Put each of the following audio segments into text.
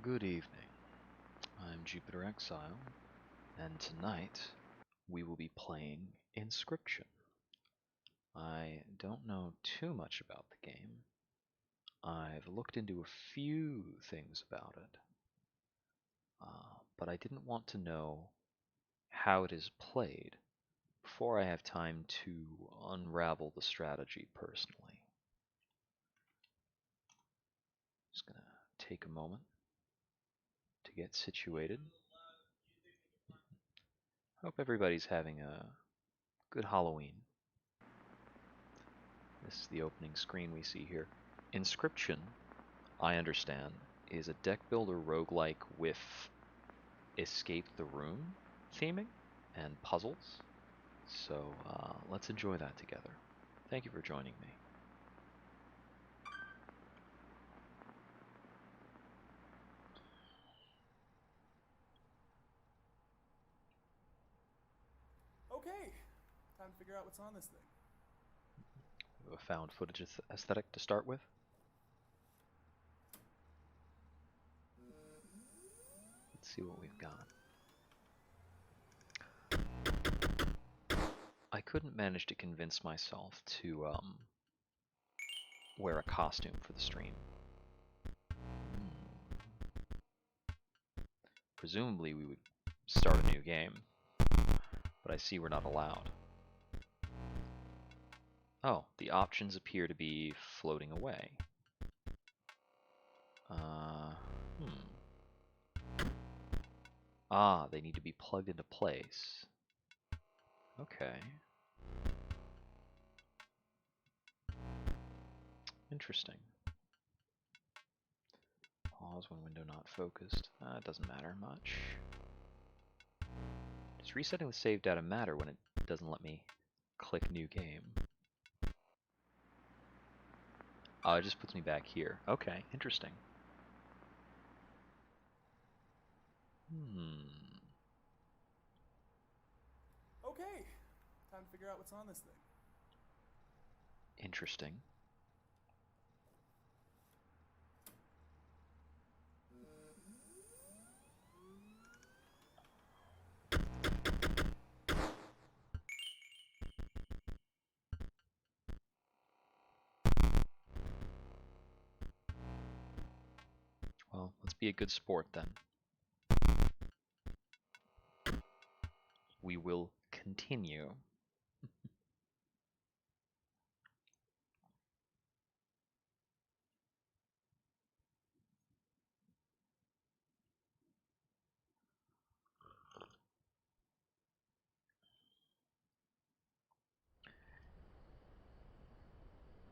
Good evening. I'm JupiterExile, and tonight we will be playing Inscryption. I don't know too much about the game. I've looked into a few things about it, but I didn't want to know how it is played before I have time to unravel the strategy personally. Just gonna take a moment to get situated. Hope everybody's having a good Halloween. This is the opening screen we see here. Inscryption, I understand, is a deck builder roguelike with escape the room theming and puzzles. So let's enjoy that together. Thank you for joining me. Okay, time to figure out what's on this thing. We have a found footage aesthetic to start with. Let's see what we've got. I couldn't manage to convince myself to wear a costume for the stream. Presumably we would start a new game, but I see we're not allowed. Oh, the options appear to be floating away. Ah, they need to be plugged into place. Okay. Interesting. Pause when window not focused. It doesn't matter much. Does resetting the save data matter when it doesn't let me click new game? Oh, it just puts me back here. Okay, interesting. Okay, time to figure out what's on this thing. Interesting. Well, let's be a good sport then. We will continue.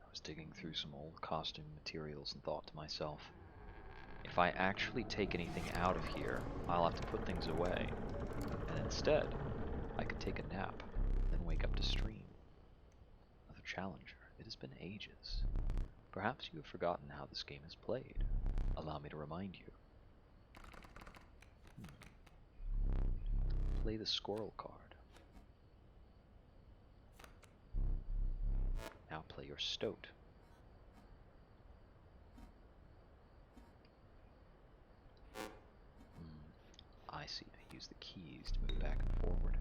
I was digging through some old costume materials and thought to myself, if I actually take anything out of here, I'll have to put things away. And instead, I could take a nap, then wake up to stream. Another challenger. It has been ages. Perhaps you have forgotten how this game is played. Allow me to remind you. Play the squirrel card. Now play your stoat. I see. I use the keys to move back and forward.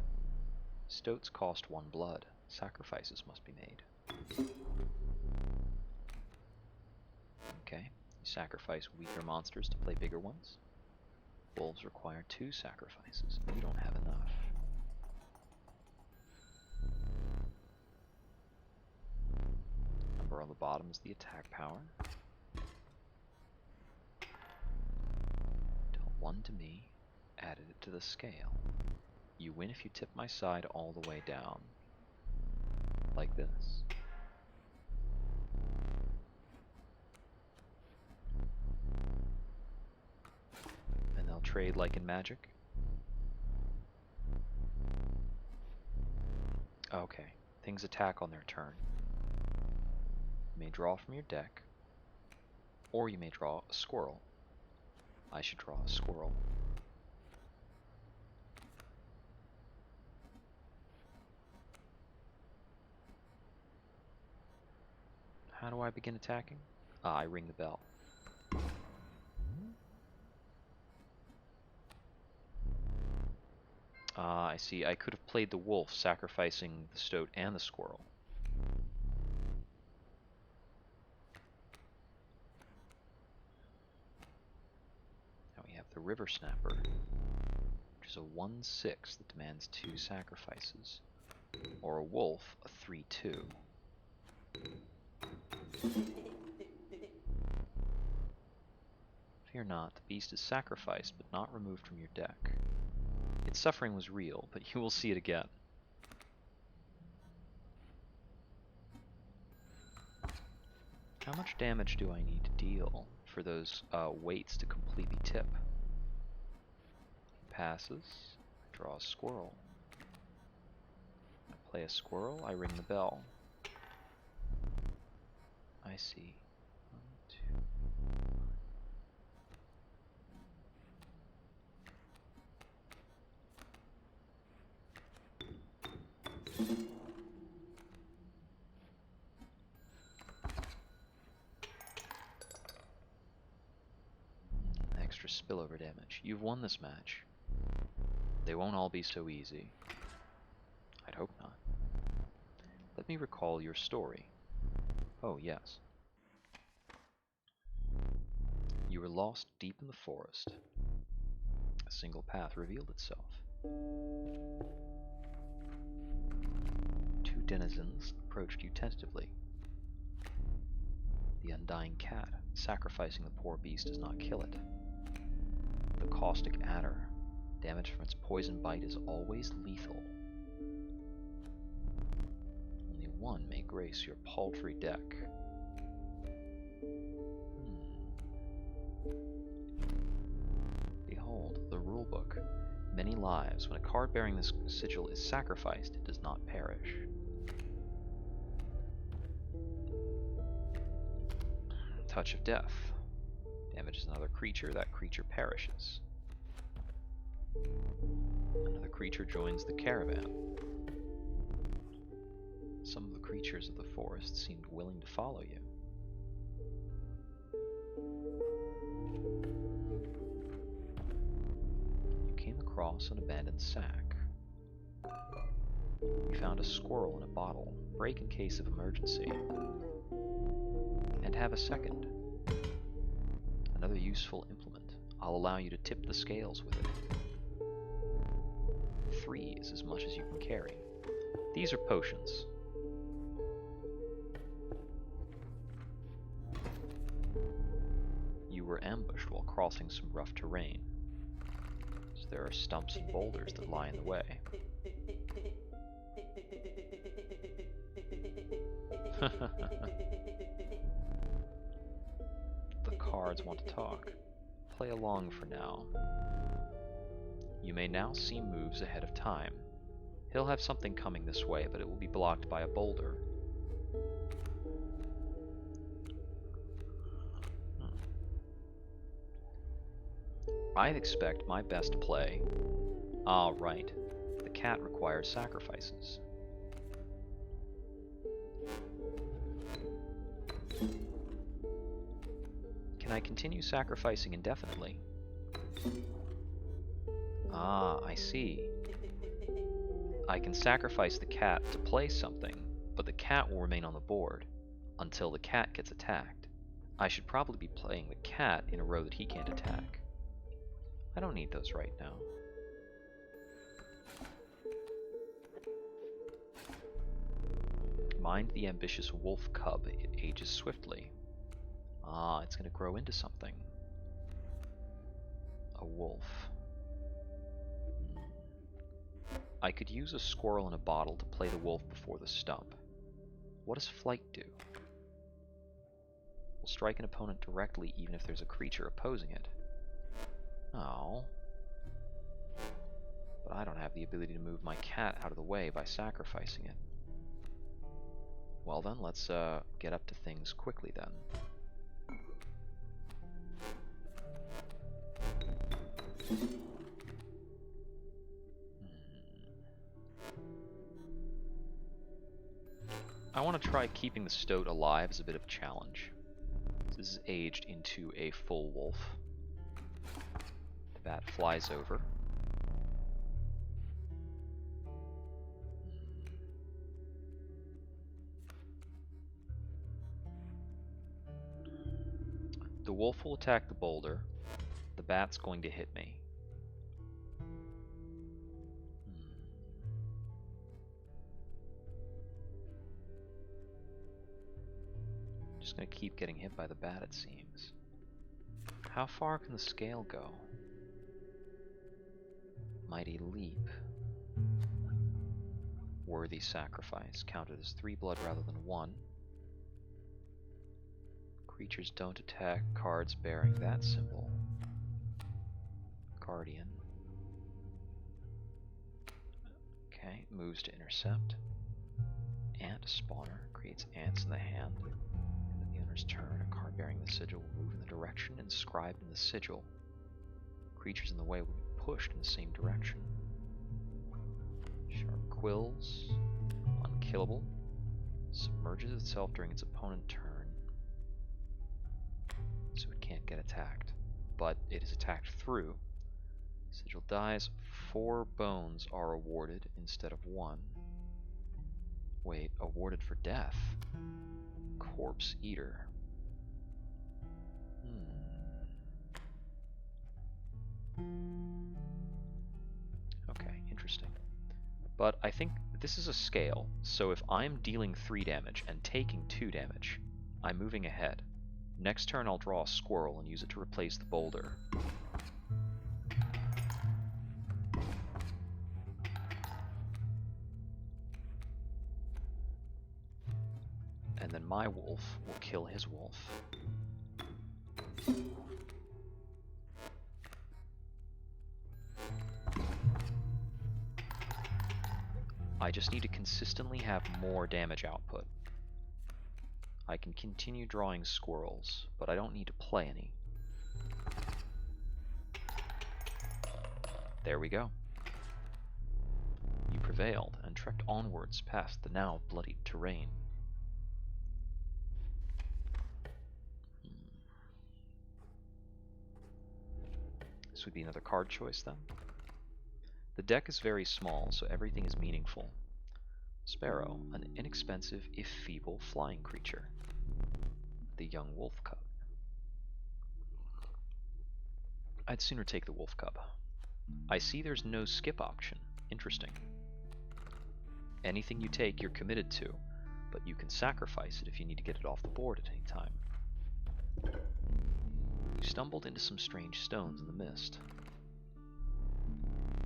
Stoats cost 1 blood. Sacrifices must be made. Okay. You sacrifice weaker monsters to play bigger ones. Wolves require 2 sacrifices. You don't have enough. Number on the bottom is the attack power. Dealt 1 to me. Added it to the scale. You win if you tip my side all the way down. Like this. And they'll trade like in Magic. Okay. Things attack on their turn. You may draw from your deck, or you may draw a squirrel. I should draw a squirrel. How do I begin attacking? I ring the bell. I see. I could have played the wolf, sacrificing the stoat and the squirrel. Now we have the river snapper, which is a 1/6 that demands 2 sacrifices. Or a wolf, a 3/2. Fear not, the beast is sacrificed, but not removed from your deck. Its suffering was real, but you will see it again. How much damage do I need to deal for those weights to completely tip? He passes. I draw a squirrel. I play a squirrel, I ring the bell. I see. 1, 2. Extra spillover damage. You've won this match. They won't all be so easy. I'd hope not. Let me recall your story. Oh, yes. You were lost deep in the forest. A single path revealed itself. 2 denizens approached you tentatively. The undying cat, sacrificing the poor beast, does not kill it. The caustic adder, damage from its poison bite is always lethal. Only one may grace your paltry deck. Behold, the rulebook. Many lives. When a card bearing this sigil is sacrificed, it does not perish. Touch of Death. Damages another creature, that creature perishes. Another creature joins the caravan. Some of the creatures of the forest seemed willing to follow you. You came across an abandoned sack. You found a squirrel in a bottle. Break in case of emergency. And have a second. Another useful implement. I'll allow you to tip the scales with it. 3 is as much as you can carry. These are potions. You were ambushed while crossing some rough terrain. So there are stumps and boulders that lie in the way. The cards want to talk. Play along for now. You may now see moves ahead of time. He'll have something coming this way, but it will be blocked by a boulder. I expect my best play. Ah, right. The cat requires sacrifices. Can I continue sacrificing indefinitely? Ah, I see. I can sacrifice the cat to play something, but the cat will remain on the board until the cat gets attacked. I should probably be playing the cat in a row that he can't attack. I don't need those right now. Mind the ambitious wolf cub, it ages swiftly. Ah, it's going to grow into something. A wolf. I could use a squirrel in a bottle to play the wolf before the stump. What does flight do? Will strike an opponent directly even if there's a creature opposing it. Oh. But I don't have the ability to move my cat out of the way by sacrificing it. Well then, let's get up to things quickly then. I want to try keeping the stoat alive as a bit of a challenge. This is aged into a full wolf. The bat flies over. the wolf will attack the boulder. The bat's going to hit me. Just gonna keep getting hit by the bat, it seems. How far can the scale go? Mighty leap. Worthy sacrifice. Counted as 3 blood rather than 1. Creatures don't attack cards bearing that symbol. Guardian. Okay, moves to intercept. Ant spawner. Creates ants in the hand. End of the owner's turn, a card bearing the sigil will move in the direction inscribed in the sigil. Creatures in the way will be pushed in the same direction. Sharp quills. Unkillable. Submerges itself during its opponent's turn, so it can't get attacked. But it is attacked through. Sigil dies. 4 bones are awarded instead of 1. Wait, awarded for death. Corpse Eater. Okay, interesting. But I think this is a scale, so if I'm dealing 3 damage and taking 2 damage, I'm moving ahead. Next turn I'll draw a squirrel and use it to replace the boulder. And then my wolf will kill his wolf. I just need to consistently have more damage output. I can continue drawing squirrels, but I don't need to play any. There we go. You prevailed and trekked onwards past the now bloodied terrain. This would be another card choice then. The deck is very small, so everything is meaningful. Sparrow, an inexpensive, if feeble, flying creature. The young wolf cub. I'd sooner take the wolf cub. I see there's no skip option. Interesting. Anything you take, you're committed to, but you can sacrifice it if you need to get it off the board at any time. You stumbled into some strange stones in the mist.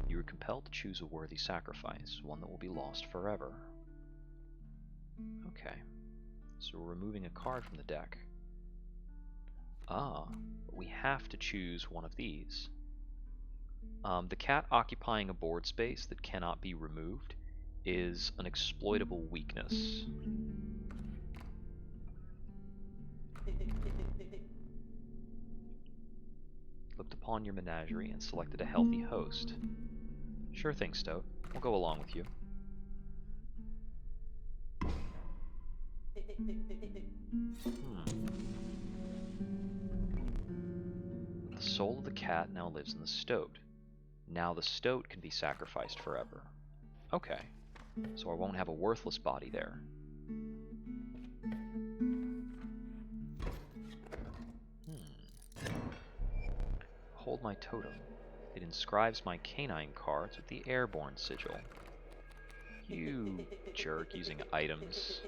You were compelled to choose a worthy sacrifice, one that will be lost forever. Okay, so we're removing a card from the deck. But we have to choose one of these. The cat occupying a board space that cannot be removed is an exploitable weakness. Looked upon your menagerie and selected a healthy host. Sure thing, Stoat. We'll go along with you. The soul of the cat now lives in the stoat. Now the stoat can be sacrificed forever. Okay, so I won't have a worthless body there. Hold my totem. It inscribes my canine cards with the airborne sigil. You jerk, using items.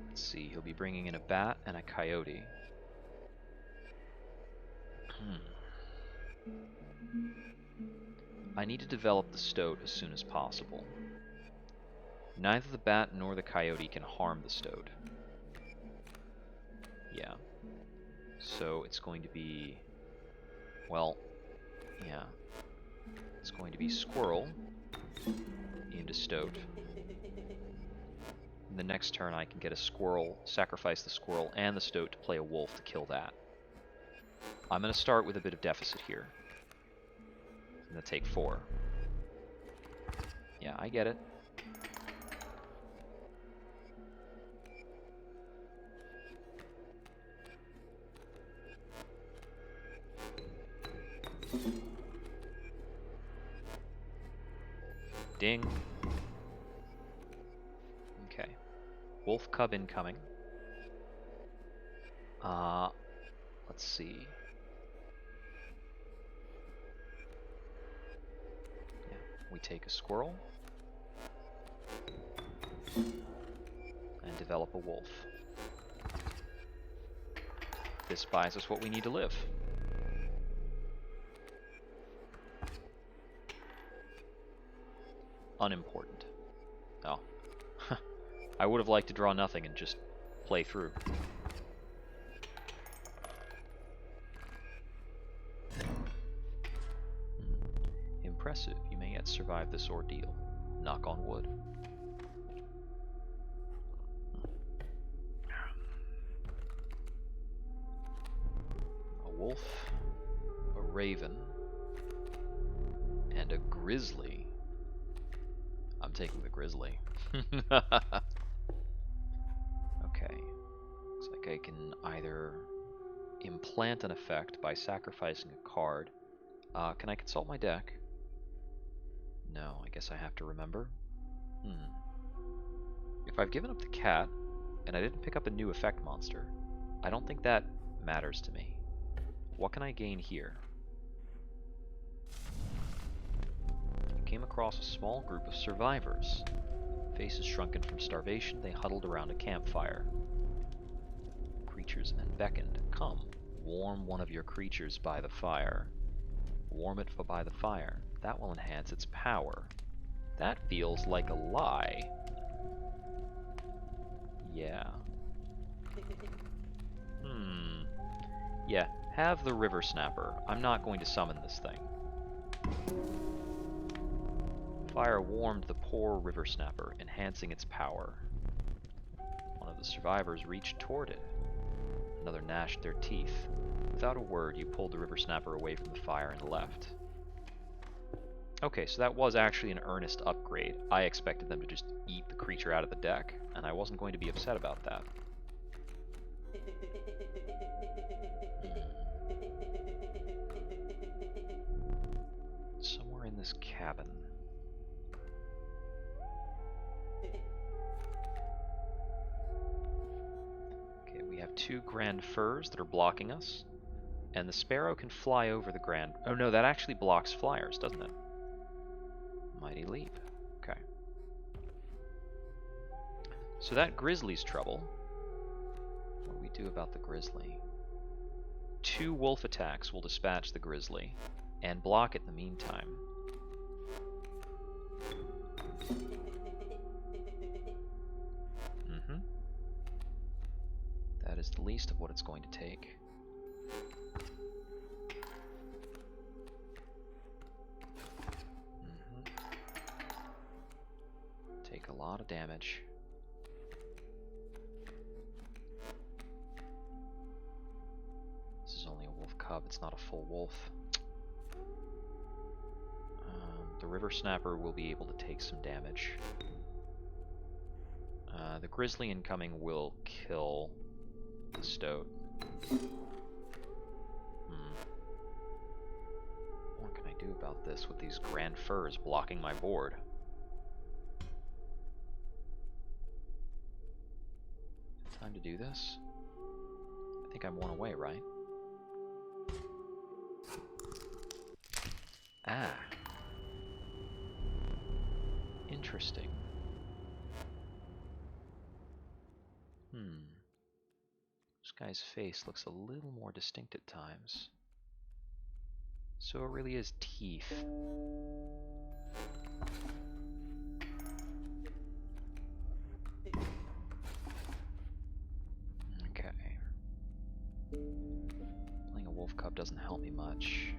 Let's see, he'll be bringing in a bat and a coyote. I need to develop the stoat as soon as possible. Neither the bat nor the coyote can harm the stoat. Yeah. So it's going to be... well, yeah. It's going to be squirrel into stoat. And the next turn I can get a squirrel, sacrifice the squirrel and the stoat to play a wolf to kill that. I'm going to start with a bit of deficit here. I'm going to take 4. Yeah, I get it. Ding. Okay. Wolf cub incoming. Let's see. Yeah, we take a squirrel and develop a wolf. This buys us what we need to live. Unimportant. Oh. I would have liked to draw nothing and just play through. Impressive. You may yet survive this ordeal. Knock on wood. A wolf, a raven, and a grizzly. I'm taking the grizzly. Okay. Looks like I can either implant an effect by sacrificing a card. Can I consult my deck? No, I guess I have to remember. If I've given up the cat, and I didn't pick up a new effect monster, I don't think that matters to me. What can I gain here? I came across a small group of survivors. Faces shrunken from starvation, they huddled around a campfire. Creatures then beckoned. Come, warm one of your creatures by the fire. Warm it by the fire. That will enhance its power. That feels like a lie. Yeah. Yeah, have the river snapper. I'm not going to summon this thing. Fire warmed the poor river snapper, enhancing its power. One of the survivors reached toward it. Another gnashed their teeth. Without a word, you pulled the river snapper away from the fire and left. Okay, so that was actually an earnest upgrade. I expected them to just eat the creature out of the deck, and I wasn't going to be upset about that. Somewhere in this cabin. Okay, we have two grand firs that are blocking us, and the sparrow can fly over the grand... Oh no, that actually blocks flyers, doesn't it? Mighty leap. Okay. So that grizzly's trouble. What do we do about the grizzly? 2 wolf attacks will dispatch the grizzly and block it in the meantime. That is the least of what it's going to take. Take a lot of damage. This is only a wolf cub, it's not a full wolf. The river snapper will be able to take some damage. The grizzly incoming will kill the stoat. What can I do about this with these grand firs blocking my board? Time to do this? I think I'm one away, right? Ah. Interesting. This guy's face looks a little more distinct at times. So it really is teeth. Okay. Playing a wolf cub doesn't help me much.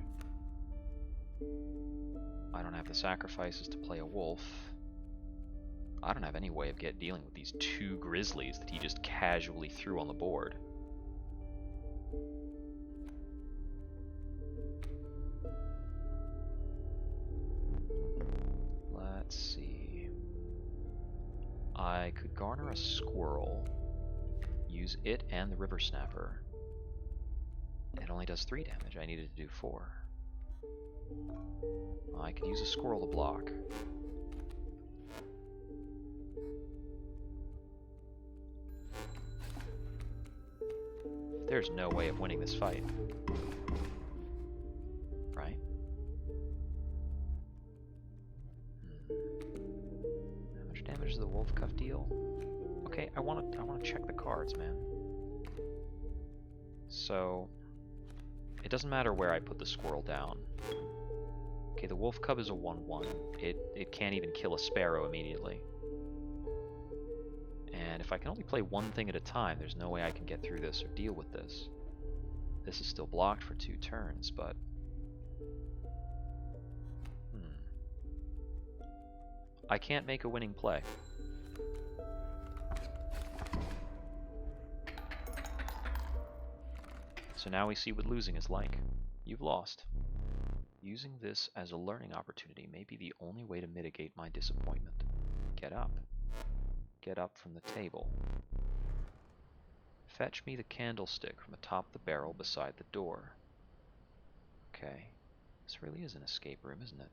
I don't have the sacrifices to play a wolf. I don't have any way of dealing with these 2 grizzlies that he just casually threw on the board. Let's see. I could garner a squirrel, use it and the river snapper. It only does 3 damage. I needed to do 4. I could use a squirrel to block. There's no way of winning this fight. Right? How much damage does the wolf cuff deal? Okay, I wanna check the cards, man. So it doesn't matter where I put the squirrel down. Okay, the wolf cub is a 1/1. It can't even kill a sparrow immediately. And if I can only play one thing at a time, there's no way I can get through this or deal with this. This is still blocked for 2 turns, but... I can't make a winning play. So now we see what losing is like. You've lost. Using this as a learning opportunity may be the only way to mitigate my disappointment. Get up. Get up from the table. Fetch me the candlestick from atop the barrel beside the door. Okay. This really is an escape room, isn't it?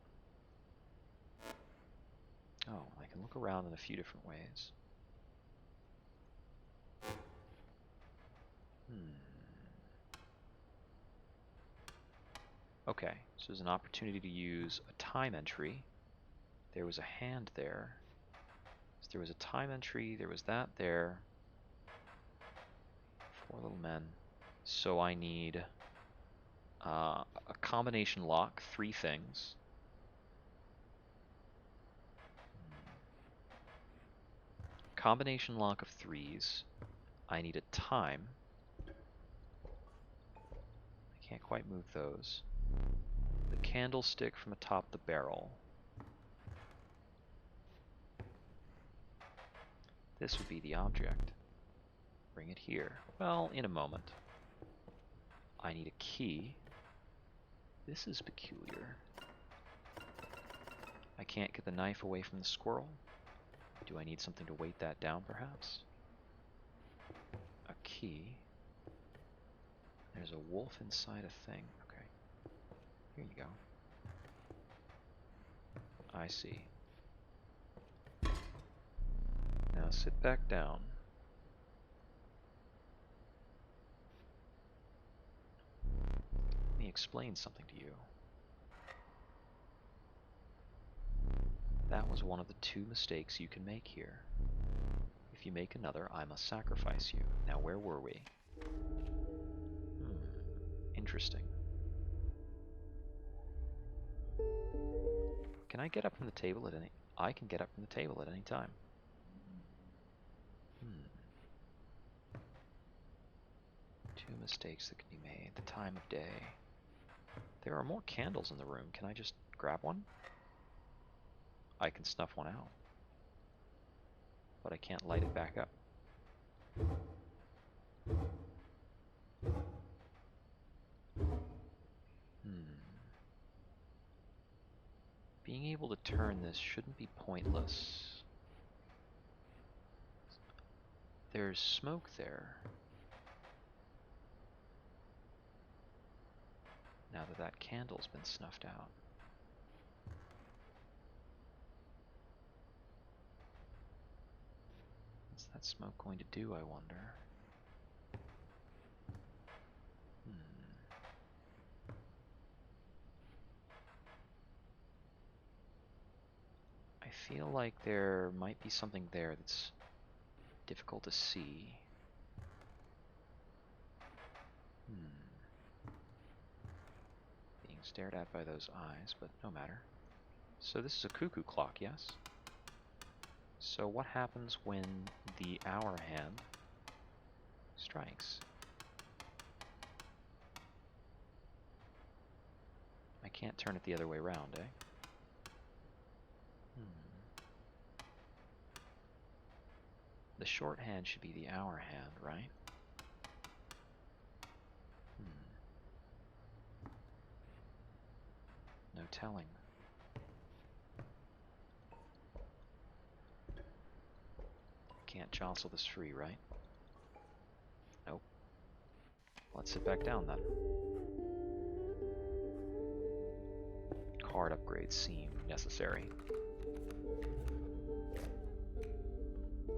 Oh, I can look around in a few different ways. Okay, so there's an opportunity to use a time entry. There was a hand there. So there was a time entry, there was that there. 4 little men. So I need a combination lock, 3 things. Combination lock of 3s. I need a time. I can't quite move those. The candlestick from atop the barrel. This would be the object. Bring it here. Well, in a moment. I need a key. This is peculiar. I can't get the knife away from the squirrel. Do I need something to weight that down, perhaps? A key. There's a wolf inside a thing. Okay. Here you go. I see. Now sit back down. Let me explain something to you. That was one of the 2 mistakes you can make here. If you make another, I must sacrifice you. Now where were we? Interesting. Can I get up from the table at any... I can get up from the table at any time. 2 mistakes that can be made. The time of day. There are more candles in the room. Can I just grab one? I can snuff one out. But I can't light it back up. Being able to turn this shouldn't be pointless. There's smoke there. Now that candle's been snuffed out. What's that smoke going to do, I wonder? I feel like there might be something there that's difficult to see. Being stared at by those eyes, but no matter. So this is a cuckoo clock, yes? So what happens when the hour hand strikes? I can't turn it the other way around, eh? The short hand should be the hour hand, right? No telling. Can't jostle this free, right? Nope. Let's sit back down then. card upgrades seem necessary.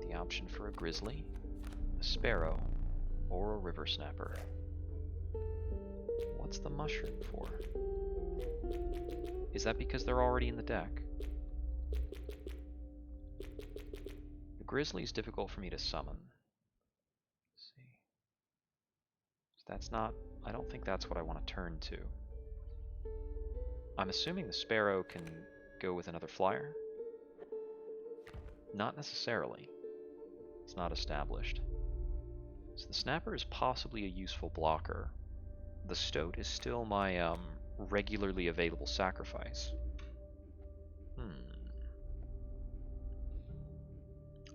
The option for a grizzly, a sparrow, or a river snapper. What's the mushroom for? Is that because they're already in the deck? The grizzly is difficult for me to summon. Let's see. That's not... I don't think that's what I want to turn to. I'm assuming the sparrow can go with another flyer? Not necessarily. It's not established. So the snapper is possibly a useful blocker. The stoat is still my regularly available sacrifice.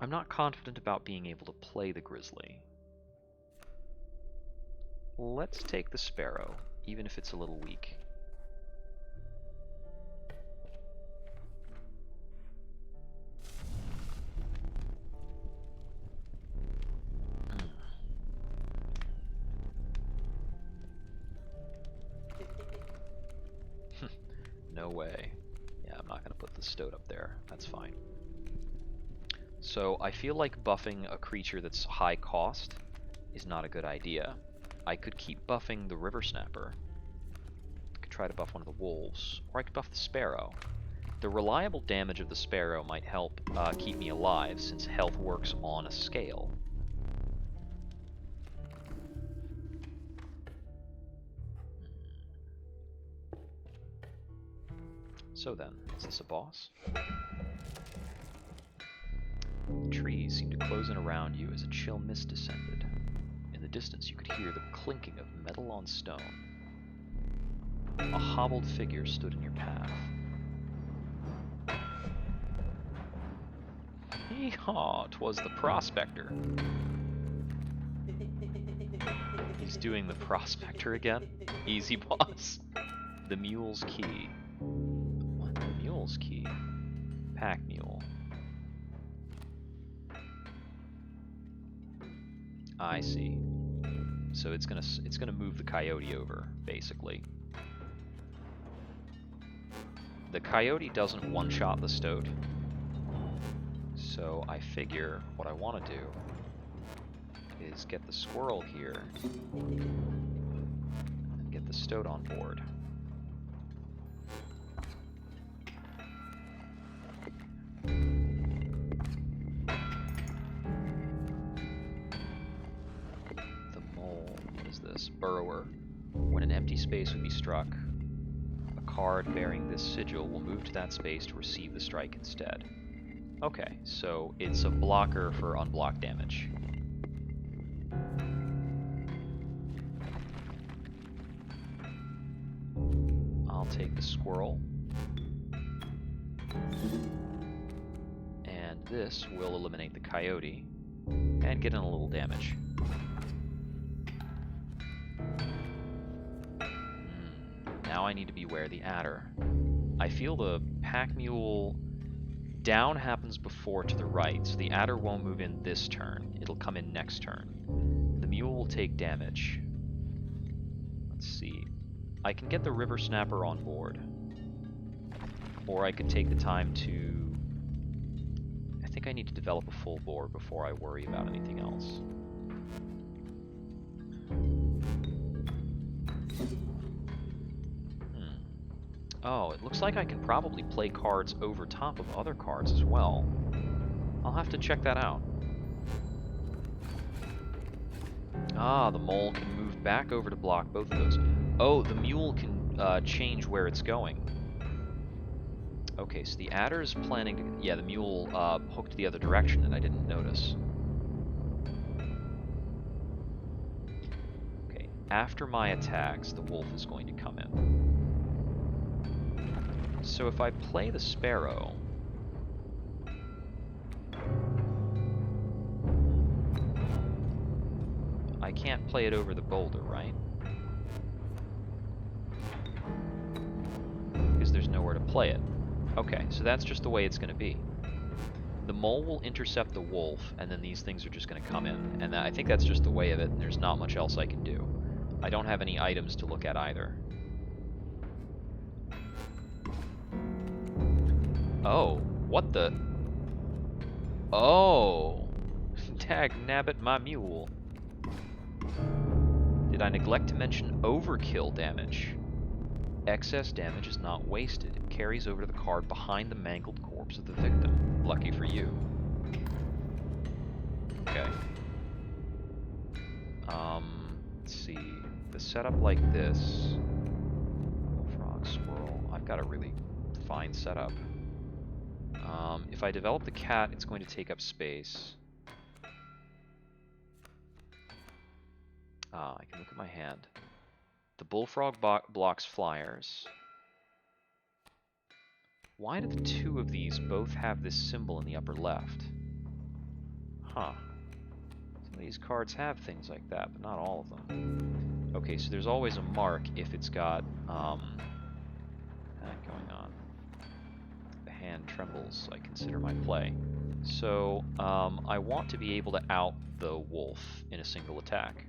I'm not confident about being able to play the grizzly. Let's take the sparrow, even if it's a little weak. No way. Yeah, I'm not going to put the stoat up there. That's fine. So I feel like buffing a creature that's high cost is not a good idea. I could keep buffing the river snapper. I could try to buff one of the wolves, or I could buff the sparrow. The reliable damage of the sparrow might help keep me alive, since health works on a scale. So then, is this a boss? The trees seemed to close in around you as a chill mist descended. In the distance you could hear the clinking of metal on stone. A hobbled figure stood in your path. Hee-haw, 'twas the prospector. He's doing the prospector again? Easy, boss. The mule's key. What? The mule's key? Pack mule. I see. So it's gonna move the coyote over, basically. The coyote doesn't one-shot the stoat. So I figure what I want to do is get the squirrel here and get the stoat on board. The mole, what is this? Burrower. When an empty space would be struck, a card bearing this sigil will move to that space to receive the strike instead. Okay, so it's a blocker for unblocked damage. I'll take the squirrel. And this will eliminate the coyote and get in a little damage. Now I need to beware the adder. I feel the pack mule down happens before to the right, so the adder won't move in this turn. It'll come in next turn. The mule will take damage. Let's see. I can get the river snapper on board. Or I could take the time to... I think I need to develop a full board before I worry about anything else. Oh, it looks like I can probably play cards over top of other cards as well. I'll have to check that out. Ah, the mole can move back over to block both of those. Oh, the mule can change where it's going. Okay, so the adder's planning to... Yeah, the mule hooked the other direction and I didn't notice. Okay, after my attacks, the wolf is going to come in. So if I play the sparrow, I can't play it over the boulder, right? Because there's nowhere to play it. Okay, so that's just the way it's going to be. The mole will intercept the wolf, and then these things are just going to come in. And I think that's just the way of it, and there's not much else I can do. I don't have any items to look at either. Oh, what the? Oh, dag nabbit my mule. Did I neglect to mention overkill damage? Excess damage is not wasted. It carries over to the card behind the mangled corpse of the victim. Lucky for you. Okay. Let's see. The setup like this. Frog, squirrel. I've got a really fine setup. If I develop the cat, it's going to take up space. I can look at my hand. The bullfrog blocks flyers. Why do the two of these both have this symbol in the upper left? Huh. Some of these cards have things like that, but not all of them. Okay, so there's always a mark if it's got that going on. The hand trembles. I consider my play. So I want to be able to out the wolf in a single attack.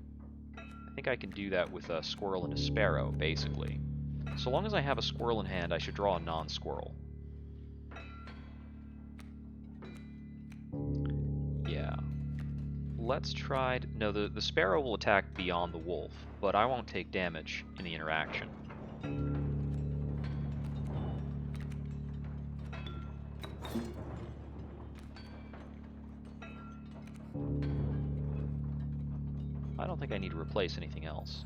I think I can do that with a squirrel and a sparrow, basically. So long as I have a squirrel in hand, I should draw a non-squirrel. Yeah. Let's try... No, the sparrow will attack beyond the wolf, but I won't take damage in the interaction. I don't think I need to replace anything else.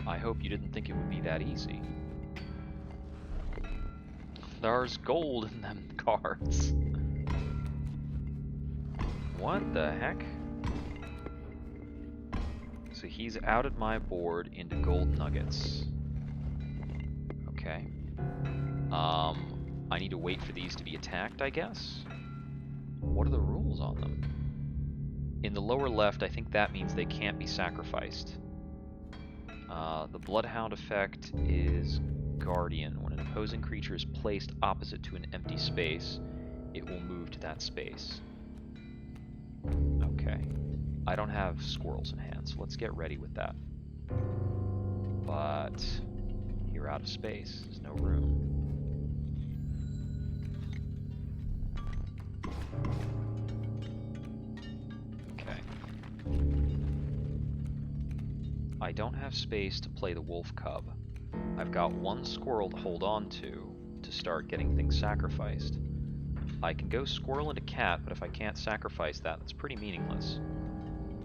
I hope you didn't think it would be that easy. There's gold in them cards. What the heck? So he's outed my board into gold nuggets. Okay. I need to wait for these to be attacked, I guess? What are the rules on them? In the lower left, I think that means they can't be sacrificed. The Bloodhound effect is Guardian. When an opposing creature is placed opposite to an empty space, it will move to that space. Okay. I don't have squirrels in hand, so let's get ready with that. But you're out of space. There's no room. Okay. I don't have space to play the wolf cub. I've got one squirrel to hold on to start getting things sacrificed. I can go squirrel into cat, but if I can't sacrifice that, that's pretty meaningless.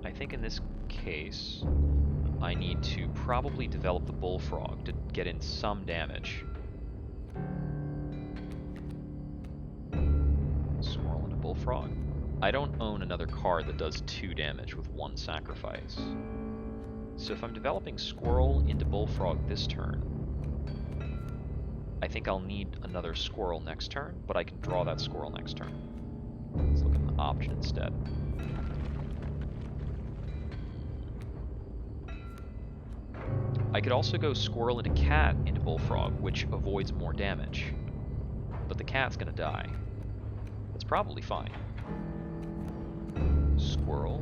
I think in this case, I need to probably develop the bullfrog to get in some damage. Squirrel into bullfrog. I don't own another card that does 2 damage with 1 sacrifice. So if I'm developing squirrel into bullfrog this turn, I think I'll need another squirrel next turn, but I can draw that squirrel next turn. Let's look at the option instead. I could also go squirrel into cat into bullfrog, which avoids more damage. But the cat's gonna die. That's probably fine. Squirrel.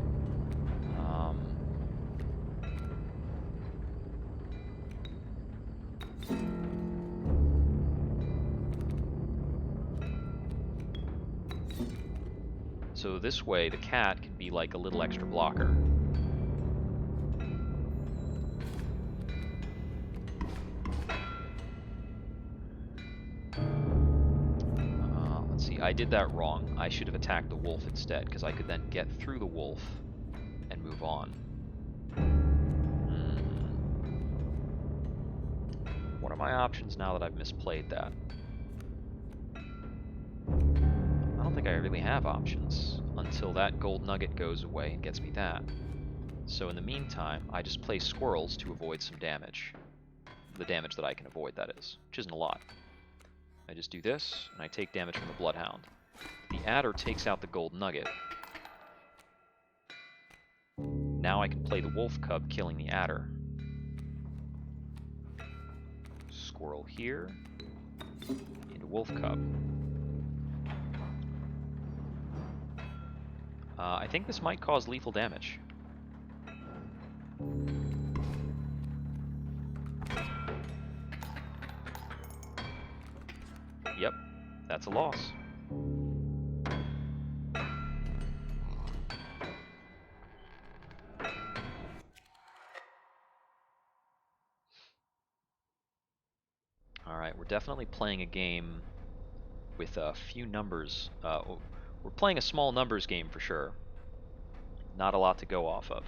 So this way, the cat can be like a little extra blocker. Let's see, I did that wrong. I should have attacked the wolf instead, because I could then get through the wolf and move on. What are my options now that I've misplayed that? I don't think I really have options until that gold nugget goes away and gets me that. So in the meantime, I just play squirrels to avoid some damage. The damage that I can avoid, that is, which isn't a lot. I just do this, and I take damage from the Bloodhound. The adder takes out the gold nugget. Now I can play the wolf cub, killing the adder. Squirrel here, into wolf cub. I think this might cause lethal damage. That's a loss. Alright, we're definitely playing a game with a few numbers. We're playing a small numbers game for sure. Not a lot to go off of.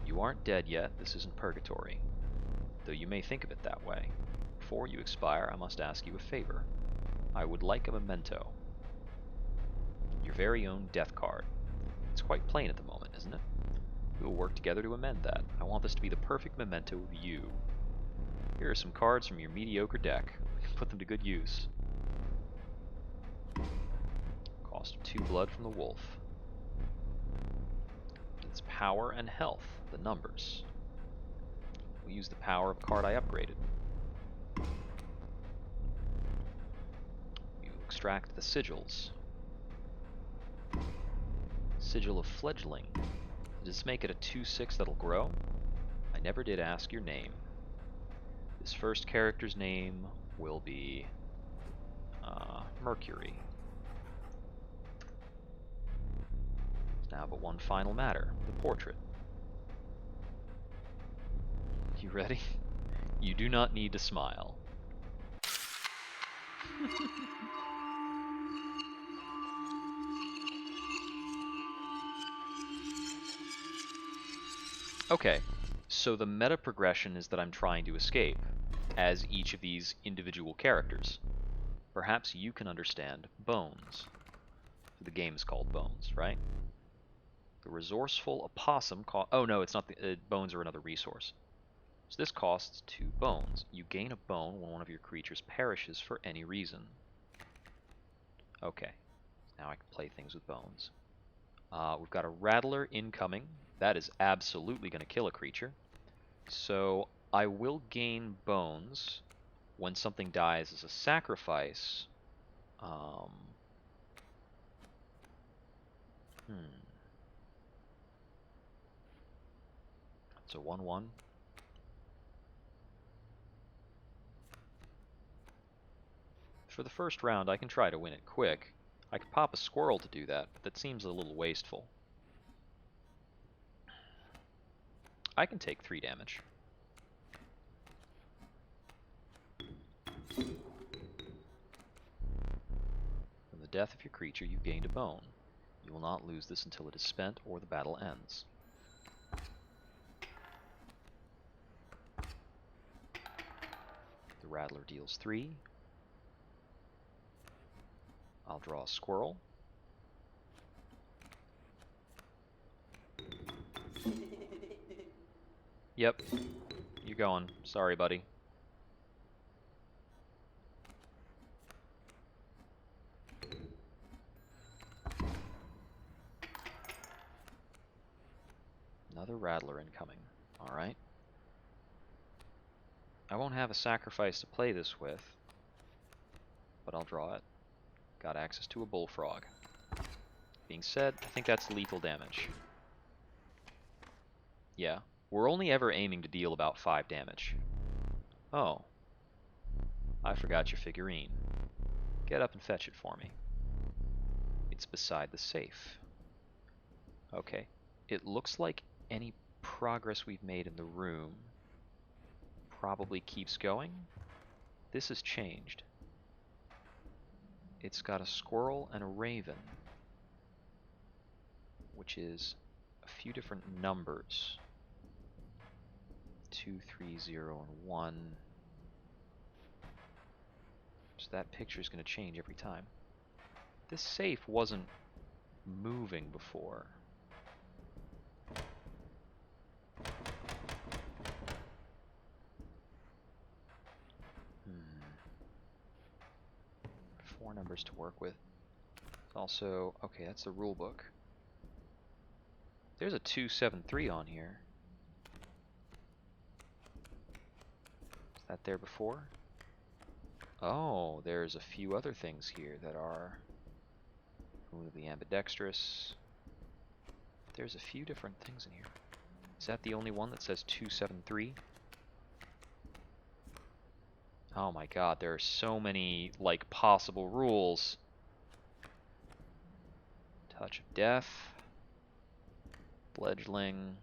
You aren't dead yet. This isn't purgatory. Though you may think of it that way. Before you expire, I must ask you a favor. I would like a memento. Your very own death card. It's quite plain at the moment, isn't it? We will work together to amend that. I want this to be the perfect memento of you. Here are some cards from your mediocre deck. We can put them to good use. Cost of 2 blood from the wolf. It's power and health, the numbers. We'll use the power of a card I upgraded. You extract the sigils. Sigil of Fledgling. Does this make it a 2/6 that'll grow? I never did ask your name. This first character's name will be Mercury. Now but one final matter, the portrait. You ready? You do not need to smile. Okay, so the meta progression is that I'm trying to escape, as each of these individual characters. Perhaps you can understand Bones. The game is called Bones, right? The resourceful opossum oh no, it's not the bones are another resource. So this costs 2 bones. You gain a bone when one of your creatures perishes for any reason. Okay, now I can play things with bones. We've got a Rattler incoming. That is absolutely going to kill a creature. So I will gain bones when something dies as a sacrifice. It's a 1/1. For the first round, I can try to win it quick. I could pop a squirrel to do that, but that seems a little wasteful. I can take 3 damage. From the death of your creature, you've gained a bone. You will not lose this until it is spent or the battle ends. The Rattler deals 3. I'll draw a squirrel. Yep, you're going. Sorry, buddy. Another Rattler incoming. Alright. I won't have a sacrifice to play this with, but I'll draw it. Got access to a bullfrog. Being said, I think that's lethal damage. Yeah, we're only ever aiming to deal about 5 damage. Oh. I forgot your figurine. Get up and fetch it for me. It's beside the safe. Okay. It looks like any progress we've made in the room probably keeps going. This has changed. It's got a squirrel and a raven, which is a few different numbers. 2, 3, 0, and 1. So that picture is going to change every time. This safe wasn't moving before. Four numbers to work with. Also, okay, that's the rule book. There's a 273 on here. Is that there before? Oh, there's a few other things here that are the ambidextrous. There's a few different things in here. Is that the only one that says 273? Oh my god, there are so many, like, possible rules. Touch of Death. Fledgling.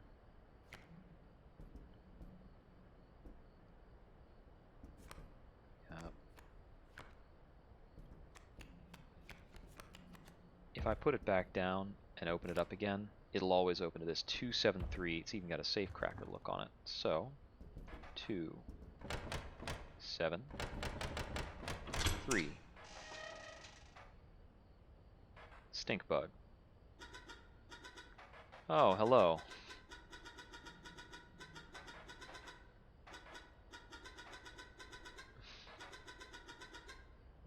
If I put it back down and open it up again, it'll always open to this 273. It's even got a safe cracker look on it. So, 2, 7, 3. Stink bug. Oh, hello.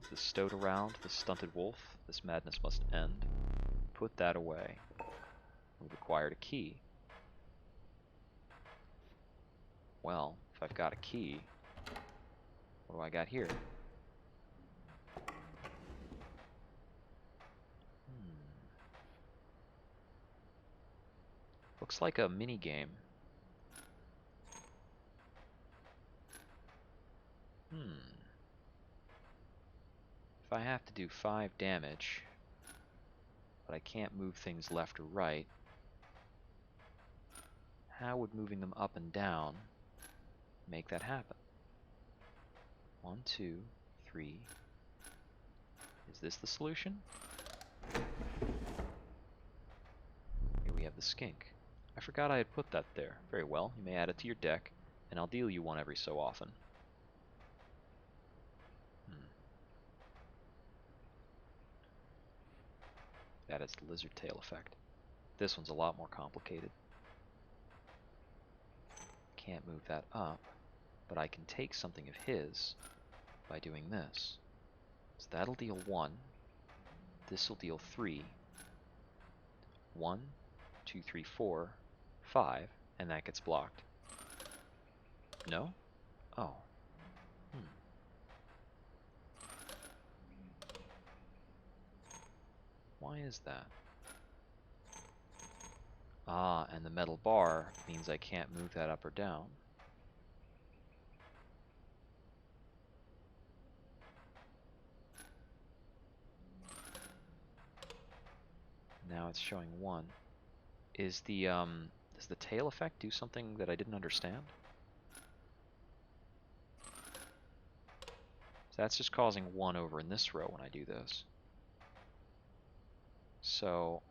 Is this stowed around, the stunted wolf? This madness must end. Put that away. We've acquired a key. Well, if I've got a key, what do I got here? Looks like a mini game. If I have to do 5 damage, but I can't move things left or right, how would moving them up and down make that happen? 1, 2, 3. Is this the solution? Here we have the skink. I forgot I had put that there. Very well, you may add it to your deck, and I'll deal you one every so often. That is the lizard tail effect. This one's a lot more complicated. Can't move that up, but I can take something of his by doing this. So that'll deal 1. This will deal 3. 1, 2, 3, 4, 5, and that gets blocked. No? Oh. Why is that? Ah, and the metal bar means I can't move that up or down. Now it's showing 1. Does the tail effect do something that I didn't understand? So that's just causing 1 over in this row when I do this. So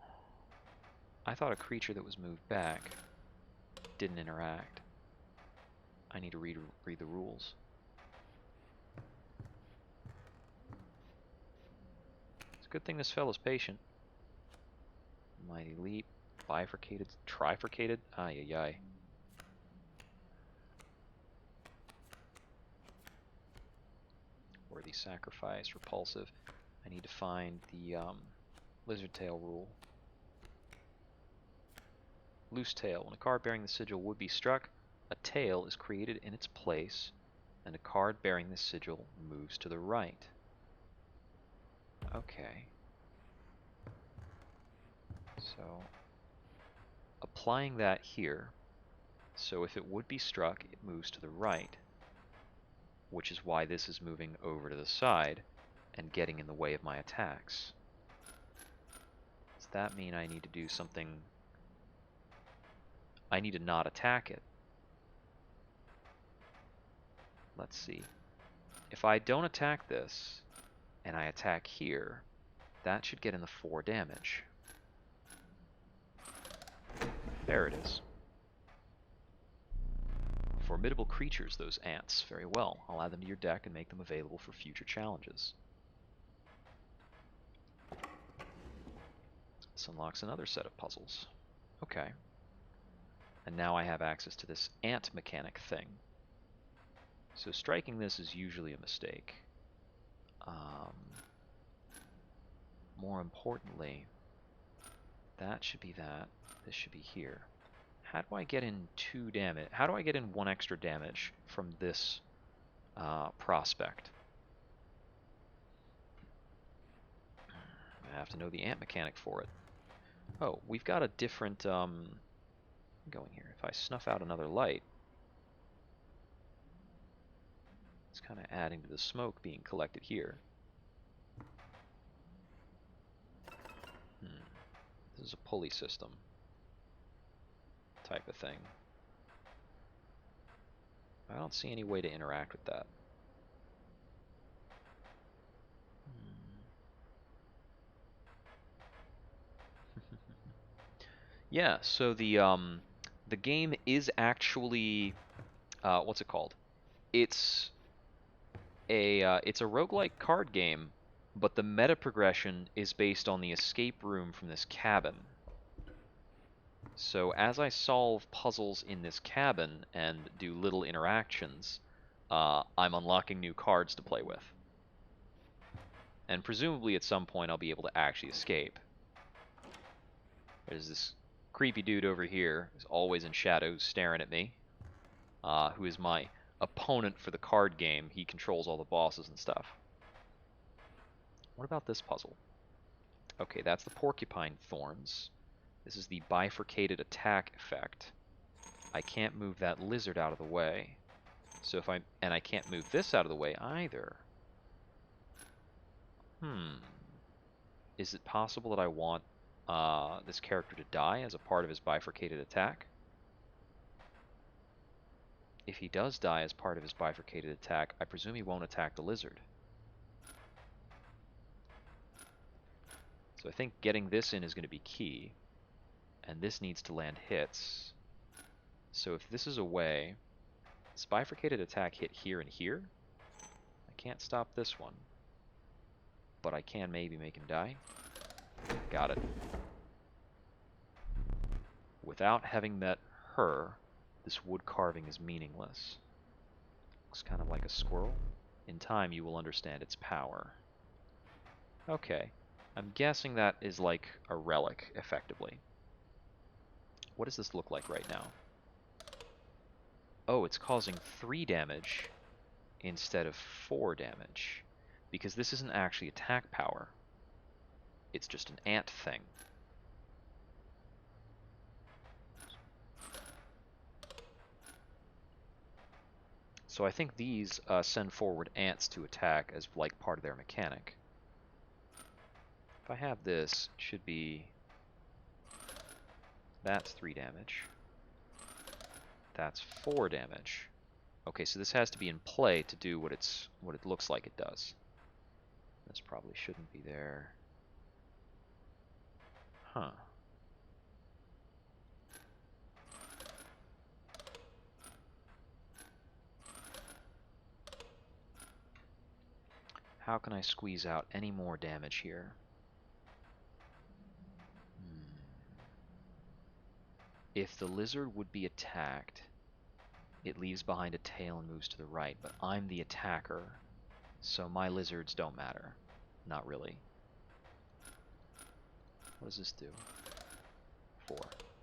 I thought a creature that was moved back didn't interact. I need to read the rules. It's a good thing this fellow's patient. Mighty Leap, bifurcated, trifurcated, ay ay ay. Worthy Sacrifice, repulsive. I need to find the lizard tail rule. Loose tail. When a card bearing the sigil would be struck, a tail is created in its place, and a card bearing the sigil moves to the right. Okay. So, applying that here, so if it would be struck, it moves to the right, which is why this is moving over to the side and getting in the way of my attacks. Does that mean I need to do something? I need to not attack it. Let's see. If I don't attack this, and I attack here, that should get in the 4 damage. There it is. Formidable creatures, those ants. Very well. I'll add them to your deck and make them available for future challenges. This unlocks another set of puzzles. Okay. And now I have access to this ant mechanic thing. So striking this is usually a mistake. More importantly, that should be that. This should be here. How do I get in 2 damage? How do I get in 1 extra damage from this prospect? I have to know the ant mechanic for it. Oh, we've got a different going here. If I snuff out another light, it's It's kind of adding to the smoke being collected here. This is a pulley system type of thing. I don't see any way to interact with that. Yeah, so the game is actually what's it called? It's a roguelike card game, but the meta progression is based on the escape room from this cabin. So as I solve puzzles in this cabin and do little interactions, I'm unlocking new cards to play with. And presumably at some point I'll be able to actually escape. There's this creepy dude over here who's always in shadows staring at me, who is my opponent for the card game. He controls all the bosses and stuff. What about this puzzle? Okay, that's the porcupine thorns. This is the bifurcated attack effect. I can't move that lizard out of the way. So and I can't move this out of the way either. Is it possible that I want this character to die as a part of his bifurcated attack? If he does die as part of his bifurcated attack, I presume he won't attack the lizard. So I think getting this in is going to be key. And this needs to land hits. So if this is away, this bifurcated attack hit here and here. I can't stop this one. But I can maybe make him die. Got it. Without having met her, this wood carving is meaningless. Looks kind of like a squirrel. In time you will understand its power. Okay. I'm guessing that is like a relic, effectively. What does this look like right now? Oh, it's causing 3 damage instead of 4 damage. Because this isn't actually attack power. It's just an ant thing. So I think these send forward ants to attack as like part of their mechanic. If I have this, it should be... That's 3 damage. That's 4 damage. Okay, so this has to be in play to do what it looks like it does. This probably shouldn't be there. Huh. How can I squeeze out any more damage here? If the lizard would be attacked, it leaves behind a tail and moves to the right, but I'm the attacker, so my lizards don't matter. Not really. What does this do? 4.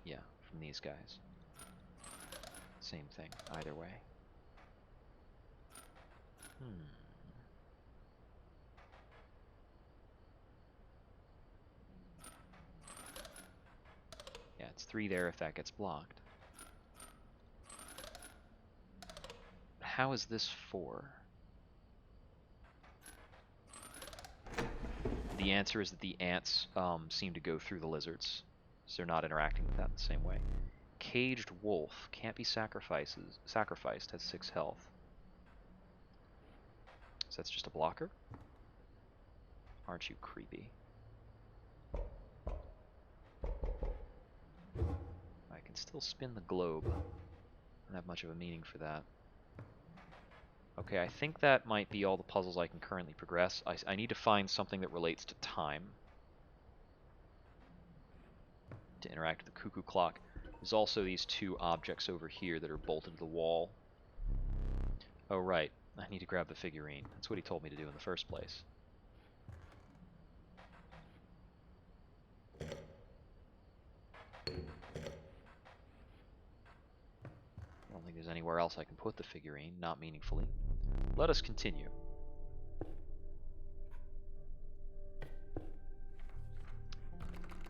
Yeah, from these guys. Same thing, either way. Yeah, it's 3 there if that gets blocked. How is this 4? The answer is that the ants seem to go through the lizards, so they're not interacting with that in the same way. Caged wolf can't be sacrificed, has 6 health. So that's just a blocker? Aren't you creepy? I can still spin the globe. Don't have much of a meaning for that. Okay, I think that might be all the puzzles I can currently progress. I need to find something that relates to time to interact with the cuckoo clock. There's also these 2 objects over here that are bolted to the wall. Oh right, I need to grab the figurine. That's what he told me to do in the first place. I don't think there's anywhere else I can put the figurine, not meaningfully. Let us continue.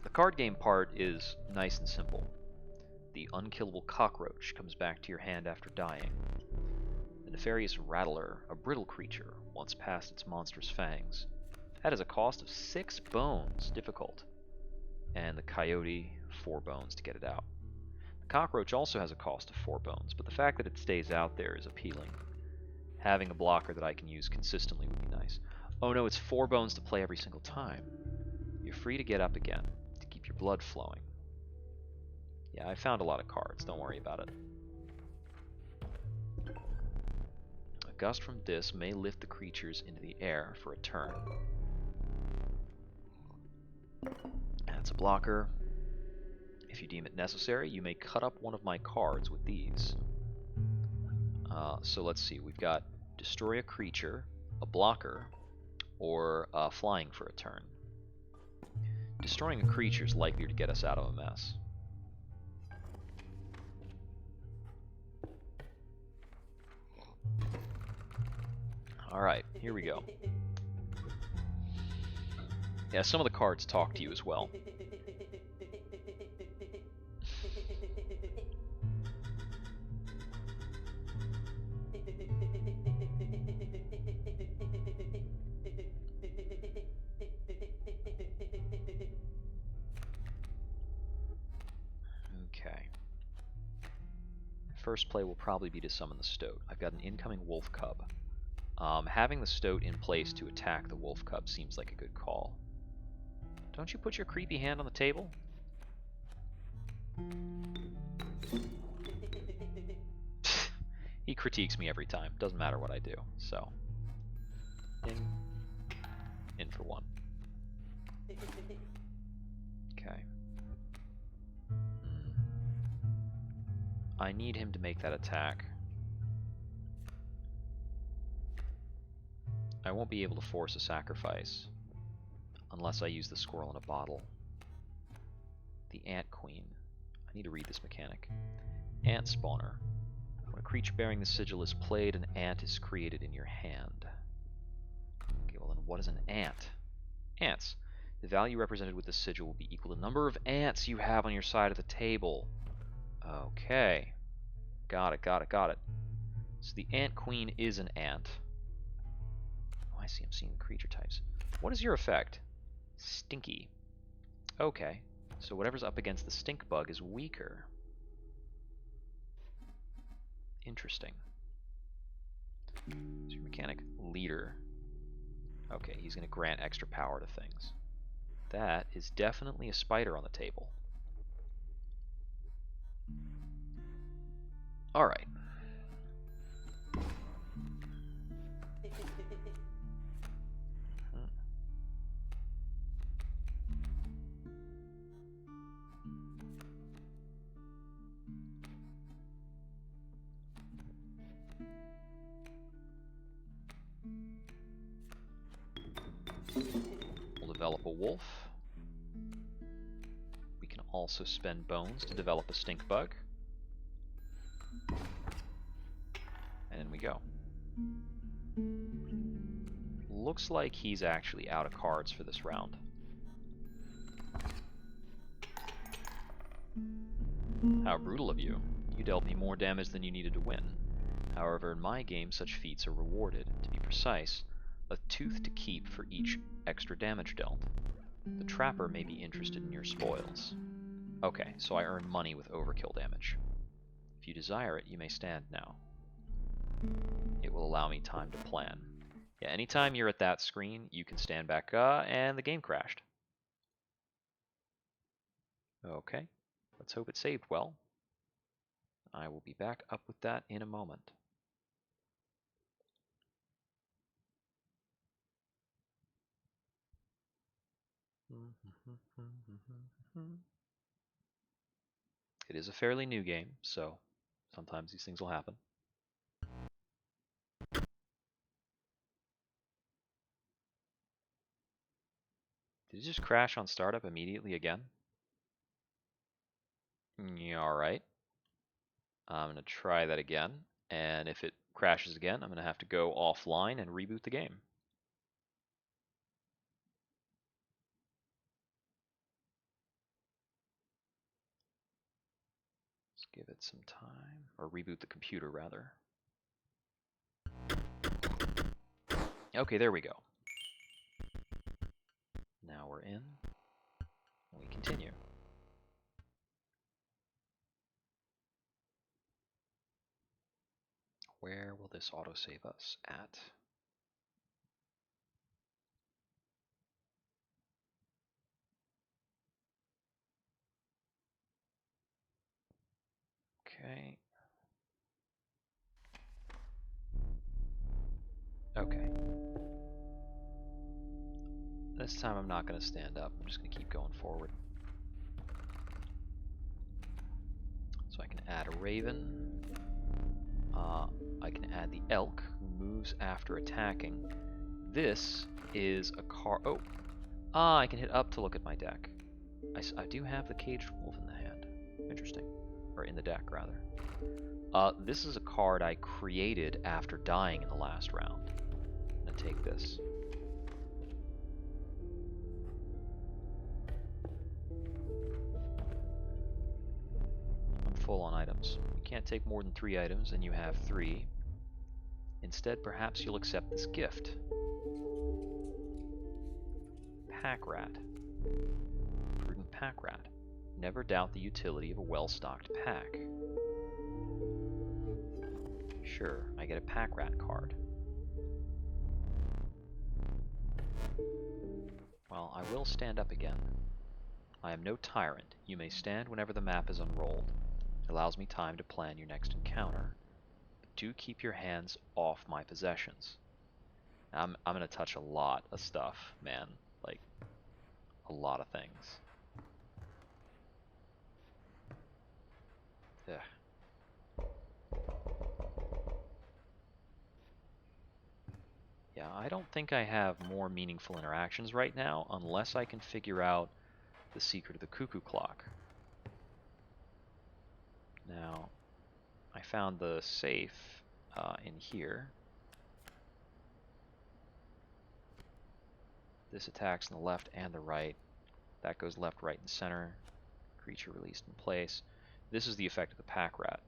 The card game part is nice and simple. The unkillable cockroach comes back to your hand after dying. The Nefarious Rattler, a brittle creature, once past its monstrous fangs. That is a cost of 6 bones, difficult. And the Coyote, 4 bones to get it out. The Cockroach also has a cost of 4 bones, but the fact that it stays out there is appealing. Having a blocker that I can use consistently would be nice. Oh no, it's 4 bones to play every single time. You're free to get up again, to keep your blood flowing. Yeah, I found a lot of cards, don't worry about it. A gust from this may lift the creatures into the air for a turn. That's a blocker. If you deem it necessary, you may cut up one of my cards with these. So let's see, we've got destroy a creature, a blocker, or flying for a turn. Destroying a creature is likelier to get us out of a mess. Alright, here we go. Yeah, some of the cards talk to you as well. Okay. First play will probably be to summon the Stoat. I've got an incoming Wolf Cub. Having the Stoat in place to attack the Wolf Cub seems like a good call. Don't you put your creepy hand on the table? He critiques me every time. Doesn't matter what I do. So, in for 1. Okay. I need him to make that attack. I won't be able to force a sacrifice unless I use the squirrel in a bottle. The Ant Queen. I need to read this mechanic. Ant Spawner. When a creature bearing the sigil is played, an ant is created in your hand. Okay, well then what is an ant? Ants. The value represented with the sigil will be equal to the number of ants you have on your side of the table. Okay. Got it, got it, got it. So the Ant Queen is an ant. Oh, I see, I'm seeing the creature types. What is your effect? Stinky. Okay. So whatever's up against the stink bug is weaker. Interesting. So your mechanic, leader. Okay, he's going to grant extra power to things. That is definitely a spider on the table. Alright. We'll develop a wolf. We can also spend bones to develop a stink bug. And in we go. Looks like he's actually out of cards for this round. How brutal of you. You dealt me more damage than you needed to win. However, in my game, such feats are rewarded. To be precise, a tooth to keep for each extra damage dealt. The trapper may be interested in your spoils. Okay, so I earn money with overkill damage. If you desire it, you may stand now. It will allow me time to plan. Yeah, anytime you're at that screen, you can stand back, and the game crashed. Okay, let's hope it saved well. I will be back up with that in a moment. It is a fairly new game, so sometimes these things will happen. Did it just crash on startup immediately again? Yeah, alright. I'm going to try that again, and if it crashes again, I'm going to have to go offline and reboot the game. Let's give it some time, or reboot the computer rather. Okay, there we go. Now we're in. We continue. Where will this autosave us at? Okay. Okay. This time I'm not going to stand up. I'm just going to keep going forward. So I can add a raven. I can add the elk, who moves after attacking. This is a card. Oh! I can hit up to look at my deck. I do have the caged wolf in the hand. Interesting. Or in the deck, rather. This is a card I created after dying in the last round. I'm going to take this. I'm full on items. You can't take more than 3 items, and you have 3. Instead, perhaps you'll accept this gift. Pack rat. Prudent pack rat. Never doubt the utility of a well-stocked pack. Sure, I get a pack rat card. Well, I will stand up again. I am no tyrant. You may stand whenever the map is unrolled. It allows me time to plan your next encounter. But do keep your hands off my possessions. I'm going to touch a lot of stuff, man. Like, a lot of things. Ugh. Yeah, I don't think I have more meaningful interactions right now, unless I can figure out the secret of the cuckoo clock. Now, I found the safe in here. This attacks on the left and the right. That goes left, right, and center. Creature released in place. This is the effect of the pack rat.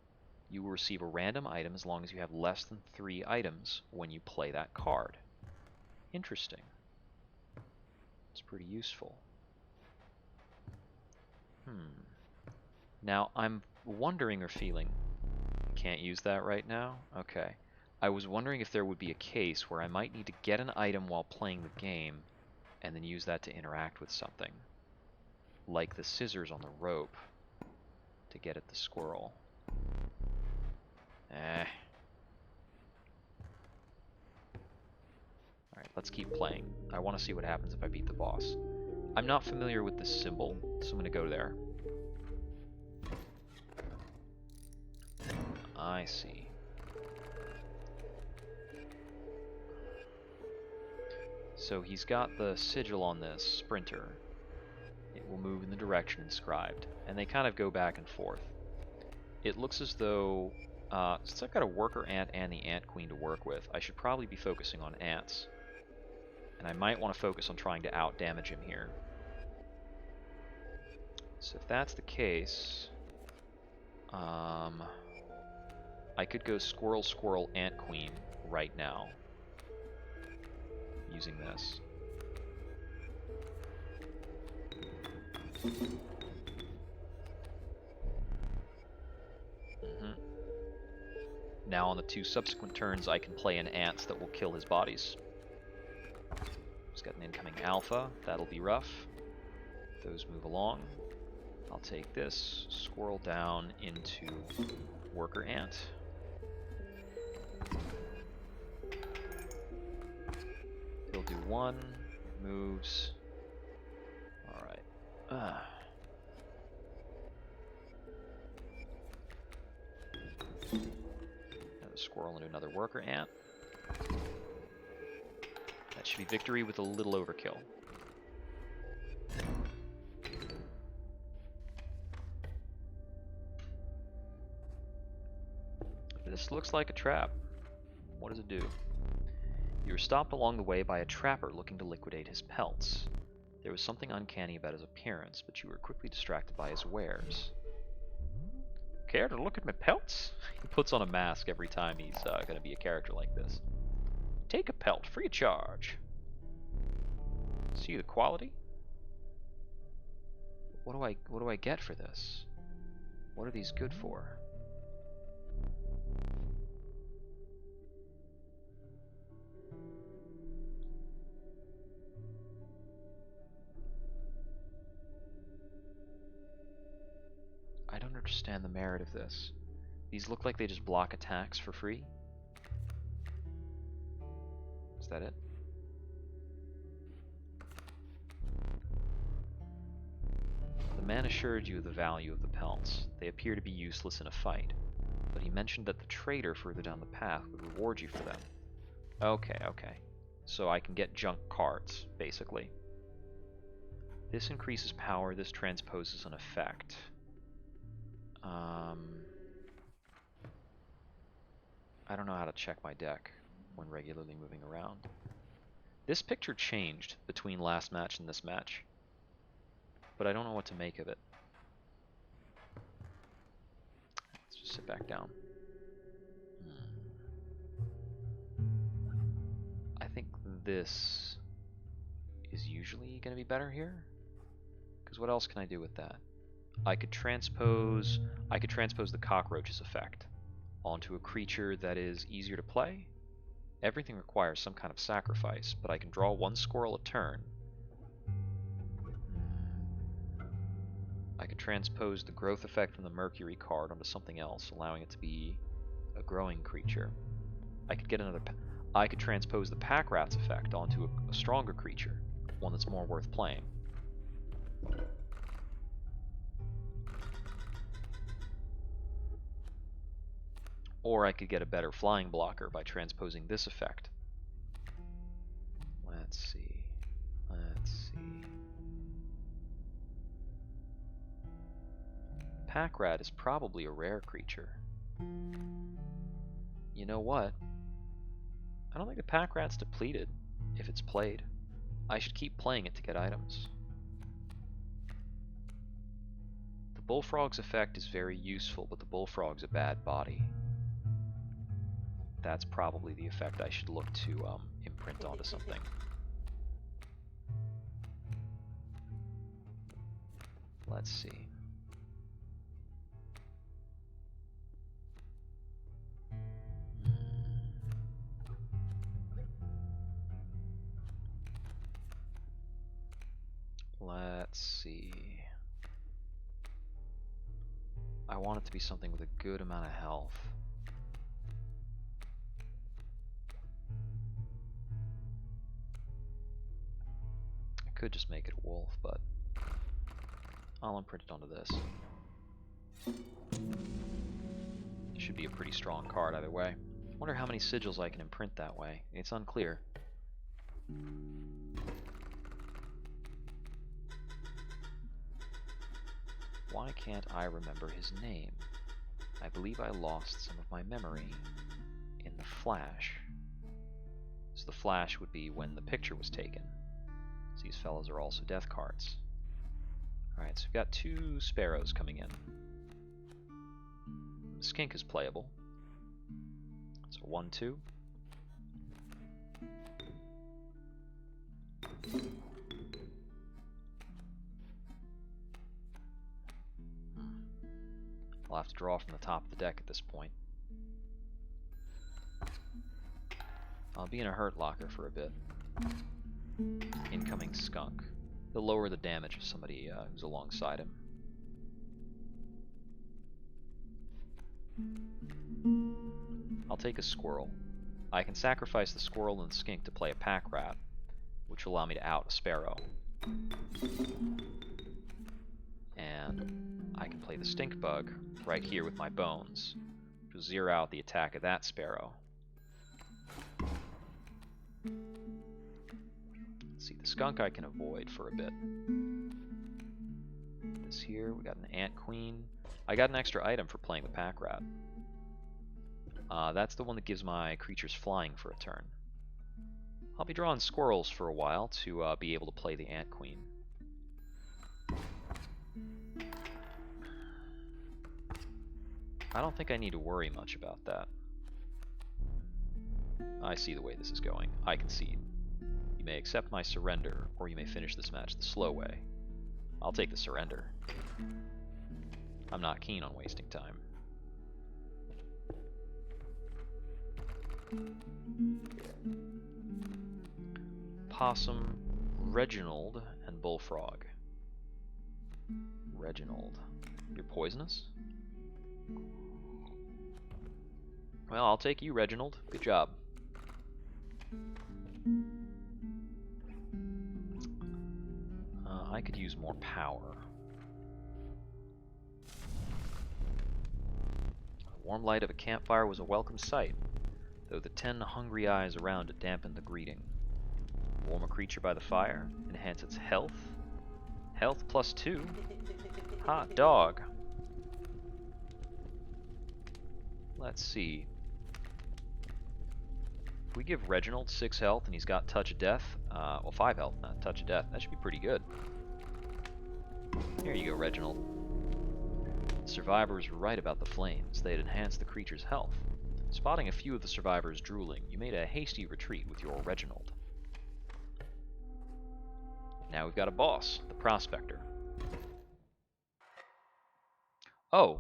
You will receive a random item as long as you have less than 3 items when you play that card. Interesting. It's pretty useful. Now, I'm wondering or feeling... Can't use that right now? Okay. I was wondering if there would be a case where I might need to get an item while playing the game, and then use that to interact with something. Like the scissors on the rope, to get at the squirrel. Alright, let's keep playing. I want to see what happens if I beat the boss. I'm not familiar with this symbol, so I'm going to go there. I see. So he's got the sigil on this sprinter. It will move in the direction inscribed, and they kind of go back and forth. It looks as though, since I've got a worker ant and the ant queen to work with, I should probably be focusing on ants. And I might want to focus on trying to out-damage him here. So if that's the case, I could go squirrel, squirrel, ant queen right now, using this. Now on the 2 subsequent turns, I can play in ants that will kill his bodies. He's got an incoming alpha. That'll be rough. Those move along. I'll take this, squirrel down into worker ant. He'll do 1, moves. Alright. Another squirrel into another worker ant. That should be victory with a little overkill. This looks like a trap. What does it do? You were stopped along the way by a trapper looking to liquidate his pelts. There was something uncanny about his appearance, but you were quickly distracted by his wares. Care to look at my pelts? He puts on a mask every time he's going to be a character like this. Take a pelt, free of charge. See the quality? What do I get for this? What are these good for? I don't understand the merit of this. These look like they just block attacks for free. Is that it? The man assured you of the value of the pelts. They appear to be useless in a fight, but he mentioned that the trader further down the path would reward you for them. Okay. So I can get junk cards, basically. This increases power, this transposes an effect. I don't know how to check my deck when regularly moving around. This picture changed between last match and this match, but I don't know what to make of it. Let's just sit back down. I think this is usually going to be better here, because what else can I do with that? I could transpose the cockroach's effect onto a creature that is easier to play. Everything requires some kind of sacrifice, but I can draw one squirrel a turn. I could transpose the growth effect from the Mercury card onto something else, allowing it to be a growing creature. I could transpose the Pack Rat's effect onto a stronger creature, one that's more worth playing. Or I could get a better flying blocker by transposing this effect. Let's see. Pack Rat is probably a rare creature. You know what? I don't think the Pack Rat's depleted if it's played. I should keep playing it to get items. The Bullfrog's effect is very useful, but the Bullfrog's a bad body. That's probably the effect I should look to imprint onto something. Let's see. Let's see. I want it to be something with a good amount of health. I could just make it a wolf, but I'll imprint it onto this. Should be a pretty strong card either way. Wonder how many sigils I can imprint that way. It's unclear. Why can't I remember his name? I believe I lost some of my memory in the flash. So the flash would be when the picture was taken. So these fellows are also death cards. Alright, so we've got 2 sparrows coming in. The skink is playable. So 1-2. I'll have to draw from the top of the deck at this point. I'll be in a hurt locker for a bit. Incoming skunk. He'll lower the damage of somebody who's alongside him. I'll take a squirrel. I can sacrifice the squirrel and the skink to play a pack rat, which will allow me to out a sparrow. And I can play the stink bug right here with my bones, which will zero out the attack of that sparrow. Let's see, the skunk I can avoid for a bit. This here, we got an ant queen. I got an extra item for playing the pack rat. That's the one that gives my creatures flying for a turn. I'll be drawing squirrels for a while to be able to play the ant queen. I don't think I need to worry much about that. I see the way this is going. I concede. You may accept my surrender, or you may finish this match the slow way. I'll take the surrender. I'm not keen on wasting time. Possum, Reginald, and Bullfrog. Reginald. You're poisonous? Well, I'll take you, Reginald. Good job. I could use more power. The warm light of a campfire was a welcome sight, though the 10 hungry eyes around it dampened the greeting. Warm a creature by the fire, enhance its health. Health +2. Hot dog. Let's see. If we give Reginald 6 health and he's got Touch of Death, well 5 health, not Touch of Death, that should be pretty good. Here you go, Reginald. The survivors were right about the flames. They had enhanced the creature's health. Spotting a few of the survivors drooling, you made a hasty retreat with your Reginald. Now we've got a boss, the Prospector. Oh,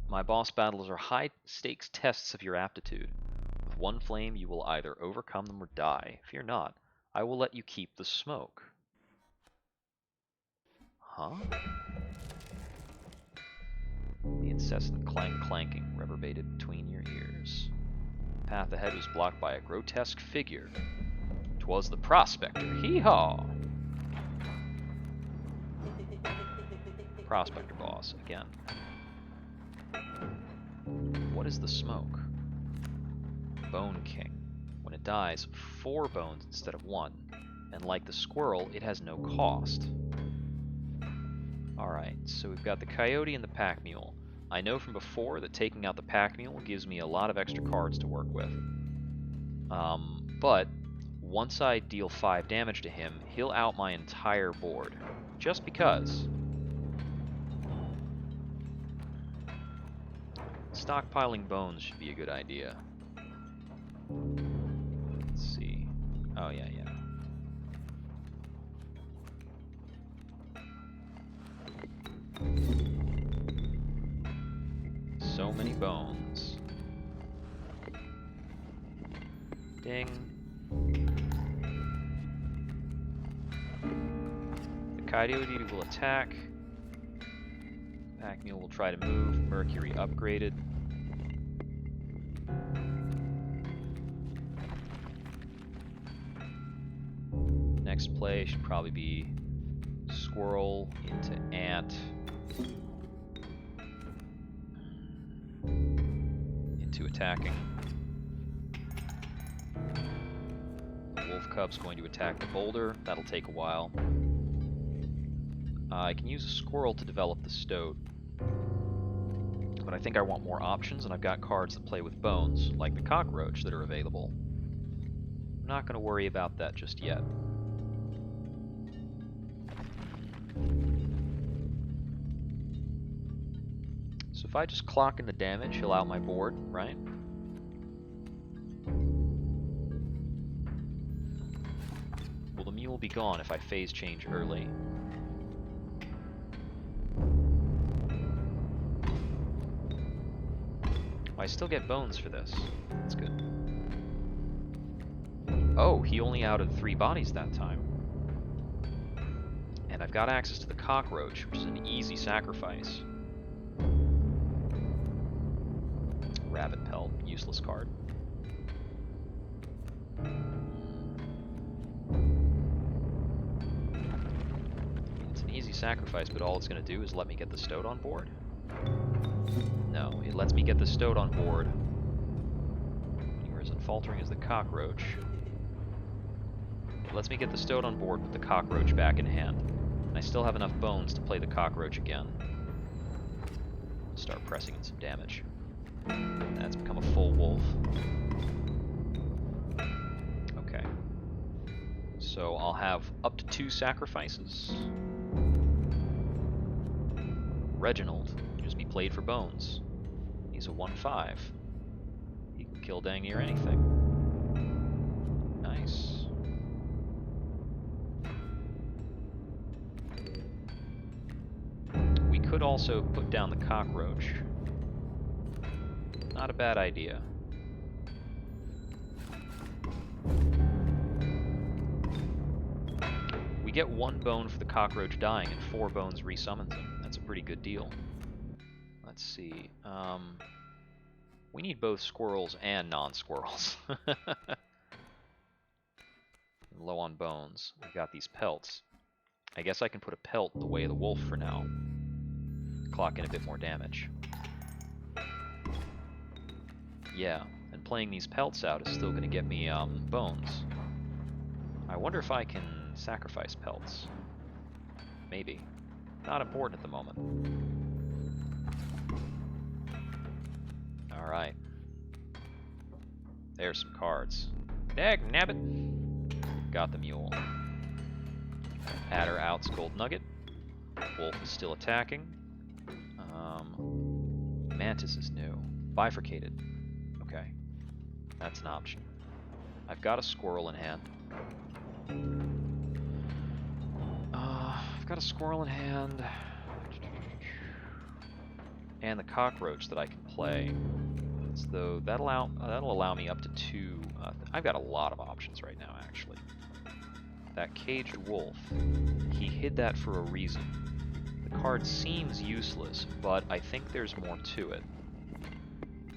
my boss battles are high-stakes tests of your aptitude. With one flame, you will either overcome them or die. Fear not, I will let you keep the smoke. Huh? The incessant clanking reverberated between your ears. The path ahead was blocked by a grotesque figure. 'Twas the Prospector. Hee-haw! Prospector boss, again. What is the smoke? Bone King. When it dies, 4 bones instead of 1. And like the squirrel, it has no cost. Alright, so we've got the Coyote and the Pack Mule. I know from before that taking out the Pack Mule gives me a lot of extra cards to work with. But once I deal 5 damage to him, he'll out my entire board. Just because. Stockpiling bones should be a good idea. Let's see. Oh, yeah. So many bones. Ding. The Coyote will attack. Pack Mule will try to move. Mercury upgraded. Next play should probably be Squirrel into Ant. Into attacking. The Wolf Cub's going to attack the Boulder. That'll take a while. I can use a Squirrel to develop the Stoat. But I think I want more options, and I've got cards that play with bones, like the Cockroach, that are available. I'm not going to worry about that just yet. So if I just clock in the damage, he'll out my board, right? Will the Mule be gone if I phase change early? I still get bones for this. That's good. Oh, he only outed 3 bodies that time. And I've got access to the Cockroach, which is an easy sacrifice. Rabbit Pelt, useless card. It's an easy sacrifice, but all it's going to do is let me get the Stoat on board? No, it lets me get the Stoat on board. You're as unfaltering as the Cockroach. It lets me get the Stoat on board with the Cockroach back in hand. And I still have enough bones to play the Cockroach again. Start pressing in some damage. That's become a full wolf. Okay. So I'll have up to 2 sacrifices. Reginald can just be played for bones. He's a 1/5. He can kill dang near anything. could also put down the cockroach. Not a bad idea. We get 1 bone for the cockroach dying, and 4 bones resummons him. That's a pretty good deal. Let's see. We need both squirrels and non-squirrels. Low on bones. We've got these pelts. I guess I can put a pelt in the way of the wolf for now. Clock in a bit more damage. Yeah, and playing these pelts out is still going to get me bones. I wonder if I can sacrifice pelts. Maybe. Not important at the moment. Alright. There's some cards. Dagnabbit! Got the mule. Adder outs Gold Nugget. Wolf is still attacking. Mantis is new. Bifurcated. Okay. That's an option. I've got a squirrel in hand. I've got a squirrel in hand. And the cockroach that I can play. So that'll allow me up to 2. I've got a lot of options right now, actually. That caged wolf, he hid that for a reason. The card seems useless, but I think there's more to it.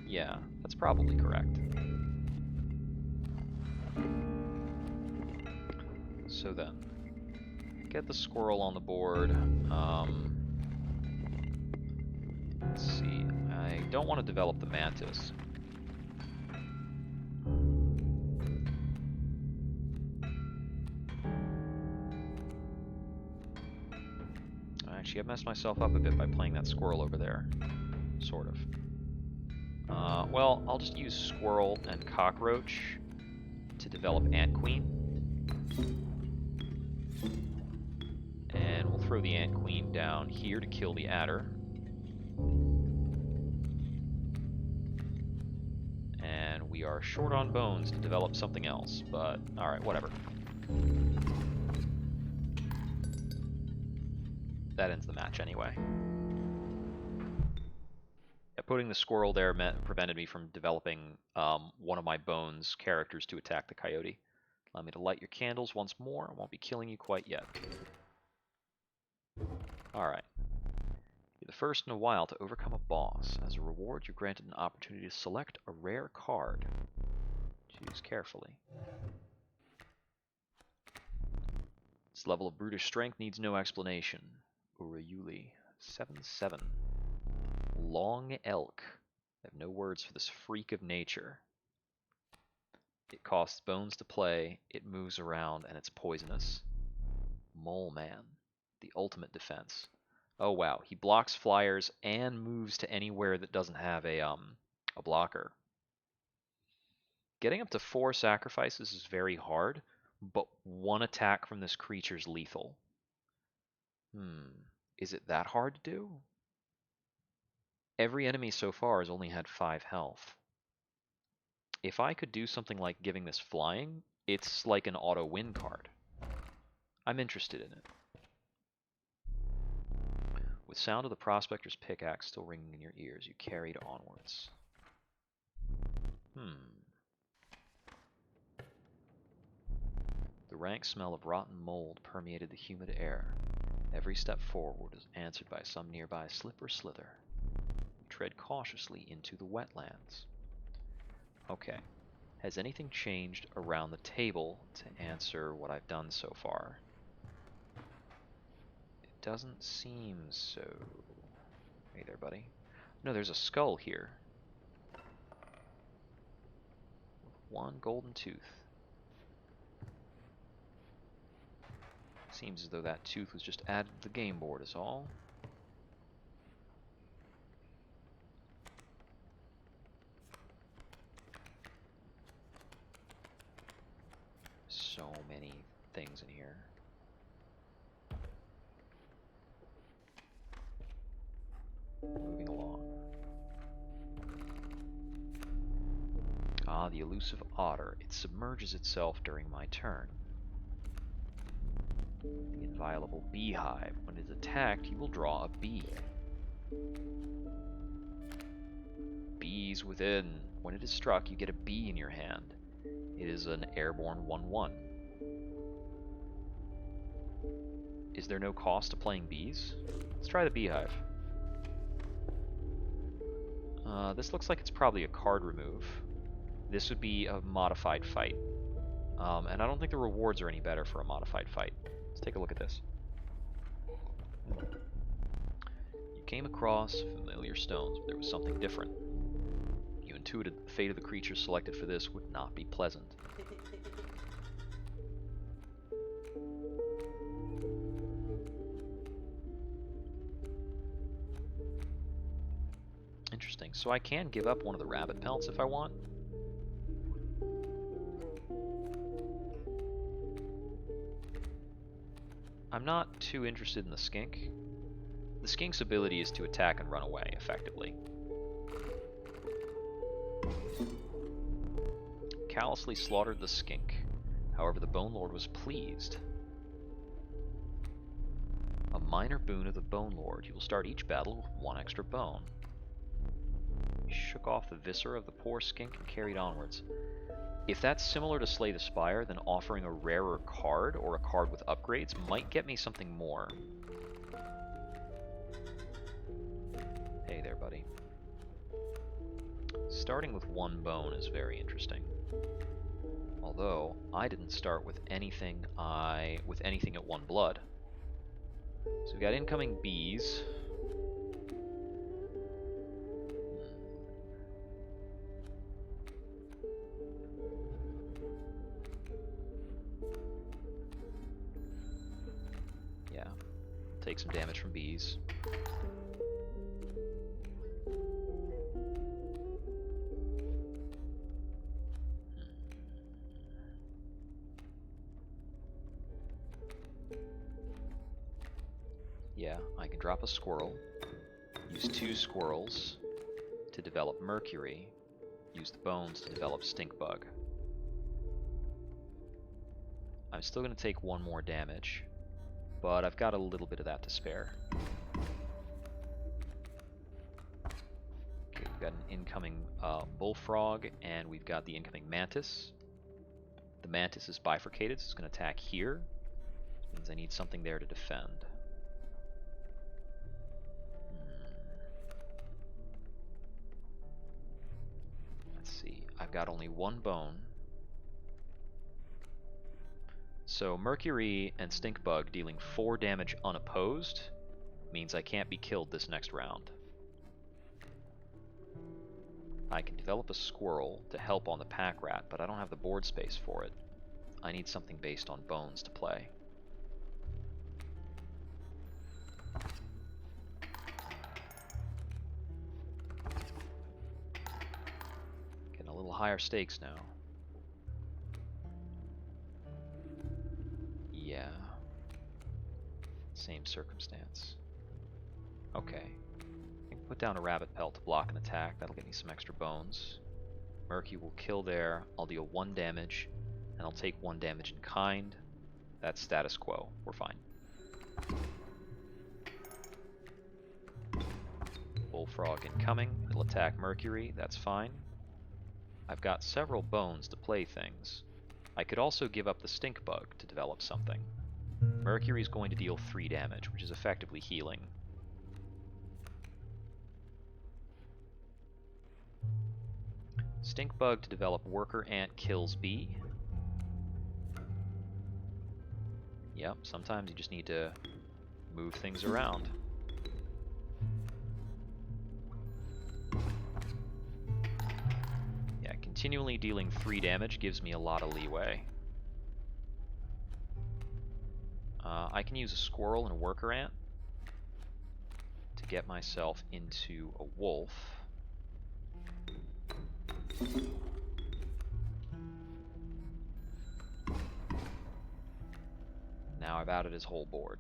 Yeah, that's probably correct. So then, get the squirrel on the board. Let's see, I don't want to develop the mantis. Actually, I messed myself up a bit by playing that squirrel over there. Sort of. Well, I'll just use squirrel and cockroach to develop ant queen. And we'll throw the ant queen down here to kill the adder. And we are short on bones to develop something else, but alright, whatever. That ends the match anyway. Yeah, putting the squirrel there prevented me from developing one of my bones characters to attack the coyote. Allow me to light your candles once more. I won't be killing you quite yet. Alright. You're the first in a while to overcome a boss. As a reward, you're granted an opportunity to select a rare card. Choose carefully. This level of brutish strength needs no explanation. Urayuli, 7/7. Long elk. I have no words for this freak of nature. It costs bones to play, it moves around, and it's poisonous. Mole Man, the ultimate defense. Oh wow, he blocks flyers and moves to anywhere that doesn't have a blocker. Getting up to 4 sacrifices is very hard, but 1 attack from this creature is lethal. Is it that hard to do? Every enemy so far has only had 5 health. If I could do something like giving this flying, it's like an auto-win card. I'm interested in it. With sound of the prospector's pickaxe still ringing in your ears, you carried onwards. The rank smell of rotten mold permeated the humid air. Every step forward was answered by some nearby slip or slither. Tread cautiously into the wetlands. Okay. Has anything changed around the table to answer what I've done so far? It doesn't seem so. Hey there, buddy. No, there's a skull here. With 1 golden tooth. Seems as though that tooth was just added to the game board is all. So many things in here. Moving along. Ah, the elusive otter. It submerges itself during my turn. The Inviolable Beehive. When it is attacked, you will draw a bee. Bees within. When it is struck, you get a bee in your hand. It is an airborne 1/1. Is there no cost to playing bees? Let's try the beehive. This looks like it's probably a card remove. This would be a modified fight. And I don't think the rewards are any better for a modified fight. Let's take a look at this. You came across familiar stones, but there was something different. You intuited the fate of the creature selected for this would not be pleasant. Interesting. So I can give up one of the rabbit pelts if I want. I'm not too interested in the skink. The skink's ability is to attack and run away, effectively. Callously slaughtered the skink. However, the Bone Lord was pleased. A minor boon of the Bone Lord. You will start each battle with 1 extra bone. He shook off the viscera of the poor skink and carried onwards. If that's similar to Slay the Spire, then offering a rarer card or a card with upgrades might get me something more. Hey there, buddy. Starting with 1 bone is very interesting. Although I didn't start with anything at 1 blood. So we've got incoming bees. Yeah, take some damage from bees. Yeah, I can drop a squirrel, use 2 squirrels to develop mercury, use the bones to develop stink bug. I'm still going to take 1 more damage, but I've got a little bit of that to spare. Okay, we've got an incoming bullfrog, and we've got the incoming mantis. The mantis is bifurcated, so it's going to attack here. Which means I need something there to defend. Let's see, I've got only 1 bone. So Mercury and Stink Bug dealing 4 damage unopposed means I can't be killed this next round. I can develop a squirrel to help on the pack rat, but I don't have the board space for it. I need something based on bones to play. Getting a little higher stakes now. Yeah. Same circumstance. Okay. I can put down a rabbit pelt to block an attack. That'll get me some extra bones. Murky will kill there. I'll deal 1 damage, and I'll take 1 damage in kind. That's status quo. We're fine. Bullfrog incoming. It'll attack Mercury. That's fine. I've got several bones to play things. I could also give up the Stink Bug to develop something. Mercury's going to deal 3 damage, which is effectively healing. Stink Bug to develop Worker Ant kills Bee. Yep, sometimes you just need to move things around. Yeah, continually dealing 3 damage gives me a lot of leeway. I can use a squirrel and a worker ant to get myself into a wolf. Now I've added his whole board.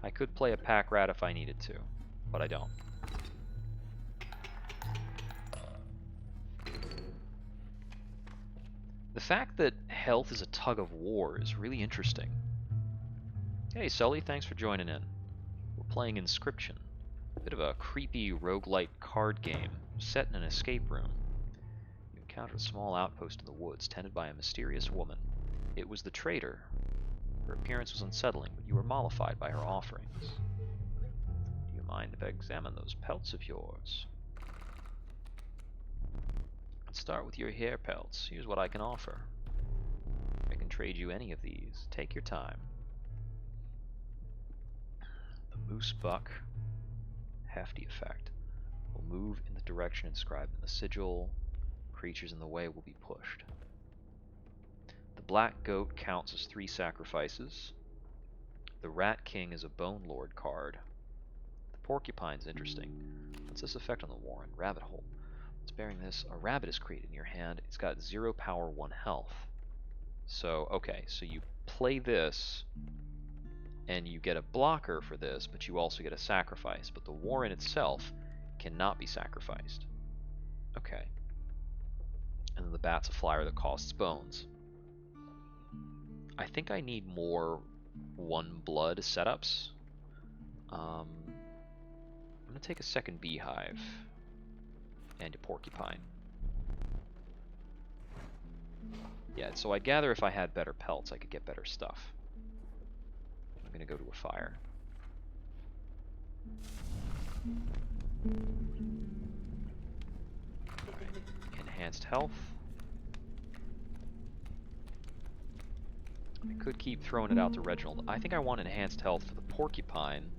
I could play a pack rat if I needed to, but I don't. The fact that health is a tug of war is really interesting. Hey Sully, thanks for joining in. We're playing Inscryption, a bit of a creepy roguelike card game set in an escape room. You encountered a small outpost in the woods tended by a mysterious woman. It was the traitor. Her appearance was unsettling, but you were mollified by her offerings. Do you mind if I examine those pelts of yours? Let's start with your hair pelts. Here's what I can offer. I can trade you any of these. Take your time. The moose buck, hefty effect, will move in the direction inscribed in the sigil. Creatures in the way will be pushed. The black goat counts as 3 sacrifices. The rat king is a bone lord card. The porcupine's interesting. What's this effect on the warren? Rabbit hole. What's bearing this? A rabbit is created in your hand. It's got 0 power, 1 health. So, okay, so you play this, and you get a blocker for this, but you also get a sacrifice. But the warren itself cannot be sacrificed. Okay. And then the bat's a flyer that costs bones. I think I need more 1 blood setups. I'm going to take a second beehive and a porcupine. Yeah, so I gather if I had better pelts, I could get better stuff. I'm going to go to a fire. Right. Enhanced health. I could keep throwing it out to Reginald. I think I want enhanced health for the porcupine.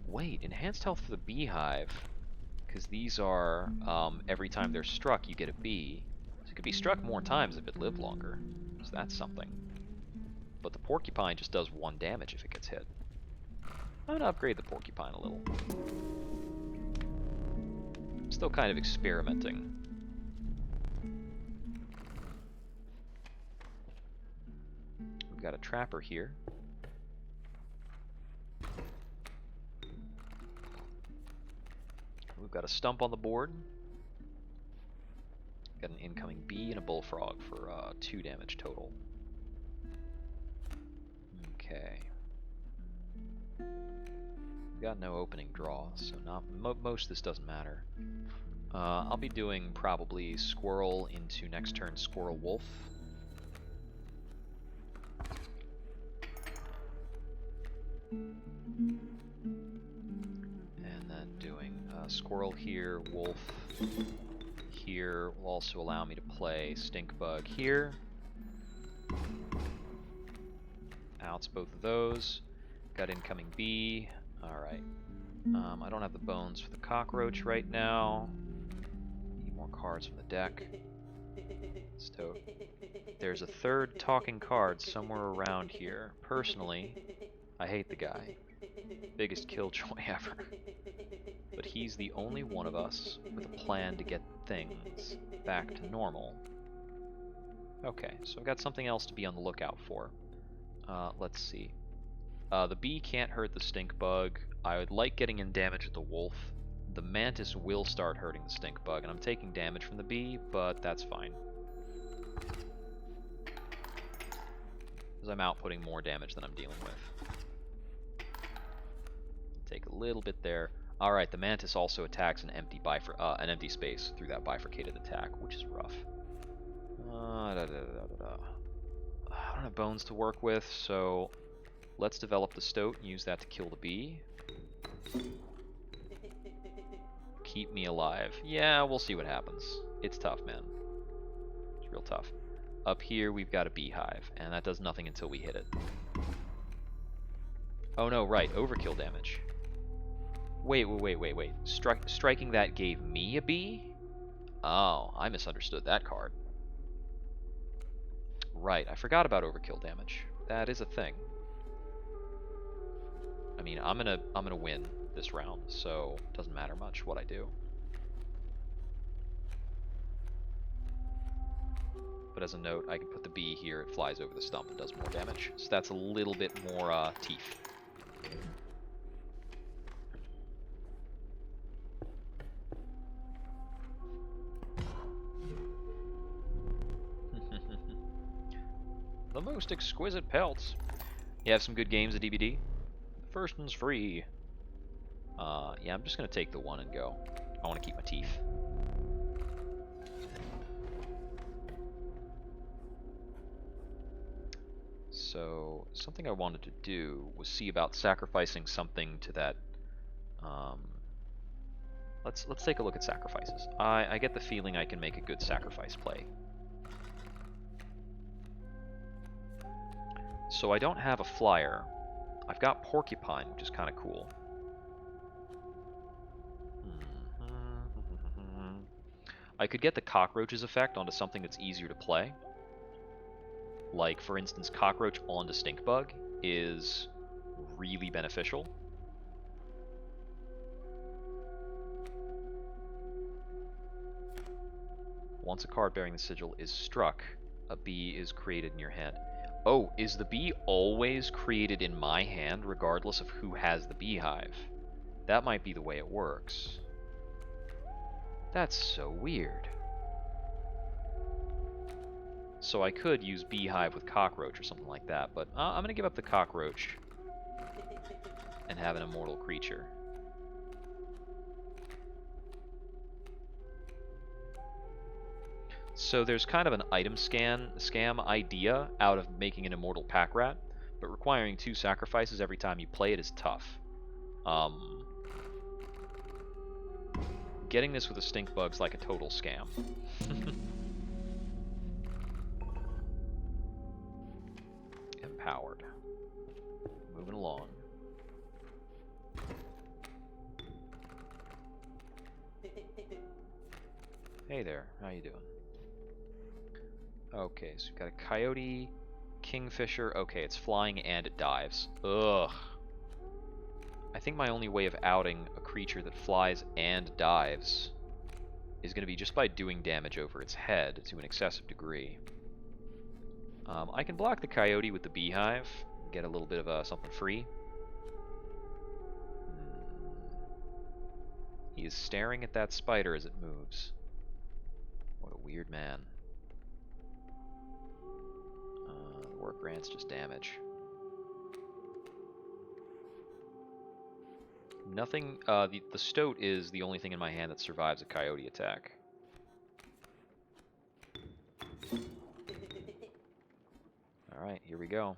Wait, enhanced health for the beehive. Because these are, every time they're struck, you get a bee. So it could be struck more times if it lived longer. So that's something. But the porcupine just does 1 damage if it gets hit. I'm going to upgrade the porcupine a little. I'm still kind of experimenting. We've got a trapper here. We've got a stump on the board. Got an incoming bee and a bullfrog for 2 damage total. Okay. We've got no opening draw, so not most of this doesn't matter. I'll be doing probably squirrel into next turn squirrel wolf. And then doing squirrel here, wolf here will also allow me to play stink bug here. Outs both of those. Got incoming bee. Alright. I don't have the bones for the cockroach right now. Need more cards from the deck. So there's a 3rd talking card somewhere around here. Personally, I hate the guy. Biggest killjoy ever. But he's the only one of us with a plan to get things back to normal. Okay, so I've got something else to be on the lookout for. Let's see. The bee can't hurt the stink bug. I would like getting in damage with the wolf. The mantis will start hurting the stink bug, and I'm taking damage from the bee, but that's fine. Because I'm outputting more damage than I'm dealing with. Take a little bit there. Alright, the mantis also attacks an empty space through that bifurcated attack, which is rough. I don't have bones to work with, so let's develop the stoat and use that to kill the bee. Keep me alive. Yeah, we'll see what happens. It's tough, man. It's real tough. Up here, we've got a beehive, and that does nothing until we hit it. Oh no, right, overkill damage. Wait. Striking that gave me a bee? Oh, I misunderstood that card. Right, I forgot about overkill damage. That is a thing. I mean, I'm gonna win this round, so it doesn't matter much what I do. But as a note, I can put the bee here, it flies over the stump and does more damage. So that's a little bit more teeth. The most exquisite pelts. You have some good games at DBD? The first one's free. Yeah, I'm just gonna take the one and go. I want to keep my teeth. So, something I wanted to do was see about sacrificing something to that. Let's take a look at sacrifices. I get the feeling I can make a good sacrifice play. So I don't have a flyer. I've got porcupine, which is kind of cool. I could get the cockroaches effect onto something that's easier to play. Like, for instance, cockroach onto stink bug is really beneficial. Once a card bearing the sigil is struck, a bee is created in your hand. Oh, is the bee always created in my hand regardless of who has the beehive? That might be the way it works. That's so weird. So I could use beehive with cockroach or something like that, but I'm going to give up the cockroach and have an immortal creature. So there's kind of an item scam idea out of making an immortal pack rat, but requiring 2 sacrifices every time you play it is tough. Getting this with a stink bug's like a total scam. Empowered. Moving along. Hey there, how you doing? Okay, so we've got a Coyote Kingfisher. Okay, it's flying and it dives. Ugh. I think my only way of outing a creature that flies and dives is going to be just by doing damage over its head to an excessive degree. I can block the Coyote with the Beehive, get a little bit of something free. He is staring at that spider as it moves. What a weird man. The work grants just damage. Nothing, the stoat is the only thing in my hand that survives a Coyote attack. Alright, here we go.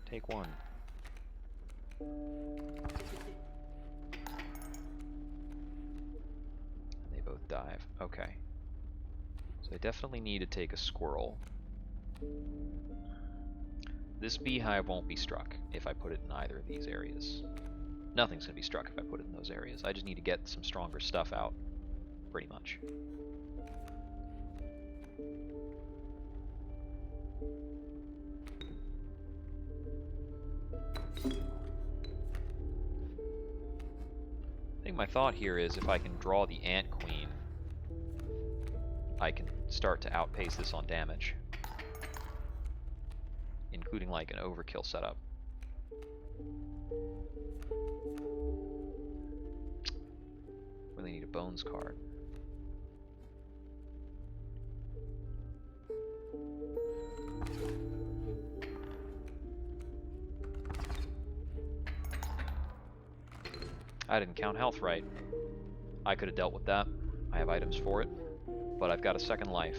Take one. They both dive. Okay. So I definitely need to take a squirrel. This beehive won't be struck if I put it in either of these areas. Nothing's going to be struck if I put it in those areas. I just need to get some stronger stuff out, pretty much. I think my thought here is if I can draw the Ant Queen, I can start to outpace this on damage, including like an overkill setup. Really need a bones card. I didn't count health right. I could have dealt with that. I have items for it, but I've got a second life.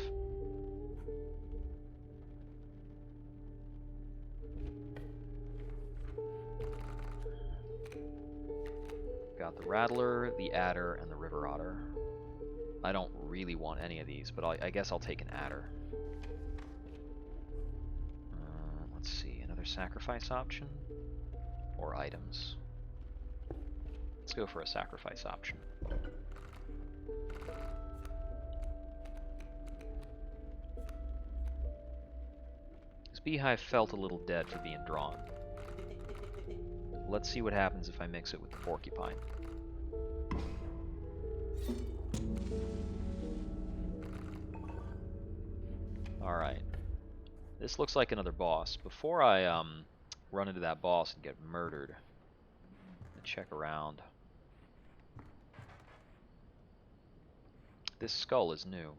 Got the Rattler, the Adder, and the River Otter. I don't really want any of these, but I guess I'll take an Adder. Let's see, another sacrifice option? Or items? Let's go for a sacrifice option. This beehive felt a little dead for being drawn. Let's see what happens if I mix it with the porcupine. Alright. This looks like another boss. Before I run into that boss and get murdered, I'm gonna check around. This skull is new.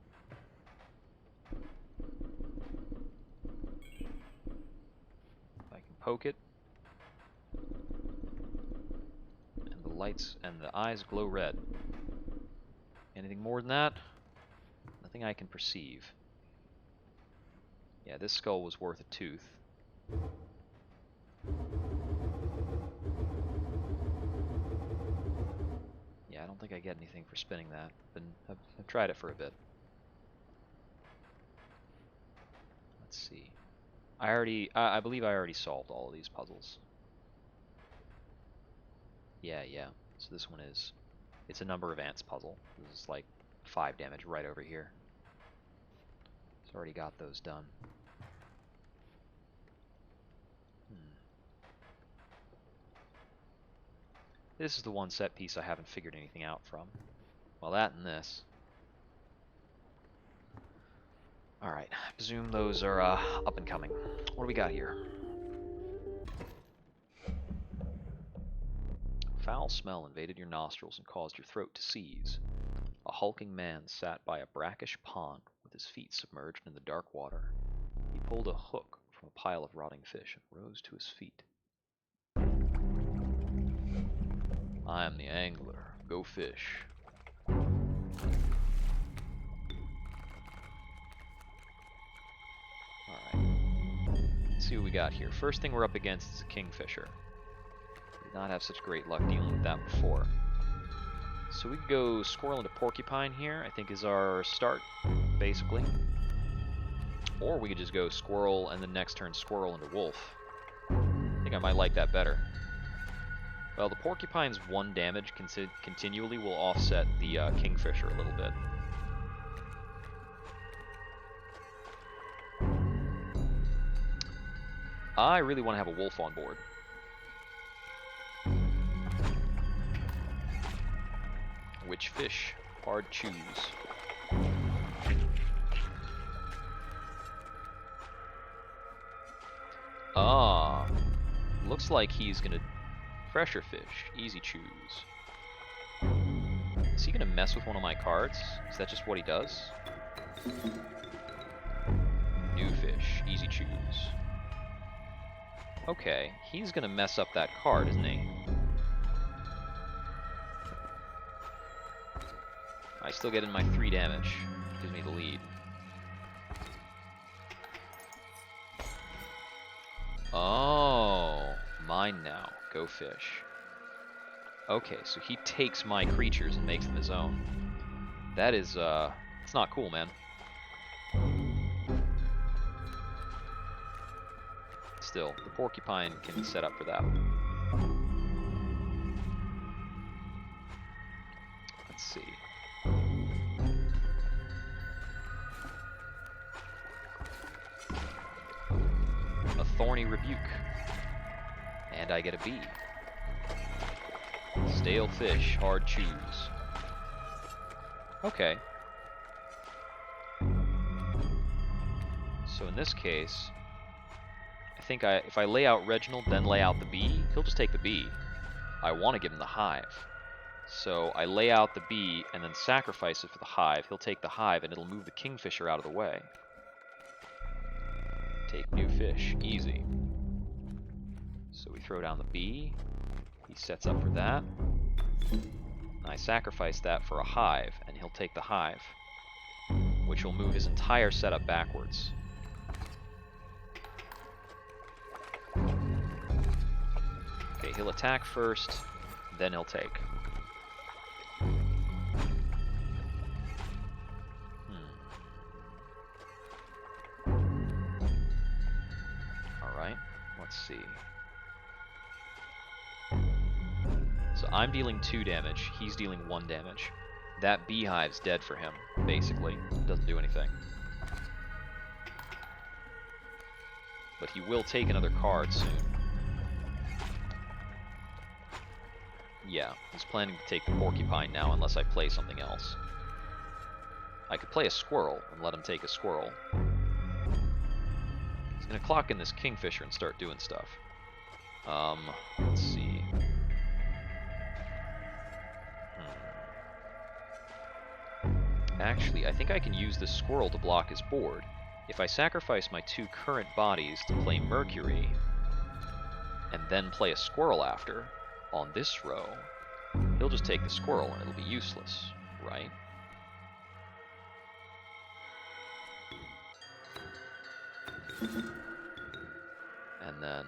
poke it. And the lights and the eyes glow red. Anything more than that? Nothing I can perceive. Yeah, this skull was worth a tooth. Yeah, I don't think I get anything for spinning that. I've tried it for a bit. Let's see. I believe I already solved all of these puzzles. Yeah. So this one is, it's a number of ants puzzle. This is like 5 damage right over here. So already got those done. This is the one set piece I haven't figured anything out from. Well, that and this. Alright, I presume those are up and coming. What do we got here? Foul smell invaded your nostrils and caused your throat to seize. A hulking man sat by a brackish pond with his feet submerged in the dark water. He pulled a hook from a pile of rotting fish and rose to his feet. I am the angler. Go fish. Alright. Let's see what we got here. First thing we're up against is a kingfisher. Did not have such great luck dealing with that before. So we could go squirrel into porcupine here, I think is our start, basically. Or we could just go squirrel and then next turn squirrel into wolf. I think I might like that better. Well, the porcupine's 1 damage continually will offset the kingfisher a little bit. I really want to have a wolf on board. Which fish? Hard choose. Ah, looks like he's gonna fresher fish. Easy choose. Is he gonna mess with one of my cards? Is that just what he does? New fish. Easy choose. Okay, he's gonna mess up that card, isn't he? I still get in my 3 damage. Gives me the lead. Oh, mine now. Go fish. Okay, so he takes my creatures and makes them his own. That is, it's not cool, man. Still, the porcupine can set up for that. Let's see. A thorny rebuke. And I get a B. Stale fish, hard choose. Okay. So in this case, I think if I lay out Reginald, then lay out the bee, he'll just take the bee. I want to give him the hive. So I lay out the bee and then sacrifice it for the hive. He'll take the hive and it'll move the kingfisher out of the way. Take new fish. Easy. So we throw down the bee. He sets up for that. And I sacrifice that for a hive, and he'll take the hive, which will move his entire setup backwards. Okay, he'll attack first, then he'll take. Alright, let's see. So I'm dealing 2 damage, he's dealing 1 damage. That beehive's dead for him, basically. Doesn't do anything. But he will take another card soon. Yeah, he's planning to take the porcupine now unless I play something else. I could play a squirrel and let him take a squirrel. He's gonna clock in this kingfisher and start doing stuff. Let's see. Actually, I think I can use this squirrel to block his board. If I sacrifice my 2 current bodies to play Mercury, and then play a squirrel after, on this row, he'll just take the squirrel and it'll be useless, right? And then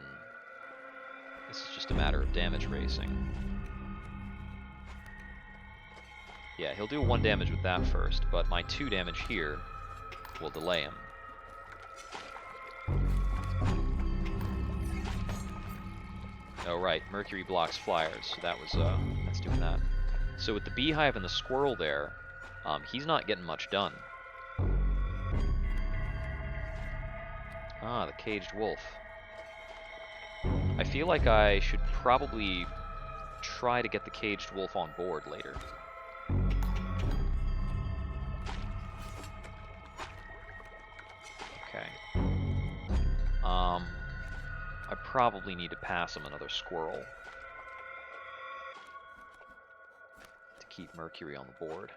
this is just a matter of damage racing. Yeah, he'll do 1 damage with that first, but my 2 damage here will delay him. Oh right, Mercury blocks flyers, so that was that's doing that. So with the beehive and the squirrel there, he's not getting much done. Ah, the caged wolf. I feel like I should probably try to get the caged wolf on board later. Okay. I probably need to pass him another squirrel to keep Mercury on the board.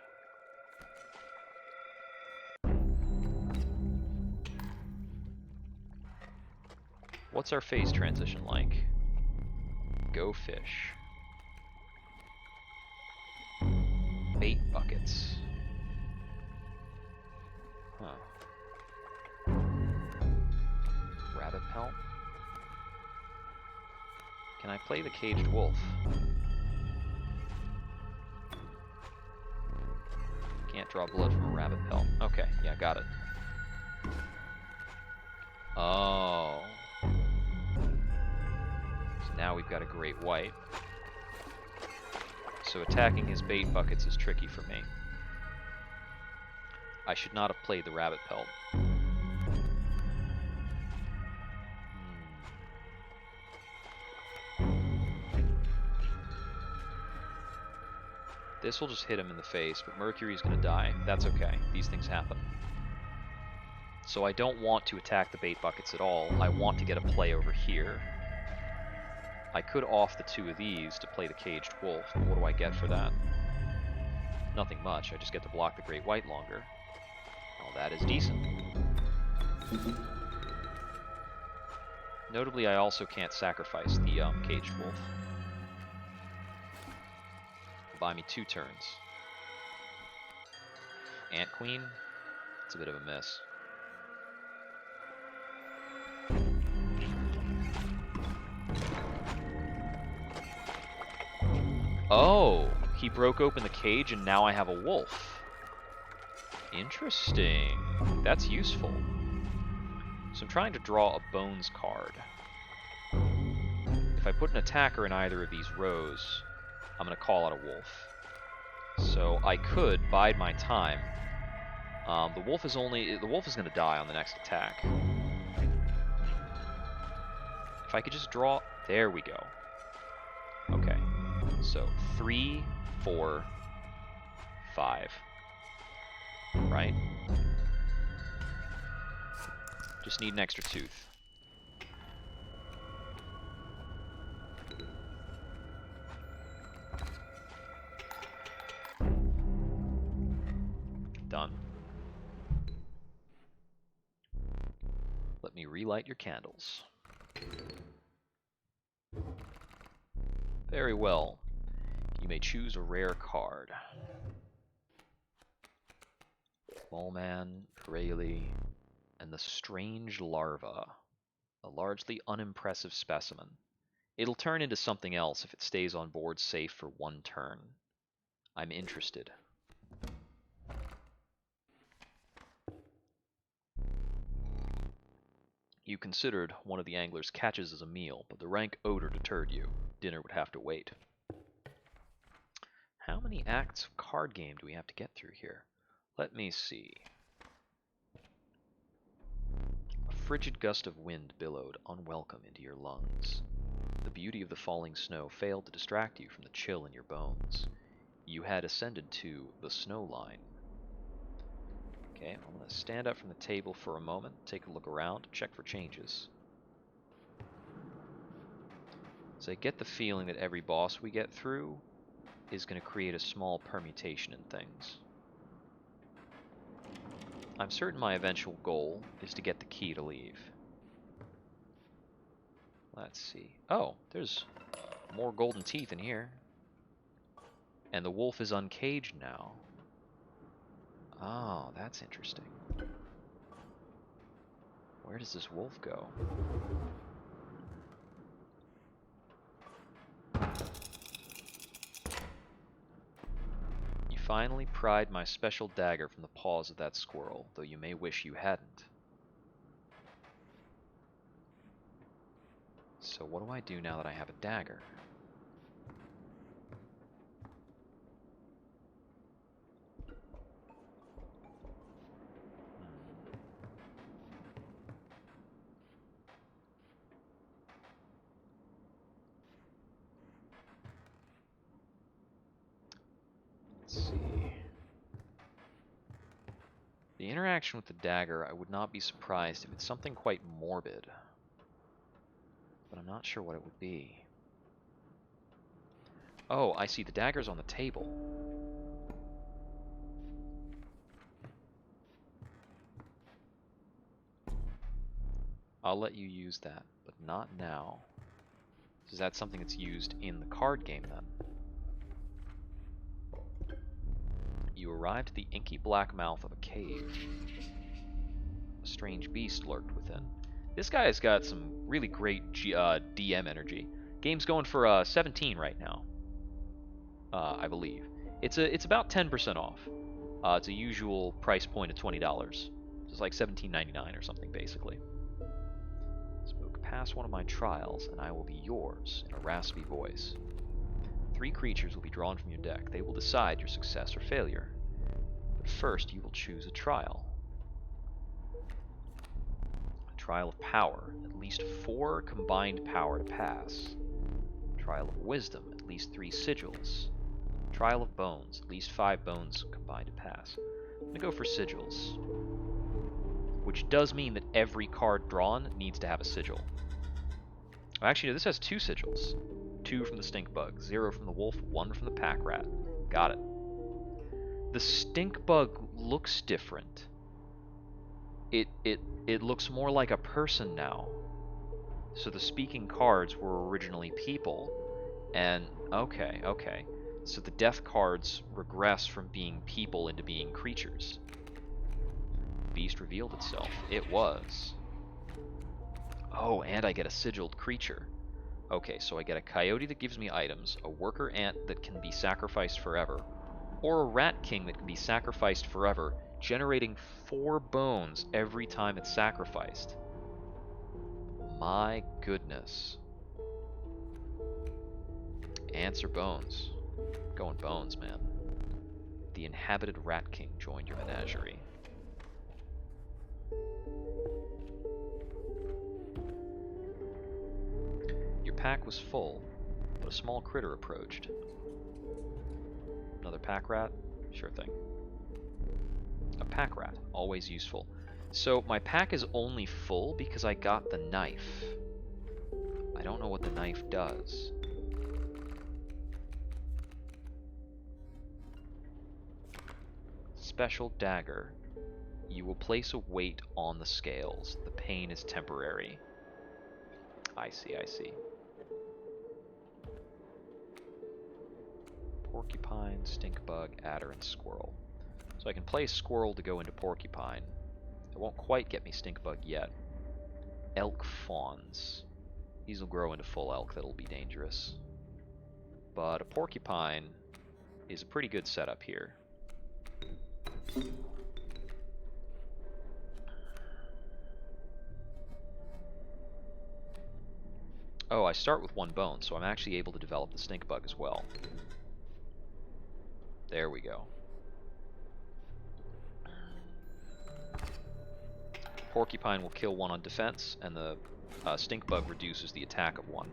What's our phase transition like? Go fish. Bait buckets. Huh. Rabbit pelt? Can I play the caged wolf? Can't draw blood from a rabbit pelt. Okay, yeah, got it. Oh. So now we've got a great white. So attacking his bait buckets is tricky for me. I should not have played the rabbit pelt. This will just hit him in the face, but Mercury's gonna die. That's okay. These things happen. So I don't want to attack the bait buckets at all. I want to get a play over here. I could off the 2 of these to play the caged wolf, but what do I get for that? Nothing much. I just get to block the great white longer. Well, that is decent. Notably, I also can't sacrifice the caged wolf. Buy me 2 turns. Ant Queen? It's a bit of a miss. Oh, he broke open the cage and now I have a wolf. Interesting. That's useful. So I'm trying to draw a bones card. If I put an attacker in either of these rows, I'm going to call out a wolf. So I could bide my time. The wolf is going to die on the next attack. If I could just draw, there we go. Okay. So 3, 4, 5. Right? Just need an extra tooth. Done. Let me relight your candles. Very well. You may choose a rare card. Mole-man, Rayleigh, and the Strange Larva. A largely unimpressive specimen. It'll turn into something else if it stays on board safe for 1 turn. I'm interested. You considered one of the angler's catches as a meal, but the rank odor deterred you. Dinner would have to wait. How many acts of card game do we have to get through here? Let me see. A frigid gust of wind billowed unwelcome into your lungs. The beauty of the falling snow failed to distract you from the chill in your bones. You had ascended to the snow line. Okay, I'm going to stand up from the table for a moment, take a look around, check for changes. So I get the feeling that every boss we get through is going to create a small permutation in things. I'm certain my eventual goal is to get the key to leave. Let's see. Oh, there's more golden teeth in here. And the wolf is uncaged now. Oh, that's interesting. Where does this wolf go? You finally pried my special dagger from the paws of that squirrel, though you may wish you hadn't. So what do I do now that I have a dagger? Let's see. The interaction with the dagger, I would not be surprised if it's something quite morbid. But I'm not sure what it would be. Oh, I see. The dagger's on the table. I'll let you use that, but not now. Is that something that's used in the card game, then? You arrived at the inky black mouth of a cave. A strange beast lurked within. This guy has got some really great DM energy. Game's going for 17 right now, I believe. It's about 10% off. It's a usual price point of $20. So it's like $17.99 or something, basically. Spoke past one of my trials, and I will be yours in a raspy voice. 3 creatures will be drawn from your deck. They will decide your success or failure. But first, you will choose a trial. Trial of Power, at least 4 combined power to pass. Trial of Wisdom, at least 3 sigils. Trial of Bones, at least 5 bones combined to pass. I'm going to go for sigils. Which does mean that every card drawn needs to have a sigil. Oh, actually, no, this has 2 sigils. 2 from the stink bug, 0 from the wolf, 1 from the pack rat. Got it. The stink bug looks different. It looks more like a person now. So the speaking cards were originally people, and okay. So the death cards regress from being people into being creatures. Beast revealed itself. It was. Oh, and I get a sigiled creature. Okay, so I get a coyote that gives me items, a worker ant that can be sacrificed forever, or a rat king that can be sacrificed forever, generating 4 bones every time it's sacrificed. My goodness. Ants or bones? Going bones, man. The inhabited rat king joined your menagerie. Your pack was full, but a small critter approached. Another pack rat? Sure thing. A pack rat, always useful. So my pack is only full because I got the knife. I don't know what the knife does. Special dagger. You will place a weight on the scales. The pain is temporary. I see. Porcupine, stink bug, adder, and squirrel. So I can play squirrel to go into porcupine. It won't quite get me stink bug yet. Elk fawns. These will grow into full elk. That'll be dangerous. But a porcupine is a pretty good setup here. Oh, I start with 1 bone, so I'm actually able to develop the stink bug as well. There we go. Porcupine will kill 1 on defense, and the stink bug reduces the attack of 1.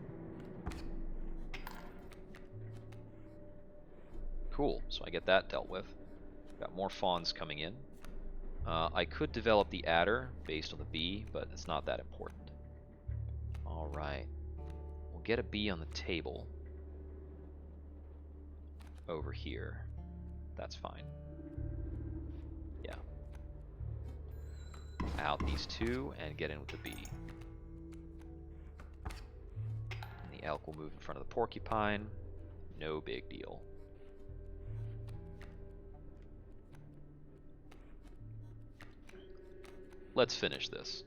Cool, so I get that dealt with. Got more fawns coming in. I could develop the adder based on the bee, but it's not that important. Alright. We'll get a bee on the table. Over here. That's fine. Yeah. Out these 2 and get in with the bee. The elk will move in front of the porcupine. No big deal. Let's finish this.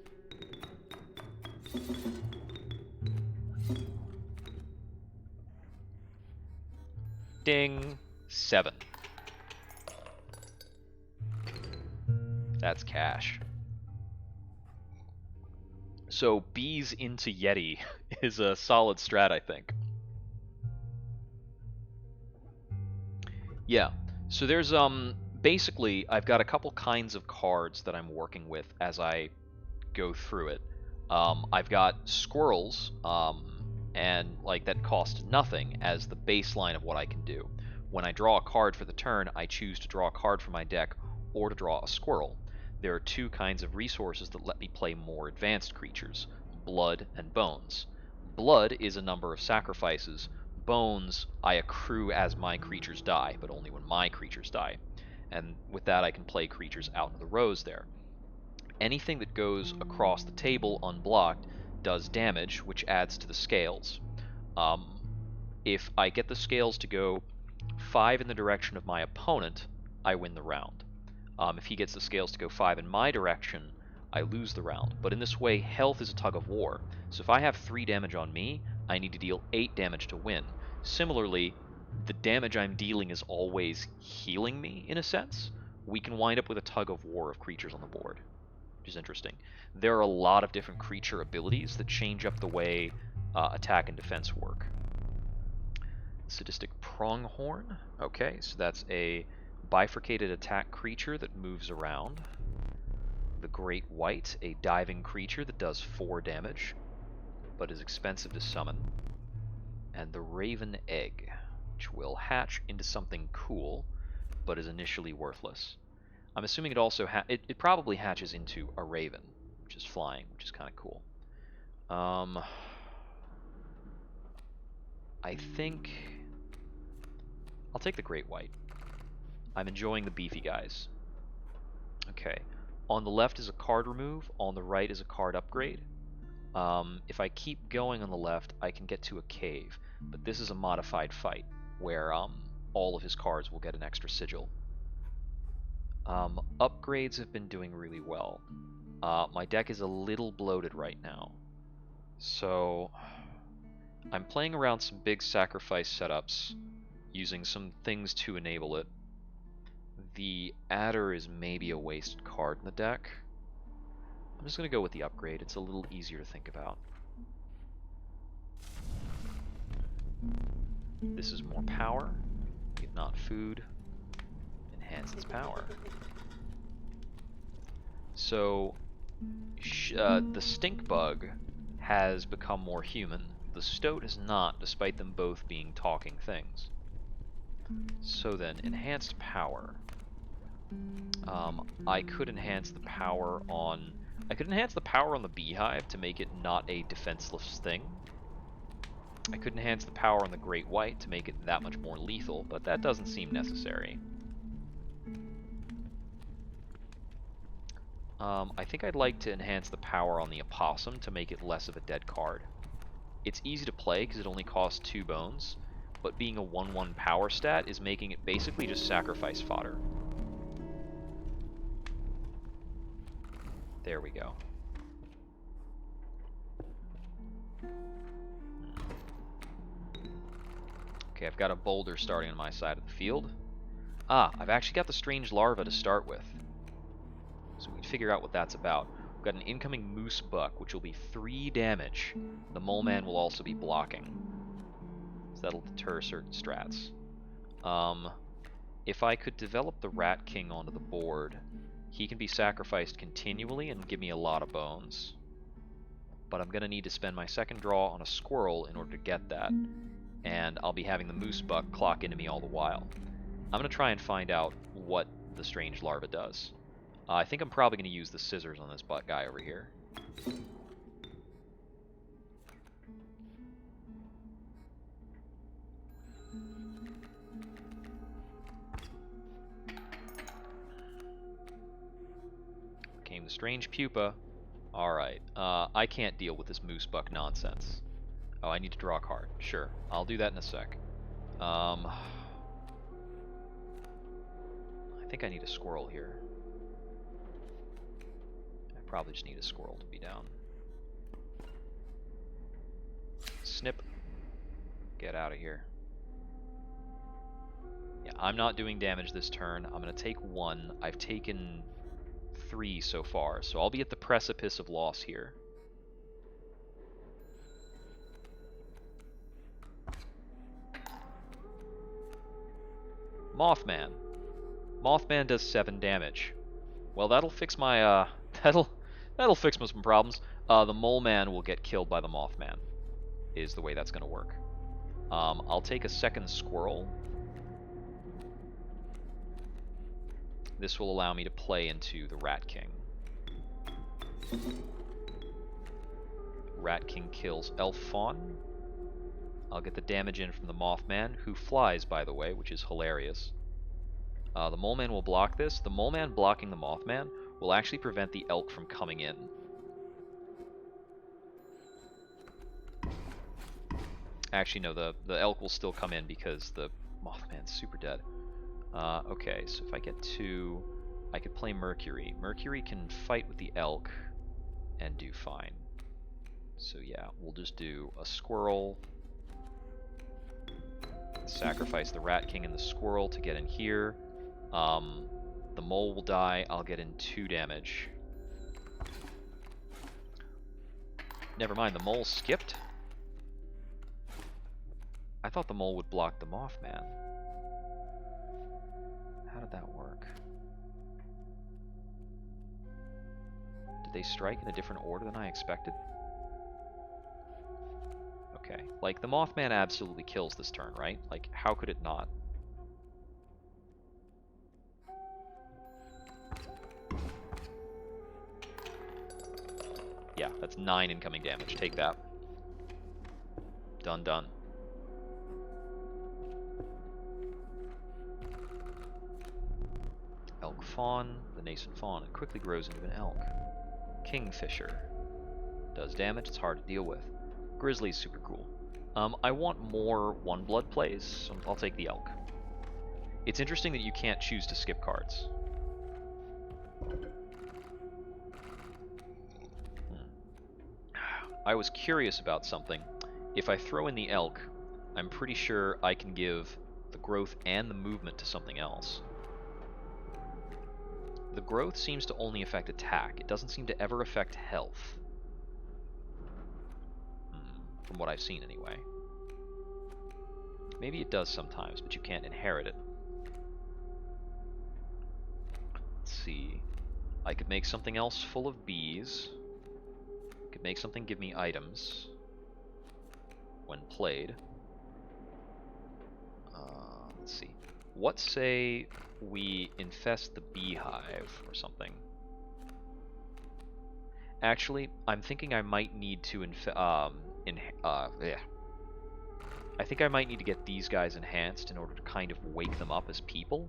Ding! 7. That's cash. So bees into Yeti is a solid strat, I think. Yeah, so there's basically I've got a couple kinds of cards that I'm working with as I go through it. I've got squirrels, and like that cost nothing as the baseline of what I can do. When I draw a card for the turn, I choose to draw a card from my deck or to draw a squirrel. There are two kinds of resources that let me play more advanced creatures, blood and bones. Blood is a number of sacrifices. Bones I accrue as my creatures die, but only when my creatures die. And with that I can play creatures out in the rows there. Anything that goes across the table unblocked does damage, which adds to the scales. If I get the scales to go 5 in the direction of my opponent, I win the round. If he gets the scales to go 5 in my direction, I lose the round. But in this way, health is a tug of war. So if I have 3 damage on me, I need to deal 8 damage to win. Similarly, the damage I'm dealing is always healing me, in a sense. We can wind up with a tug of war of creatures on the board, which is interesting. There are a lot of different creature abilities that change up the way attack and defense work. Sadistic Pronghorn. Okay, so that's a bifurcated attack creature that moves around. The Great White, a diving creature that does 4 damage, but is expensive to summon. And the Raven Egg, which will hatch into something cool, but is initially worthless. I'm assuming it also it probably hatches into a raven, which is flying, which is kind of cool. I think I'll take the Great White. I'm enjoying the beefy guys. Okay, on the left is a card remove, on the right is a card upgrade. If I keep going on the left, I can get to a cave, but this is a modified fight, where all of his cards will get an extra sigil. Upgrades have been doing really well. My deck is a little bloated right now, so I'm playing around some big sacrifice setups, using some things to enable it. The Adder is maybe a wasted card in the deck. I'm just going to go with the upgrade. It's a little easier to think about. This is more power. Get not food. Enhance its power. So, the stink bug has become more human. The stoat has not, despite them both being talking things. So then, enhanced power. I could enhance the power on... I could enhance the power on the beehive to make it not a defenseless thing. I could enhance the power on the Great White to make it that much more lethal, but that doesn't seem necessary. I think I'd like to enhance the power on the opossum to make it less of a dead card. It's easy to play because it only costs 2 bones, but being a 1/1 power stat is making it basically just sacrifice fodder. There we go. Okay, I've got a boulder starting on my side of the field. I've actually got the strange larva to start with. So we can figure out what that's about. We've got an incoming moose buck, which will be 3 damage. The mole man will also be blocking. So that'll deter certain strats. If I could develop the Rat King onto the board, he can be sacrificed continually and give me a lot of bones. But I'm going to need to spend my second draw on a squirrel in order to get that. And I'll be having the moose buck clock into me all the while. I'm going to try and find out what the strange larva does. I think I'm probably going to use the scissors on this butt guy over here. Came the strange pupa. Alright, I can't deal with this moose buck nonsense. Oh, I need to draw a card. Sure, I'll do that in a sec. I think I need a squirrel here. I probably just need a squirrel to be down. Snip. Get out of here. Yeah, I'm not doing damage this turn. I'm going to take 1. I've taken 3 so far, so I'll be at the precipice of loss here. Mothman. Mothman does 7 damage. Well, that'll fix my that'll fix some problems. The Mole Man will get killed by the Mothman, is the way that's going to work. I'll take a second squirrel. This will allow me to play into the Rat King. Rat King kills Elf Fawn. I'll get the damage in from the Mothman, who flies, by the way, which is hilarious. The Mole Man will block this. The Mole Man blocking the Mothman will actually prevent the elk from coming in. Actually, no, the elk will still come in because the Mothman's super dead. Okay, so if I get 2, I could play Mercury. Mercury can fight with the elk and do fine. So yeah, we'll just do a squirrel. Sacrifice the Rat King and the squirrel to get in here. The mole will die. I'll get in 2 damage. Never mind, the mole skipped. I thought the mole would block the Mothman. How did that work? Did they strike in a different order than I expected? Okay, like the Mothman absolutely kills this turn, right? Like, how could it not? Yeah, that's 9 incoming damage. Take that. Done, done. Elk Fawn, the nascent fawn, it quickly grows into an elk. Kingfisher. Does damage, it's hard to deal with. Grizzly's super cool. I want more 1-blood plays, so I'll take the elk. It's interesting that you can't choose to skip cards. I was curious about something. If I throw in the elk, I'm pretty sure I can give the growth and the movement to something else. The growth seems to only affect attack. It doesn't seem to ever affect health. From what I've seen anyway. Maybe it does sometimes, but you can't inherit it. Let's see. I could make something else full of bees. Could make something give me items when played. Let's see. What say we infest the beehive or something? Actually, I'm thinking I might need to I think I might need to get these guys enhanced in order to kind of wake them up as people.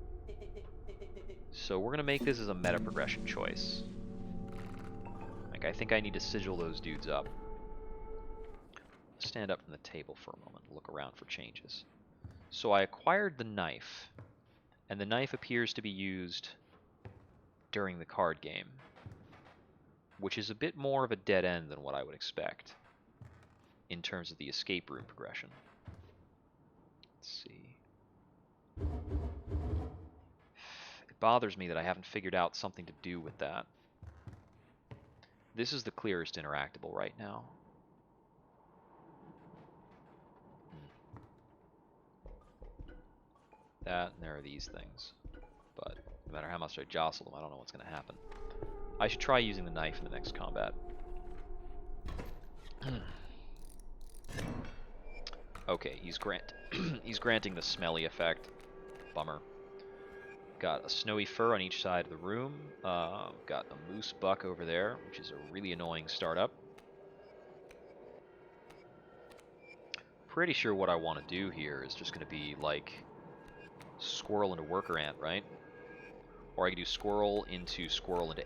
So we're gonna make this as a meta progression choice. Like, I think I need to sigil those dudes up. Stand up from the table for a moment and look around for changes. So I acquired the knife, and the knife appears to be used during the card game, which is a bit more of a dead end than what I would expect in terms of the escape room progression. Let's see. It bothers me that I haven't figured out something to do with that. This is the clearest interactable right now. That, and there are these things. But no matter how much I jostle them, I don't know what's going to happen. I should try using the knife in the next combat. Okay, he's granting the smelly effect. Bummer. Got a snowy fur on each side of the room. Got a moose buck over there, which is a really annoying startup. Pretty sure what I want to do here is just going to be like squirrel into worker ant, right? Or I could do squirrel into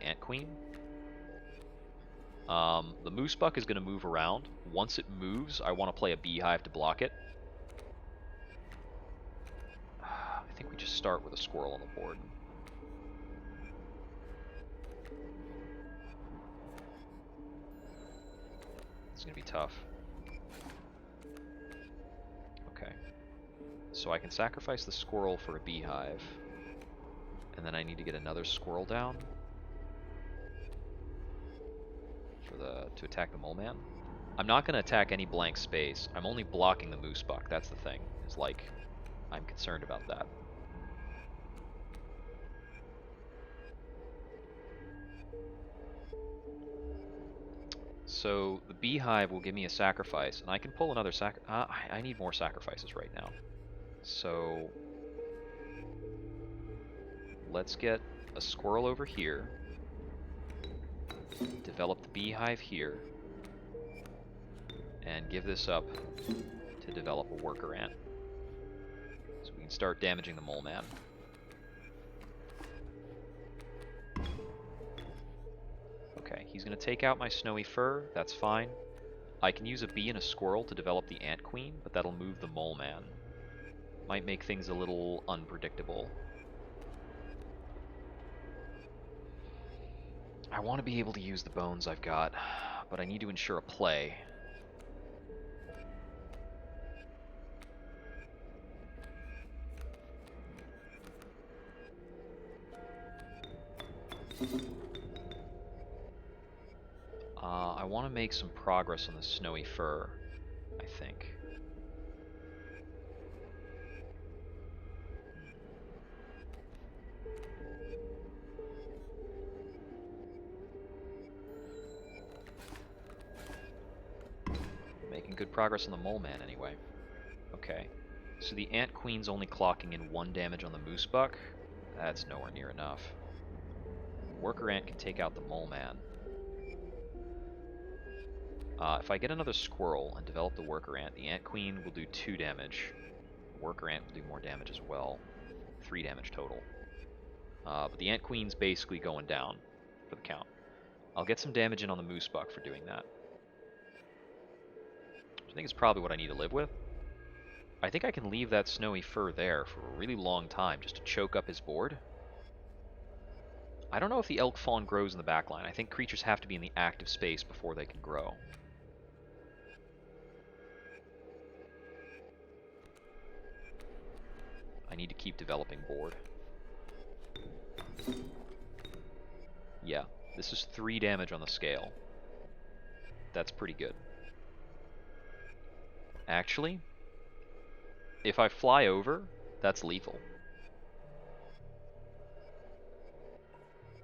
ant queen. The moose buck is going to move around. Once it moves, I want to play a beehive to block it. I think we just start with a squirrel on the board. It's going to be tough. Okay. So I can sacrifice the squirrel for a beehive. And then I need to get another squirrel down to attack the mole man. I'm not going to attack any blank space. I'm only blocking the moose buck. That's the thing. Is like, I'm concerned about that. So the beehive will give me a sacrifice, and I can pull another I need more sacrifices right now. So let's get a squirrel over here. Develop the beehive here. And give this up to develop a worker ant. So we can start damaging the mole man. Okay, he's going to take out my snowy fur. That's fine. I can use a bee and a squirrel to develop the ant queen, but that'll move the mole man. Might make things a little unpredictable. I want to be able to use the bones I've got, but I need to ensure a play. I want to make some progress on the snowy fur, I think. Making good progress on the mole man anyway. Okay. So the ant queen's only clocking in 1 damage on the moose buck. That's nowhere near enough. Worker ant can take out the mole man. If I get another squirrel and develop the worker ant, the ant queen will do 2 damage. Worker ant will do more damage as well. 3 damage total. But the ant queen's basically going down for the count. I'll get some damage in on the moose buck for doing that. Which I think is probably what I need to live with. I think I can leave that snowy fur there for a really long time just to choke up his board. I don't know if the elk fawn grows in the backline. I think creatures have to be in the active space before they can grow. I need to keep developing board. Yeah, this is 3 damage on the scale. That's pretty good. Actually, if I fly over, that's lethal.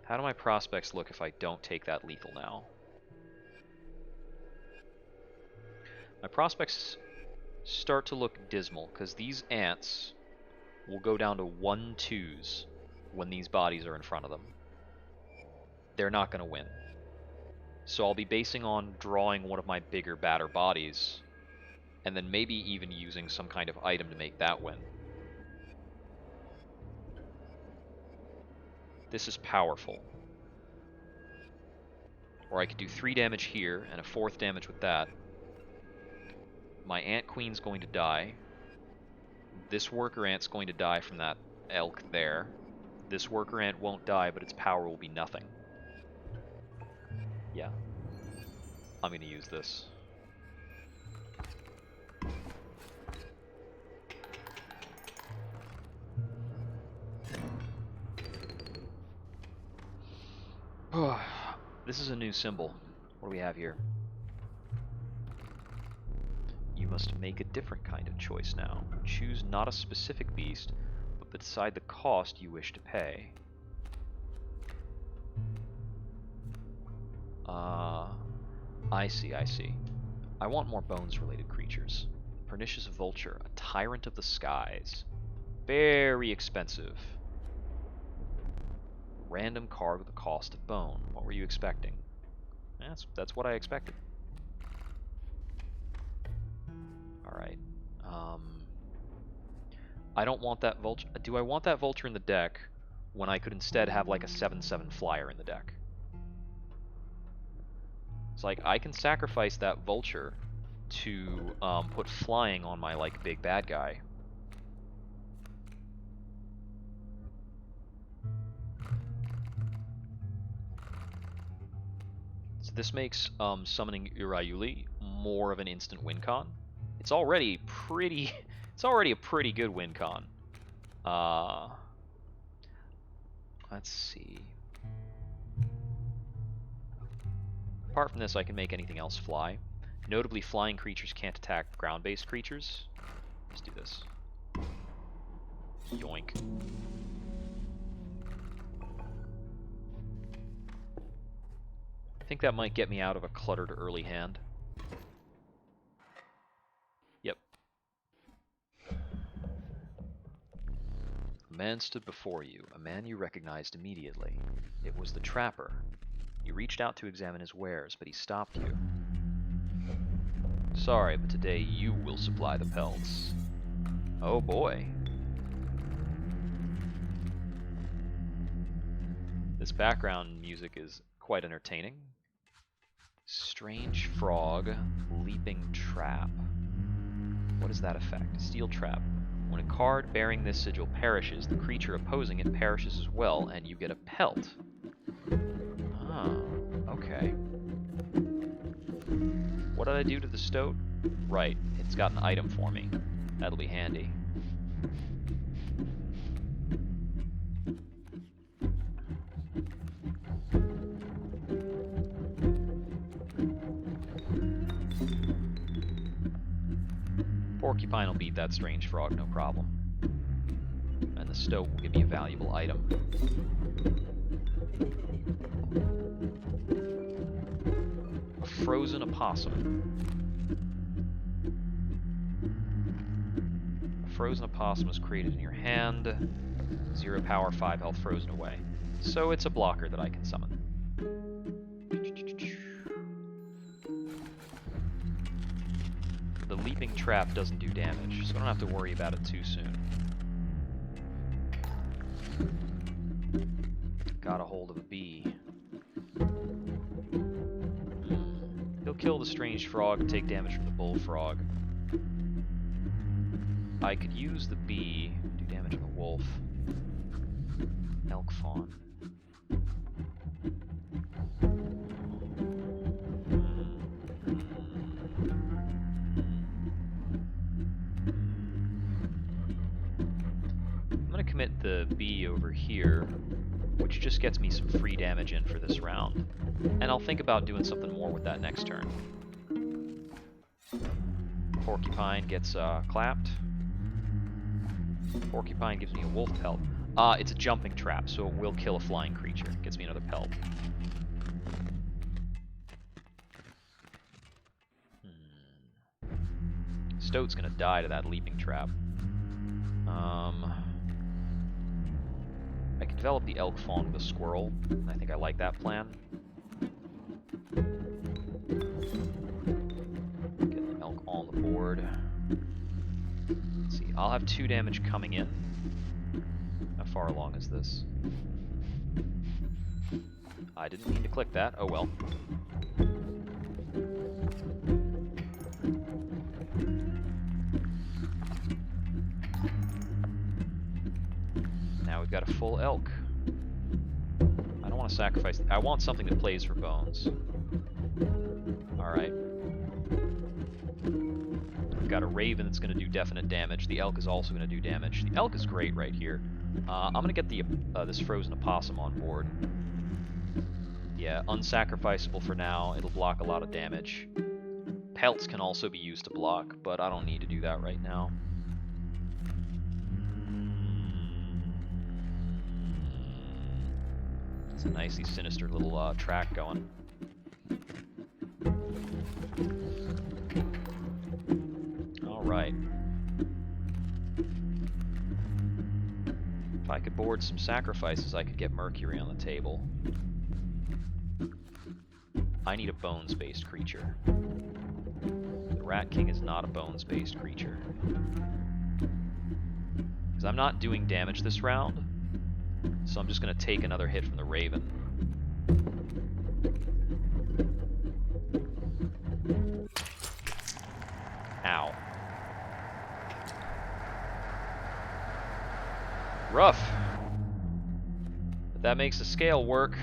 How do my prospects look if I don't take that lethal now? My prospects start to look dismal, because these ants will go down to 1/2s when these bodies are in front of them. They're not going to win. So I'll be basing on drawing one of my bigger, badder bodies, and then maybe even using some kind of item to make that win. This is powerful. Or I could do 3 damage here, and a 4th damage with that. My ant queen's going to die. This worker ant's going to die from that elk there. This worker ant won't die, but its power will be nothing. Yeah. I'm going to use this. This is a new symbol. What do we have here? You must make a different kind of choice now. Choose not a specific beast, but decide the cost you wish to pay. I see, I see. I want more bones-related creatures. Pernicious vulture, a tyrant of the skies. Very expensive. Random card with a cost of bone. What were you expecting? That's what I expected. Alright. I don't want that vulture. Do I want that vulture in the deck when I could instead have like a 7/7 flyer in the deck? It's like, I can sacrifice that vulture to put flying on my, like, big bad guy. So this makes summoning Urayuli more of an instant win con. It's already pretty... It's already a pretty good win con. Let's see. Apart from this, I can make anything else fly. Notably, flying creatures can't attack ground-based creatures. Let's do this. Yoink. I think that might get me out of a cluttered early hand. Yep. A man stood before you, a man you recognized immediately. It was the trapper. You reached out to examine his wares, but he stopped you. Sorry, but today you will supply the pelts. Oh boy. This background music is quite entertaining. Strange frog, leaping trap. What is that effect? Steel trap. When a card bearing this sigil perishes, the creature opposing it perishes as well, and you get a pelt. Oh, okay. What did I do to the stoat? Right, it's got an item for me. That'll be handy. Porcupine will beat that strange frog, no problem. And the stoat will give me a valuable item. A frozen opossum. A frozen opossum is created in your hand. 0 power, 5 health, frozen away. So it's a blocker that I can summon. The leaping trap doesn't do damage, so I don't have to worry about it too soon. Got a hold of a bee. He'll kill the strange frog and take damage from the bullfrog. I could use the bee, do damage on the wolf. Elk fawn. I'm gonna commit the bee over here, which just gets me some free damage in for this round. And I'll think about doing something more with that next turn. Porcupine gets clapped. Porcupine gives me a wolf pelt. It's a jumping trap, so it will kill a flying creature. Gets me another pelt. Stoat's gonna die to that leaping trap. I can develop the elk fawn with a squirrel. I think I like that plan. Get the elk on the board. Let's see, I'll have 2 damage coming in. How far along is this? I didn't mean to click that. Oh well. Now we've got a full elk. I don't want to sacrifice... I want something that plays for bones. Alright. We've got a raven that's going to do definite damage. The elk is also going to do damage. The elk is great right here. I'm going to get the this frozen opossum on board. Yeah, unsacrificable for now. It'll block a lot of damage. Pelts can also be used to block, but I don't need to do that right now. It's a nicely sinister little track going. Alright. If I could board some sacrifices, I could get Mercury on the table. I need a bones-based creature. The Rat King is not a bones-based creature. Because I'm not doing damage this round, so I'm just going to take another hit from the Raven. rough. But that makes the scale work.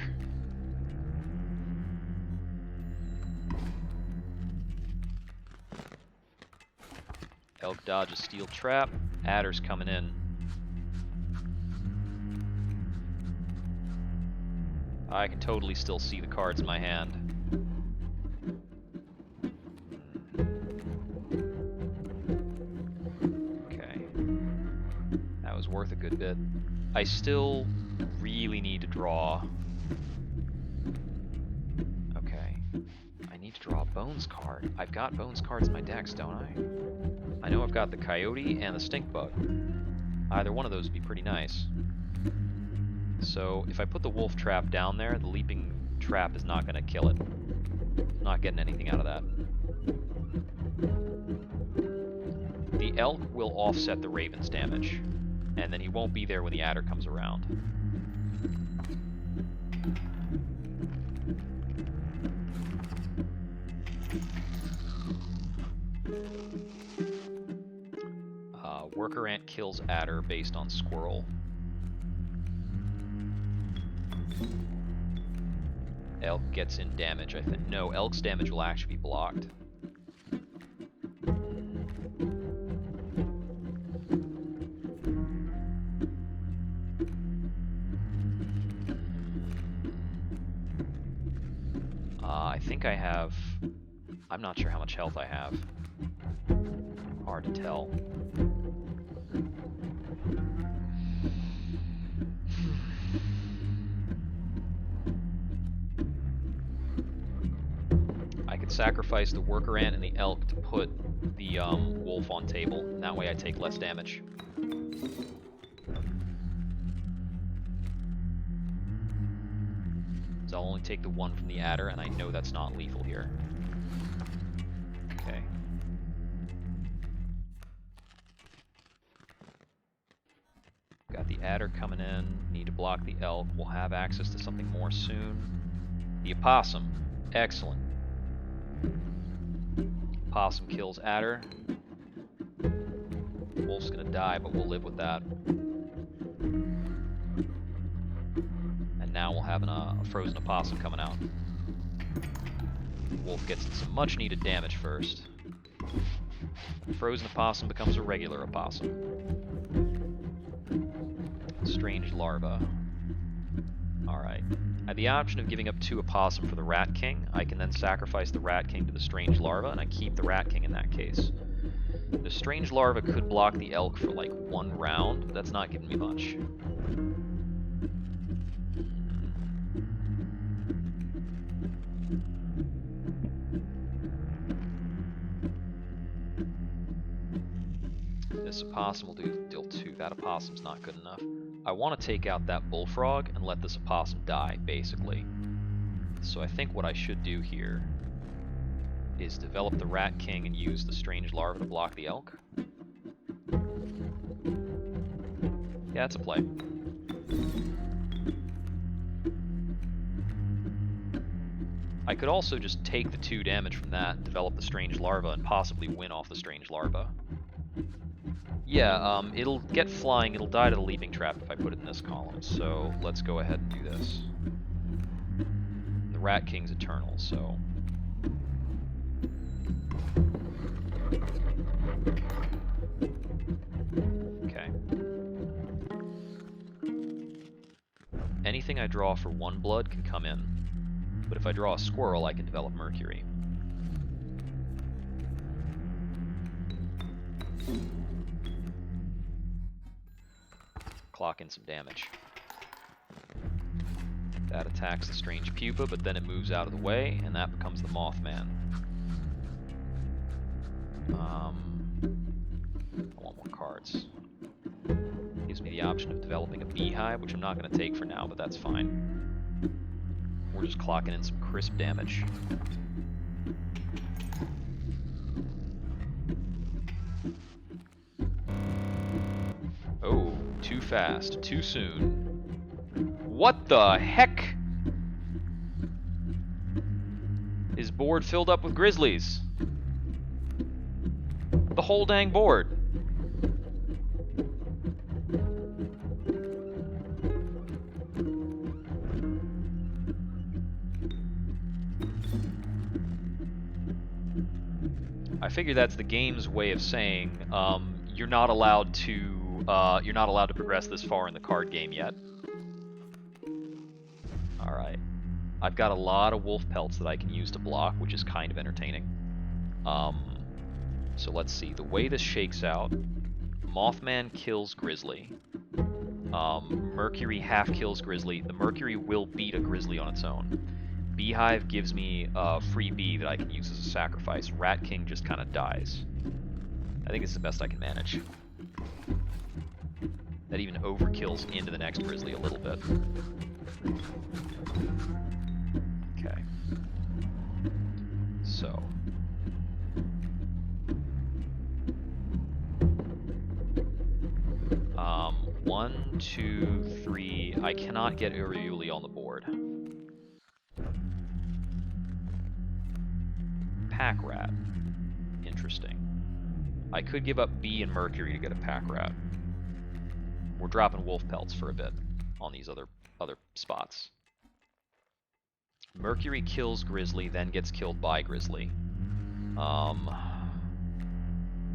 Elk dodges steel trap. Adder's coming in. I can totally still see the cards in my hand. Okay. That was worth a good bit. I still really need to draw. Okay. I need to draw a Bones card. I've got Bones cards in my decks, don't I? I know I've got the Coyote and the Stink Bug. Either one of those would be pretty nice. So if I put the wolf trap down there, the leaping trap is not going to kill it. I'm not getting anything out of that. The elk will offset the raven's damage, and then he won't be there when the adder comes around. Worker ant kills adder based on squirrel. Elk gets in damage, I think. No, elk's damage will actually be blocked. I think I have... I'm not sure how much health I have. Hard to tell. Sacrifice the worker ant and the elk to put the wolf on table, and that way I take less damage. So I'll only take the one from the adder, and I know that's not lethal here. Okay. Got the adder coming in, need to block the elk. We'll have access to something more soon. The opossum. Excellent. Possum kills adder. Wolf's gonna die, but we'll live with that. And now we'll have a frozen opossum coming out. The wolf gets some much needed damage first. Frozen opossum becomes a regular opossum. Strange larva. Alright. I have the option of giving up 2 opossum for the Rat King. I can then sacrifice the Rat King to the Strange Larva, and I keep the Rat King in that case. The Strange Larva could block the elk for like 1 round, but that's not giving me much. This opossum will deal 2. That opossum's not good enough. I want to take out that bullfrog and let this opossum die, basically. So I think what I should do here is develop the Rat King and use the Strange Larva to block the elk. Yeah, that's a play. I could also just take the 2 damage from that, develop the Strange Larva, and possibly win off the Strange Larva. Yeah, it'll get flying, it'll die to the leaping trap if I put it in this column, so let's go ahead and do this. The Rat King's eternal, so... Okay. Anything I draw for 1 blood can come in, but if I draw a squirrel, I can develop Mercury. Clock in some damage. That attacks the strange pupa, but then it moves out of the way, and that becomes the Mothman. I want more cards. Gives me the option of developing a beehive, which I'm not going to take for now, but that's fine. We're just clocking in some crisp damage. Oh, too fast, too soon. What the heck? Is board filled up with grizzlies? The whole dang board. I figure that's the game's way of saying you're not allowed to progress this far in the card game yet. All right, I've got a lot of wolf pelts that I can use to block, which is kind of entertaining. So let's see. The way this shakes out, Mothman kills Grizzly. Mercury half kills Grizzly. The Mercury will beat a Grizzly on its own. Beehive gives me a free bee that I can use as a sacrifice. Rat King just kind of dies. I think it's the best I can manage. That even overkills into the next Grizzly a little bit. Okay. So. One, two, three. I cannot get Uriuli on the board. Pack Rat. Interesting. I could give up Bee and Mercury to get a Pack Rat. We're dropping wolf pelts for a bit on these other spots. Mercury kills Grizzly, then gets killed by Grizzly.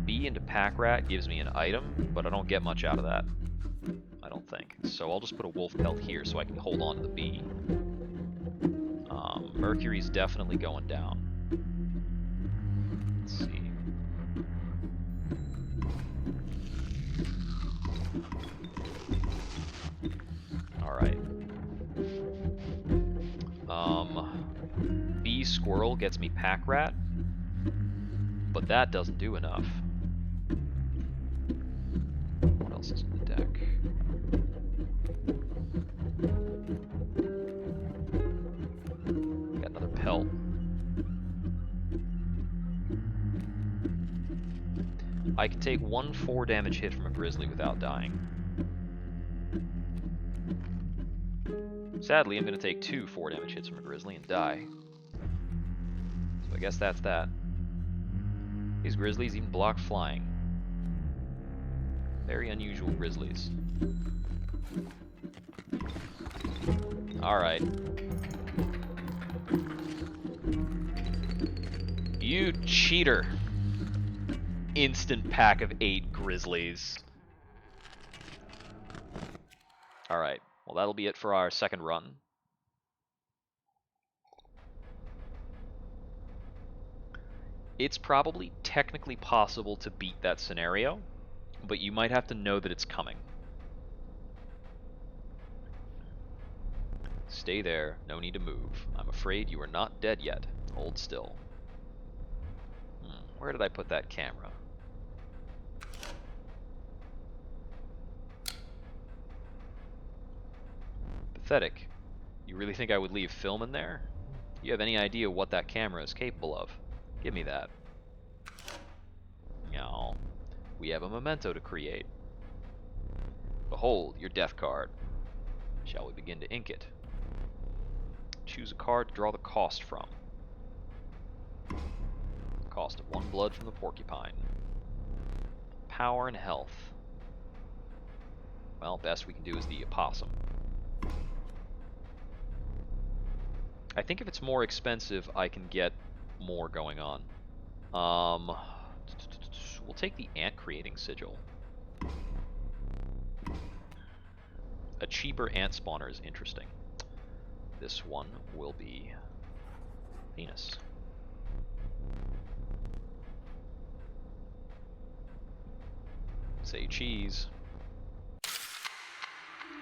Bee into Pack Rat gives me an item, but I don't get much out of that. I don't think. So I'll just put a wolf pelt here so I can hold on to the bee. Mercury's definitely going down. Let's see. Alright. Bee Squirrel gets me Pack Rat, but that doesn't do enough. What else is in the deck? Got another pelt. I can take one 4 damage hit from a Grizzly without dying. Sadly, I'm going to take 2 4 damage hits from a Grizzly and die. So I guess that's that. These Grizzlies even block flying. Very unusual Grizzlies. Alright. You cheater! Instant pack of 8 Grizzlies. Alright, well that'll be it for our second run. It's probably technically possible to beat that scenario, but you might have to know that it's coming. Stay there, no need to move. I'm afraid you are not dead yet. Hold still. Where did I put that camera? Pathetic. You really think I would leave film in there? Do you have any idea what that camera is capable of? Give me that. No. We have a memento to create. Behold, your death card. Shall we begin to ink it? Choose a card to draw the cost from. Cost of 1 blood from the porcupine. Power and health. Well, best we can do is the opossum. I think if it's more expensive, I can get more going on. We'll take the ant creating sigil. A cheaper ant spawner is interesting. This one will be Venus. Say cheese.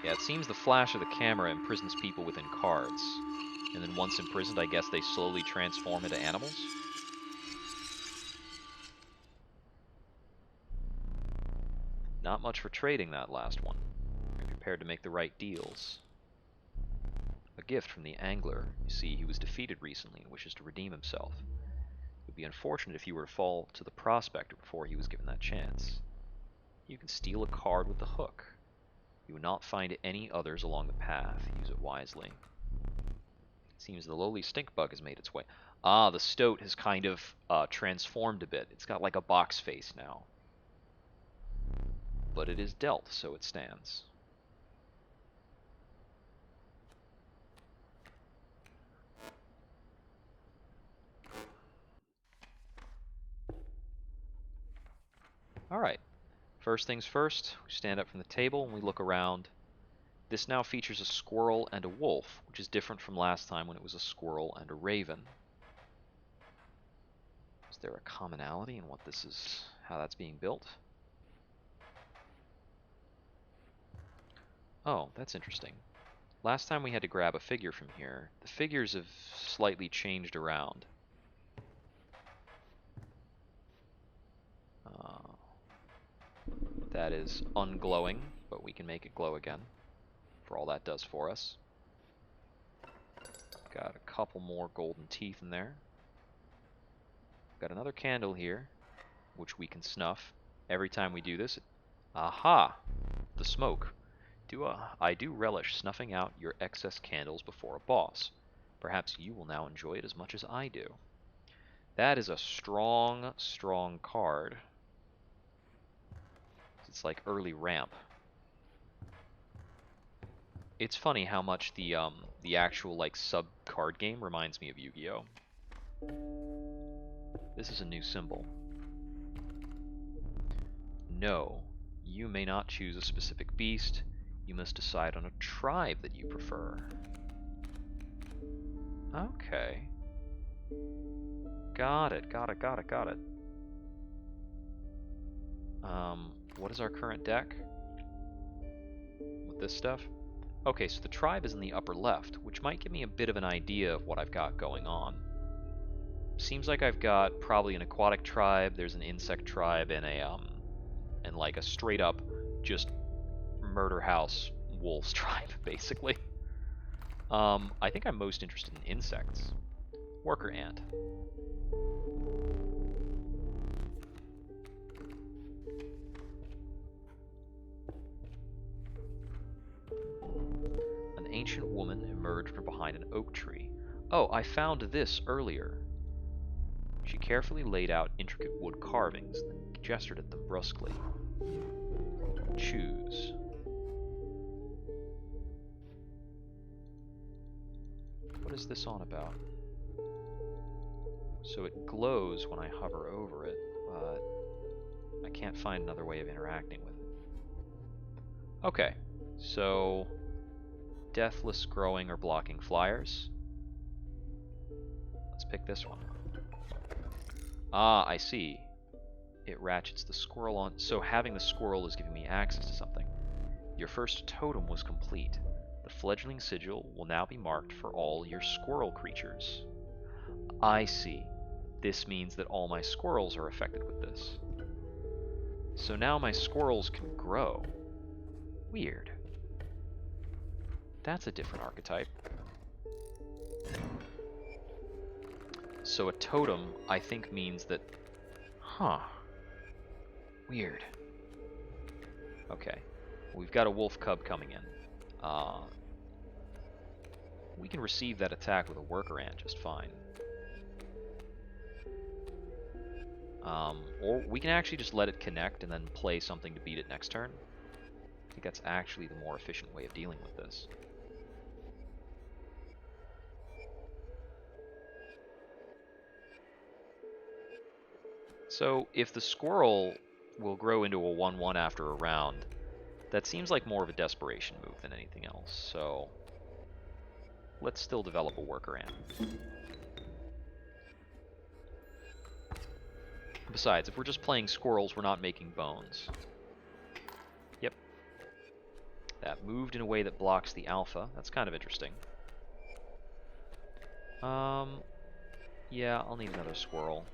Yeah, it seems the flash of the camera imprisons people within cards. And then once imprisoned, I guess they slowly transform into animals? Not much for trading, that last one. Are prepared to make the right deals. A gift from the angler. You see, he was defeated recently and wishes to redeem himself. It would be unfortunate if he were to fall to the prospector before he was given that chance. You can steal a card with the hook. You will not find any others along the path. Use it wisely. Seems the lowly stink bug has made its way. Ah, the stoat has kind of transformed a bit. It's got like a box face now. But it is dealt, so it stands. Alright. First things first, we stand up from the table and we look around. This now features a squirrel and a wolf, which is different from last time when it was a squirrel and a raven. Is there a commonality in what this is, how that's being built? Oh, that's interesting. Last time we had to grab a figure from here. The figures have slightly changed around. That is unglowing, but we can make it glow again, for all that does for us. Got a couple more golden teeth in there. Got another candle here, which we can snuff. Every time we do this, aha! The smoke. I do relish snuffing out your excess candles before a boss. Perhaps you will now enjoy it as much as I do. That is a strong, strong card. It's like early ramp. It's funny how much the actual like sub card game reminds me of Yu-Gi-Oh. This is a new symbol. No, you may not choose a specific beast. You must decide on a tribe that you prefer. Okay. Got it. What is our current deck? With this stuff? Okay, so the tribe is in the upper left, which might give me a bit of an idea of what I've got going on. Seems like I've got probably an aquatic tribe, there's an insect tribe, and like a straight up just murder house wolves tribe, basically. I think I'm most interested in insects. Worker ant. An ancient woman emerged from behind an oak tree. Oh, I found this earlier. She carefully laid out intricate wood carvings, then gestured at them brusquely. Choose. What is this on about? So it glows when I hover over it, but I can't find another way of interacting with it. Okay, so deathless growing or blocking flyers. Let's pick this one. Ah, I see. It ratchets the squirrel on, so having the squirrel is giving me access to something. Your first totem was complete. The fledgling sigil will now be marked for all your squirrel creatures. I see. This means that all my squirrels are affected with this. So now my squirrels can grow. Weird. That's a different archetype. So a totem, I think, means that... Huh. Weird. Okay. We've got a wolf cub coming in. We can receive that attack with a worker ant just fine. Or we can actually just let it connect and then play something to beat it next turn. I think that's actually the more efficient way of dealing with this. So if the squirrel will grow into a 1/1 after a round, that seems like more of a desperation move than anything else. So let's still develop a worker ant. Besides, if we're just playing squirrels, we're not making bones. Yep. That moved in a way that blocks the alpha. That's kind of interesting. Yeah, I'll need another squirrel.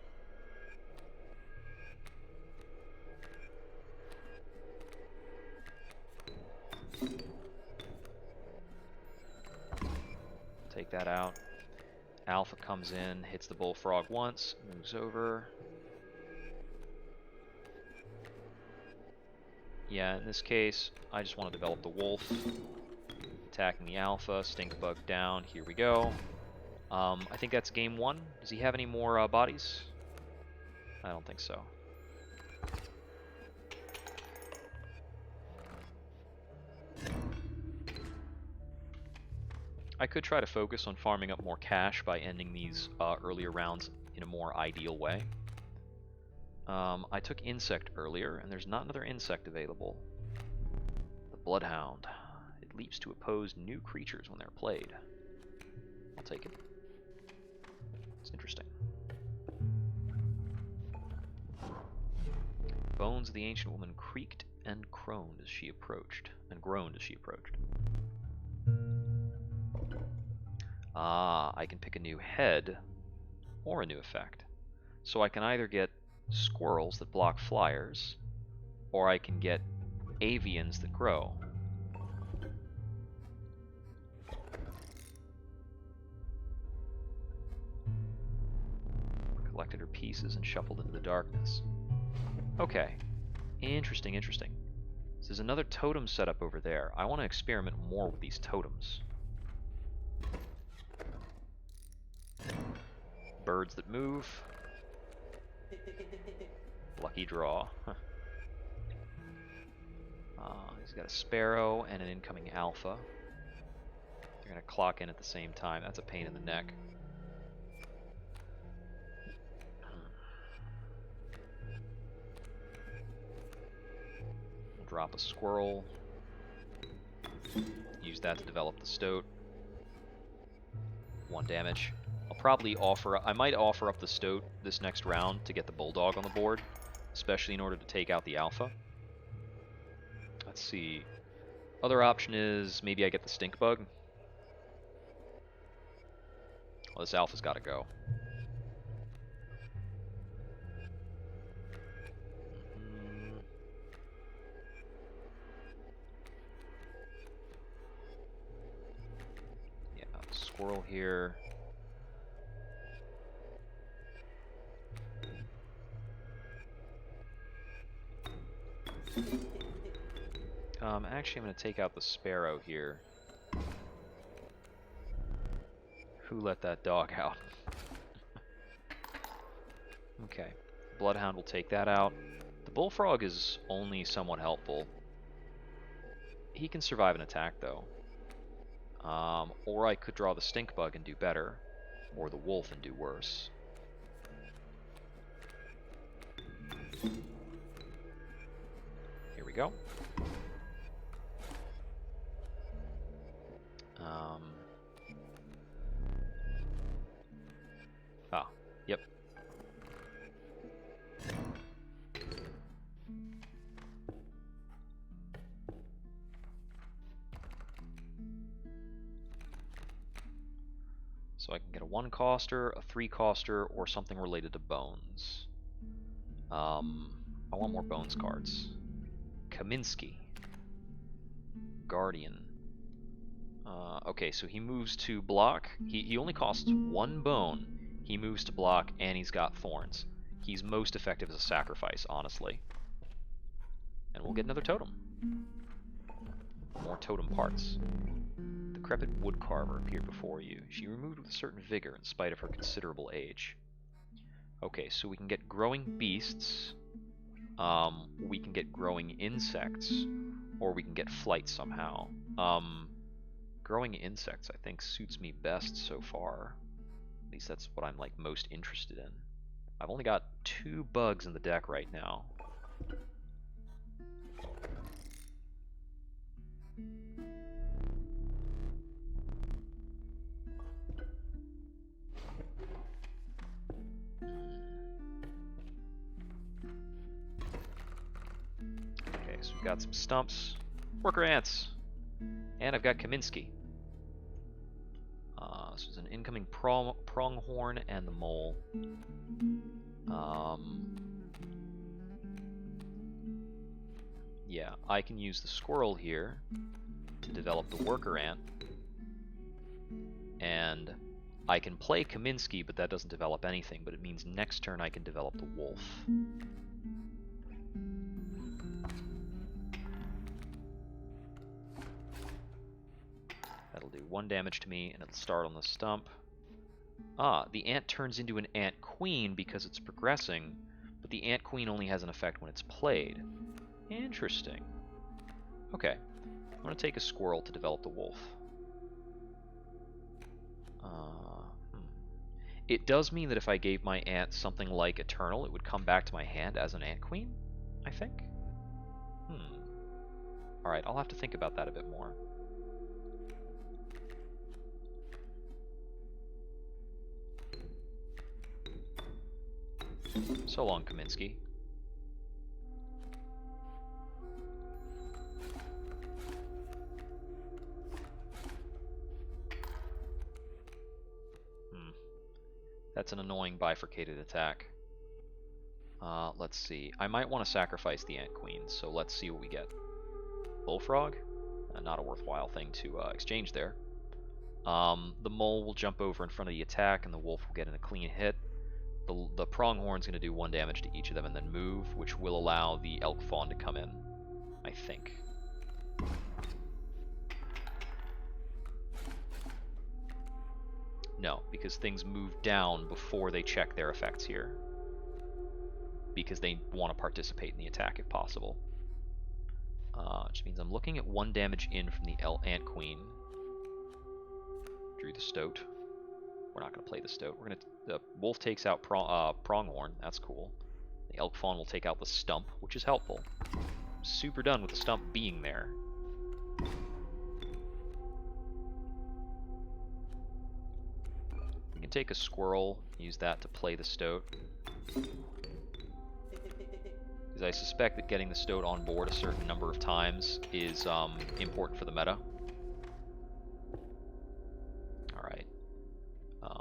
Take that out. Alpha comes in, hits the bullfrog once, moves over. Yeah, in this case, I just want to develop the wolf. Attacking the alpha, stink bug down, here we go. I think that's game one. Does he have any more bodies? I don't think so. I could try to focus on farming up more cash by ending these earlier rounds in a more ideal way. I took insect earlier, and there's not another insect available. The Bloodhound. It leaps to oppose new creatures when they're played. I'll take it. It's interesting. Bones of the ancient woman creaked and groaned as she approached. Ah, I can pick a new head or a new effect. So I can either get squirrels that block flyers, or I can get avians that grow. Collected her pieces and shuffled into the darkness. Okay, interesting, interesting. So there's another totem set up over there. I want to experiment more with these totems. Birds that move. Lucky draw. He's got a sparrow and an incoming alpha. They're going to clock in at the same time. That's a pain in the neck. We'll drop a squirrel. Use that to develop the stoat. 1 damage. I might offer up the stoat this next round to get the bulldog on the board, especially in order to take out the alpha. Let's see. Other option is maybe I get the stink bug. Well, this alpha's got to go. Yeah, squirrel here. Actually, I'm going to take out the sparrow here. Who let that dog out? Okay. Bloodhound will take that out. The bullfrog is only somewhat helpful. He can survive an attack, though. Or I could draw the stink bug and do better. Or the wolf and do worse. Here we go. Yep. So I can get a 1-coster, a 3-coster, or something related to bones. I want more bones cards. Kaminsky. Guardian. Okay, so he moves to block. He only costs 1 bone. He moves to block, and he's got thorns. He's most effective as a sacrifice, honestly. And we'll get another totem. More totem parts. The decrepit woodcarver appeared before you. She removed with a certain vigor in spite of her considerable age. Okay, so we can get growing beasts. We can get growing insects. Or we can get flight somehow. Growing insects, I think, suits me best so far. At least that's what I'm like most interested in. I've only got 2 bugs in the deck right now. Okay, so we've got some stumps, worker ants, and I've got Kaminsky. So there's an incoming pronghorn and the mole. Yeah, I can use the squirrel here to develop the worker ant. And I can play Kaminsky, but that doesn't develop anything. But it means next turn I can develop the wolf. That'll do 1 damage to me, and it'll start on the stump. Ah, the ant turns into an ant queen because it's progressing, but the ant queen only has an effect when it's played. Interesting. Okay, I'm going to take a squirrel to develop the wolf. It does mean that if I gave my ant something like Eternal, it would come back to my hand as an ant queen, I think. Alright, I'll have to think about that a bit more. So long, Kaminsky. That's an annoying bifurcated attack. Let's see. I might want to sacrifice the Ant Queen, so let's see what we get. Bullfrog? Not a worthwhile thing to exchange there. The mole will jump over in front of the attack, and the wolf will get in a clean hit. The pronghorn's going to do 1 damage to each of them and then move, which will allow the elk fawn to come in, I think. No, because things move down before they check their effects here. Because they want to participate in the attack if possible. Which means I'm looking at 1 damage in from the Ant Queen. Drew the Stoat. We're not going to play the Stoat. The wolf takes out Pronghorn. That's cool. The elk fawn will take out the stump, which is helpful. I'm super done with the stump being there. We can take a squirrel, use that to play the Stoat. Because I suspect that getting the Stoat on board a certain number of times is important for the meta. Alright.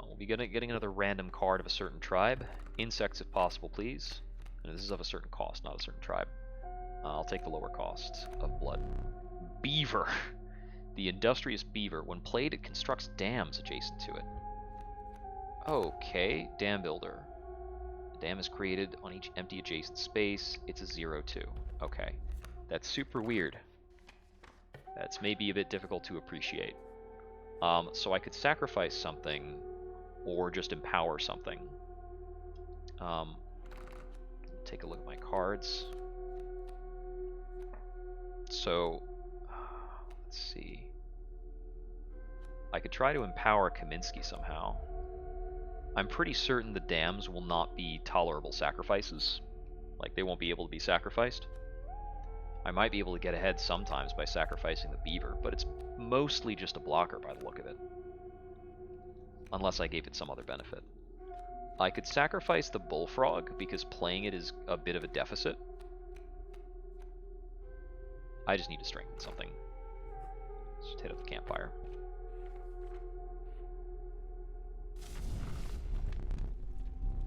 We'll be getting another random card of a certain tribe. Insects if possible, please. And this is of a certain cost, not a certain tribe. I'll take the lower cost of blood. Beaver. The industrious beaver. When played, it constructs dams adjacent to it. Okay, dam builder. The dam is created on each empty adjacent space. It's a 0-2. Okay. That's super weird. That's maybe a bit difficult to appreciate. So I could sacrifice something or just empower something. Take a look at my cards. So, let's see. I could try to empower Kaminsky somehow. I'm pretty certain the dams will not be tolerable sacrifices. Like, they won't be able to be sacrificed. I might be able to get ahead sometimes by sacrificing the beaver, but it's mostly just a blocker by the look of it. Unless I gave it some other benefit. I could sacrifice the bullfrog, because playing it is a bit of a deficit. I just need to strengthen something. Just hit up the campfire.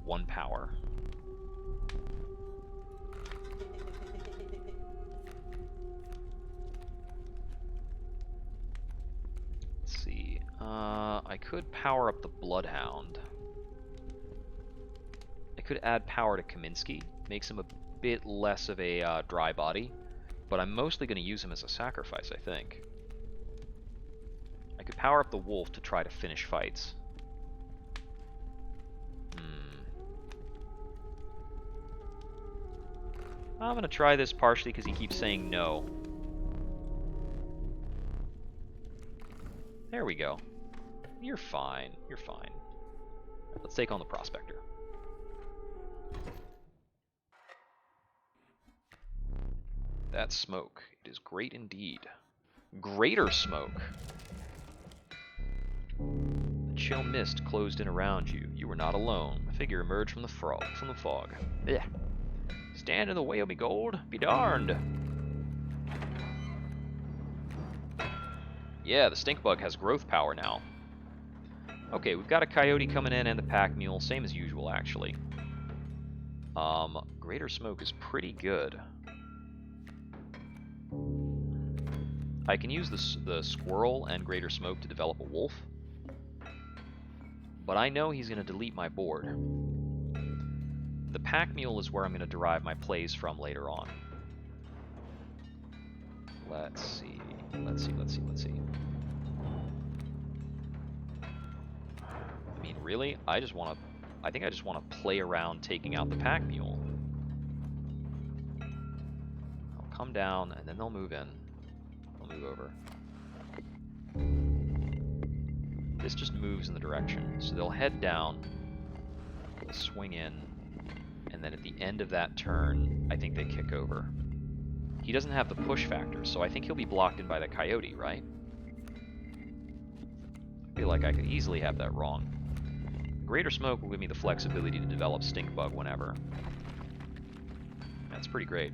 One power. Let's see. I could power up the Bloodhound. I could add power to Kaminsky, makes him a bit less of a dry body, but I'm mostly going to use him as a sacrifice, I think. I could power up the wolf to try to finish fights. I'm going to try this partially because he keeps saying no. There we go. You're fine. You're fine. Let's take on the Prospector. That smoke. It is great indeed. Greater smoke. The chill mist closed in around you. You were not alone. A figure emerged from the fog. Blech. Stand in the way of me gold? Be darned. Yeah, the stink bug has growth power now. Okay, we've got a coyote coming in and the pack mule. Same as usual, actually. Greater smoke is pretty good. I can use the squirrel and greater smoke to develop a wolf. But I know he's going to delete my board. The pack mule is where I'm going to derive my plays from later on. Let's see. I mean, really? I think I just want to play around taking out the pack mule. They'll come down, and then they'll move in. They'll move over. This just moves in the direction. So they'll head down, We'll swing in, and then at the end of that turn, I think they kick over. He doesn't have the push factor, so I think he'll be blocked in by the Coyote, right? I feel like I could easily have that wrong. Greater Smoke will give me the flexibility to develop Stink Bug whenever. That's pretty great.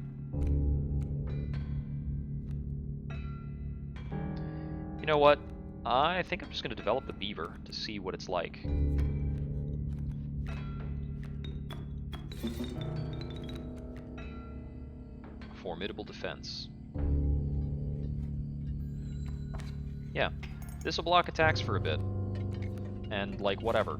You know what? I think I'm just going to develop the Beaver to see what it's like. Formidable defense. Yeah, this will block attacks for a bit. And, like, whatever.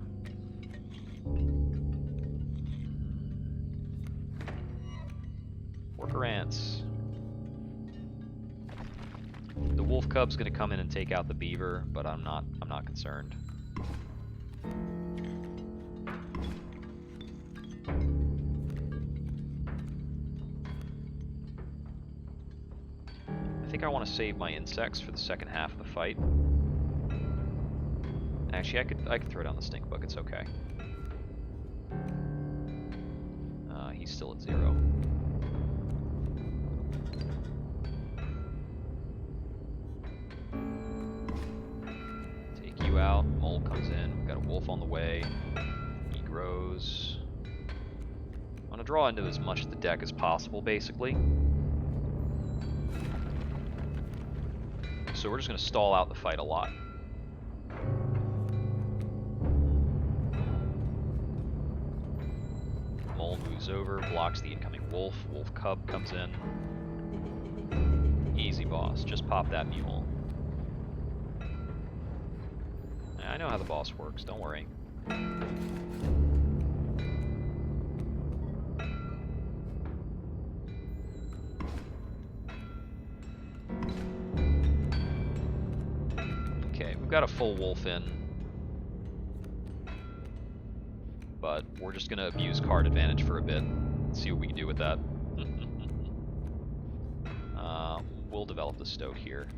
Worker ants. The wolf cub's gonna come in and take out the beaver, but I'm not concerned. I think I want to save my insects for the second half of the fight. Actually, I could throw down the stink bug. It's okay. He's still at 0. Take you out. Mole comes in. We've got a wolf on the way. He grows. I want to draw into as much of the deck as possible, basically. So we're just going to stall out the fight a lot. Mole moves over, blocks the incoming wolf. Wolf cub comes in. Easy, boss. Just pop that mule. I know how the boss works, don't worry. Okay, we've got a full wolf in. But we're just going to abuse card advantage for a bit. See what we can do with that. We'll develop the stoat here.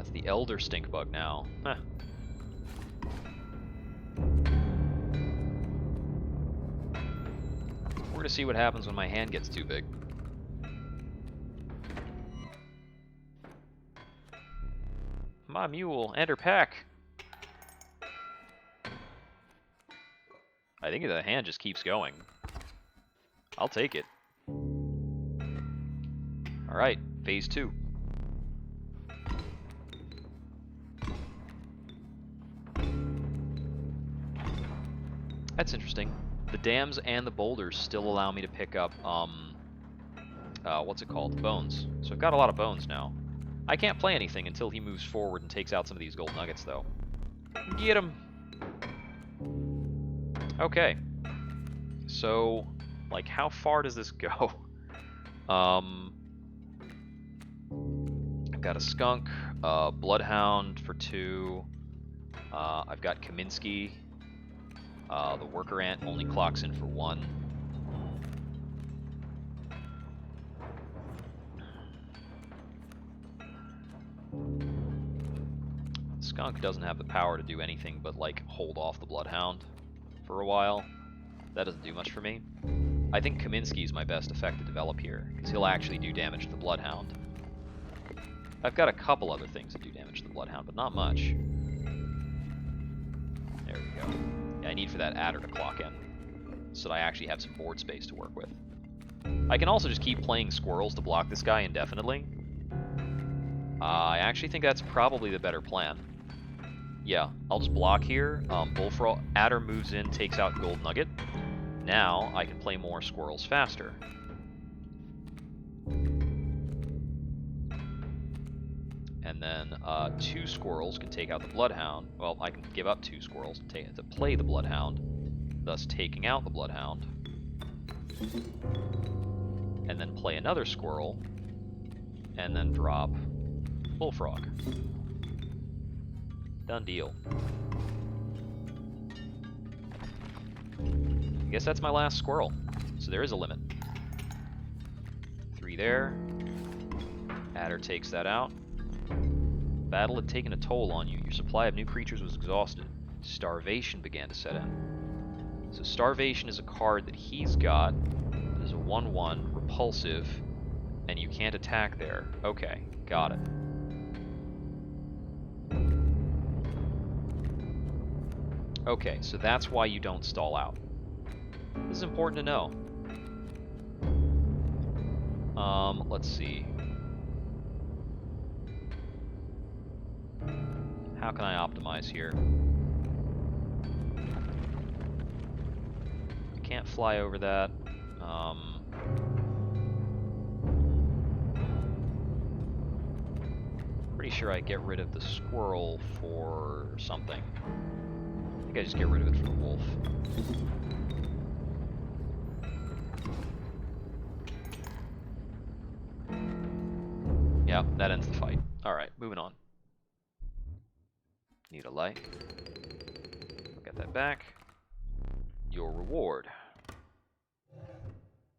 It's the Elder Stink Bug now. Huh. We're going to see what happens when my hand gets too big. My mule, enter pack. I think the hand just keeps going. I'll take it. Alright, phase 2. That's interesting. The dams and the boulders still allow me to pick up, what's it called? Bones. So I've got a lot of bones now. I can't play anything until he moves forward and takes out some of these gold nuggets, though. Get him! Okay. So, like, how far does this go? I've got a skunk, bloodhound for 2. I've got Kaminsky. The worker ant only clocks in for 1. Skunk doesn't have the power to do anything but, like, hold off the bloodhound for a while. That doesn't do much for me. I think Kaminsky is my best effect to develop here, because he'll actually do damage to the bloodhound. I've got a couple other things that do damage to the bloodhound, but not much. There we go. Yeah, I need for that adder to clock in, so that I actually have some board space to work with. I can also just keep playing squirrels to block this guy indefinitely. I actually think that's probably the better plan. Yeah, I'll just block here. Bullfrog adder moves in, takes out gold nugget. Now I can play more squirrels faster. And then 2 squirrels can take out the bloodhound. Well, I can give up 2 squirrels to play the bloodhound, thus taking out the bloodhound. And then play another squirrel, and then drop bullfrog. Done deal. I guess that's my last squirrel, so there is a limit. 3 there. Adder takes that out. Battle had taken a toll on you. Your supply of new creatures was exhausted. Starvation began to set in. So Starvation is a card that he's got. It is a 1/1, repulsive, and you can't attack there. Okay, got it. Okay, so that's why you don't stall out. This is important to know. Let's see. How can I optimize here? I can't fly over that. Pretty sure I get rid of the squirrel for something. I think I just get rid of it for the wolf. Yeah, that ends the fight. Alright, moving on. Need a light. I'll get that back. Your reward.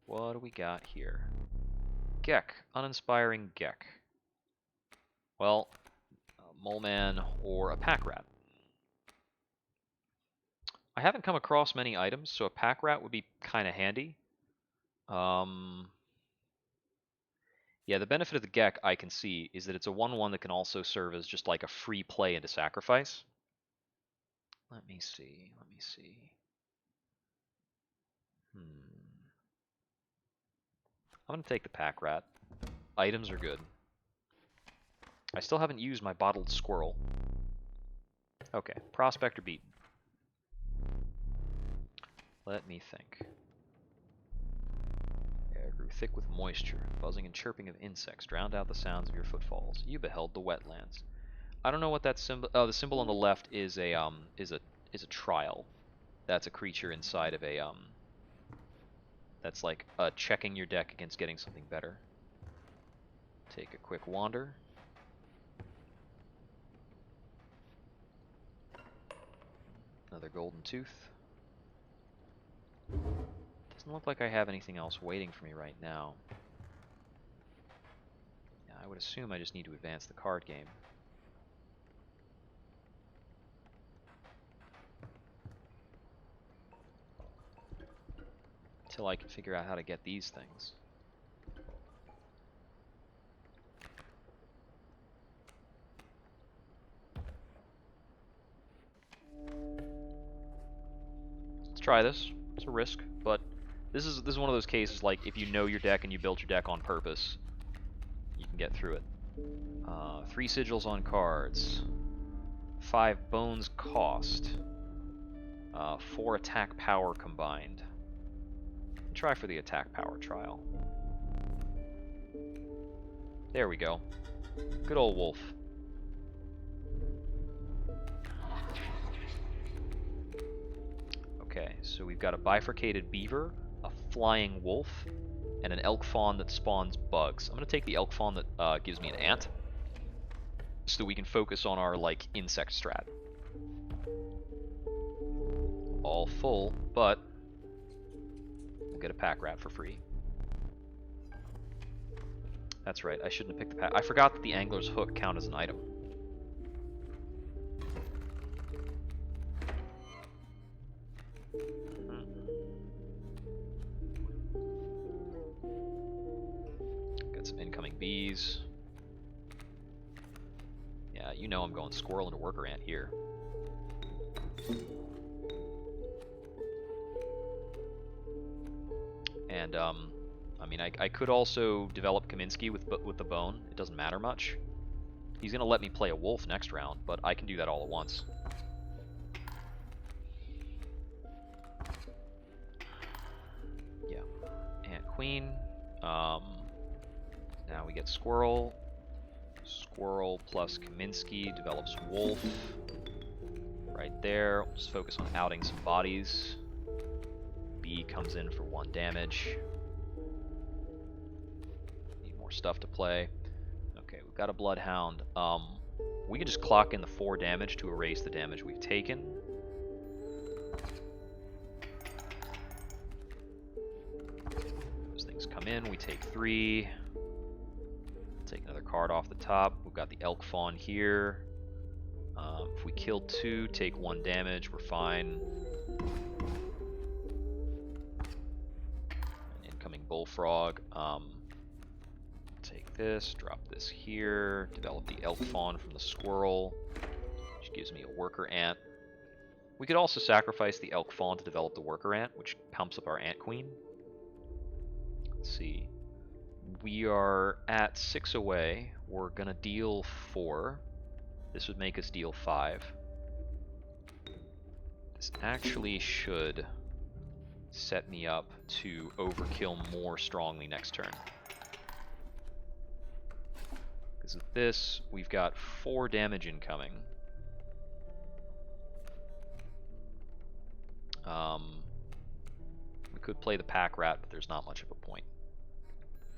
What do we got here? Gek. Uninspiring Gek. Well, a mole man or a pack rat. I haven't come across many items, so a pack rat would be kind of handy. Yeah, the benefit of the Gek I can see is that it's a 1/1 that can also serve as just like a free play into sacrifice. Let me see. I'm going to take the pack rat. Items are good. I still haven't used my bottled squirrel. Okay, prospector beaten. Let me think. Air grew thick with moisture. Buzzing and chirping of insects drowned out the sounds of your footfalls. You beheld the wetlands. I don't know what that symbol. Oh, the symbol on the left is a trial. That's a creature inside of a That's like checking your deck against getting something better. Take a quick wander. Another golden tooth. Doesn't look like I have anything else waiting for me right now. Yeah, I would assume I just need to advance the card game. Until I can figure out how to get these things. Let's try this. It's a risk, but this is one of those cases like if you know your deck and you built your deck on purpose, you can get through it. 3 sigils on cards. 5 bones cost. 4 attack power combined. Try for the attack power trial. There we go. Good old wolf. Okay, so we've got a bifurcated beaver, a flying wolf, and an elk fawn that spawns bugs. I'm going to take the elk fawn that gives me an ant, so that we can focus on our, like, insect strat. All full, but we'll get a pack rat for free. That's right, I shouldn't have picked the pack. I forgot that the angler's hook count as an item. Got some incoming bees. Yeah, you know I'm going squirrel into worker ant here. And I mean, I could also develop Kaminsky with the bone. It doesn't matter much. He's gonna let me play a wolf next round, but I can do that all at once. Yeah, ant queen. Now we get squirrel. Squirrel plus Kaminsky develops wolf. Right there. We'll just focus on outing some bodies. Bee comes in for 1 damage. Need more stuff to play. Okay, we've got a bloodhound. We can just clock in the 4 damage to erase the damage we've taken. Those things come in, we take 3. Take another card off the top. We've got the elk fawn here. If we kill 2, take 1 damage, we're fine. An incoming bullfrog. Take this, drop this here, develop the elk fawn from the squirrel, which gives me a worker ant. We could also sacrifice the elk fawn to develop the worker ant, which pumps up our ant queen. Let's see. We are at 6 away. We're gonna deal 4. This would make us deal 5. This actually should set me up to overkill more strongly next turn. Because with this, we've got 4 damage incoming. We could play the pack rat, but there's not much of a point.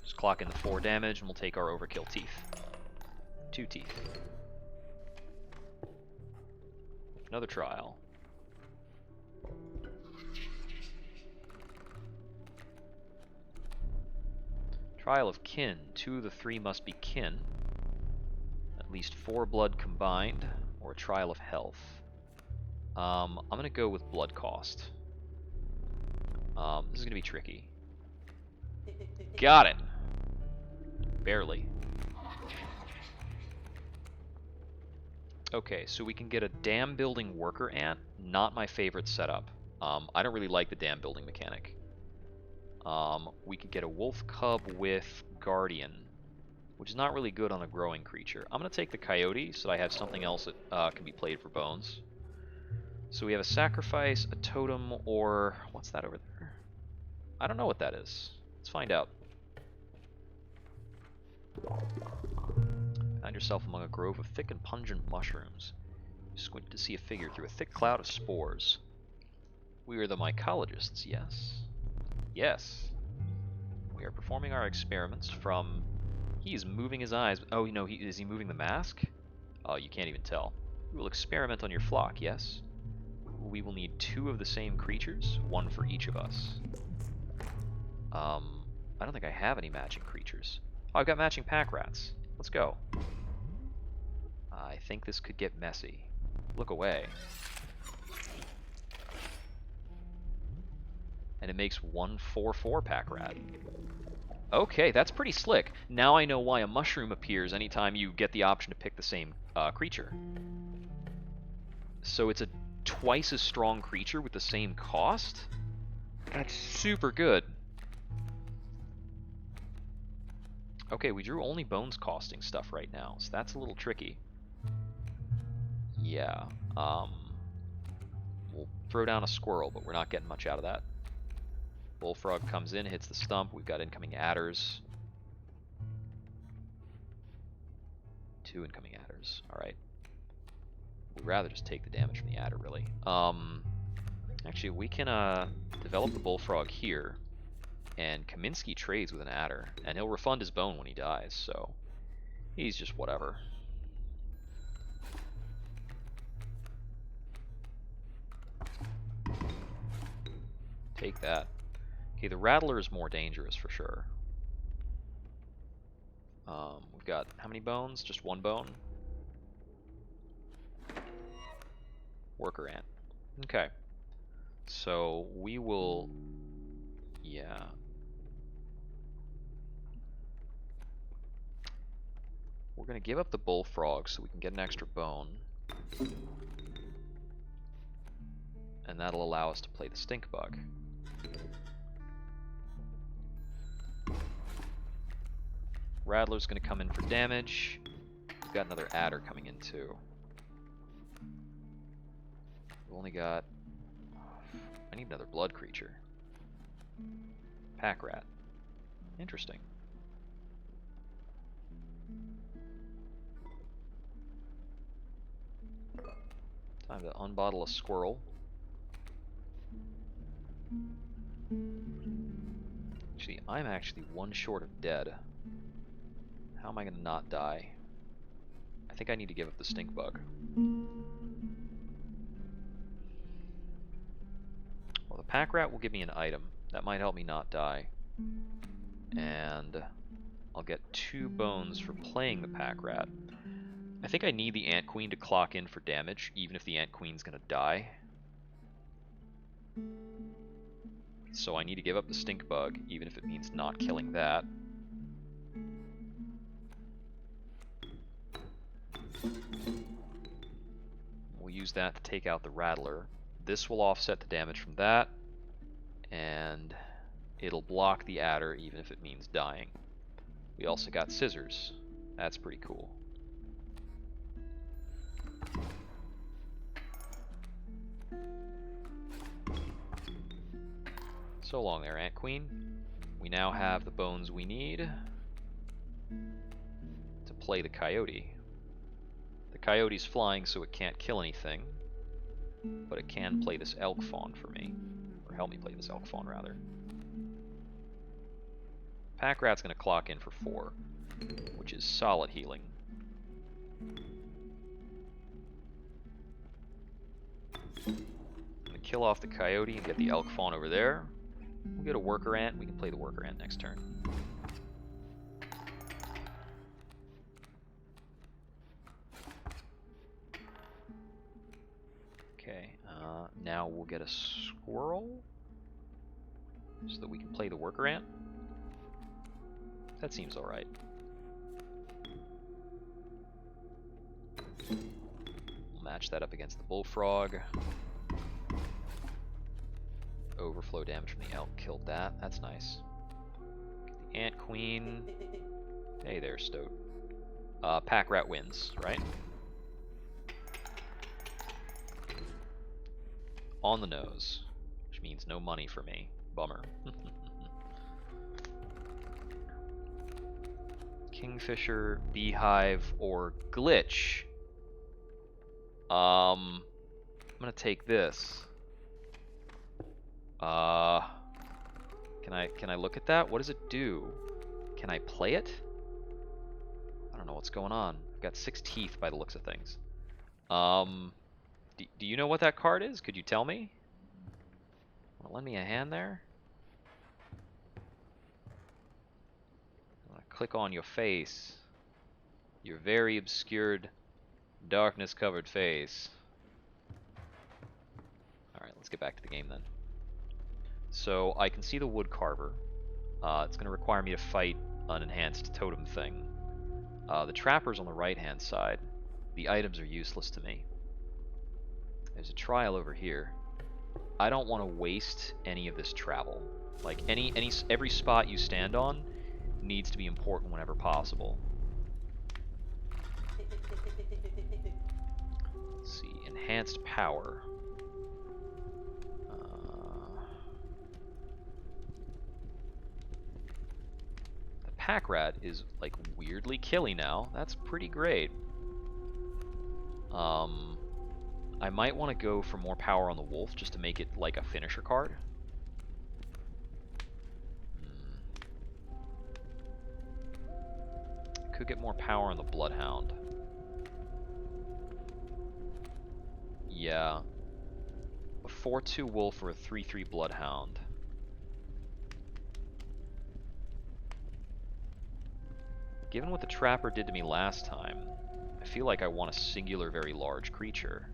Just clock in the 4 damage and we'll take our overkill teeth. 2 teeth. Another trial. Trial of kin. 2 of the 3 must be kin. At least 4 blood combined, or a trial of health. I'm gonna go with blood cost. This is gonna be tricky. Got it! Barely. Okay, so we can get a dam building worker ant. Not my favorite setup. I don't really like the dam building mechanic. We could get a wolf cub with guardian, which is not really good on a growing creature. I'm going to take the coyote so that I have something else that can be played for bones. So we have a sacrifice, a totem, or what's that over there? I don't know what that is. Let's find out. Find yourself among a grove of thick and pungent mushrooms. You squint to see a figure through a thick cloud of spores. We are the mycologists, yes? Yes. We are performing our experiments from... He is moving his eyes. Oh, no, is he moving the mask? Oh, you can't even tell. We will experiment on your flock, yes? We will need 2 of the same creatures, 1 for each of us. I don't think I have any matching creatures. Oh, I've got matching pack rats. Let's go. I think this could get messy. Look away. And it makes 1 4/4 pack rat. Okay, that's pretty slick. Now I know why a mushroom appears anytime you get the option to pick the same creature. So it's a twice as strong creature with the same cost? That's super good. Okay, we drew only bones costing stuff right now, so that's a little tricky. Yeah, we'll throw down a squirrel, but we're not getting much out of that. Bullfrog comes in, hits the stump. We've got incoming adders. 2 incoming adders. Alright. We'd rather just take the damage from the adder, really. Actually, we can develop the bullfrog here. And Kaminsky trades with an adder. And he'll refund his bone when he dies, so... he's just whatever. Take that. Okay, the Rattler is more dangerous for sure. We've got how many bones? Just 1 bone? Worker ant. Okay. So we will... yeah. We're going to give up the bullfrog so we can get an extra bone. And that'll allow us to play the stink bug. Rattler's going to come in for damage. We've got another adder coming in too. We've only got... I need another blood creature. Pack rat. Interesting. Time to unbottle a squirrel. Actually, I'm actually 1 short of dead. How am I going to not die? I think I need to give up the stink bug. Well, the pack rat will give me an item. That might help me not die. And I'll get 2 bones for playing the pack rat. I think I need the ant queen to clock in for damage, even if the ant queen's gonna die. So I need to give up the stink bug, even if it means not killing that. We'll use that to take out the rattler. This will offset the damage from that, and it'll block the adder even if it means dying. We also got scissors. That's pretty cool. So long there, Ant Queen. We now have the bones we need to play the coyote. The coyote's flying, so it can't kill anything, but it can play this elk fawn for me. Or help me play this elk fawn, rather. Pack rat's going to clock in for 4, which is solid healing. I'm going to kill off the coyote and get the elk fawn over there. We'll get a worker ant. We can play the worker ant next turn. Okay, now we'll get a squirrel so that we can play the worker ant. That seems alright. We'll match that up against the bullfrog. Overflow damage from the elk killed that. That's nice. Get the ant queen. Hey there, Stoat. Pack rat wins, right? On the nose, which means no money for me. Bummer. Kingfisher, Beehive, or Glitch. I'm gonna take this. Can I look at that? What does it do? Can I play it? I don't know what's going on. I've got 6 teeth by the looks of things. Do you know what that card is? Could you tell me? Wanna lend me a hand there? I'm gonna click on your face. Your very obscured, darkness-covered face. Alright, let's get back to the game then. So I can see the wood carver. It's going to require me to fight an enhanced totem thing. The trapper's on the right-hand side. The items are useless to me. There's a trial over here. I don't want to waste any of this travel. Like every spot you stand on needs to be important whenever possible. Let's see, enhanced power. Pack rat is like weirdly killy now. That's pretty great. I might want to go for more power on the wolf just to make it like a finisher card. Could get more power on the bloodhound. Yeah. A 4/2 wolf or a 3/3 bloodhound. Given what the trapper did to me last time, I feel like I want a singular very large creature.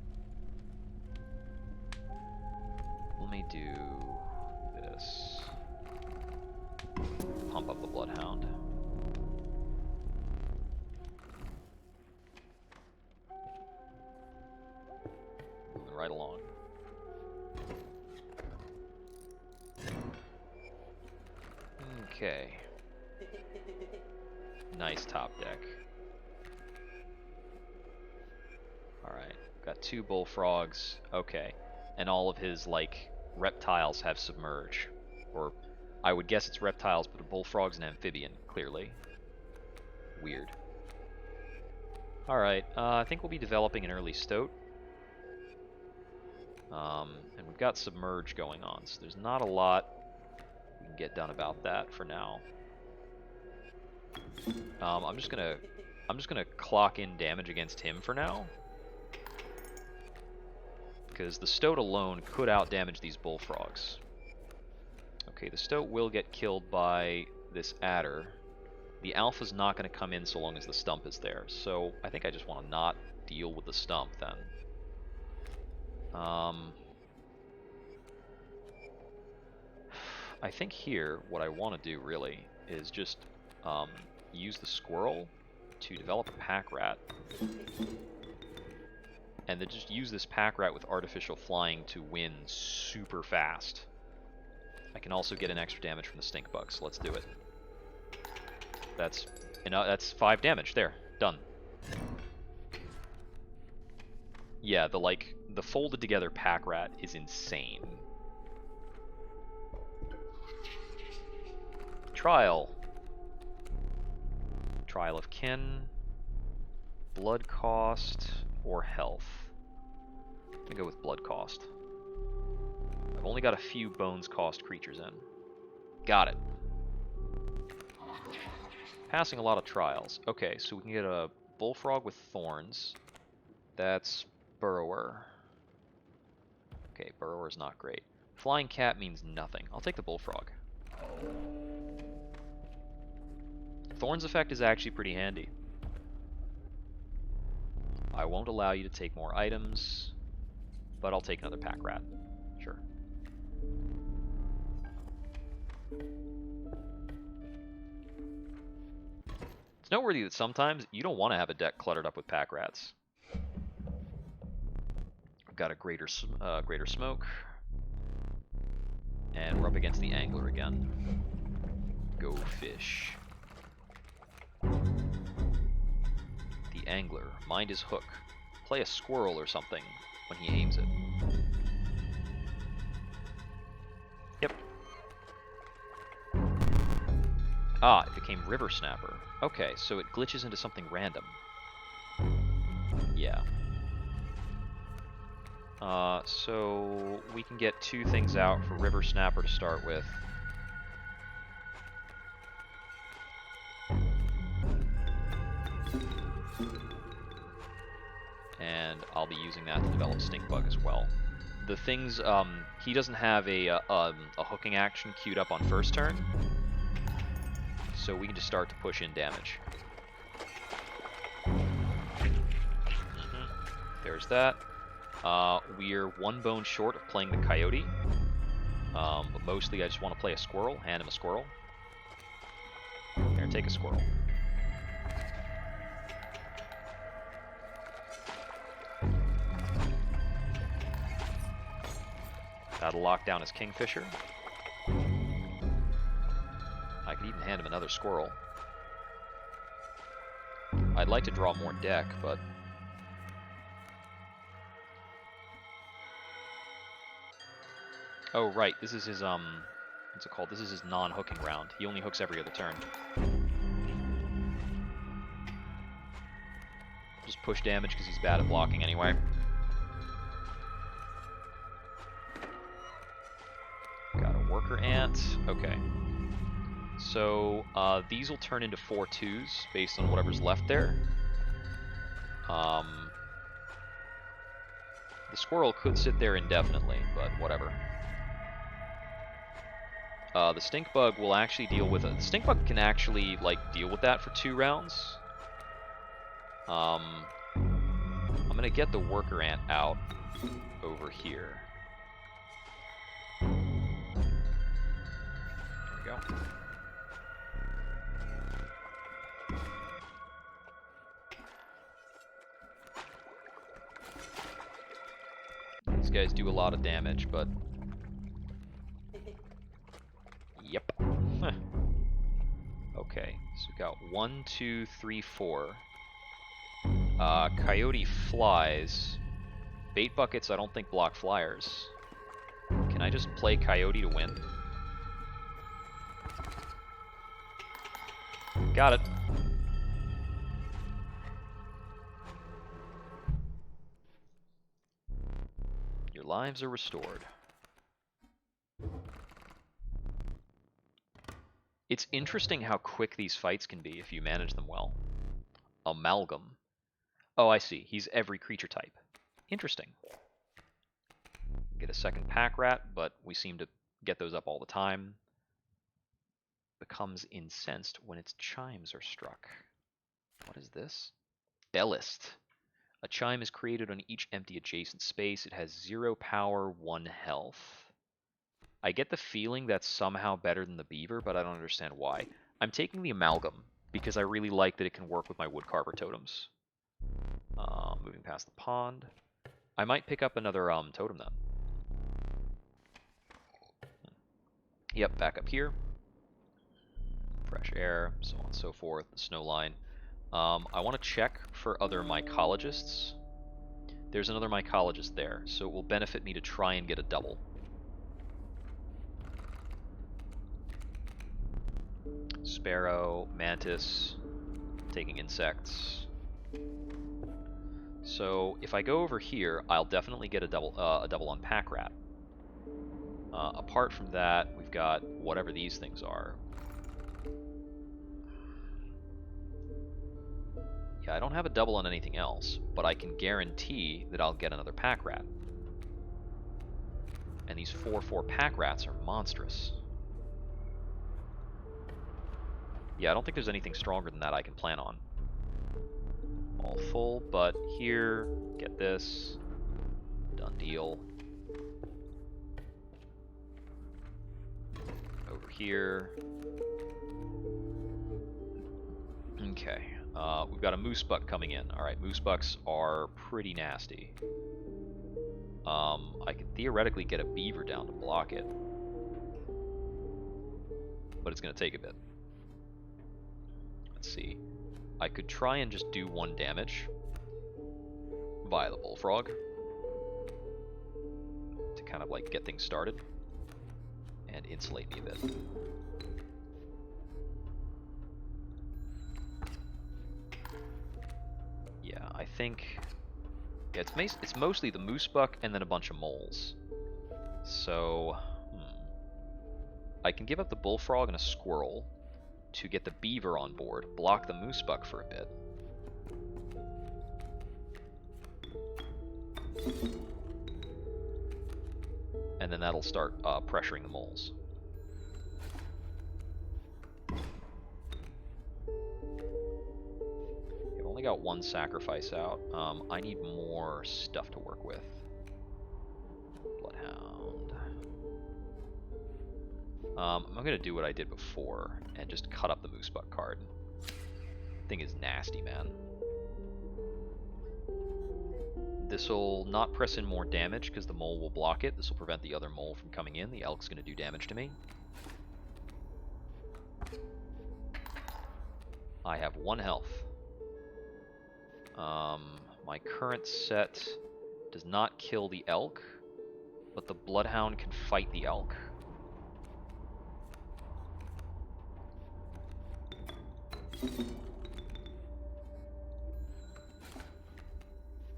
Let me do this. Pump up the bloodhound. Moving right along. Okay. Nice top deck. Alright, got 2 bullfrogs. Okay. And all of his, like, reptiles have submerge. Or, I would guess it's reptiles, but a bullfrog's an amphibian, clearly. Weird. Alright, I think we'll be developing an early Stoat. And we've got submerge going on, so there's not a lot we can get done about that for now. I'm just gonna clock in damage against him for now, because the Stoat alone could outdamage these bullfrogs. Okay, the Stoat will get killed by this adder. The alpha's not going to come in so long as the stump is there. So I think I just want to not deal with the stump then. I think here what I want to do really is just use the squirrel to develop a pack rat. And then just use this pack rat with artificial flying to win super fast. I can also get an extra damage from the stink bug, so let's do it. That's 5 damage. There, done. Yeah, the folded together pack rat is insane. Trial. Trial of kin. Blood cost or health. I'm gonna go with blood cost. I've only got a few bones cost creatures in. Got it. Passing a lot of trials. Okay, so we can get a bullfrog with thorns. That's burrower. Okay, burrower's not great. Flying cat means nothing. I'll take the bullfrog. Thorns effect is actually pretty handy. I won't allow you to take more items, but I'll take another pack rat. Sure. It's noteworthy that sometimes you don't want to have a deck cluttered up with pack rats. I've got a greater smoke, and we're up against the angler again. Go fish. The angler, mind his hook. Play a squirrel or something when he aims it. Yep. Ah, it became river snapper. Okay, so it glitches into something random. Yeah. So we can get 2 things out for river snapper to start with. And I'll be using that to develop stink bug as well. The things, he doesn't have a hooking action queued up on first turn, so we can just start to push in damage. There's that. We're 1 bone short of playing the coyote, but mostly I just want to play a squirrel. Hand him a squirrel. Here, take a squirrel. That'll lock down his Kingfisher. I could even hand him another squirrel. I'd like to draw more deck, but... Oh, right, this is his, what's it called? This is his non-hooking round. He only hooks every other turn. Just push damage because he's bad at blocking anyway. Got a worker ant. Okay. So, these will turn into 4/2s based on whatever's left there. The squirrel could sit there indefinitely, but whatever. The stink bug will actually deal with it. The stink bug can actually, like, deal with that for 2 rounds. I'm gonna get the worker ant out over here. There we go. These guys do a lot of damage, but... Yep. Okay, so we've got 1, 2, 3, 4. Coyote flies. Bait buckets I don't think block flyers. Can I just play Coyote to win? Got it. Your lives are restored. It's interesting how quick these fights can be if you manage them well. Amalgam. Oh, I see. He's every creature type. Interesting. Get a second pack rat, but we seem to get those up all the time. becomes incensed when its chimes are struck. What is this? Bellist. A chime is created on each empty adjacent space. It has 0 power, 1 health. I get the feeling that's somehow better than the beaver, but I don't understand why. I'm taking the amalgam because I really like that it can work with my woodcarver totems. Moving past the pond. I might pick up another totem then. Yep, back up here. Fresh air, so on and so forth. The snow line. I want to check for other mycologists. There's another mycologist there, so it will benefit me to try and get a double. Sparrow, mantis, taking insects. So if I go over here, I'll definitely get a double on pack rat. Apart from that, we've got whatever these things are. Yeah, I don't have a double on anything else, but I can guarantee that I'll get another pack rat. And these 4/4 pack rats are monstrous. Yeah, I don't think there's anything stronger than that I can plan on. All full, but here, get this. Done deal. Over here. Okay, we've got a moose buck coming in. Alright, moose bucks are pretty nasty. I could theoretically get a beaver down to block it. But it's going to take a bit. Let's see. I could try and just do 1 damage via the bullfrog to kind of like get things started and insulate me a bit. Yeah, I think yeah, it's mostly the moose buck and then a bunch of moles. So I can give up the bullfrog and a squirrel to get the beaver on board, block the moose buck for a bit. And then that'll start pressuring the moles. I've only got 1 sacrifice out. I need more stuff to work with. Bloodhound. I'm going to do what I did before and just cut up the moose buck card. Thing is nasty, man. This will not press in more damage because the mole will block it. This will prevent the other mole from coming in. The elk's going to do damage to me. I have 1 health. My current set does not kill the elk, but the bloodhound can fight the elk.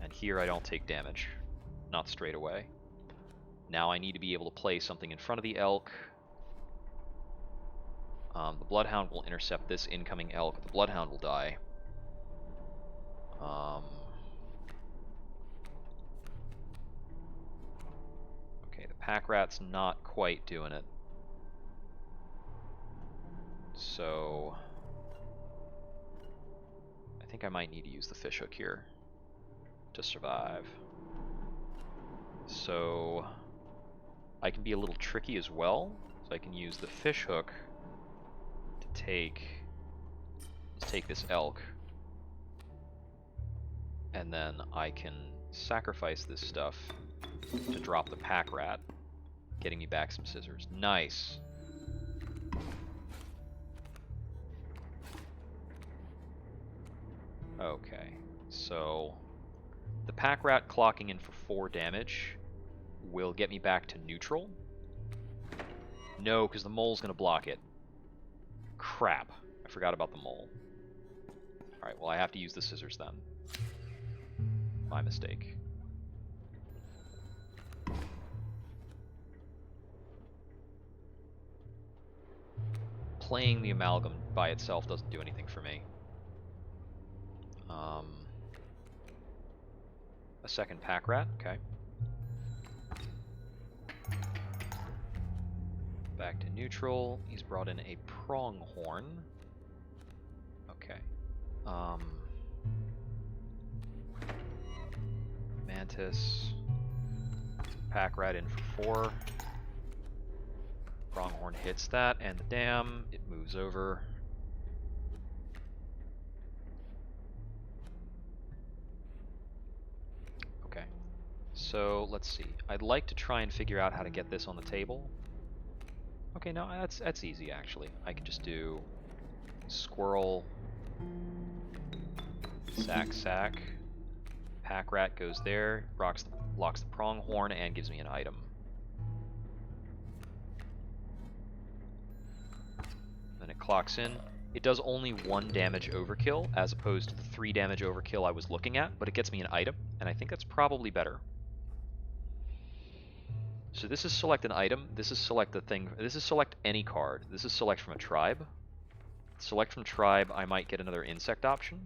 And here I don't take damage. Not straight away. Now I need to be able to play something in front of the elk. The bloodhound will intercept this incoming elk. The bloodhound will die. Okay, the pack rat's not quite doing it. So I think I might need to use the fishhook here to survive. So I can be a little tricky as well. So I can use the fishhook to let's take this elk, and then I can sacrifice this stuff to drop the pack rat, getting me back some scissors. Nice. Okay, so the pack rat clocking in for 4 damage will get me back to neutral. No, because the mole's going to block it. Crap, I forgot about the mole. Alright, well I have to use the scissors then. My mistake. Playing the amalgam by itself doesn't do anything for me. A second pack rat, okay. back to neutral. He's brought in a pronghorn. Okay. Mantis. Pack rat in for 4. Pronghorn hits that and the dam. It moves over. Okay. So let's see. I'd like to try and figure out how to get this on the table. Okay, no, that's easy actually. I can just do squirrel, sack. Pack rat goes there, locks the pronghorn, and gives me an item. Then it clocks in. It does only 1 damage overkill as opposed to the 3 damage overkill I was looking at, but it gets me an item, and I think that's probably better. So this is select an item, this is select the thing, this is select any card, this is select from a tribe. Select from tribe, I might get another insect option.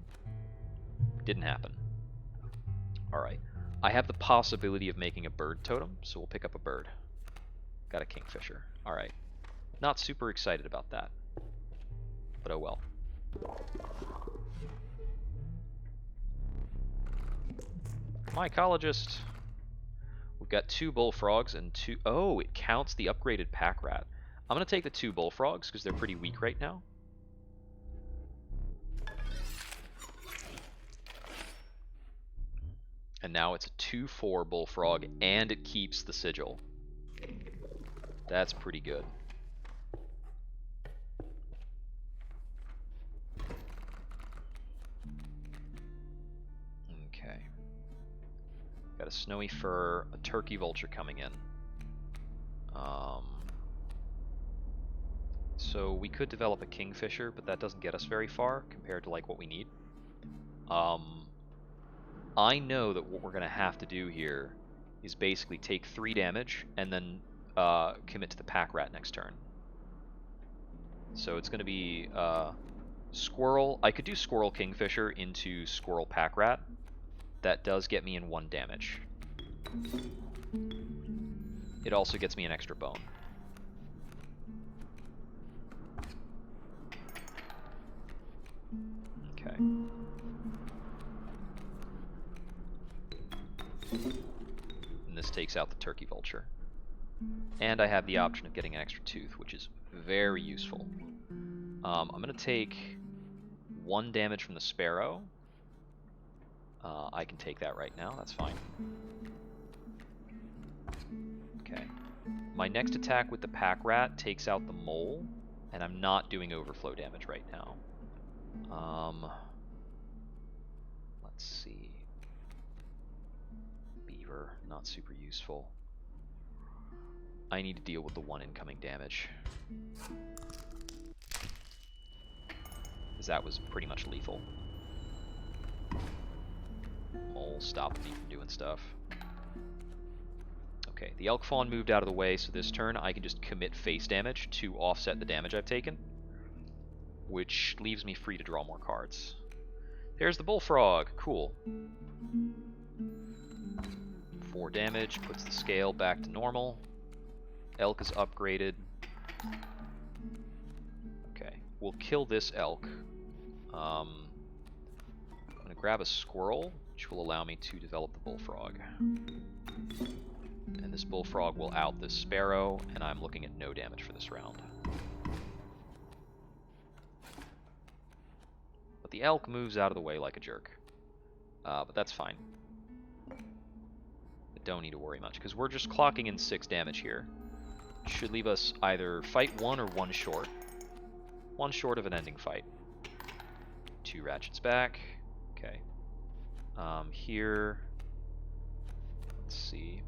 Didn't happen. Alright, I have the possibility of making a bird totem, so we'll pick up a bird. Got a kingfisher. Alright, not super excited about that, but oh well. Mycologist. We've got 2 bullfrogs and 2... Oh, it counts the upgraded pack rat. I'm going to take the 2 bullfrogs because they're pretty weak right now. And now it's a 2/4 bullfrog and it keeps the sigil. That's pretty good. Okay. Got a snowy fur, a turkey vulture coming in. So we could develop a kingfisher, but that doesn't get us very far compared to like what we need. I know that what we're going to have to do here is basically take 3 damage and then commit to the pack rat next turn. So it's going to be squirrel. I could do squirrel kingfisher into squirrel pack rat. That does get me in 1 damage. It also gets me an extra bone. Okay. And this takes out the turkey vulture. And I have the option of getting an extra tooth, which is very useful. I'm going to take 1 damage from the sparrow. I can take that right now, that's fine. Okay. My next attack with the pack rat takes out the mole, and I'm not doing overflow damage right now. Let's see. Beaver, not super useful. I need to deal with the 1 incoming damage. Because that was pretty much lethal. Mole stopped me from doing stuff. Okay, the elk fawn moved out of the way, so this turn I can just commit face damage to offset the damage I've taken, which leaves me free to draw more cards. There's the bullfrog, cool. 4 damage, puts the scale back to normal. Elk is upgraded. Okay, we'll kill this elk. I'm going to grab a squirrel, which will allow me to develop the bullfrog. And this bullfrog will out this sparrow, and I'm looking at no damage for this round. But the elk moves out of the way like a jerk. But that's fine. I don't need to worry much, because we're just clocking in 6 damage here. Should leave us either fight 1 or 1 short. 1 short of an ending fight. 2 ratchets back. Okay. Here... Let's see.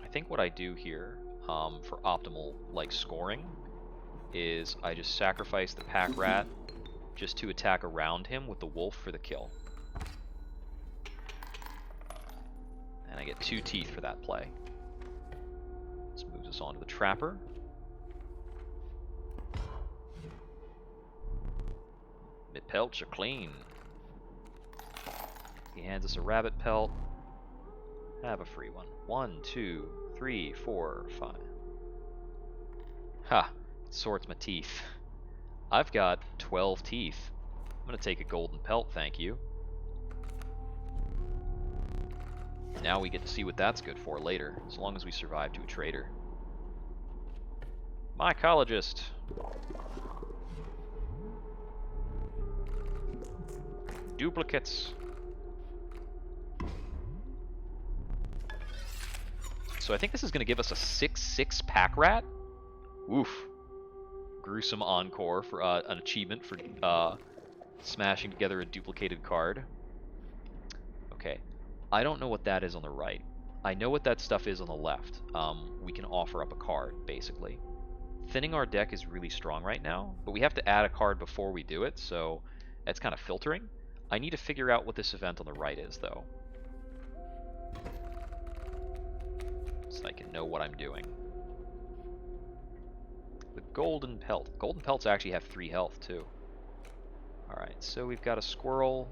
I think what I do here, for optimal, like, scoring, is I just sacrifice the pack rat just to attack around him with the wolf for the kill. And I get 2 teeth for that play. This moves us on to the trapper. The pelts are clean. He hands us a rabbit pelt. Have a free one. 1, 2, 3, 4, 5. Ha! Sorts my teeth. I've got 12 teeth. I'm gonna take a golden pelt, thank you. Now we get to see what that's good for later, as long as we survive to a trader. Mycologist! Duplicates! So I think this is going to give us a 6/6 pack rat. Oof. Gruesome encore for an achievement for smashing together a duplicated card. Okay. I don't know what that is on the right. I know what that stuff is on the left. We can offer up a card, basically. Thinning our deck is really strong right now, but we have to add a card before we do it, so that's kind of filtering. I need to figure out what this event on the right is, though, so I can know what I'm doing. The golden pelt. Golden pelts actually have 3 health, too. Alright, so we've got a squirrel.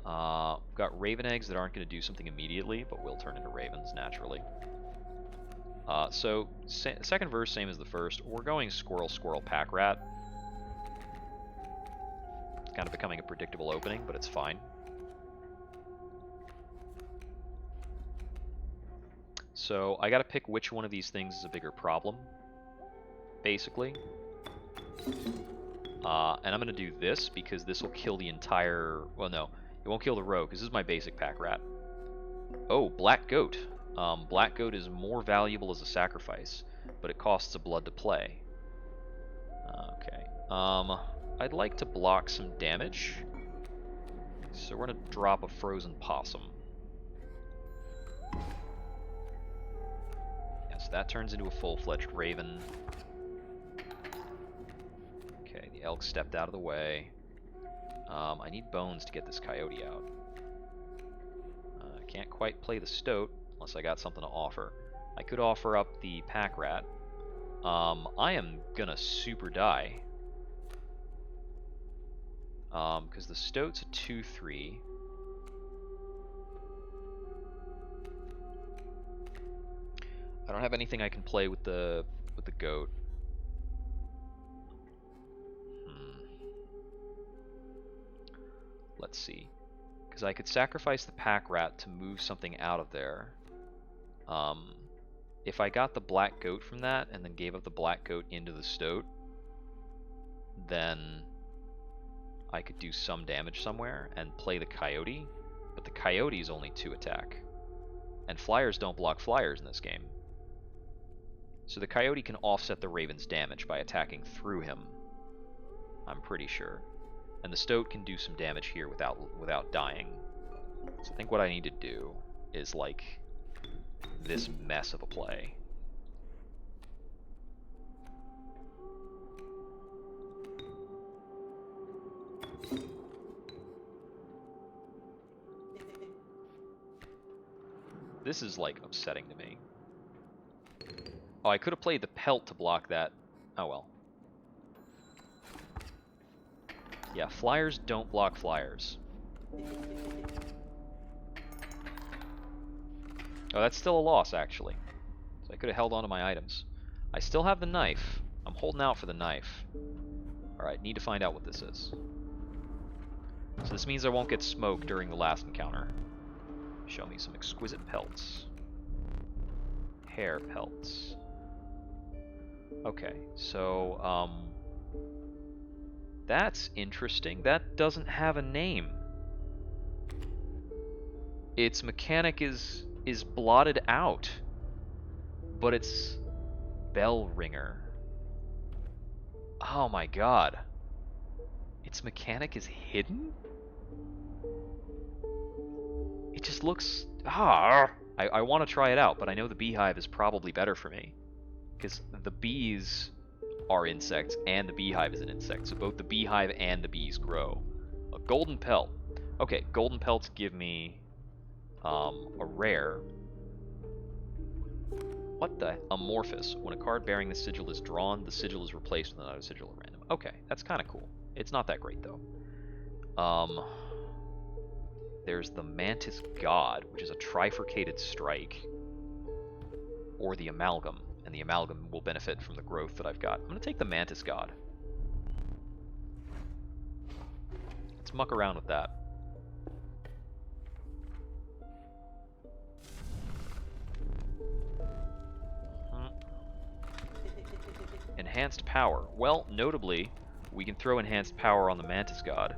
We've got raven eggs that aren't going to do something immediately, but will turn into ravens naturally. So, second verse, same as the first. We're going squirrel, squirrel, pack rat. It's kind of becoming a predictable opening, but it's fine. So, I gotta pick which one of these things is a bigger problem, basically. And I'm gonna do this, because this will kill the entire... Well, no, it won't kill the rogue, because this is my basic pack rat. Oh, black goat. Black goat is more valuable as a sacrifice, but it costs a blood to play. Okay. I'd like to block some damage, so we're gonna drop a frozen possum. Yes, that turns into a full-fledged raven. Okay, the elk stepped out of the way. I need bones to get this coyote out. Can't quite play the stoat unless I got something to offer. I could offer up the pack rat. I am gonna super die. Because the stoat's a 2/3. I don't have anything I can play with the goat. Let's see. Because I could sacrifice the pack rat to move something out of there. If I got the black goat from that and then gave up the black goat into the stoat, then I could do some damage somewhere and play the coyote, but the coyote is only 2 attack. And flyers don't block flyers in this game. So the coyote can offset the raven's damage by attacking through him, I'm pretty sure. And the stoat can do some damage here without dying. So I think what I need to do is like this mess of a play. This is like upsetting to me. Oh, I could have played the pelt to block that. Oh well. Yeah, flyers don't block flyers. Oh, that's still a loss, actually. So I could have held on to my items. I still have the knife. I'm holding out for the knife. Alright, need to find out what this is. So this means I won't get smoked during the last encounter. Show me some exquisite pelts. Hair pelts. Okay, so, that's interesting. That doesn't have a name. Its mechanic is blotted out, but it's bell ringer. Oh my god. Its mechanic is hidden? It just looks... I want to try it out, but I know the beehive is probably better for me. Because the bees are insects, and the beehive is an insect. So both the beehive and the bees grow. A golden pelt. Okay, golden pelts give me a rare. What the? Amorphous. When a card bearing the sigil is drawn, the sigil is replaced with another sigil at random. Okay, that's kind of cool. It's not that great, though. There's the Mantis God, which is a trifurcated strike. or the Amalgam, and the Amalgam will benefit from the growth that I've got. I'm going to take the Mantis God. Let's muck around with that. Enhanced power. Well, notably, we can throw enhanced power on the Mantis God.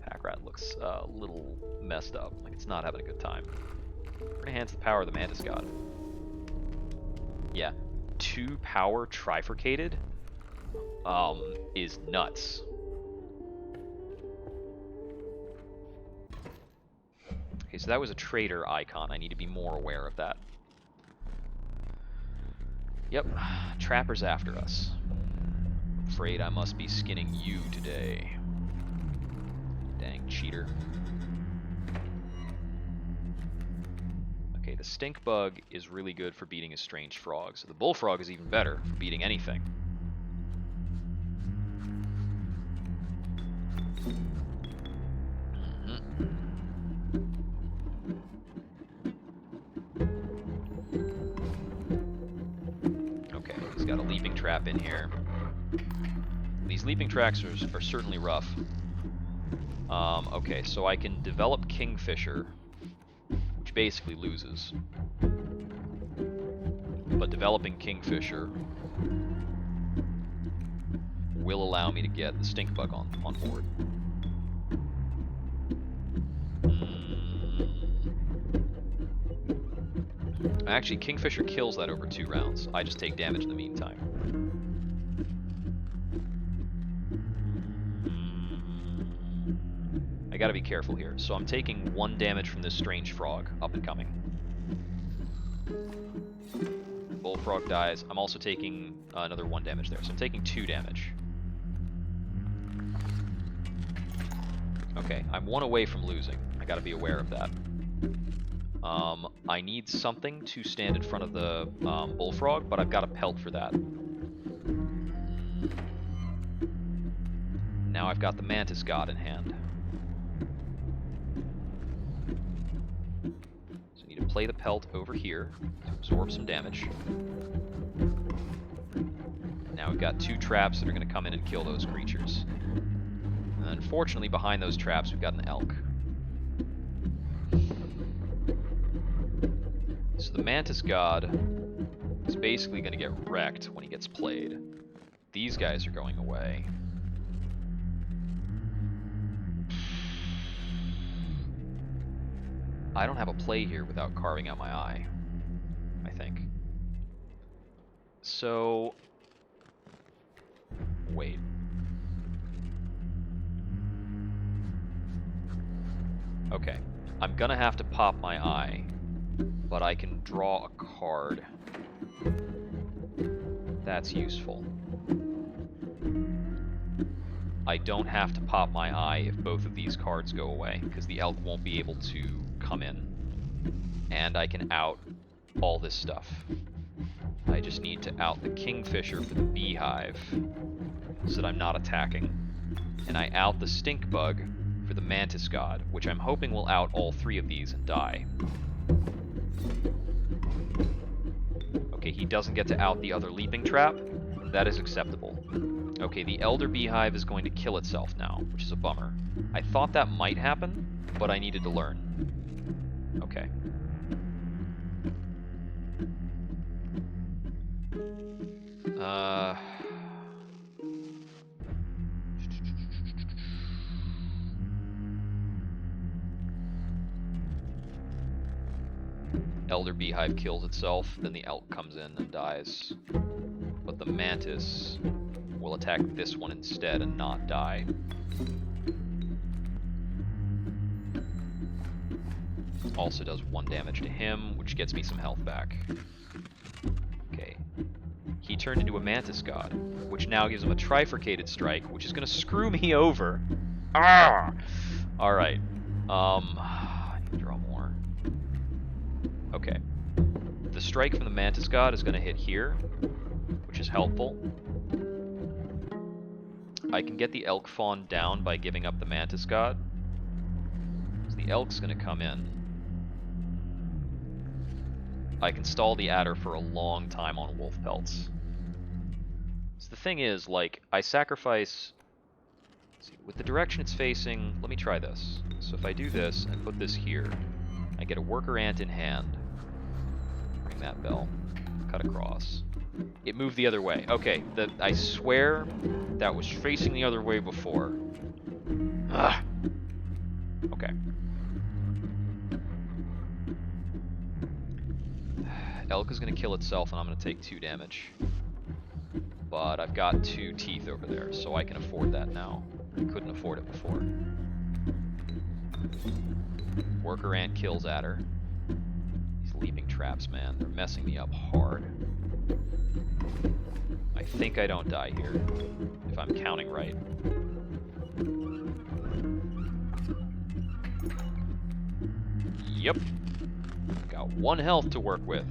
Packrat looks a little messed up, like it's not having a good time. We're gonna enhance the power of the Mantis God. Yeah, 2 power trifurcated is nuts. Okay, so that was a traitor icon. I need to be more aware of that. Yep, Trapper's after us. Afraid I must be skinning you today. Dang cheater. Okay, the stink bug is really good for beating a strange frog, so the bullfrog is even better for beating anything. Okay, he's got a leaping trap in here. These leaping tracks are certainly rough. Okay, so I can develop Kingfisher, which basically loses. But developing Kingfisher will allow me to get the stink bug on board. Actually, Kingfisher kills that over 2 rounds. I just take damage in the meantime. I gotta be careful here. So I'm taking 1 damage from this strange frog, up and coming. Bullfrog dies. I'm also taking another 1 damage there, so I'm taking 2 damage. Okay, I'm 1 away from losing. I gotta be aware of that. I need something to stand in front of the bullfrog, but I've got a pelt for that. Now I've got the Mantis God in hand. So I need to play the pelt over here to absorb some damage. Now we've got 2 traps that are going to come in and kill those creatures. And unfortunately, behind those traps, we've got an elk. So the Mantis God is basically going to get wrecked when he gets played. These guys are going away. I don't have a play here without carving out my eye, I think. So... wait. Okay. I'm gonna have to pop my eye, but I can draw a card. That's useful. I don't have to pop my eye if both of these cards go away, because the elk won't be able to come in. And I can out all this stuff. I just need to out the Kingfisher for the Beehive, so that I'm not attacking. And I out the Stink Bug for the Mantis God, which I'm hoping will out all 3 of these and die. Okay, he doesn't get to out the other Leaping Trap. That is acceptable. Okay, the Elder Beehive is going to kill itself now, which is a bummer. I thought that might happen, but I needed to learn. Okay. Elder Beehive kills itself, then the elk comes in and dies. But the Mantis will attack this one instead and not die. Also does 1 damage to him, which gets me some health back. Okay. He turned into a Mantis God, which now gives him a trifurcated strike, which is going to screw me over. Ah! Alright. I need to draw more. Okay. The strike from the Mantis God is going to hit here, which is helpful. I can get the Elk Fawn down by giving up the Mantis God. So the Elk's going to come in. I can stall the adder for a long time on wolf pelts. So the thing is, like, I sacrifice... Let's see, with the direction it's facing, let me try this. So if I do this and put this here, I get a worker ant in hand. Ring that bell. Cut across. It moved the other way. Okay, I swear that was facing the other way before. Ugh. Okay. Elk is going to kill itself, and I'm going to take 2 damage. But I've got 2 teeth over there, so I can afford that now. I couldn't afford it before. Worker ant kills adder. These leaping traps, man, they're messing me up hard. I think I don't die here, if I'm counting right. Yep. Got 1 health to work with.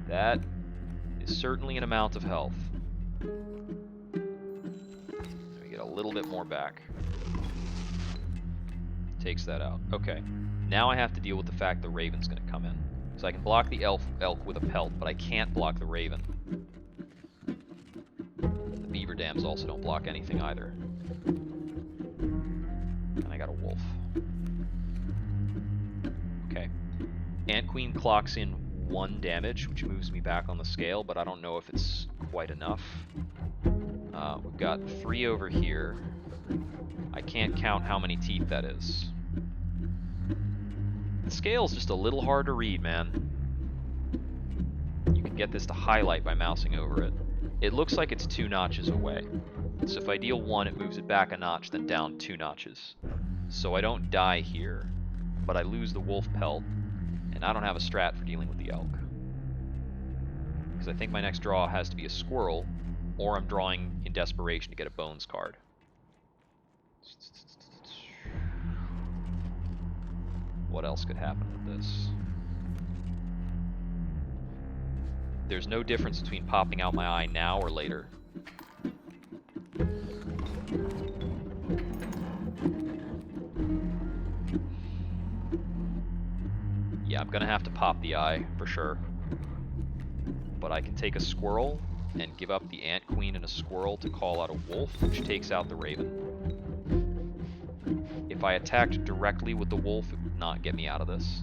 That is certainly an amount of health. We get a little bit more back. Takes that out. Okay. Now I have to deal with the fact the raven's going to come in. So I can block the elk with a pelt, but I can't block the raven. The beaver dams also don't block anything either. And I got a wolf. Okay. Ant Queen clocks in 1 damage, which moves me back on the scale, but I don't know if it's quite enough. We've got 3 over here. I can't count how many teeth that is. The scale's just a little hard to read, man. You can get this to highlight by mousing over it. It looks like it's 2 notches away. So if I deal 1, it moves it back a notch, then down 2 notches. So I don't die here, but I lose the wolf pelt, and I don't have a strat for dealing with the elk. Because I think my next draw has to be a squirrel, or I'm drawing in desperation to get a bones card. What else could happen with this? There's no difference between popping out my eye now or later. Yeah, I'm gonna have to pop the eye, for sure. But I can take a squirrel and give up the ant queen and a squirrel to call out a wolf, which takes out the raven. If I attacked directly with the wolf, it would not get me out of this.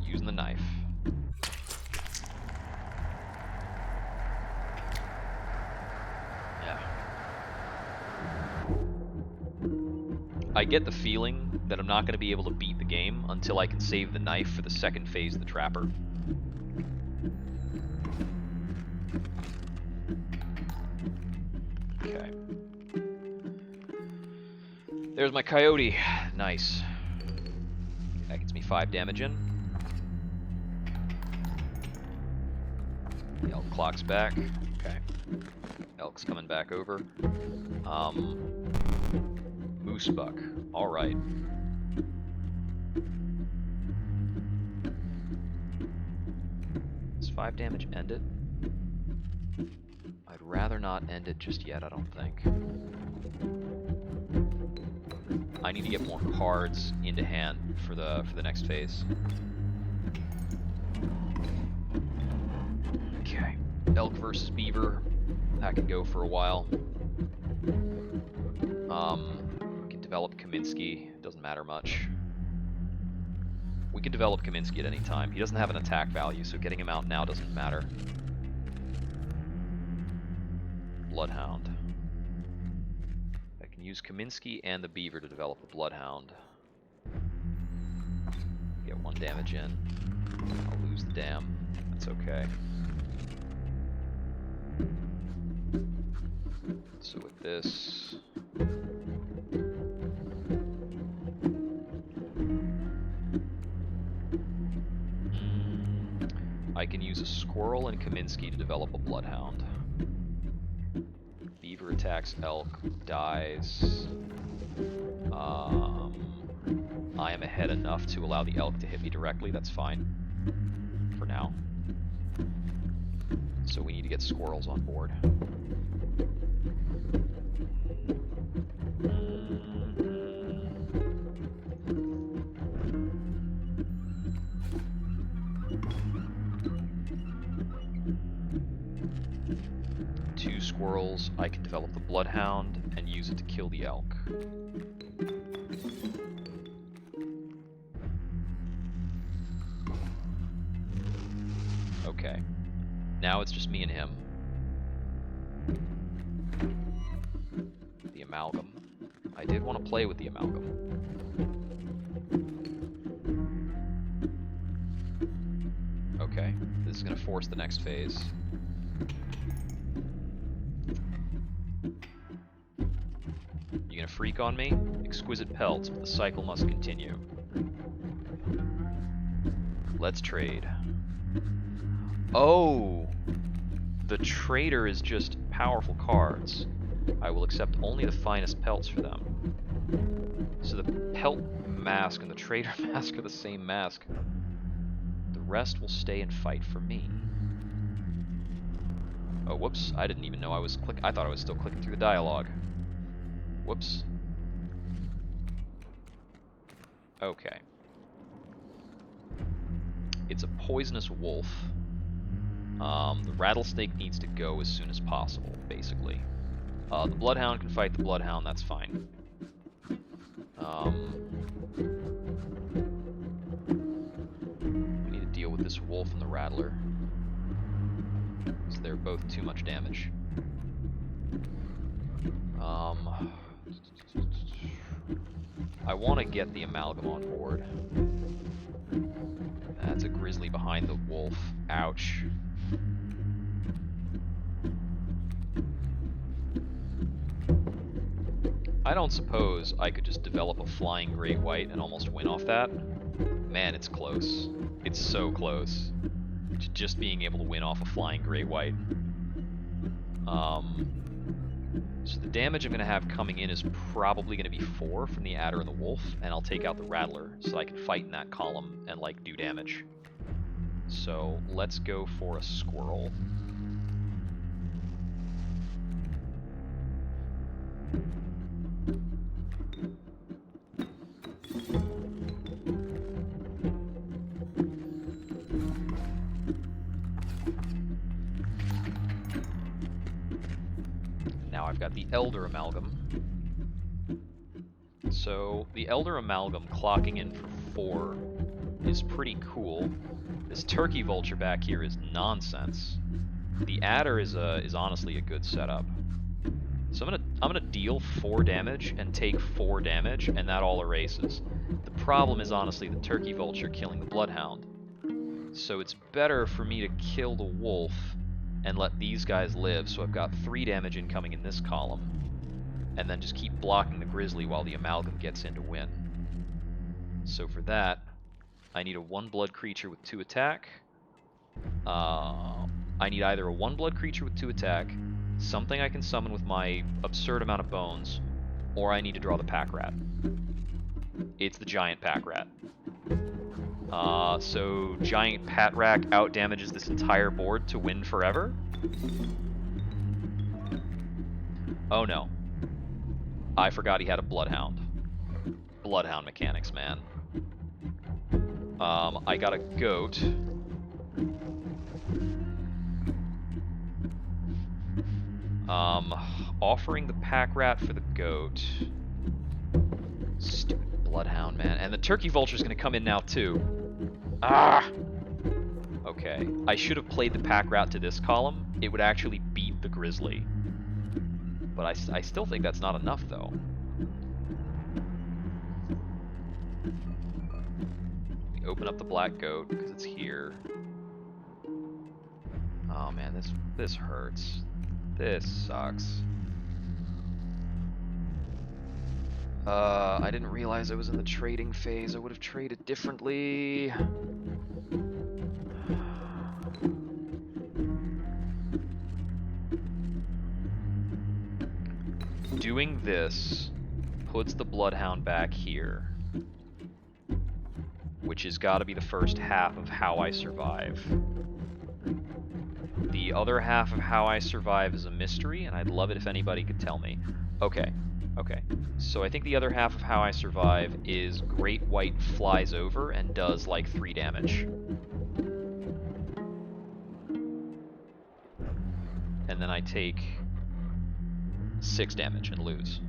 Using the knife. Yeah. I get the feeling that I'm not going to be able to beat the game until I can save the knife for the second phase of the trapper. Okay. There's my coyote. Nice. That gets me 5 damage in. The elk clocks back. Okay. Elk's coming back over. Moose buck. Alright. Does 5 damage end it? I'd rather not end it just yet, I don't think. I need to get more cards into hand for the next phase. Okay. Elk versus beaver. That can go for a while. We can develop Kaminsky. Doesn't matter much. We can develop Kaminsky at any time. He doesn't have an attack value, so getting him out now doesn't matter. Bloodhound. I can use Kaminsky and the beaver to develop a bloodhound. Get 1 damage in. I'll lose the dam. That's okay. So with this... I can use a squirrel and Kaminsky to develop a bloodhound. Beaver attacks elk, dies. I am ahead enough to allow the elk to hit me directly, that's fine. For now. So we need to get squirrels on board. squirrels, I can develop the bloodhound and use it to kill the elk. Okay. Now it's just me and him. The amalgam. I did want to play with the amalgam. Okay, this is going to force the next phase. You gonna freak on me? Exquisite pelts, but the cycle must continue. Let's trade. Oh! The trader is just powerful cards. I will accept only the finest pelts for them. So the pelt mask and the trader mask are the same mask. The rest will stay and fight for me. Oh, whoops. I didn't even know I was I thought I was still clicking through the dialogue. Whoops. Okay. It's a poisonous wolf. The rattlesnake needs to go as soon as possible, basically. The bloodhound can fight the bloodhound, that's fine. We need to deal with this wolf and the rattler, because they're both too much damage. I want to get the amalgam on board. That's a grizzly behind the wolf. Ouch. I don't suppose I could just develop a flying great white and almost win off that. Man, it's close. It's so close to just being able to win off a flying great white. So the damage I'm going to have coming in is probably going to be 4 from the adder and the wolf, and I'll take out the rattler so I can fight in that column and like do damage. So let's go for a squirrel. Now I've got the Elder Amalgam. So the Elder Amalgam clocking in for 4 is pretty cool. This Turkey Vulture back here is nonsense. The Adder is honestly a good setup. So I'm gonna deal 4 damage and take 4 damage, and that all erases. The problem is honestly the Turkey Vulture killing the Bloodhound. So it's better for me to kill the wolf and let these guys live, so I've got 3 damage incoming in this column, and then just keep blocking the grizzly while the amalgam gets in to win. So for that, I need a 1-blood creature with 2 attack. I need either a 1-blood creature with 2 attack, something I can summon with my absurd amount of bones, or I need to draw the pack rat. It's the giant pack rat. So giant pat rack out damages this entire board to win forever. Oh no. I forgot he had a bloodhound. Bloodhound mechanics, man. I got a goat. Offering the pack rat for the goat. Stupid bloodhound, man. And the turkey vulture's gonna come in now too. Ah! Okay. I should have played the pack rat to this column. It would actually beat the grizzly. But I still think that's not enough, though. We open up the black goat because it's here. Oh man, this hurts. This sucks. I didn't realize I was in the trading phase. I would have traded differently. Doing this puts the bloodhound back here, which has got to be the first half of how I survive. The other half of how I survive is a mystery, and I'd love it if anybody could tell me. Okay. So I think the other half of how I survive is Great White flies over and does like 3 damage. And then I take 6 damage and lose.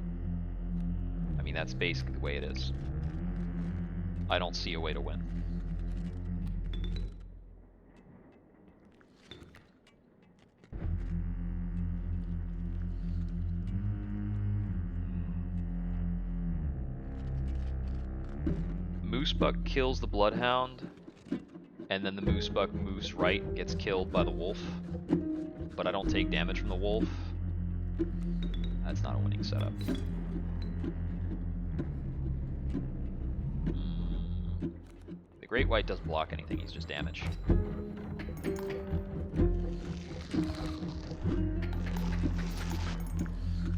I mean, that's basically the way it is. I don't see a way to win. Moosebuck kills the Bloodhound, and then the Moosebuck moves right and gets killed by the wolf. But I don't take damage from the wolf. That's not a winning setup. The Great White doesn't block anything, he's just damage.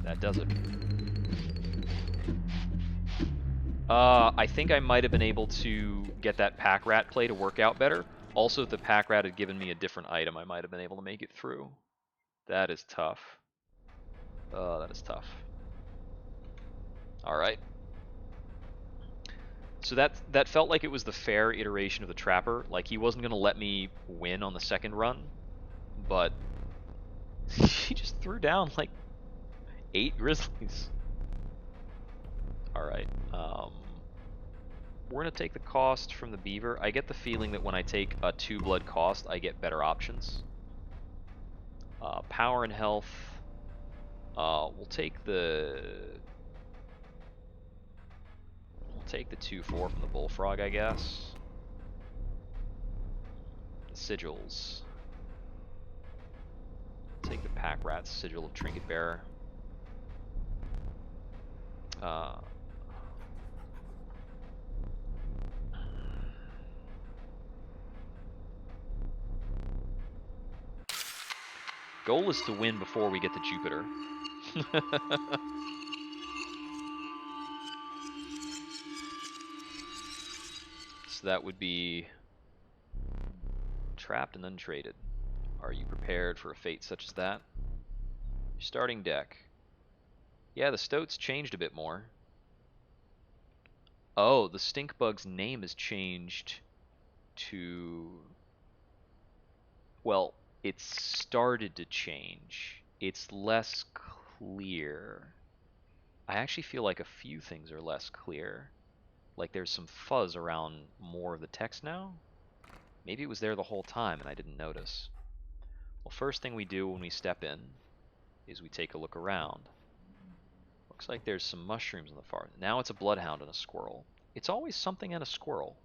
That does it. I think I might have been able to get that pack rat play to work out better. Also, if the pack rat had given me a different item, I might have been able to make it through. That is tough. That is tough. Alright. So that felt like it was the fair iteration of the Trapper. Like, he wasn't going to let me win on the second run, but he just threw down like 8 grizzlies. Alright. We're going to take the cost from the beaver. I get the feeling that when I take a 2 blood cost, I get better options. Power and health. We'll take the 2/4 from the bullfrog, I guess. The sigils. Take the pack rat's sigil of trinket bearer. Goal is to win before we get to Jupiter. So that would be trapped and untraded. Are you prepared for a fate such as that? Your starting deck. Yeah, the Stoat's changed a bit more. Oh, the stink bug's name has changed to... Well, it's started to change. It's less clear. I actually feel like a few things are less clear. Like there's some fuzz around more of the text now. Maybe it was there the whole time and I didn't notice. Well, first thing we do when we step in is we take a look around. Looks like there's some mushrooms in the far. Now it's a bloodhound and a squirrel. It's always something and a squirrel.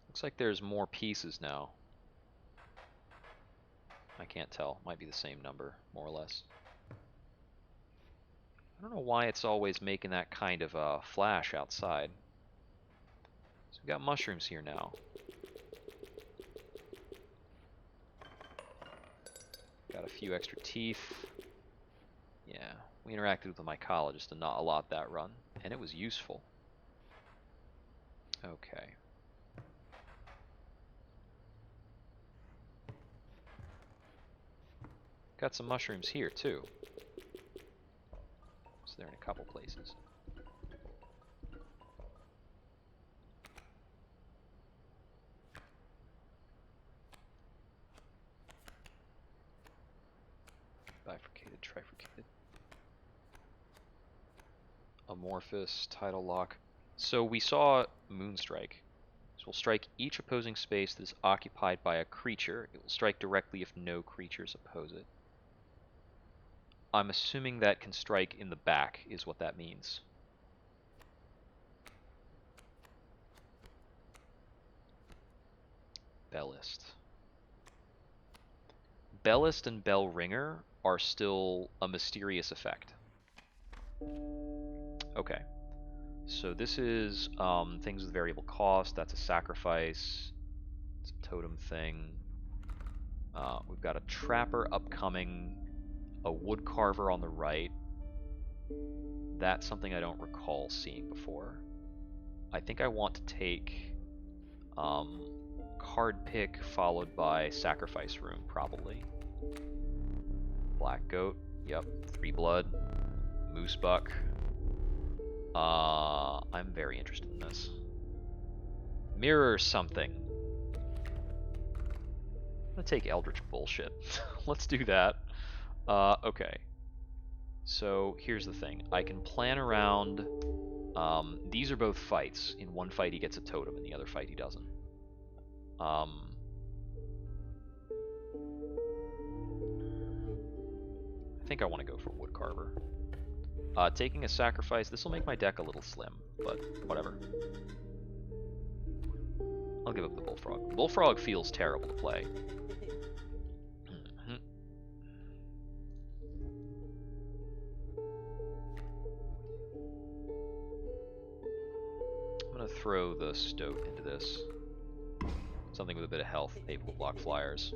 Looks like there's more pieces now. I can't tell. Might be the same number, more or less. I don't know why it's always making that kind of flash outside. So we've got mushrooms here now. Got a few extra teeth. Yeah, we interacted with the mycologist to not allot that run, and it was useful. Okay. Got some mushrooms here too. So they're in a couple places. Bifurcated, trifurcated. Amorphous, tidal lock. So we saw Moonstrike. So we'll strike each opposing space that is occupied by a creature. It will strike directly if no creatures oppose it. I'm assuming that can strike in the back is what that means. Bellist. Bellist and Bell Ringer are still a mysterious effect. Okay. So this is things with variable cost. That's a sacrifice. It's a totem thing. We've got a trapper upcoming. A woodcarver on the right. That's something I don't recall seeing before. I think I want to take card pick followed by sacrifice room, probably. Black goat, yep. 3 blood. Moose buck. I'm very interested in this. Mirror something. I'm gonna take Eldritch Bullshit. Let's do that. Okay. So here's the thing. I can plan around... these are both fights. In one fight he gets a totem, in the other fight he doesn't. I think I want to go for Woodcarver. Taking a sacrifice, this will make my deck a little slim, but whatever. I'll give up the Bullfrog. Bullfrog feels terrible to play. I'm going to throw the Stoat into this. Something with a bit of health, able to block flyers.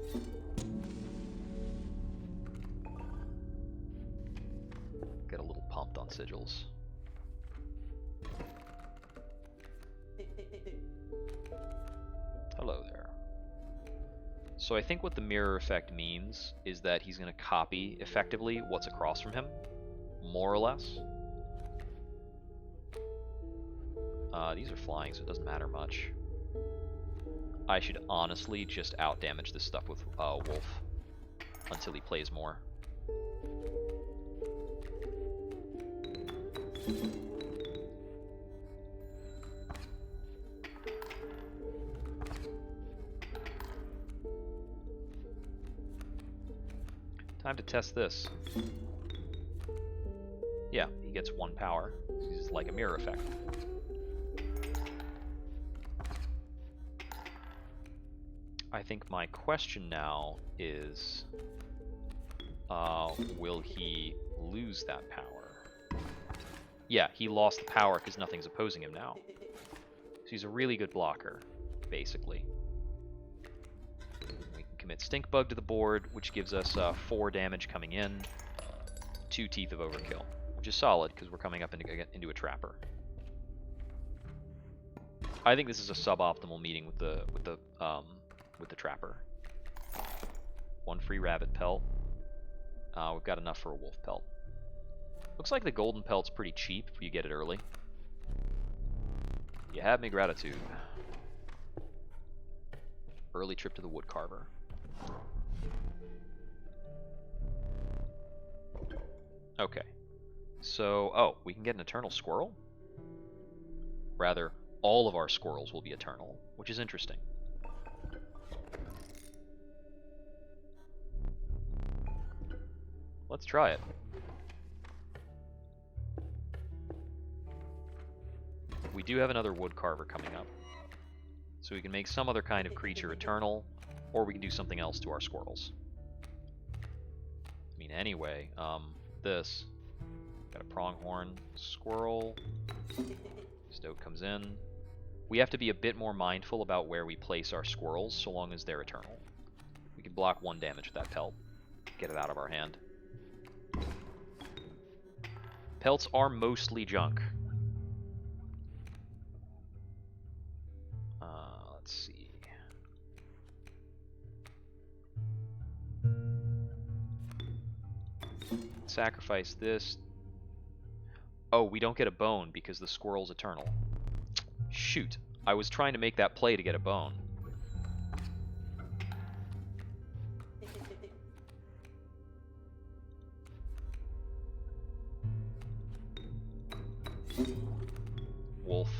Get a little pumped on sigils. Hello there. So I think what the mirror effect means is that he's going to copy effectively what's across from him, more or less. These are flying, so it doesn't matter much. I should honestly just out-damage this stuff with Wolf until he plays more. Time to test this. Yeah, he gets 1 power. He's like a mirror effect. I think my question now is, will he lose that power? Yeah, he lost the power because nothing's opposing him now. So he's a really good blocker, basically. We can commit Stink Bug to the board, which gives us 4 damage coming in, 2 Teeth of Overkill, which is solid because we're coming up into a Trapper. I think this is a suboptimal meeting with the Trapper. 1 free Rabbit Pelt. We've got enough for a Wolf Pelt. Looks like the Golden Pelt's pretty cheap if you get it early. You have me gratitude. Early trip to the Woodcarver. Okay. So, we can get an Eternal Squirrel? Rather, all of our squirrels will be eternal, which is interesting. Let's try it. We do have another Woodcarver coming up. So we can make some other kind of creature eternal, or we can do something else to our squirrels. I mean, anyway, this. Got a Pronghorn Squirrel. Stoat comes in. We have to be a bit more mindful about where we place our squirrels, so long as they're eternal. We can block 1 damage with that pelt. Get it out of our hand. Pelts are mostly junk. Let's see. Sacrifice this. Oh, we don't get a bone because the squirrel's eternal. Shoot. I was trying to make that play to get a bone. Wolf.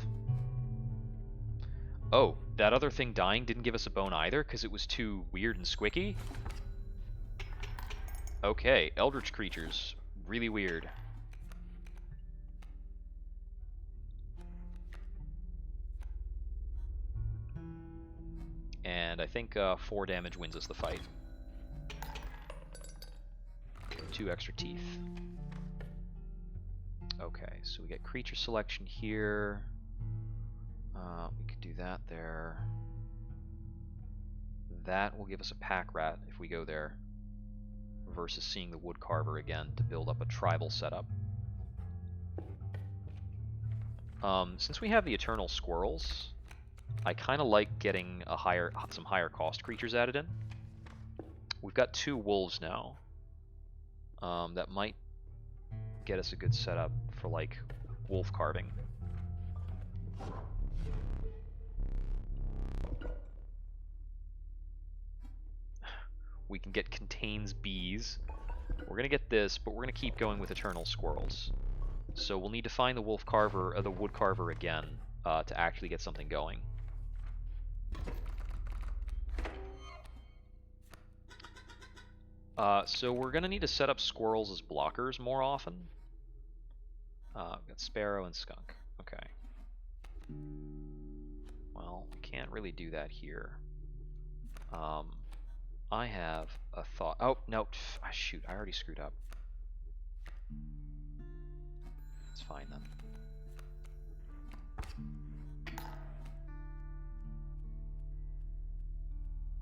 Oh, that other thing dying didn't give us a bone either because it was too weird and squicky? Okay, Eldritch creatures. Really weird. And I think 4 damage wins us the fight. 2 extra teeth. Okay, so we get creature selection here. We could do that there. That will give us a pack rat if we go there, versus seeing the Woodcarver again to build up a tribal setup. Since we have the Eternal Squirrels, I kind of like getting some higher cost creatures added in. We've got 2 wolves now. That might get us a good setup for like wolf carving. We can get contains bees. We're going to get this, but we're going to keep going with eternal squirrels. So we'll need to find the wolf carver, the wood carver again, to actually get something going. So we're going to need to set up squirrels as blockers more often. We've got sparrow and skunk. Okay. Well, we can't really do that here. I have a thought. Oh, no. Shoot, I already screwed up. It's fine then.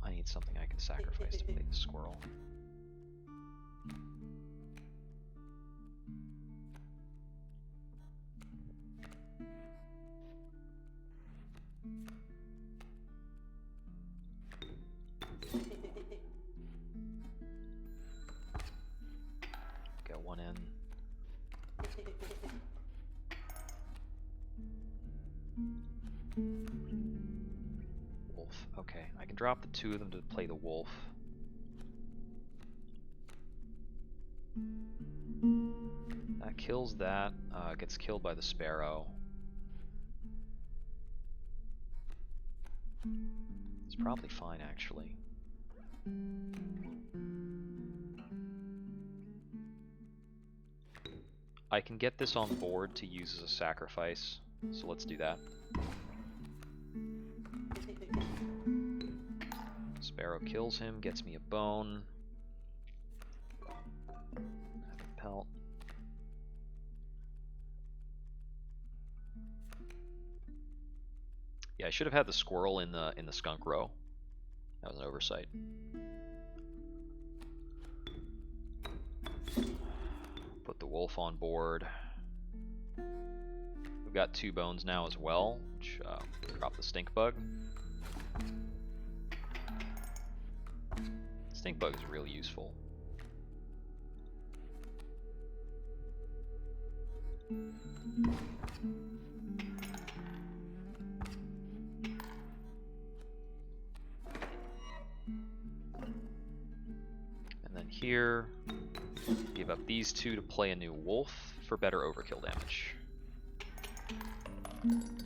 I need something I can sacrifice to play the squirrel. Got one in. Wolf. Okay, I can drop the two of them to play the wolf. That kills that. Gets killed by the sparrow. It's probably fine, actually. I can get this on board to use as a sacrifice, so let's do that. Sparrow kills him, gets me a bone. Pelt. Yeah, I should have had the squirrel in the skunk row. That was an oversight. Put the wolf on board. We've got 2 bones now as well, which drop the stink bug. Stink bug is really useful. And then here, give up these 2 to play a new wolf for better overkill damage.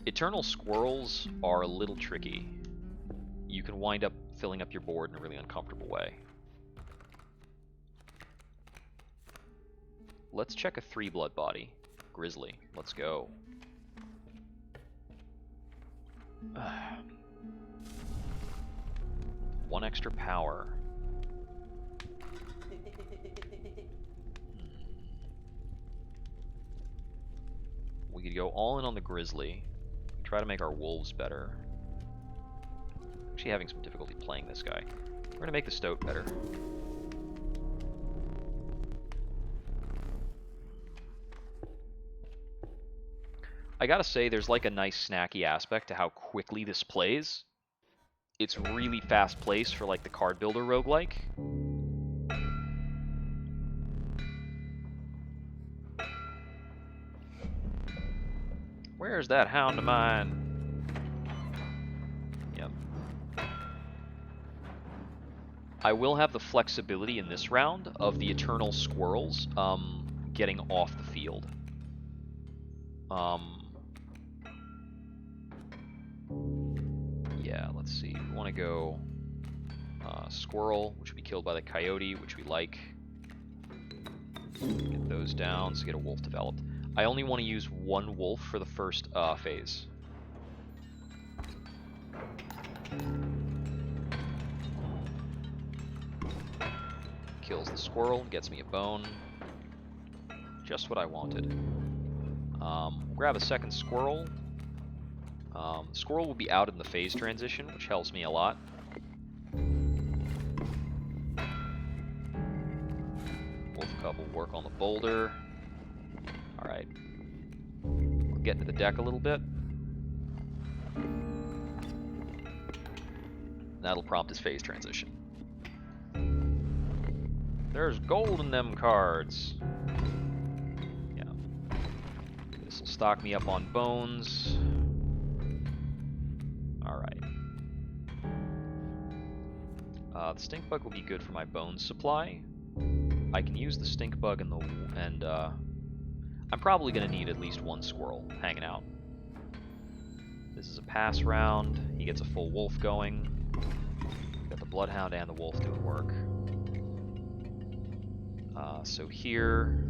Eternal squirrels are a little tricky. You can wind up filling up your board in a really uncomfortable way. Let's check a 3-blood body. Grizzly. Let's go. 1 extra power. We could go all in on the grizzly. Try to make our wolves better. Actually having some difficulty playing this guy. We're gonna make the stoat better. I gotta say, there's like a nice snacky aspect to how quickly this plays. It's really fast paced for like the card builder roguelike. Where's that hound of mine? Yep. I will have the flexibility in this round of the eternal squirrels getting off the field. Yeah, let's see. We want to go squirrel, which will be killed by the coyote, which we like. Get those down to get a wolf developed. I only want to use 1 wolf for the first phase. Kills the squirrel, gets me a bone. Just what I wanted. We'll grab a second squirrel. Squirrel will be out in the phase transition, which helps me a lot. Wolf Cub will work on the boulder. Alright. We'll get into the deck a little bit. That'll prompt his phase transition. There's gold in them cards. Yeah. This will stock me up on bones. Alright. The stink bug will be good for my bones supply. I can use the stink bug and I'm probably gonna need at least one squirrel hanging out. This is a pass round. He gets a full wolf going. Got the bloodhound and the wolf doing work. So here,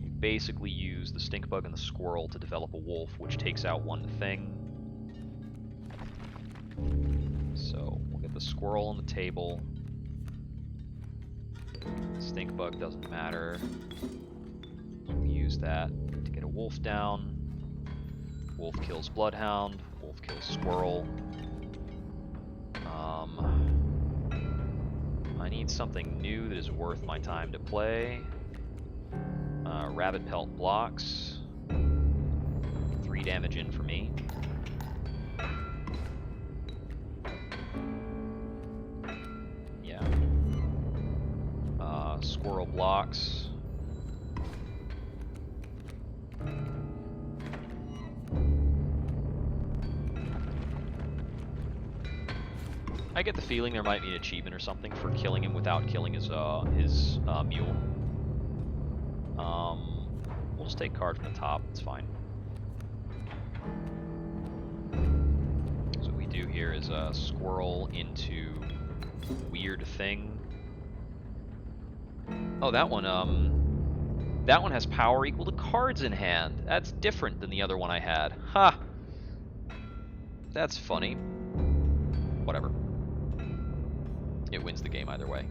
we basically use the stink bug and the squirrel to develop a wolf, which takes out one thing. So we'll get the squirrel on the table. Stink bug doesn't matter. We'll use that to get a wolf down. Wolf kills bloodhound. Wolf kills squirrel. I need something new that is worth my time to play. Rabbit pelt blocks. 3 damage in for me. Yeah. Squirrel blocks. I get the feeling there might be an achievement or something for killing him without killing his mule. We'll just take card from the top. It's fine. So what we do here is squirrel into weird thing. Oh, that one has power equal to cards in hand. That's different than the other one I had. Ha! That's funny. Whatever. It wins the game either way.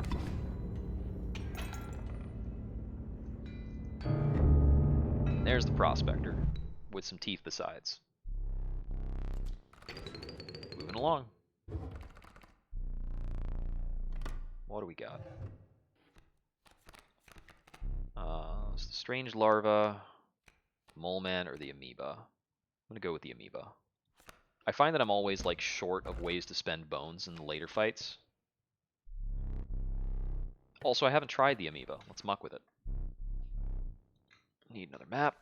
There's the prospector, with some teeth besides. Moving along. What do we got? It's the strange larva, mole man, or the amoeba. I'm gonna go with the amoeba. I find that I'm always like short of ways to spend bones in the later fights. Also, I haven't tried the amoeba. Let's muck with it. Need another map.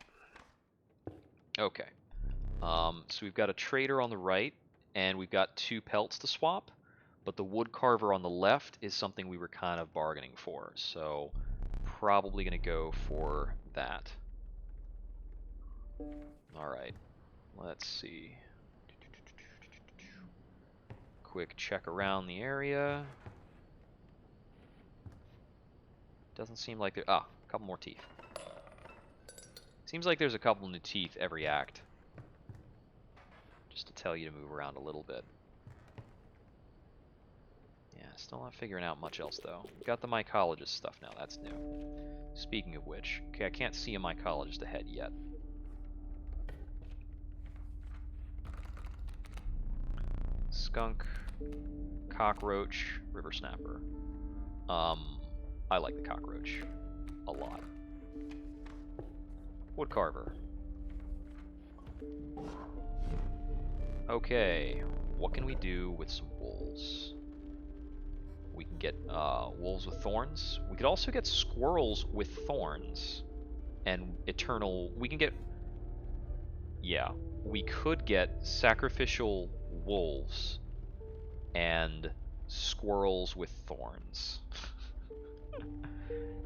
Okay. So we've got a trader on the right, and we've got 2 pelts to swap, but the wood carver on the left is something we were kind of bargaining for, so probably going to go for that. Alright. Let's see. Quick check around the area. Doesn't seem like there... Ah, a couple more teeth. Seems like there's a couple new teeth every act. Just to tell you to move around a little bit. Yeah, still not figuring out much else though. We've got the mycologist stuff now, that's new. Speaking of which, okay, I can't see a mycologist ahead yet. Skunk, cockroach, river snapper. I like the cockroach a lot. Wood carver. Okay, what can we do with some wolves? We can get wolves with thorns. We could also get squirrels with thorns and eternal. We can get. Yeah, we could get sacrificial wolves and squirrels with thorns.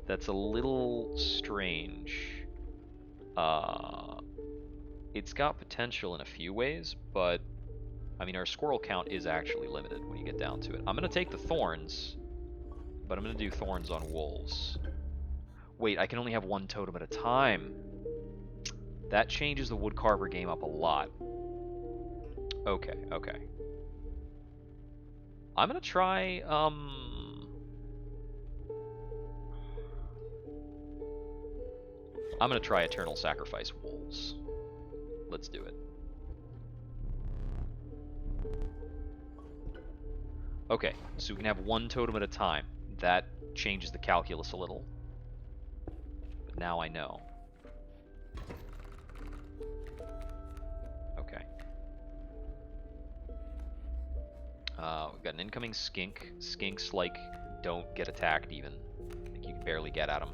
That's a little strange. It's got potential in a few ways, but I mean, our squirrel count is actually limited when you get down to it. I'm going to take the thorns, but I'm going to do thorns on wolves. Wait, I can only have 1 totem at a time. That changes the woodcarver game up a lot. Okay, okay. I'm going to try, I'm going to try Eternal Sacrifice Wolves. Let's do it. Okay, so we can have 1 totem at a time. That changes the calculus a little. But now I know. Okay. We've got an incoming skink. Skinks, like, don't get attacked even. Like, you can barely get at them.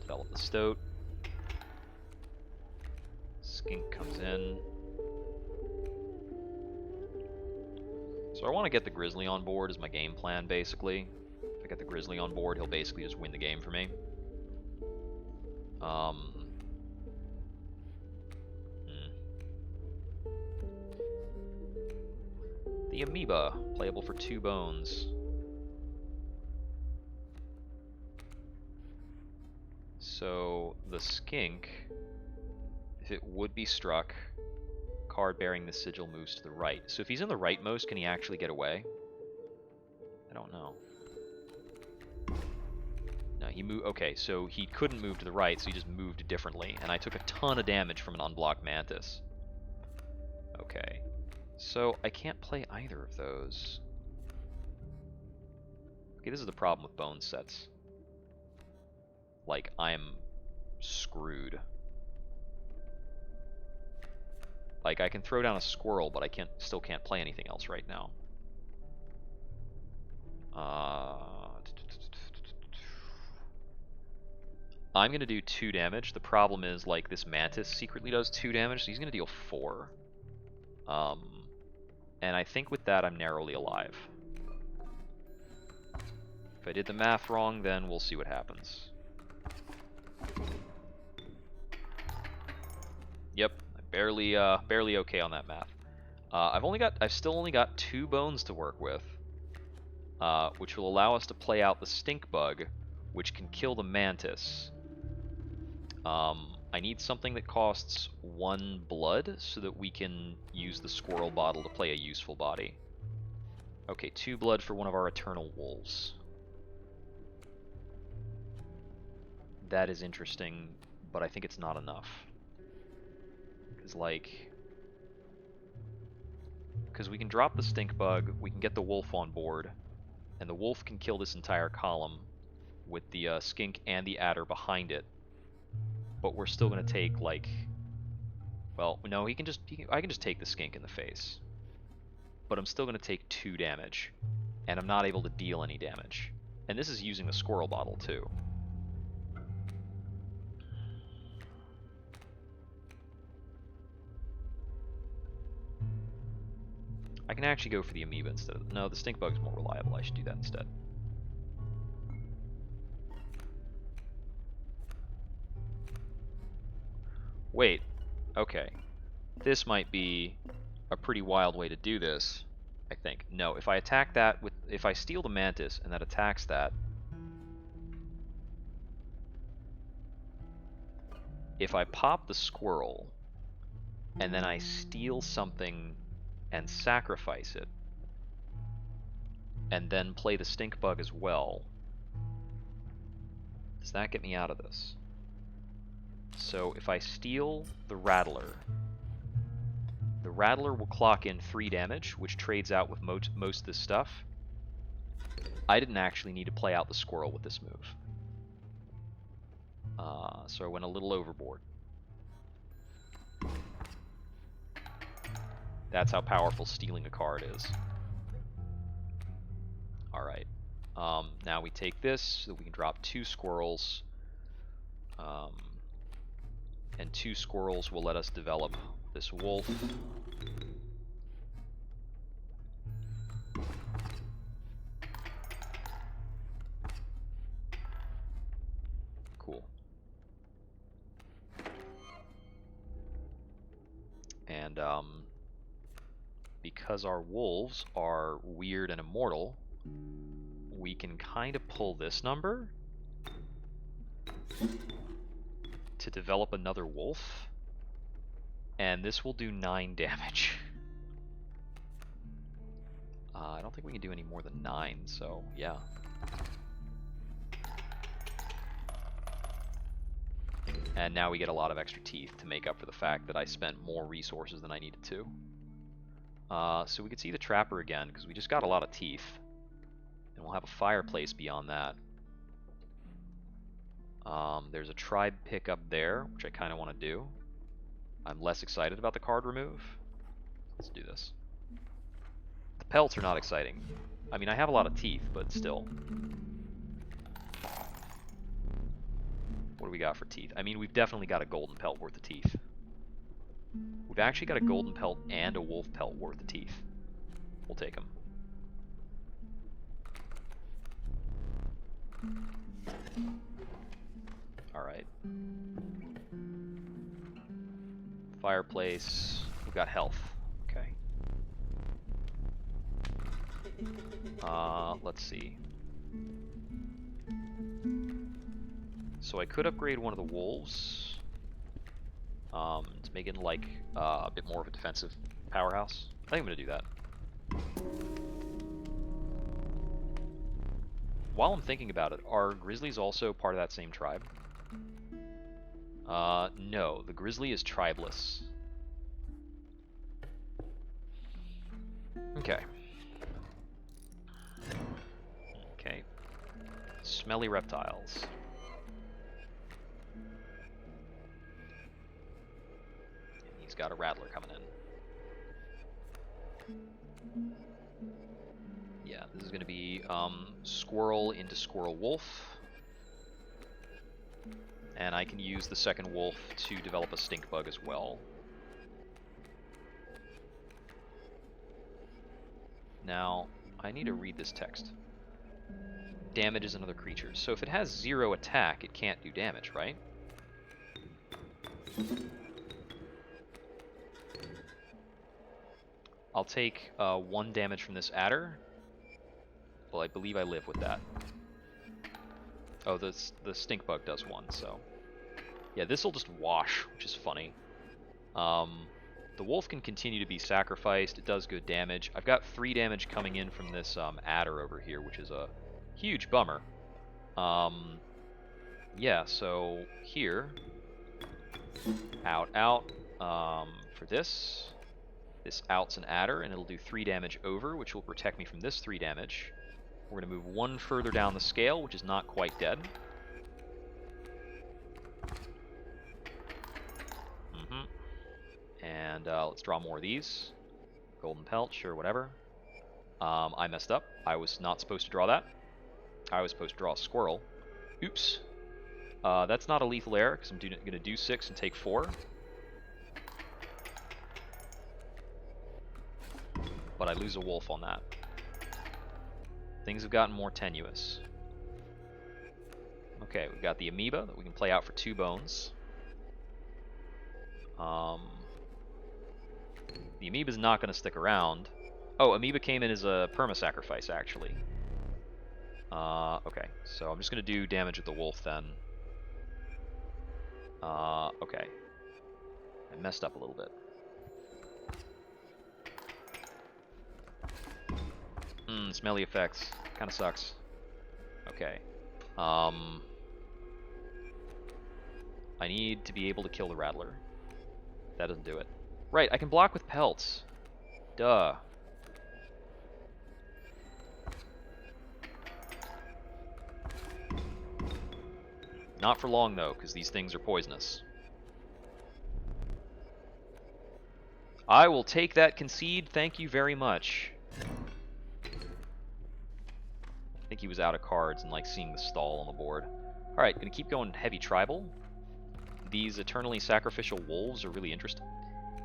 Develop the stoat. Skink comes in. So I want to get the Grizzly on board as my game plan, basically. If I get the Grizzly on board, he'll basically just win the game for me. The Amoeba, playable for 2 bones. So the Skink, if it would be struck, card bearing the sigil moves to the right. So if he's in the rightmost, can he actually get away? I don't know. No, he moved. Okay, so he couldn't move to the right, so he just moved differently, and I took a ton of damage from an unblocked Mantis. Okay, so I can't play either of those. Okay, this is the problem with bone sets. Like, I'm screwed. Like, I can throw down a squirrel, but I still can't play anything else right now. I'm going to do 2 damage. The problem is, like, this Mantis secretly does 2 damage, so he's going to deal 4. And I think with that, I'm narrowly alive. If I did the math wrong, then we'll see what happens. Yep, barely okay on that math. I've still only got 2 bones to work with, which will allow us to play out the stink bug, which can kill the Mantis. I need something that costs 1 blood so that we can use the squirrel bottle to play a useful body. Okay, 2 blood for one of our eternal wolves. That is interesting, but I think it's not enough. Because we can drop the stink bug, we can get the wolf on board, and the wolf can kill this entire column with the skink and the adder behind it. But we're still going to take, like, well, no, I can just take the skink in the face. But I'm still going to take 2 damage, and I'm not able to deal any damage. And this is using the squirrel bottle too. I can actually go for the amoeba instead of... No, the stink bug's more reliable. I should do that instead. Wait. Okay. This might be a pretty wild way to do this, I think. No, if I attack that with... If I steal the Mantis and that attacks that... If I pop the squirrel and then I steal something and sacrifice it, and then play the stink bug as well, does that get me out of this? So if I steal the Rattler will clock in 3 damage, which trades out with most of this stuff. I didn't actually need to play out the squirrel with this move. So I went a little overboard. That's how powerful stealing a card is. Alright. Now we take this so that we can drop 2 squirrels. And 2 squirrels will let us develop this wolf. Cool. And because our wolves are weird and immortal, we can kind of pull this number to develop another wolf, and this will do 9 damage. I don't think we can do any more than 9, so yeah. And now we get a lot of extra teeth to make up for the fact that I spent more resources than I needed to. So we can see the trapper again, because we just got a lot of teeth. And we'll have a fireplace beyond that. There's a tribe pick up there, which I kind of want to do. I'm less excited about the card remove. Let's do this. The pelts are not exciting. I mean, I have a lot of teeth, but still. What do we got for teeth? I mean, we've definitely got a golden pelt worth of teeth. We've actually got a golden pelt and a wolf pelt worth of teeth. We'll take them. Alright. Fireplace. We've got health. Okay. Let's see. So I could upgrade one of the wolves to make it like a bit more of a defensive powerhouse. I think I'm gonna do that. While I'm thinking about it, are grizzlies also part of that same tribe? No, the grizzly is tribeless. Okay. Okay. Smelly reptiles. And he's got a rattler coming in. Yeah, this is going to be squirrel into squirrel wolf. And I can use the second wolf to develop a stink bug as well. Now, I need to read this text. Damages another creature. So if it has 0 attack, it can't do damage, right? I'll take 1 damage from this adder. Well, I believe I live with that. Oh, the stink bug does 1, so... Yeah, this will just wash, which is funny. The wolf can continue to be sacrificed. It does good damage. I've got 3 damage coming in from this adder over here, which is a huge bummer. Yeah, so here... Out, out. For this... This outs an adder, and it'll do 3 damage over, which will protect me from this 3 damage. We're going to move 1 further down the scale, which is not quite dead. And let's draw more of these. Golden pelt, sure, whatever. I messed up. I was not supposed to draw that. I was supposed to draw a squirrel. Oops. That's not a lethal error, because I'm going to do 6 and take 4. But I lose a wolf on that. Things have gotten more tenuous. Okay, we've got the amoeba that we can play out for 2 bones. The amoeba's not going to stick around. Oh, amoeba came in as a perma-sacrifice, actually. Okay, so I'm just going to do damage with the wolf then. Okay. I messed up a little bit. Smelly effects. Kind of sucks. Okay. I need to be able to kill the rattler. That doesn't do it. Right, I can block with pelts. Duh. Not for long, though, because these things are poisonous. I will take that concede, thank you very much. I think he was out of cards and like seeing the stall on the board. Alright, gonna keep going heavy tribal. These eternally sacrificial wolves are really interesting.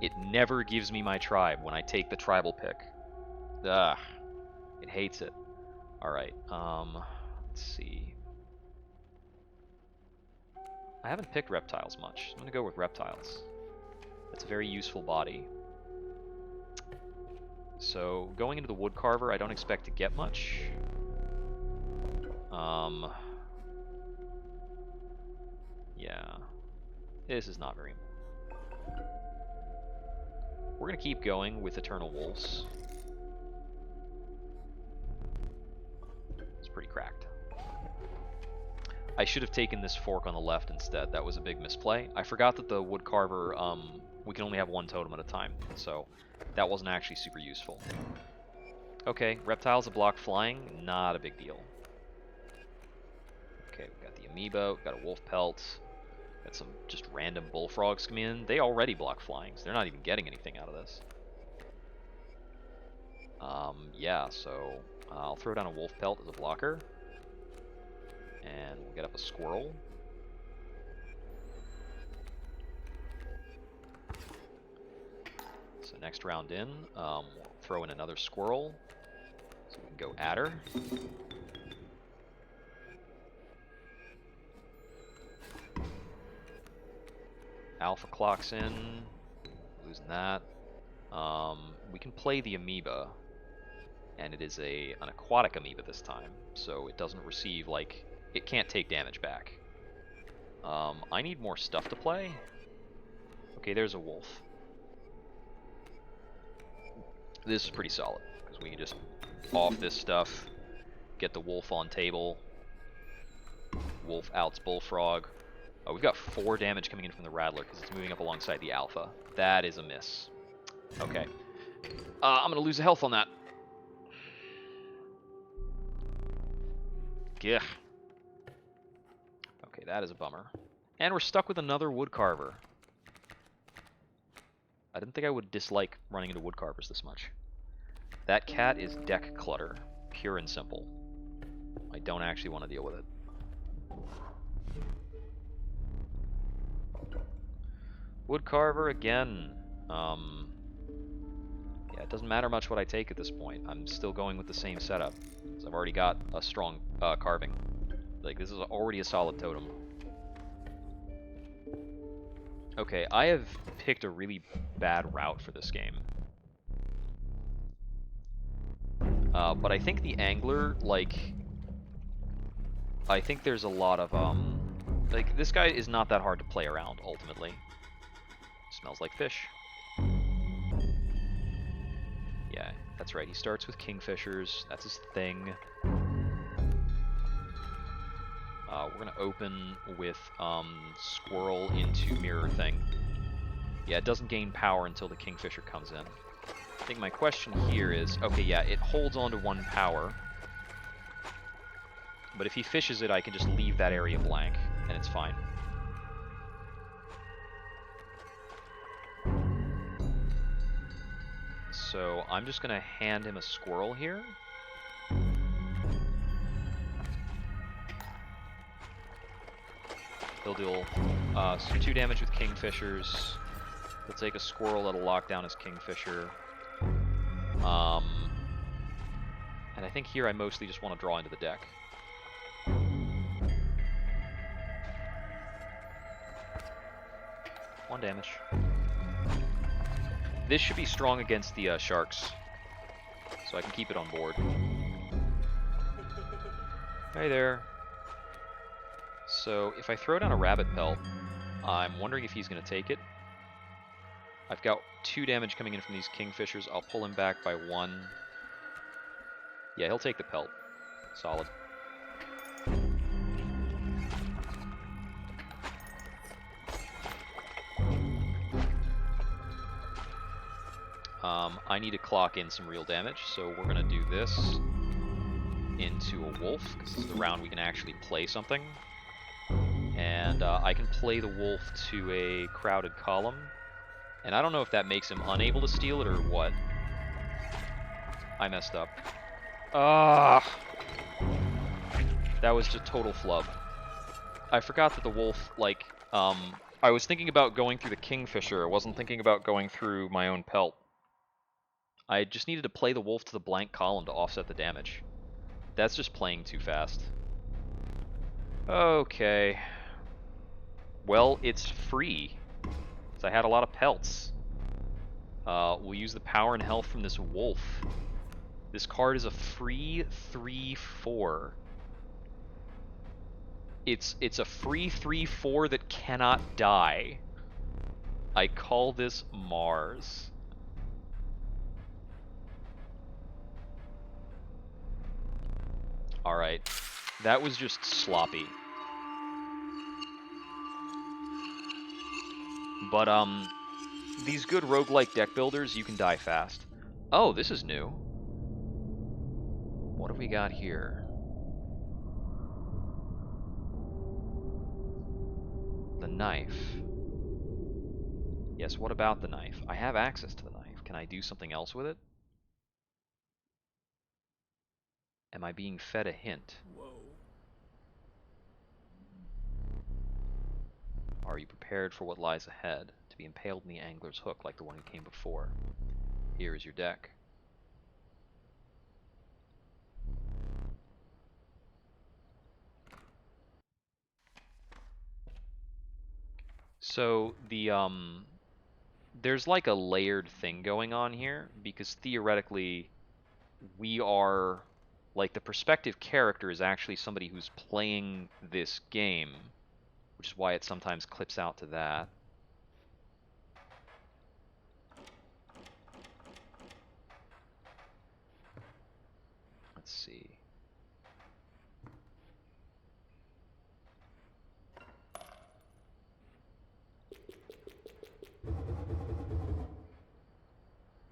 It never gives me my tribe when I take the tribal pick. Ugh. It hates it. Alright, let's see. I haven't picked reptiles much. I'm gonna go with reptiles. That's a very useful body. So, going into the woodcarver, I don't expect to get much. Yeah. This is not very... We're going to keep going with Eternal Wolves. It's pretty cracked. I should have taken this fork on the left instead. That was a big misplay. I forgot that the woodcarver, we can only have 1 totem at a time, so that wasn't actually super useful. Okay, reptiles that block flying, not a big deal. Okay, we've got the amoeba, we've got a wolf pelt, got some just random bullfrogs come in. They already block flying, so they're not even getting anything out of this. Yeah, so I'll throw down a wolf pelt as a blocker. And we'll get up a squirrel. next round in, we'll throw in another squirrel, so we can go adder. Alpha clocks in, losing that. We can play the amoeba, and it is an aquatic amoeba this time, so it doesn't receive, like, it can't take damage back. I need more stuff to play. Okay, there's a wolf. This is pretty solid, because we can just off this stuff, get the wolf on table. Wolf outs bullfrog. Oh, we've got 4 damage coming in from the rattler, because it's moving up alongside the alpha. That is a miss. Okay. I'm going to lose a health on that. Gah. Okay, that is a bummer. And we're stuck with another woodcarver. I didn't think I would dislike running into woodcarvers this much. That cat is deck clutter, pure and simple. I don't actually want to deal with it. Woodcarver again. Yeah, it doesn't matter much what I take at this point. I'm still going with the same setup, because I've already got a strong carving. Like, this is already a solid totem. Okay, I have picked a really bad route for this game. But I think the angler, like... I think there's a lot of, like, this guy is not that hard to play around, ultimately. Smells like fish. Yeah, that's right, he starts with kingfishers. That's his thing. We're going to open with squirrel into mirror thing. Yeah, it doesn't gain power until the kingfisher comes in. I think my question here is, okay, yeah, it holds on to 1 power. But if he fishes it, I can just leave that area blank, and it's fine. So I'm just going to hand him a squirrel here. He'll deal 2 damage with kingfishers. He'll take a squirrel that'll lock down his kingfisher. And I think here I mostly just want to draw into the deck. One damage. This should be strong against the sharks, so I can keep it on board. Hey there. So if I throw down a rabbit pelt, I'm wondering if he's going to take it. I've got 2 damage coming in from these kingfishers. I'll pull him back by 1. Yeah, he'll take the pelt. Solid. I need to clock in some real damage, so we're going to do this into a wolf, because this is the round we can actually play something. And I can play the wolf to a crowded column. And I don't know if that makes him unable to steal it or what. I messed up. Ah! That was just total flub. I forgot that the wolf, like, I was thinking about going through the kingfisher. I wasn't thinking about going through my own pelt. I just needed to play the wolf to the blank column to offset the damage. That's just playing too fast. Okay. Well, it's free. So I had a lot of pelts. We'll use the power and health from this wolf. This card is a free 3/4. It's a free 3/4 that cannot die. I call this Mars. Alright. That was just sloppy. But, these good roguelike deck builders, you can die fast. Oh, this is new. What have we got here? The knife. Yes, what about the knife? I have access to the knife. Can I do something else with it? Am I being fed a hint? Whoa. Are you prepared for what lies ahead? To be impaled in the angler's hook like the one who came before. Here is your deck. So there's like a layered thing going on here, because theoretically we are, like, the perspective character is actually somebody who's playing this game, which is why it sometimes clips out to that. Let's see.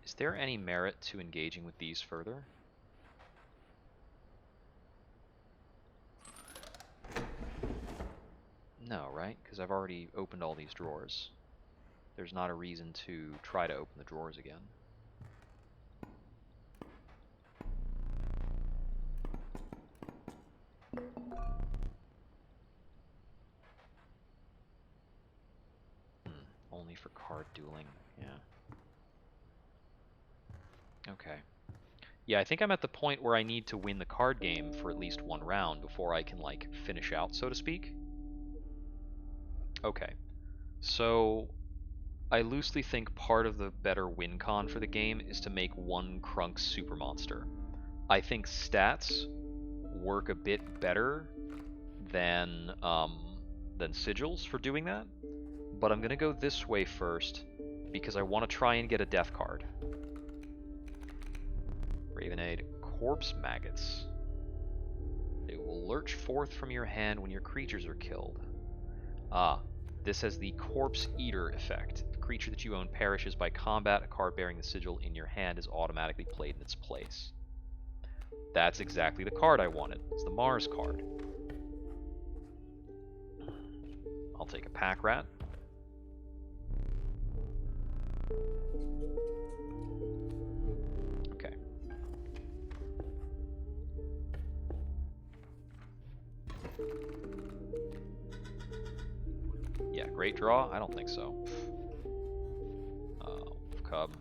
Is there any merit to engaging with these further? No, right? Because I've already opened all these drawers. There's not a reason to try to open the drawers again. Only for card dueling, yeah. Okay. Yeah, I think I'm at the point where I need to win the card game for at least one round before I can, like, finish out, so to speak. Okay. So, I loosely think part of the better win con for the game is to make one Crunk super monster. I think stats work a bit better than sigils for doing that, but I'm gonna go this way first because I want to try and get a death card. Ravenade, corpse maggots. They will lurch forth from your hand when your creatures are killed. This has the corpse eater effect. If a creature that you own perishes by combat, a card bearing the sigil in your hand is automatically played in its place. That's exactly the card I wanted. It's the Mars card. I'll take a pack rat. Okay. Yeah, great draw? I don't think so. Cub.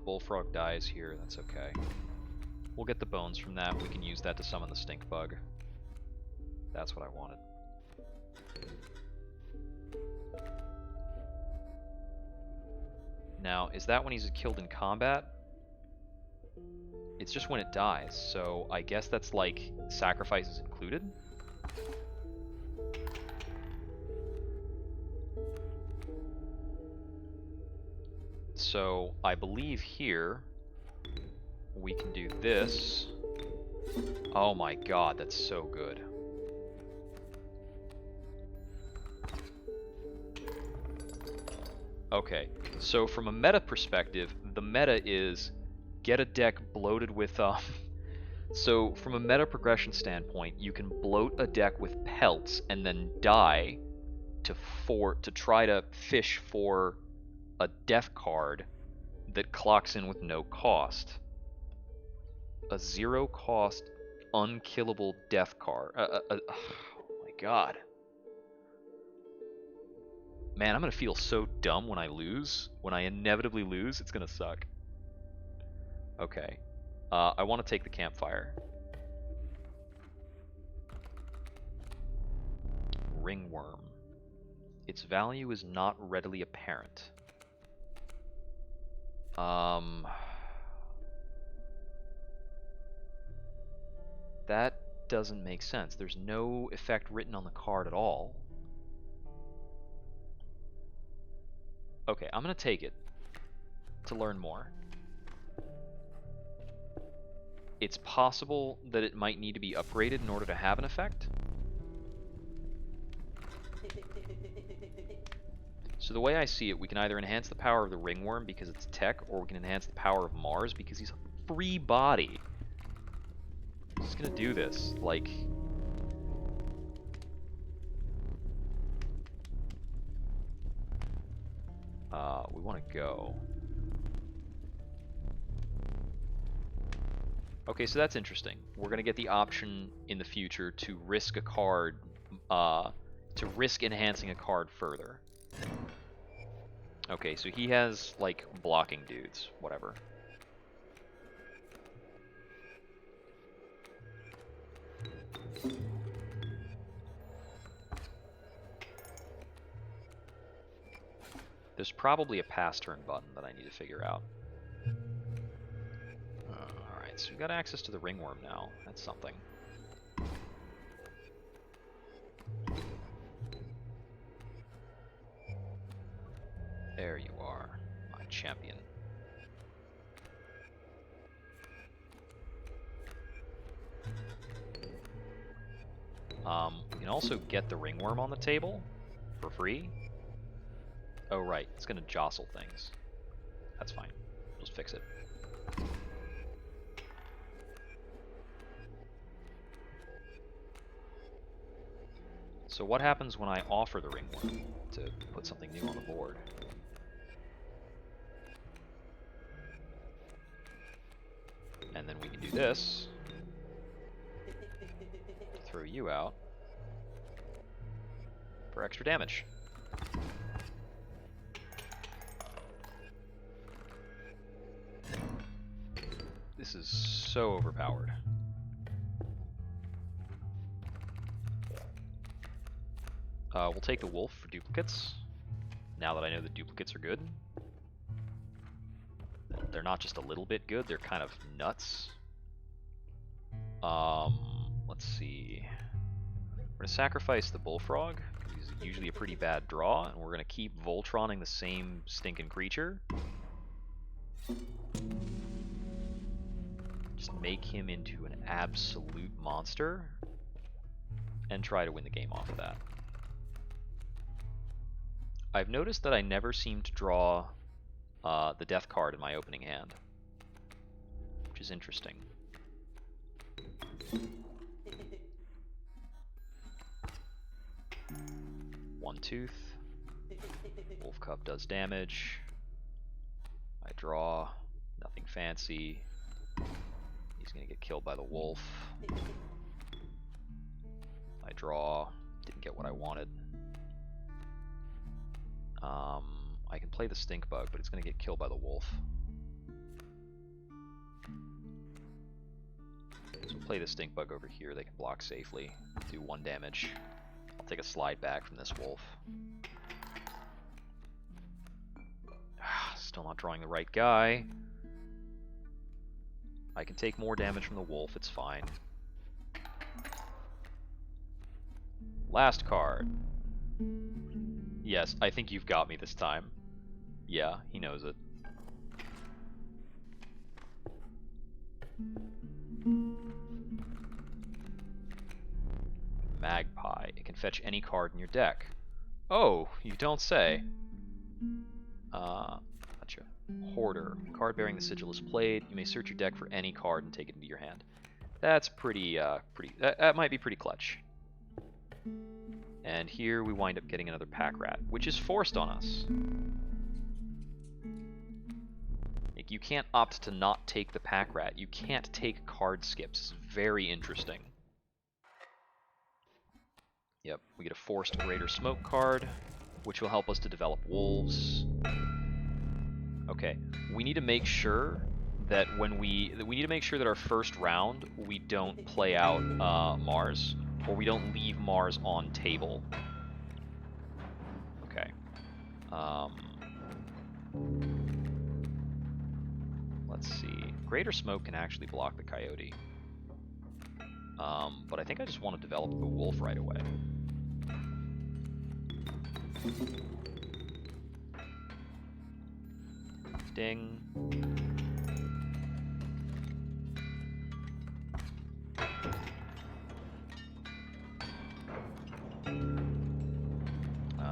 Bullfrog dies here, that's okay. We'll get the bones from that. We can use that to summon the stink bug. That's what I wanted. Now, is that when he's killed in combat? It's just when it dies, so I guess that's like sacrifices included? So I believe here we can do this. Oh my god, that's so good. Okay, so from a meta perspective, the meta is get a deck bloated with so from a meta progression standpoint, you can bloat a deck with pelts and then die to try to fish for a death card that clocks in with no cost. A 0 cost unkillable death card. Oh my god. Man, I'm gonna feel so dumb when I lose. When I inevitably lose, it's gonna suck. Okay. I want to take the campfire. Ringworm. Its value is not readily apparent. That doesn't make sense. There's no effect written on the card at all. Okay, I'm gonna take it to learn more. It's possible that it might need to be upgraded in order to have an effect. So the way I see it, we can either enhance the power of the ringworm because it's tech, or we can enhance the power of Mars because he's a free body. I'm just gonna do this, like... we want to go. Okay, so that's interesting. We're gonna get the option in the future to risk a card, to risk enhancing a card further. Okay, so he has, like, blocking dudes, whatever. There's probably a pass turn button that I need to figure out. Alright, so we've got access to the ringworm now. That's something. There you are, my champion. We can also get the ringworm on the table for free. Oh right, it's gonna jostle things. That's fine. Just fix it. So what happens when I offer the ringworm to put something new on the board? And then we can do this. Throw you out for extra damage. This is so overpowered. We'll take the wolf for duplicates, now that I know the duplicates are good. They're not just a little bit good, they're kind of nuts. Let's see. We're going to sacrifice the bullfrog, because he's usually a pretty bad draw, and we're going to keep Voltroning the same stinking creature. Just make him into an absolute monster, and try to win the game off of that. I've noticed that I never seem to draw the death card in my opening hand, which is interesting. One tooth. Wolf Cub does damage. I draw. Nothing fancy. He's gonna get killed by the wolf. I draw. Didn't get what I wanted. I can play the stink bug, but it's gonna get killed by the wolf. So we'll play the stink bug over here. They can block safely. Do 1 damage. I'll take a slide back from this wolf. Still not drawing the right guy. I can take more damage from the wolf, it's fine. Last card. Yes, I think you've got me this time. Yeah, he knows it. Magpie. It can fetch any card in your deck. Oh, you don't say. Gotcha. Hoarder. Card bearing the sigil is played. You may search your deck for any card and take it into your hand. That's pretty, that might be pretty clutch. And here we wind up getting another pack rat, which is forced on us. Like, you can't opt to not take the pack rat. You can't take card skips. It's very interesting. Yep, we get a forced Greater Smoke card, which will help us to develop wolves. Okay, we need to make sure that when we need to make sure that our first round we don't play out Mars, or we don't leave Mars on table. Okay. Let's see. Greater Smoke can actually block the Coyote. But I think I just want to develop the wolf right away. Ding.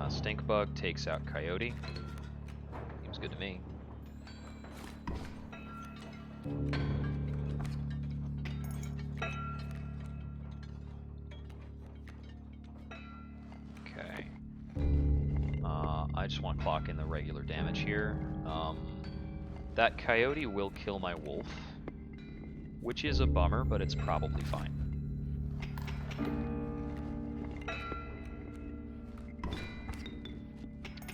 Stink Bug takes out Coyote. Seems good to me. Okay. I just want to clock in the regular damage here. That Coyote will kill my wolf, which is a bummer, but it's probably fine.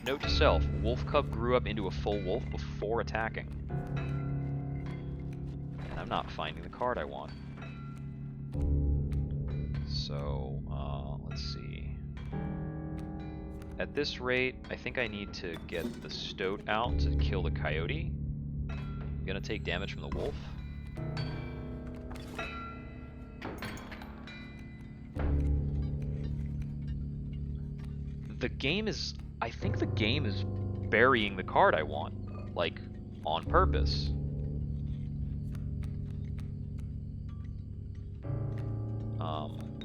Note to self, wolf cub grew up into a full wolf before attacking. And I'm not finding the card I want. So, let's see. At this rate, I think I need to get the stoat out to kill the coyote. I'm gonna take damage from the wolf. The game is... I think the game is burying the card I want, like, on purpose.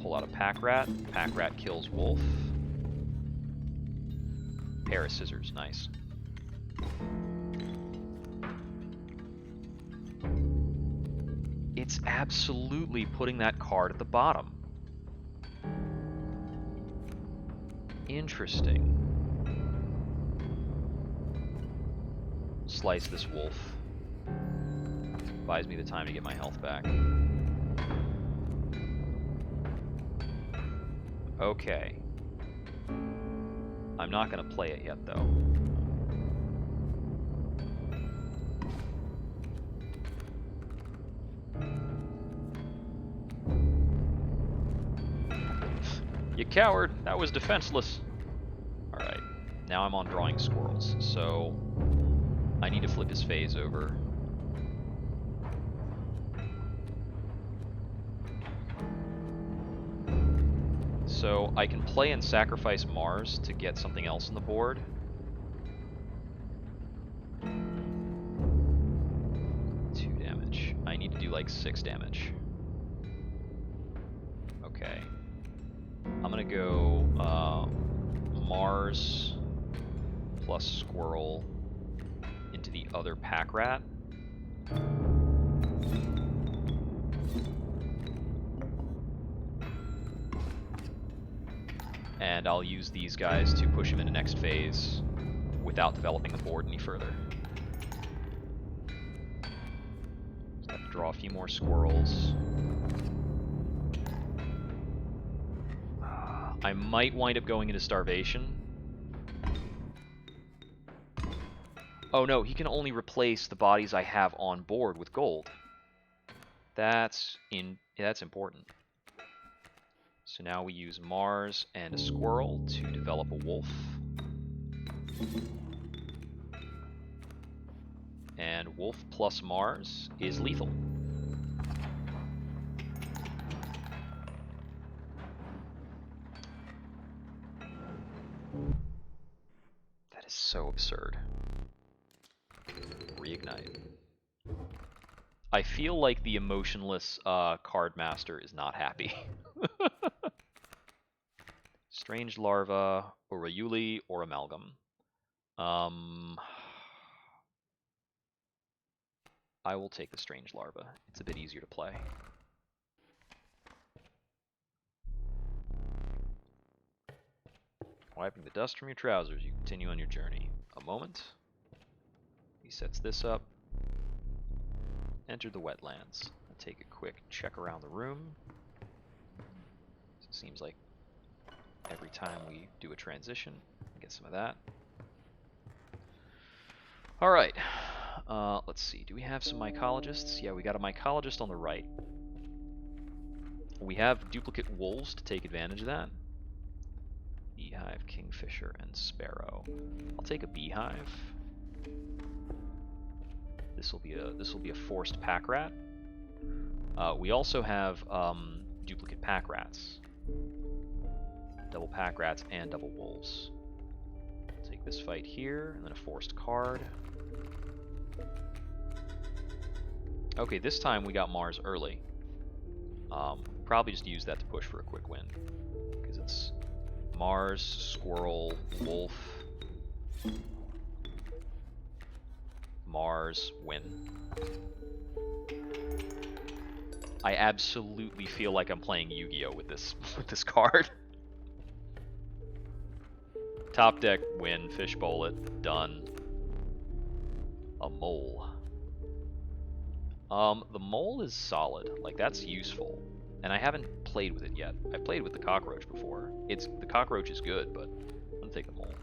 Pull out a pack rat. Pack rat kills wolf. Pair of scissors, nice. It's absolutely putting that card at the bottom. Interesting. Slice this wolf. Buys me the time to get my health back. Okay. I'm not going to play it yet, though. You coward! That was defenseless! Alright. Now I'm on drawing squirrels, so... I need to flip his phase over. So I can play and sacrifice Mars to get something else on the board. Two damage. I need to do like 6 damage. Okay. I'm gonna go Mars plus squirrel into the other pack rat. And I'll use these guys to push him into next phase without developing the board any further. Just have to draw a few more squirrels. I might wind up going into starvation. Oh no, he can only replace the bodies I have on board with gold. That's important. So now we use Mars and a squirrel to develop a wolf. And wolf plus Mars is lethal. That is so absurd. Reignite. I feel like the emotionless card master is not happy. Strange larva, or Rayuli, or amalgam. I will take the strange larva. It's a bit easier to play. Wiping the dust from your trousers, you continue on your journey. A moment. He sets this up. Enter the wetlands. I'll take a quick check around the room. It seems like every time we do a transition, get some of that. Alright. Let's see. Do we have some mycologists? Yeah, we got a mycologist on the right. We have duplicate wolves to take advantage of that. Beehive, Kingfisher, and Sparrow. I'll take a beehive. This will be a forced pack rat. We also have duplicate pack rats. Double pack rats and double wolves. Take this fight here, and then a forced card. Okay, this time we got Mars early. Probably just use that to push for a quick win. Because it's Mars, squirrel, wolf, Mars, win. I absolutely feel like I'm playing Yu-Gi-Oh! with this card. Top deck, win, fishbowl it, done. A mole. The mole is solid. Like, that's useful. And I haven't played with it yet. I played with the cockroach before. The cockroach is good, but I'm gonna take the mole.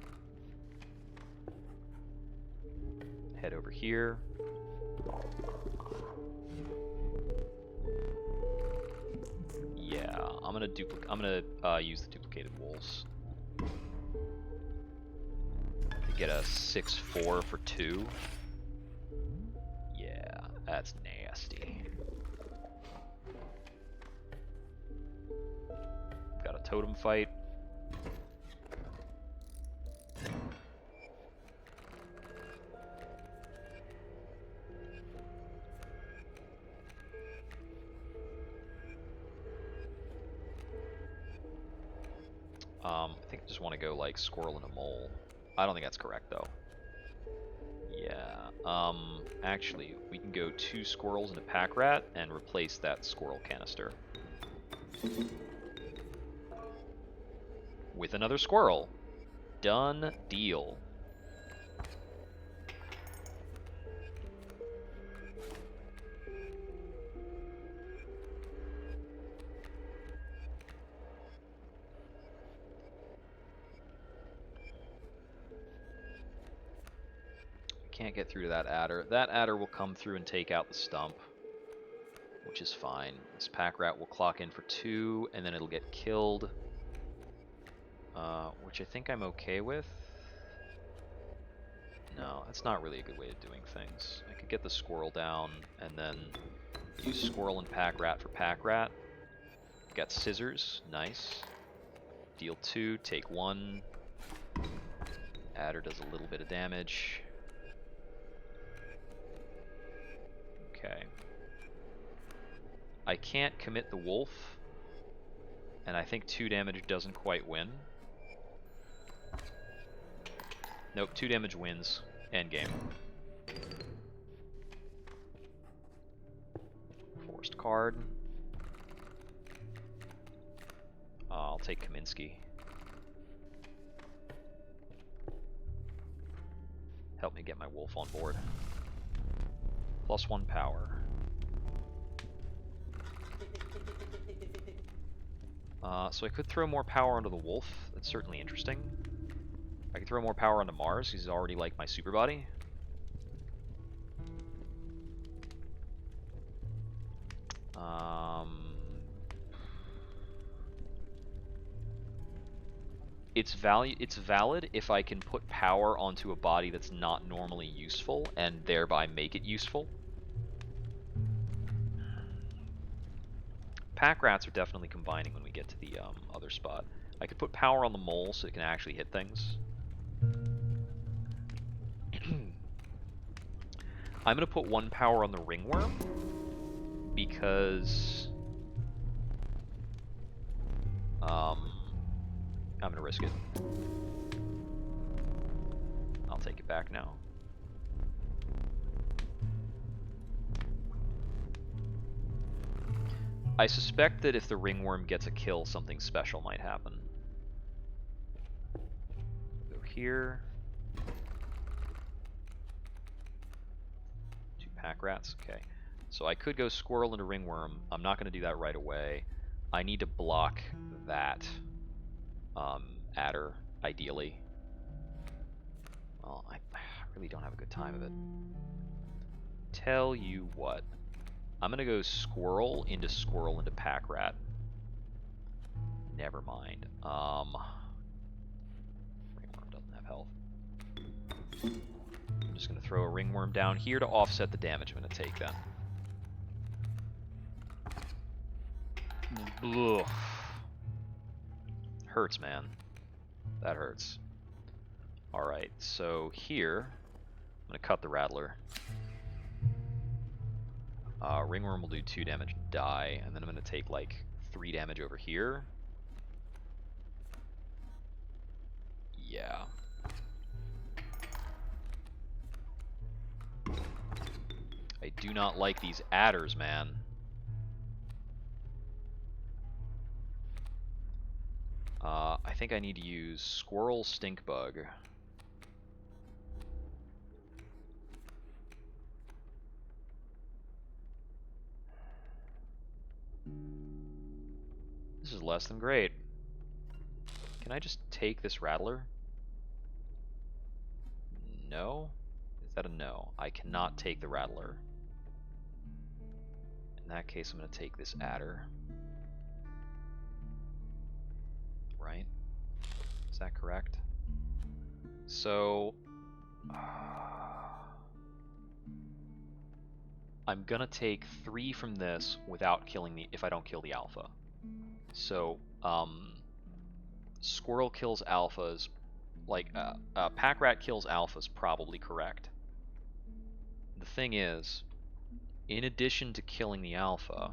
Head over here. Yeah, I'm gonna use the duplicated wolves to get a 6/4 for 2. Yeah, that's nasty. Got a totem fight. I think I just want to go like squirrel and a mole. I don't think that's correct though. Yeah. Actually, we can go 2 squirrels and a pack rat and replace that squirrel canister with another squirrel. Done deal. Can't get through to that adder. That adder will come through and take out the stump, which is fine. This pack rat will clock in for 2, and then it'll get killed, which I think I'm okay with. No, that's not really a good way of doing things. I could get the squirrel down, and then use squirrel and pack rat for pack rat. Got scissors, nice. Deal 2, take 1. Adder does a little bit of damage. Okay. I can't commit the wolf, and I think 2 damage doesn't quite win. Nope, 2 damage wins. End game. Forced card. I'll take Kaminsky. Help me get my wolf on board. +1 power. So I could throw more power onto the wolf. That's certainly interesting. I could throw more power onto Mars. He's already like my super body. It's valid if I can put power onto a body that's not normally useful and thereby make it useful. Pack rats are definitely combining when we get to the other spot. I could put power on the mole so it can actually hit things. I'm going to put 1 power on the ringworm because I'm going to risk it. I'll take it back now. I suspect that if the ringworm gets a kill, something special might happen. Go here. 2 pack rats, okay. So I could go squirrel into ringworm. I'm not going to do that right away. I need to block that adder, ideally. Well, I really don't have a good time of it. Tell you what. I'm going to go squirrel into pack rat. Never mind. Ringworm doesn't have health. I'm just going to throw a ringworm down here to offset the damage I'm going to take then. Ugh. Hurts, man. That hurts. Alright, so here, I'm going to cut the rattler. Ringworm will do 2 damage and die, and then I'm going to take like 3 damage over here. Yeah. I do not like these adders, man. I think I need to use Squirrel Stink Bug. less than great. Can I just take this rattler? No? Is that a no? I cannot take the rattler. In that case, I'm going to take this adder. Right? Is that correct? So... I'm gonna take 3 from this without killing the... if I don't kill the alpha. So, squirrel kills alphas, like, pack rat kills alphas, probably correct. The thing is, in addition to killing the alpha,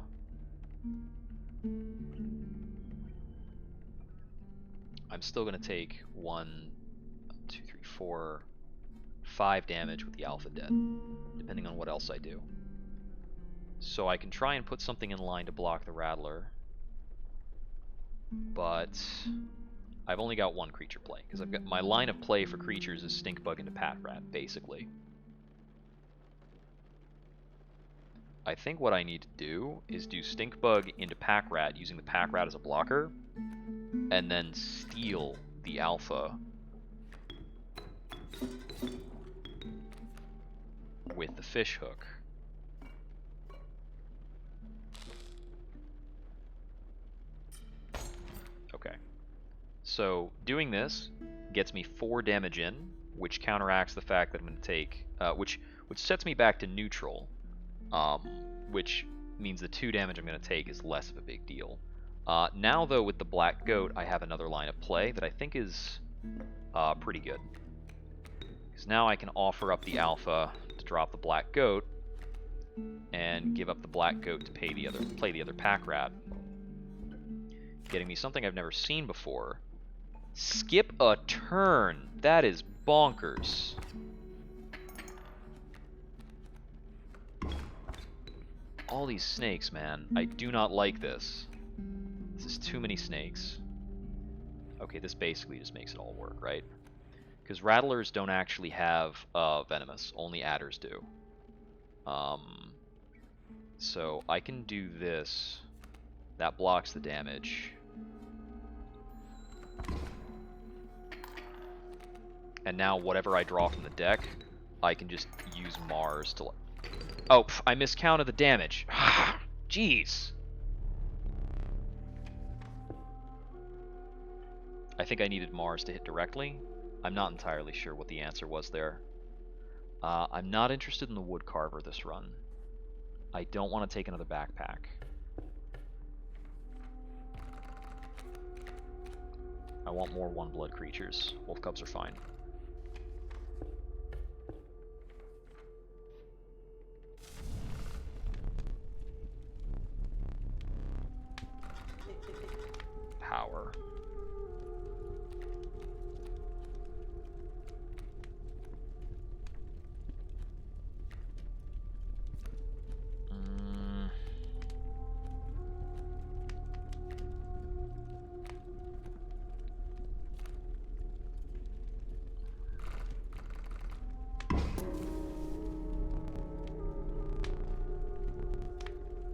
I'm still gonna take 1, 2, 3, 4, 5 damage with the alpha dead, depending on what else I do. So I can try and put something in line to block the rattler, but I've only got 1 creature play, because I've got my line of play for creatures is stink bug into pack rat, basically. I think what I need to do is do stink bug into pack rat using the pack rat as a blocker, and then steal the alpha with the fish hook. Okay. So doing this gets me 4 damage in, which counteracts the fact that I'm going to take, which sets me back to neutral, which means the 2 damage I'm going to take is less of a big deal. Now though, with the black goat, I have another line of play that I think is pretty good. Because now I can offer up the alpha to drop the black goat, and give up the black goat to play the other pack rat, getting me something I've never seen before. Skip a turn. That is bonkers. All these snakes, man. I do not like this. This is too many snakes. Okay, this basically just makes it all work, right? Because rattlers don't actually have venomous. Only adders do. So I can do this. That blocks the damage. And now whatever I draw from the deck, I can just use Mars to... Oh, I miscounted the damage. Jeez. I think I needed Mars to hit directly. I'm not entirely sure what the answer was there. I'm not interested in the wood carver this run. I don't want to take another backpack. I want more one-blood creatures. Wolf cubs are fine. Power.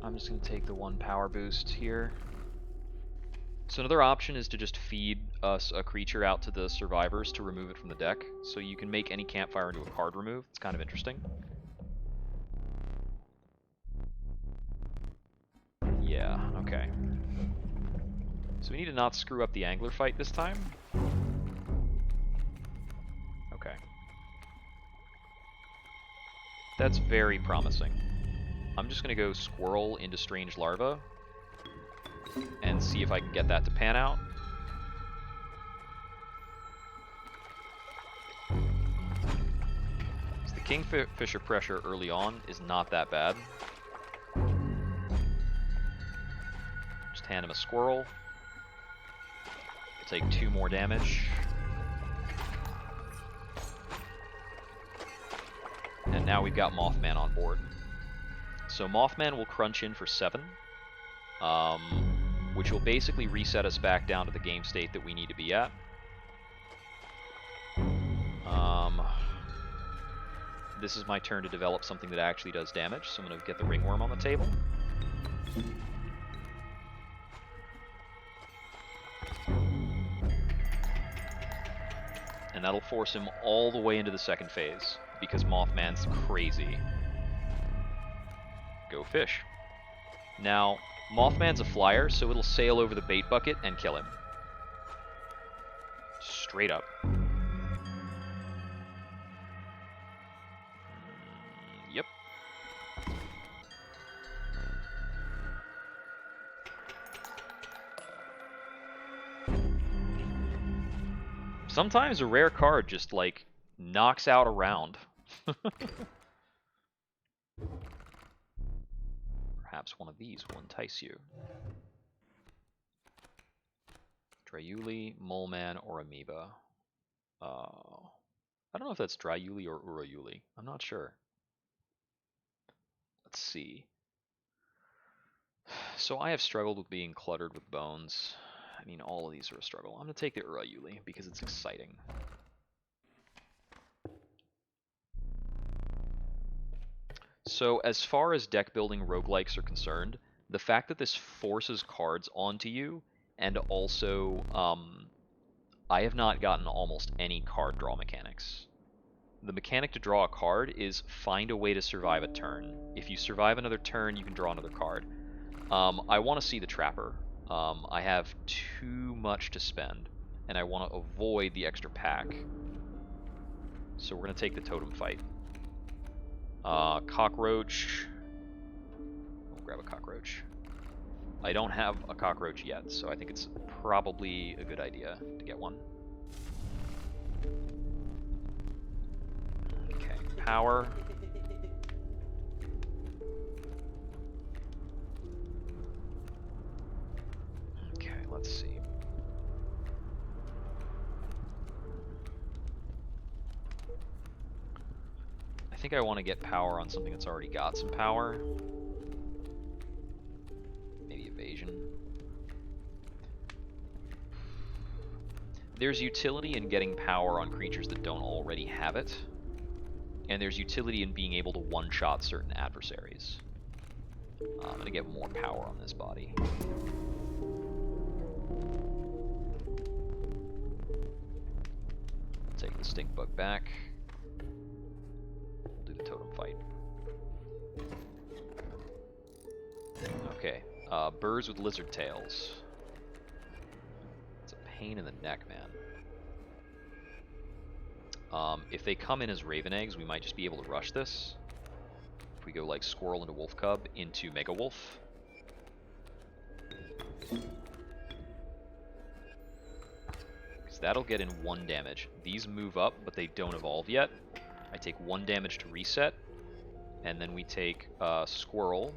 I'm just going to take the 1 power boost here. So another option is to just feed us a creature out to the survivors to remove it from the deck. So you can make any campfire into a card remove. It's kind of interesting. Yeah, okay. So we need to not screw up the angler fight this time. Okay. That's very promising. I'm just going to go squirrel into strange larva and see if I can get that to pan out. So the Kingfisher pressure early on is not that bad. Just hand him a squirrel. Take 2 more damage. And now we've got Mothman on board. So Mothman will crunch in for 7, which will basically reset us back down to the game state that we need to be at. This is my turn to develop something that actually does damage, so I'm going to get the ringworm on the table. and that'll force him all the way into the second phase, because Mothman's crazy. Go fish. Now, Mothman's a flyer, so it'll sail over the bait bucket and kill him. Straight up. Yep. Sometimes a rare card just, like, knocks out a round. Perhaps one of these will entice you. Dryuli, Moleman, or Amoeba. I don't know if that's Dryuli or Urayuli. I'm not sure. Let's see. So I have struggled with being cluttered with bones. I mean, all of these are a struggle. I'm going to take the Urayuli because it's exciting. So as far as deck building roguelikes are concerned, the fact that this forces cards onto you, and also I have not gotten almost any card draw mechanics. The mechanic to draw a card is find a way to survive a turn. If you survive another turn, you can draw another card. I want to see the Trapper. I have too much to spend, and I want to avoid the extra pack. So we're going to take the Totem Fight. Cockroach. We'll grab a Cockroach. I don't have a Cockroach yet, so I think it's probably a good idea to get one. Okay, power. Okay, let's see. I think I want to get power on something that's already got some power. Maybe evasion. There's utility in getting power on creatures that don't already have it. And there's utility in being able to one-shot certain adversaries. I'm going to get more power on this body. Take the stink bug back. We'll do the Totem Fight. Okay, birds with lizard tails. It's a pain in the neck, man. If they come in as Raven Eggs, we might just be able to rush this. If we go like Squirrel into Wolf Cub into Mega Wolf. Because that'll get in 1 damage. These move up, but they don't evolve yet. I take 1 damage to reset. And then we take Squirrel.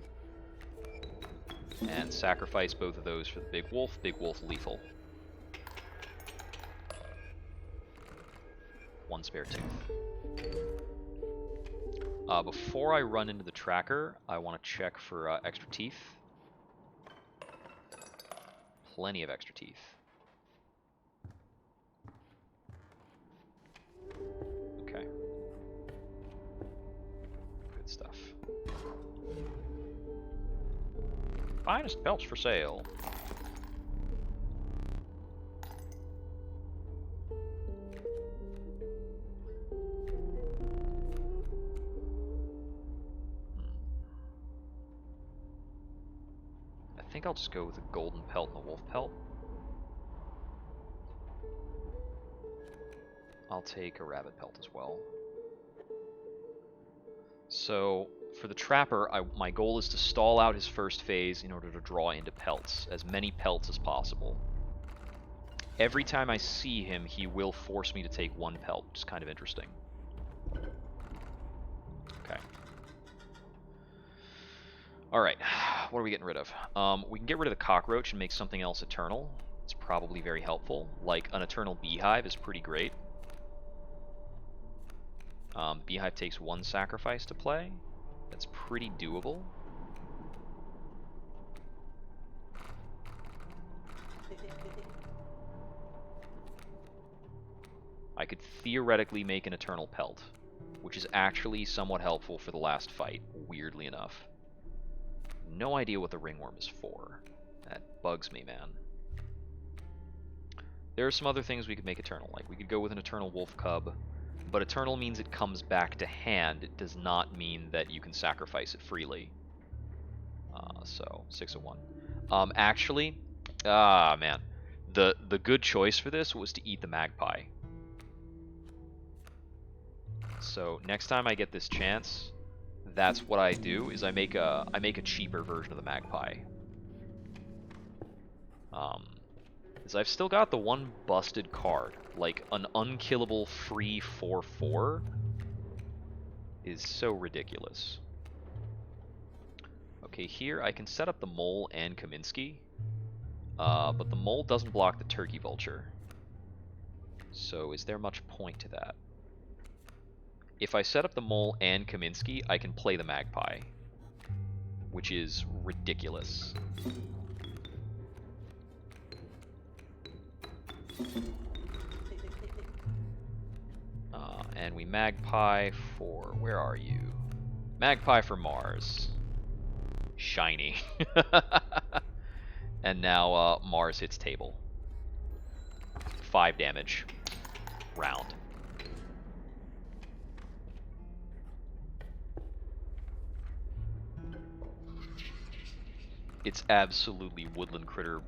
And sacrifice both of those for the Big Wolf. Big Wolf lethal. 1 spare tooth. Before I run into the tracker, I want to check for extra teeth. Plenty of extra teeth. Okay. Good stuff. Finest pelts for sale. I think I'll just go with a golden pelt and a wolf pelt. I'll take a rabbit pelt as well. So for the Trapper, my goal is to stall out his first phase in order to draw into pelts, as many pelts as possible. Every time I see him, he will force me to take 1 pelt, which is kind of interesting. Okay. Alright, what are we getting rid of? We can get rid of the Cockroach and make something else eternal. It's probably very helpful. Like, an Eternal Beehive is pretty great. Beehive takes 1 sacrifice to play. That's pretty doable. I could theoretically make an Eternal Pelt, which is actually somewhat helpful for the last fight, weirdly enough. No idea what the Ringworm is for. That bugs me, man. There are some other things we could make eternal. Like, we could go with an eternal wolf cub, but eternal means it comes back to hand. It does not mean that you can sacrifice it freely. So, 6 of 1. Actually, man. The good choice for this was to eat the magpie. So, next time I get this chance, that's what I do, is I make a cheaper version of the magpie. Is I've still got the one busted card. Like, an unkillable free 4/4 is so ridiculous. Okay, here I can set up the mole and Kaminsky, but the mole doesn't block the turkey vulture. So is there much point to that? If I set up the mole and Kaminsky, I can play the magpie, which is ridiculous. And we magpie for, where are you? Magpie for Mars. Shiny. And now Mars hits table. 5 damage. Round. It's absolutely Woodland Critter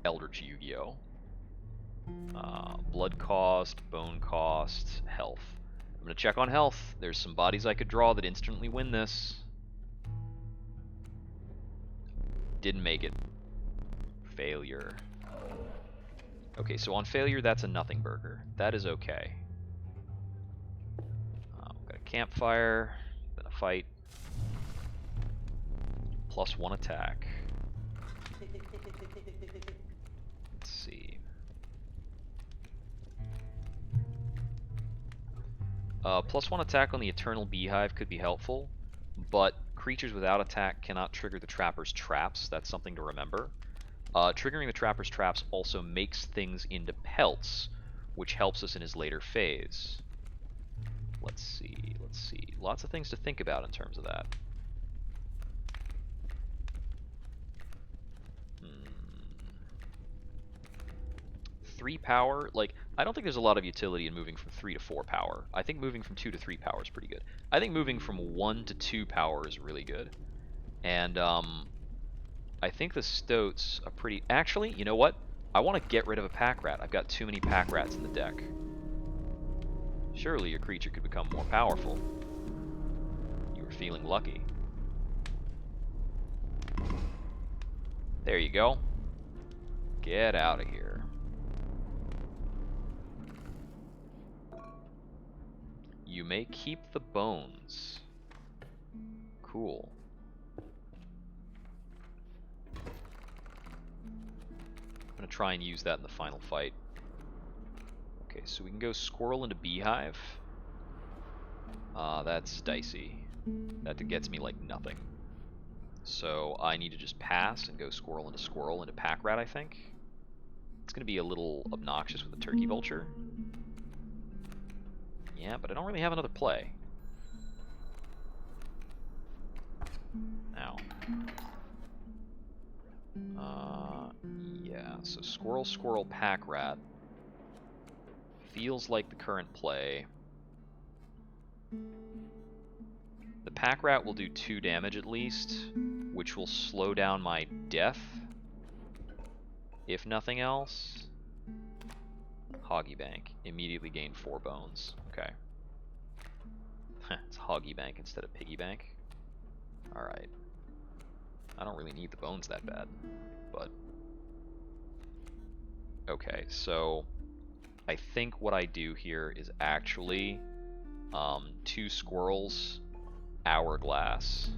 Eldritch Yu-Gi-Oh! Blood cost, bone cost, health. I'm gonna check on health. There's some bodies I could draw that instantly win this. Didn't make it. Failure. Okay, so on failure, that's a nothing burger. That is okay. Got a campfire, then a fight. +1 attack. Let's see. +1 attack on the Eternal Beehive could be helpful, but creatures without attack cannot trigger the Trapper's Traps. That's something to remember. Triggering the Trapper's Traps also makes things into pelts, which helps us in his later phase. Let's see, let's see. Lots of things to think about in terms of that. 3 power, like, I don't think there's a lot of utility in moving from 3 to 4 power. I think moving from 2 to 3 power is pretty good. I think moving from 1 to 2 power is really good. And I think the Stoats are pretty... Actually, you know what? I want to get rid of a pack rat. I've got too many pack rats in the deck. Surely your creature could become more powerful. You were feeling lucky. There you go. Get out of here. You may keep the bones. Cool. I'm going to try and use that in the final fight. Okay, so we can go squirrel into beehive. That's dicey. That gets me like nothing. So I need to just pass and go squirrel into pack rat, I think. It's going to be a little obnoxious with the turkey vulture. Yeah, but I don't really have another play. Ow. Yeah, so squirrel, pack rat. Feels like the current play. The pack rat will do 2 damage at least, which will slow down my death, if nothing else. Hoggy Bank. Immediately gain 4 bones. Okay. It's Hoggy Bank instead of Piggy Bank. Alright. I don't really need the bones that bad, but... Okay, so... I think what I do here is actually... 2 squirrels, hourglass,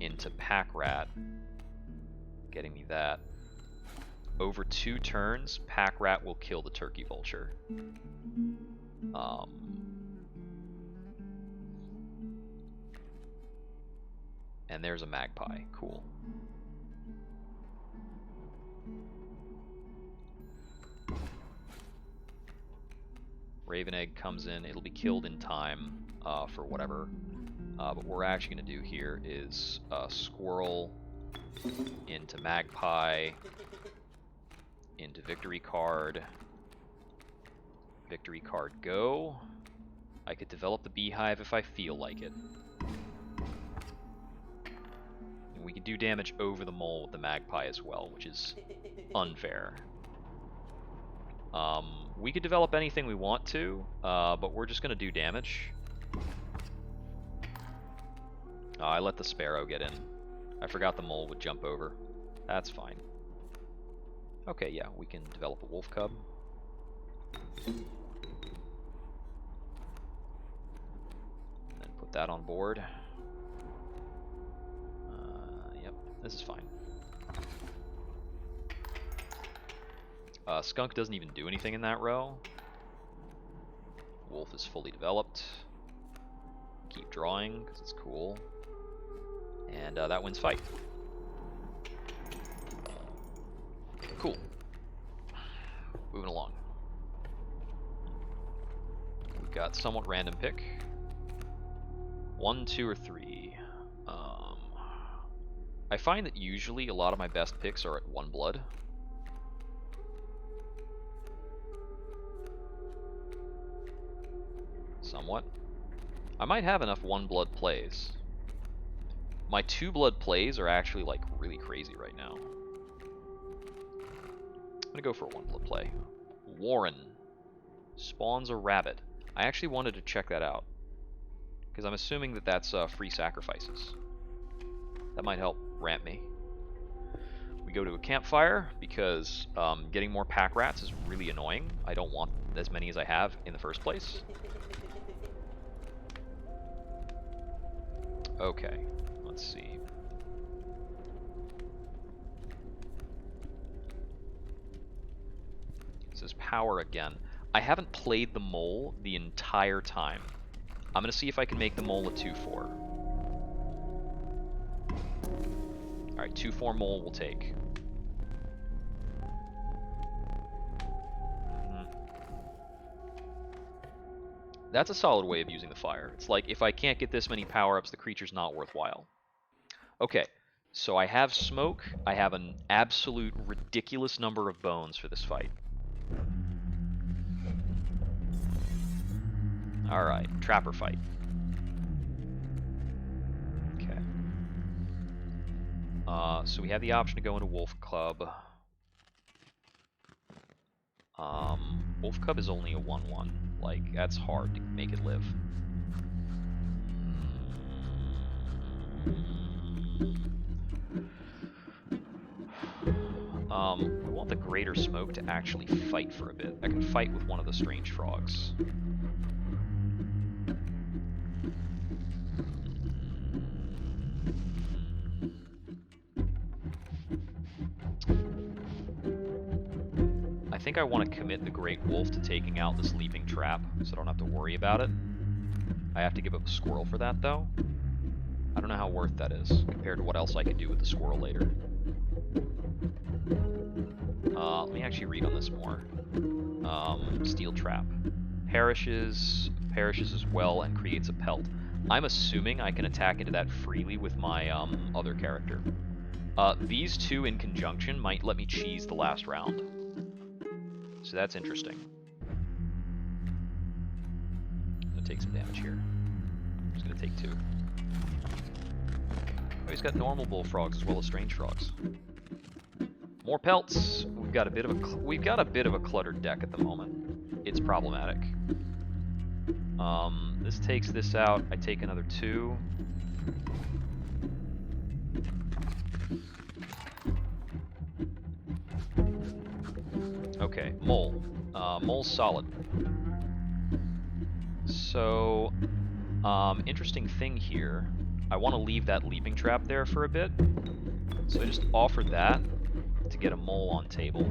into pack rat, getting me that. Over 2 turns, pack rat will kill the turkey vulture. And there's a magpie. Cool. Raven egg comes in. It'll be killed in time for whatever. But what we're actually going to do here is squirrel into magpie, into victory card. Victory card go. I could develop the beehive if I feel like it. And we can do damage over the mole with the magpie as well, which is unfair. We could develop anything we want to, but we're just going to do damage. I let the sparrow get in. I forgot the mole would jump over. That's fine. Okay, yeah, we can develop a wolf cub. And then put that on board. Yep, this is fine. Skunk doesn't even do anything in that row. Wolf is fully developed. Keep drawing, because it's cool. And that wins fight. Cool. Moving along. We've got somewhat random pick. 1, 2, or 3. I find that usually a lot of my best picks are at 1 blood. Somewhat. I might have enough 1 blood plays. My 2 blood plays are actually like really crazy right now. I'm gonna go for a 1 blood play. Warren spawns a rabbit. I actually wanted to check that out because I'm assuming that that's free sacrifices. That might help ramp me. We go to a campfire because getting more pack rats is really annoying. I don't want as many as I have in the first place. Okay, let's see. This is power again. I haven't played the mole the entire time. I'm going to see if I can make the mole a 2/4. Alright, 2/4 mole will take. That's a solid way of using the fire. It's like, if I can't get this many power-ups, the creature's not worthwhile. Okay, so I have smoke. I have an absolute ridiculous number of bones for this fight. Alright, trapper fight. Okay. So we have the option to go into Wolf Cub. Wolf Cub is only a 1/1. Like, that's hard to make it live. We want the Greater Smoke to actually fight for a bit. I can fight with one of the strange frogs. I think I want to commit the Great Wolf to taking out this Leaping Trap, so I don't have to worry about it. I have to give up a squirrel for that, though. I don't know how worth that is, compared to what else I could do with the squirrel later. Let me actually read on this more. Steel Trap. Perishes as well, and creates a pelt. I'm assuming I can attack into that freely with my other character. These two in conjunction might let me cheese the last round. So that's interesting. I'm gonna take some damage here. I'm just gonna take 2. Oh, he's got normal bullfrogs as well as strange frogs. More pelts. We've got a bit of a cluttered deck at the moment. It's problematic. This takes this out. I take another 2. Okay, mole. Mole's solid. So, interesting thing here. I want to leave that Leaping Trap there for a bit. So I just offered that to get a mole on table.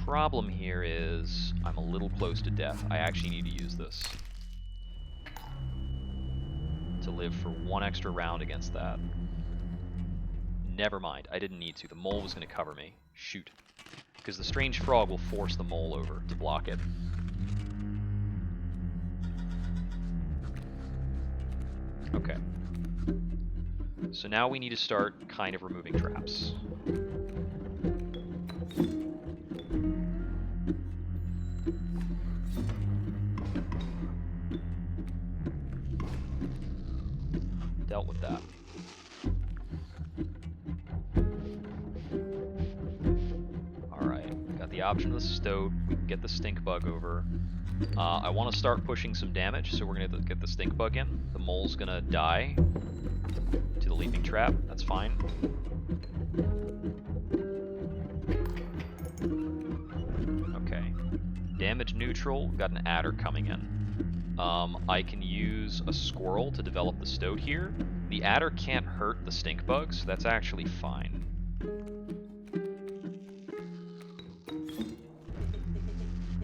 Problem here is I'm a little close to death. I actually need to use this to live for 1 extra round against that. Never mind, I didn't need to. The mole was going to cover me. Shoot. Because the strange frog will force the mole over to block it. Okay. So now we need to start kind of removing traps. Dealt with that. Alright, got the option of the stoat. We can get the stink bug over. I want to start pushing some damage, so we're going to get the stink bug in. The mole's going to die to the leaping trap. That's fine. Okay. Damage neutral. We've got an adder coming in. I can use a squirrel to develop the stoat here. The adder can't hurt the stink bug, so that's actually fine.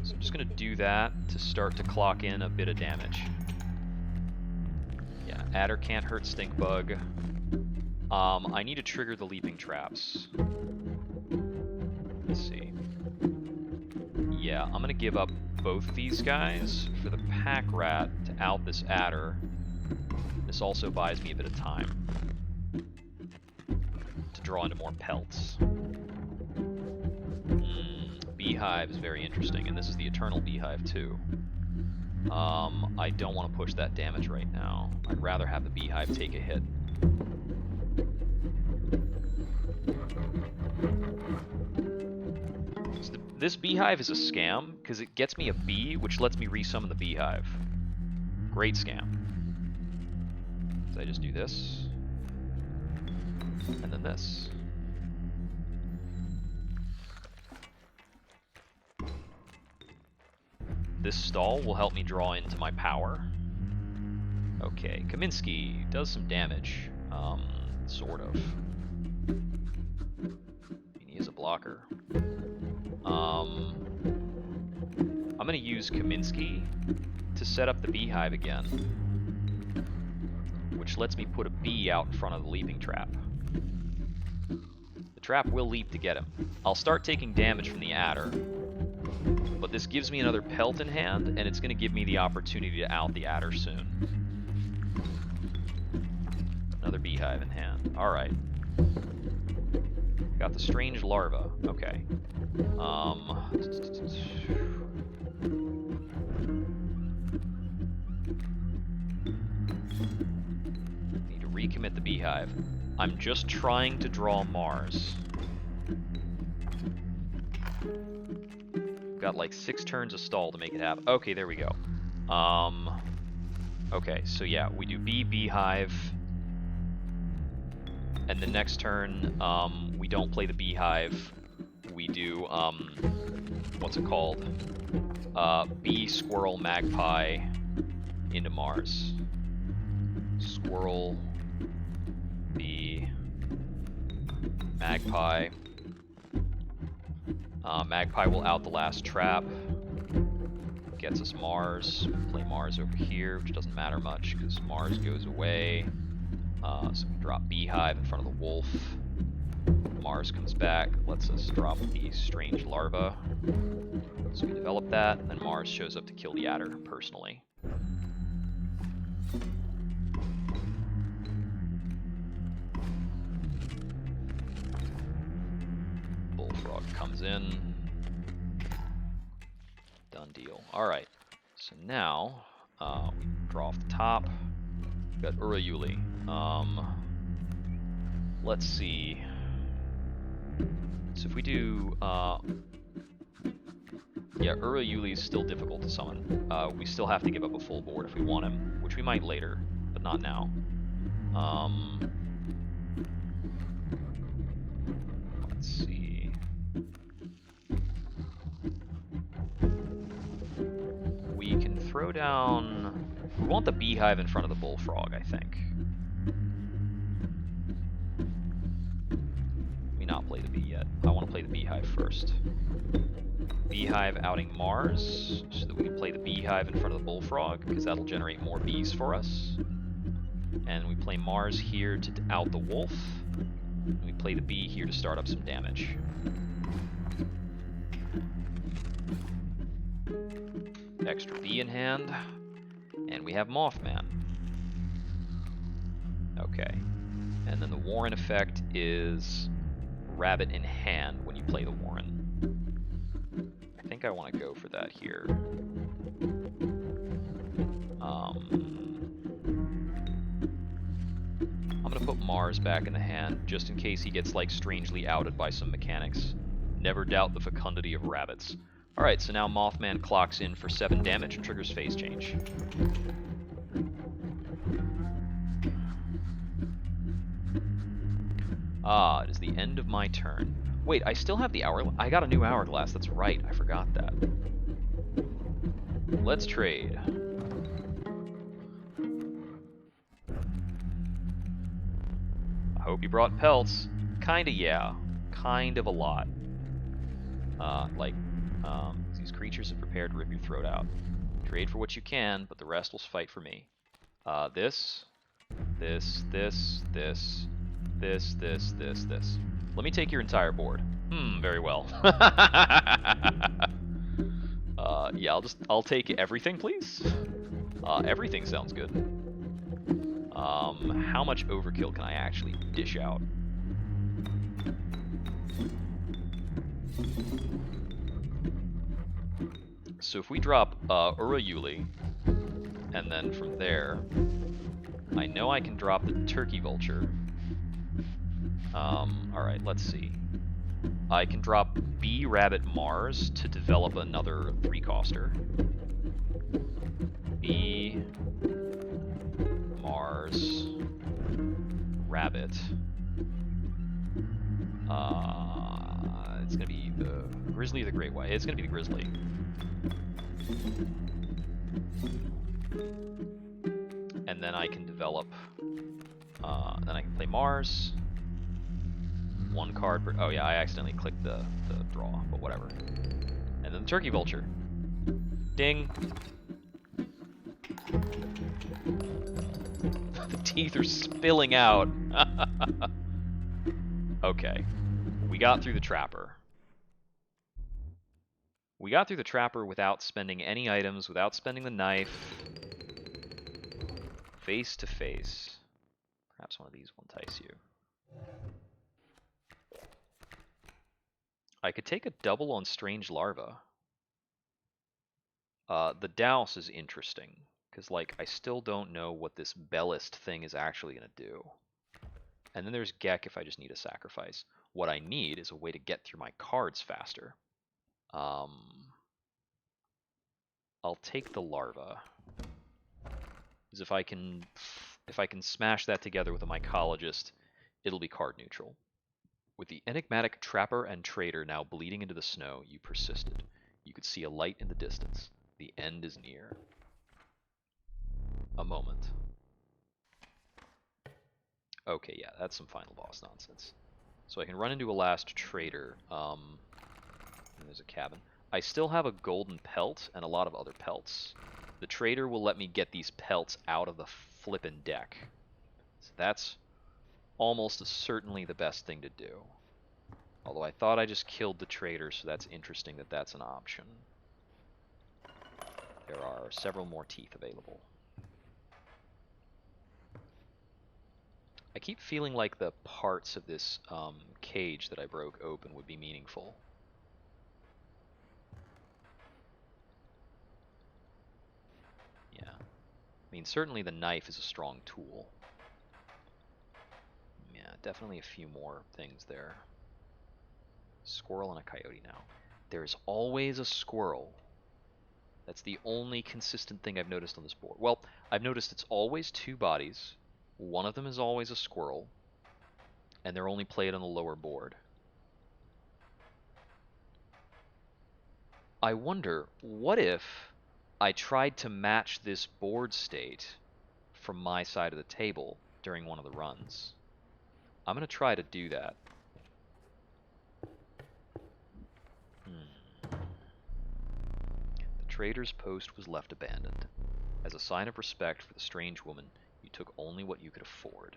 So I'm just going to do that to start to clock in a bit of damage. Yeah, adder can't hurt stink bug. I need to trigger the leaping traps. Let's see. Yeah, I'm going to give up both these guys for the pack rat to out this adder. This also buys me a bit of time to draw into more pelts. Beehive is very interesting, and this is the Eternal Beehive too. I don't want to push that damage right now. I'd rather have the Beehive take a hit. So this Beehive is a scam, because it gets me a bee, which lets me resummon the Beehive. Great scam. So I just do this, and then this. This stall will help me draw into my power. Okay, Kaminsky does some damage, sort of. He is a blocker. I'm gonna use Kaminsky to set up the Beehive again, which lets me put a bee out in front of the leaping trap. The trap will leap to get him. I'll start taking damage from the adder, but this gives me another pelt in hand, and it's going to give me the opportunity to out the adder soon. Another Beehive in hand. Alright. Got the strange larva. Okay. Need to recommit the Beehive. I'm just trying to draw Mars. Got like 6 turns of stall to make it happen. Okay, there we go. Okay, so yeah, we do Beehive, and the next turn, we don't play the Beehive. We do, what's it called? Bee, Squirrel, Magpie into Mars. Squirrel, Bee, Magpie. Magpie will out the last trap. Gets us Mars. Play Mars over here, which doesn't matter much because Mars goes away. So we drop Beehive in front of the wolf. Mars comes back, lets us drop the strange larva. So we develop that, and then Mars shows up to kill the adder personally. Bullfrog comes in. Done deal. Alright, so now we draw off the top. We've got Urayuli. Let's see. So if we do, yeah, Urayuli is still difficult to summon. We still have to give up a full board if we want him, which we might later, but not now. Let's see. We can throw down... We want the Beehive in front of the Bullfrog, I think. Let me not play the bee yet. I want to play the Beehive first. Beehive outing Mars, so that we can play the Beehive in front of the Bullfrog, because that'll generate more bees for us. And we play Mars here to out the wolf. And we play the bee here to start up some damage. Extra bee in hand. And we have Mothman. Okay. And then the Warren effect is rabbit in hand when you play the Warren. I think I want to go for that here. I'm going to put Mars back in the hand, just in case he gets, like, strangely outed by some mechanics. Never doubt the fecundity of rabbits. Alright, so now Mothman clocks in for 7 damage and triggers phase change. Ah, it is the end of my turn. Wait, I still have the hour... I got a new hourglass, that's right, I forgot that. Let's trade. I hope you brought pelts. Kinda, yeah. Kind of a lot. These creatures are prepared to rip your throat out. Trade for what you can, but the rest will fight for me. This. Let me take your entire board. Very well. Yeah, I'll take everything, please. Everything sounds good. How much overkill can I actually dish out? So if we drop Urayuli, and then from there, I know I can drop the Turkey Vulture. Alright, let's see. I can drop B Rabbit Mars to develop another 3-coster. B Mars Rabbit. It's gonna be the Grizzly or the Great White. It's gonna be the Grizzly. And then I can develop. Then I can play Mars. 1 card per. Oh yeah, I accidentally clicked the draw, but whatever. And then the Turkey Vulture. Ding. The teeth are spilling out. Okay. We got through the Trapper. We got through the Trapper without spending any items, without spending the knife. Face to face. Perhaps one of these will entice you. I could take a double on Strange Larva. The Douse is interesting, because, like, I still don't know what this Bellist thing is actually going to do. And then there's Gek if I just need a sacrifice. What I need is a way to get through my cards faster. I'll take the Larva. Because if I can smash that together with a Mycologist, it'll be card neutral. With the enigmatic Trapper and Trader now bleeding into the snow, you persisted. You could see a light in the distance. The end is near. A moment. Okay, yeah, that's some final boss nonsense. So I can run into a last Trader. There's a cabin. I still have a golden pelt and a lot of other pelts. The Trader will let me get these pelts out of the flippin' deck. So that's almost certainly the best thing to do. Although I thought I just killed the Trader, so that's interesting that that's an option. There are several more teeth available. I keep feeling like the parts of this cage that I broke open would be meaningful. Yeah. I mean, certainly the knife is a strong tool. Yeah, definitely a few more things there. Squirrel and a coyote now. There's always a squirrel. That's the only consistent thing I've noticed on this board. Well, I've noticed it's always 2 bodies. One of them is always a squirrel. And they're only played on the lower board. I wonder, what if I tried to match this board state from my side of the table during one of the runs? I'm going to try to do that. The trader's post was left abandoned. As a sign of respect for the strange woman, you took only what you could afford.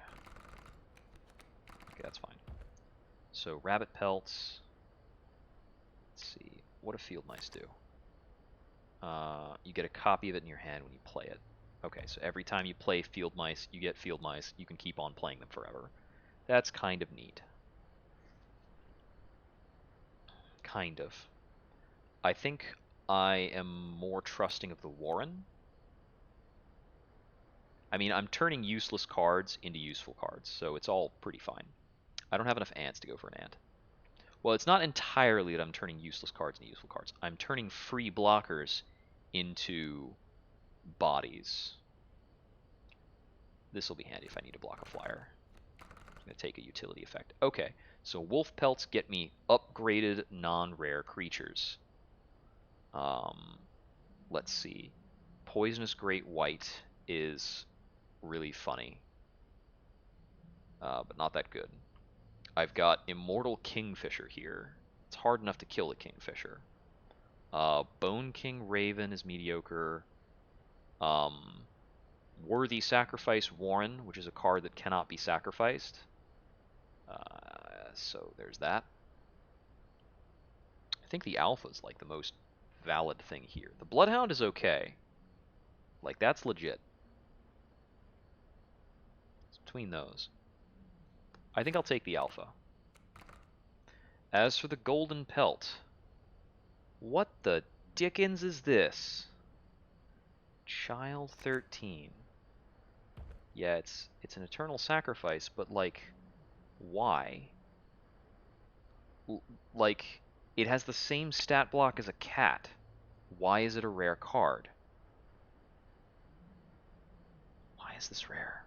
Okay, that's fine. So, rabbit pelts. Let's see. What do field mice do? You get a copy of it in your hand when you play it. Okay, so every time you play field mice, you get field mice. You can keep on playing them forever. That's kind of neat. Kind of. I think I am more trusting of the Warren. I mean, I'm turning useless cards into useful cards, so it's all pretty fine. I don't have enough ants to go for an ant. Well, it's not entirely that I'm turning useless cards into useful cards. I'm turning free blockers into bodies. This will be handy if I need to block a flyer. I'm going to take a utility effect. Okay, so wolf pelts get me upgraded non-rare creatures. Let's see. Poisonous Great White is really funny, but not that good. I've got Immortal Kingfisher here. It's hard enough to kill a Kingfisher. Bone King Raven is mediocre. Worthy Sacrifice Warren, which is a card that cannot be sacrificed. So there's that. I think the Alpha is like the most valid thing here. The Bloodhound is okay. Like, that's legit. It's between those. I think I'll take the Alpha. As for the Golden Pelt, what the dickens is this? Child 13. Yeah, it's an eternal sacrifice, but like, why? Like, it has the same stat block as a cat. Why is it a rare card? Why is this rare?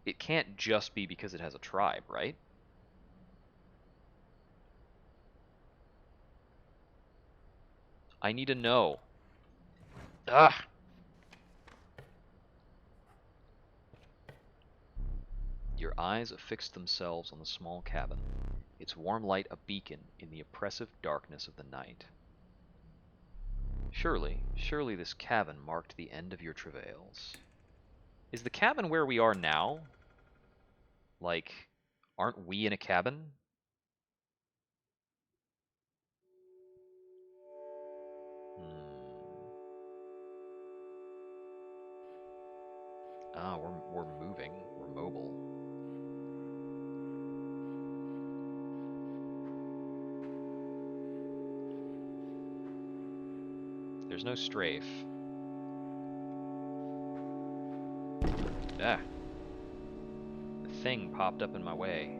It can't just be because it has a tribe, right? I need to know. Ugh! Your eyes affixed themselves on the small cabin, its warm light a beacon in the oppressive darkness of the night. Surely, surely this cabin marked the end of your travails. Is the cabin where we are now? Like, aren't we in a cabin? Ah, we're moving. We're mobile. There's no strafe. Ah. The thing popped up in my way.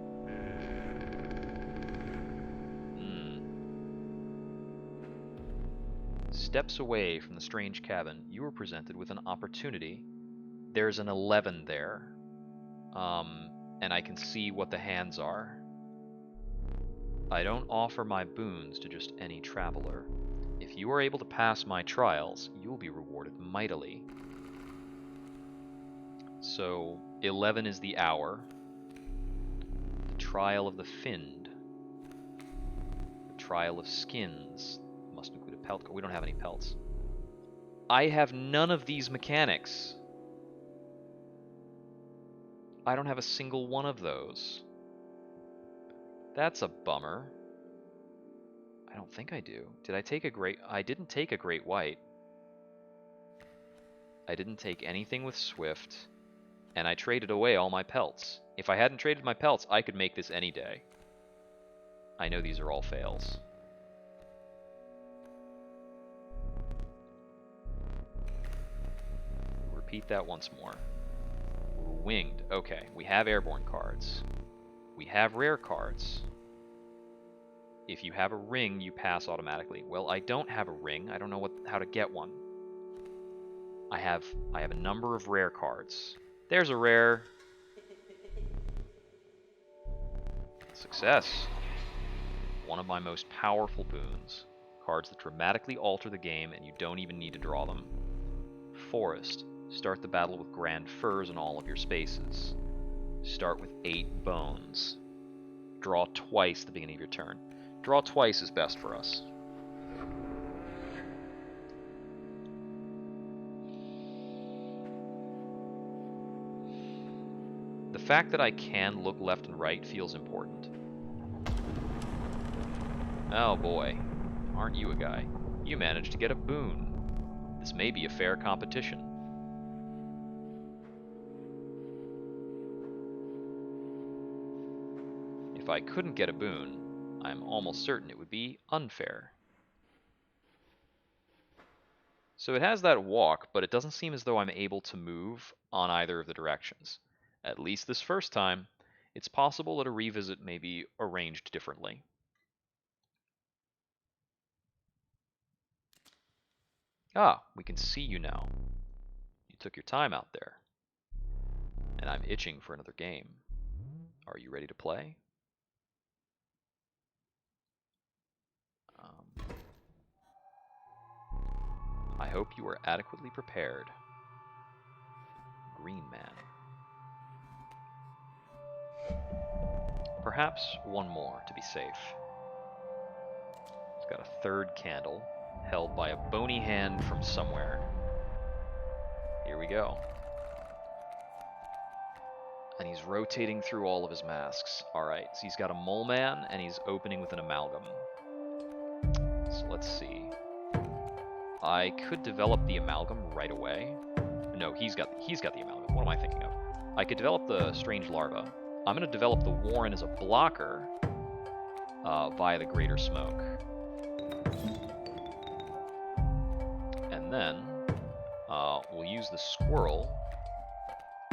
Steps away from the strange cabin, you were presented with an opportunity. There's an 11 there. And I can see what the hands are. I don't offer my boons to just any traveler. If you are able to pass my trials, you will be rewarded mightily. So, 11 is the hour. The trial of the Find. The trial of skins. Must include a pelt. We don't have any pelts. I have none of these mechanics. I don't have a single one of those. That's a bummer. I don't think I do. Did I take a great... I didn't take a great white. I didn't take anything with Swift. And I traded away all my pelts. If I hadn't traded my pelts, I could make this any day. I know these are all fails. Repeat that once more. Winged. Okay, we have airborne cards. We have rare cards. If you have a ring, you pass automatically. Well, I don't have a ring. I don't know how to get one. I have a number of rare cards. There's a rare. Success. One of my most powerful boons. Cards that dramatically alter the game and you don't even need to draw them. Forest. Start the battle with grand firs in all of your spaces. Start with 8 bones. Draw twice at the beginning of your turn. Draw twice is best for us. The fact that I can look left and right feels important. Oh boy, aren't you a guy? You managed to get a boon. This may be a fair competition. If I couldn't get a boon, I'm almost certain it would be unfair. So it has that walk, but it doesn't seem as though I'm able to move on either of the directions. At least this first time, it's possible that a revisit may be arranged differently. Ah, we can see you now. You took your time out there. And I'm itching for another game. Are you ready to play? I hope you are adequately prepared. Green Man. Perhaps one more to be safe. It's got a third candle, held by a bony hand from somewhere. Here we go. And he's rotating through all of his masks. Alright, so he's got a mole man, and he's opening with an amalgam. So let's see. I could develop the amalgam right away. No, he's got the amalgam. What am I thinking of? I could develop the strange larva. I'm going to develop the Warren as a blocker via the Greater Smoke. And then we'll use the squirrel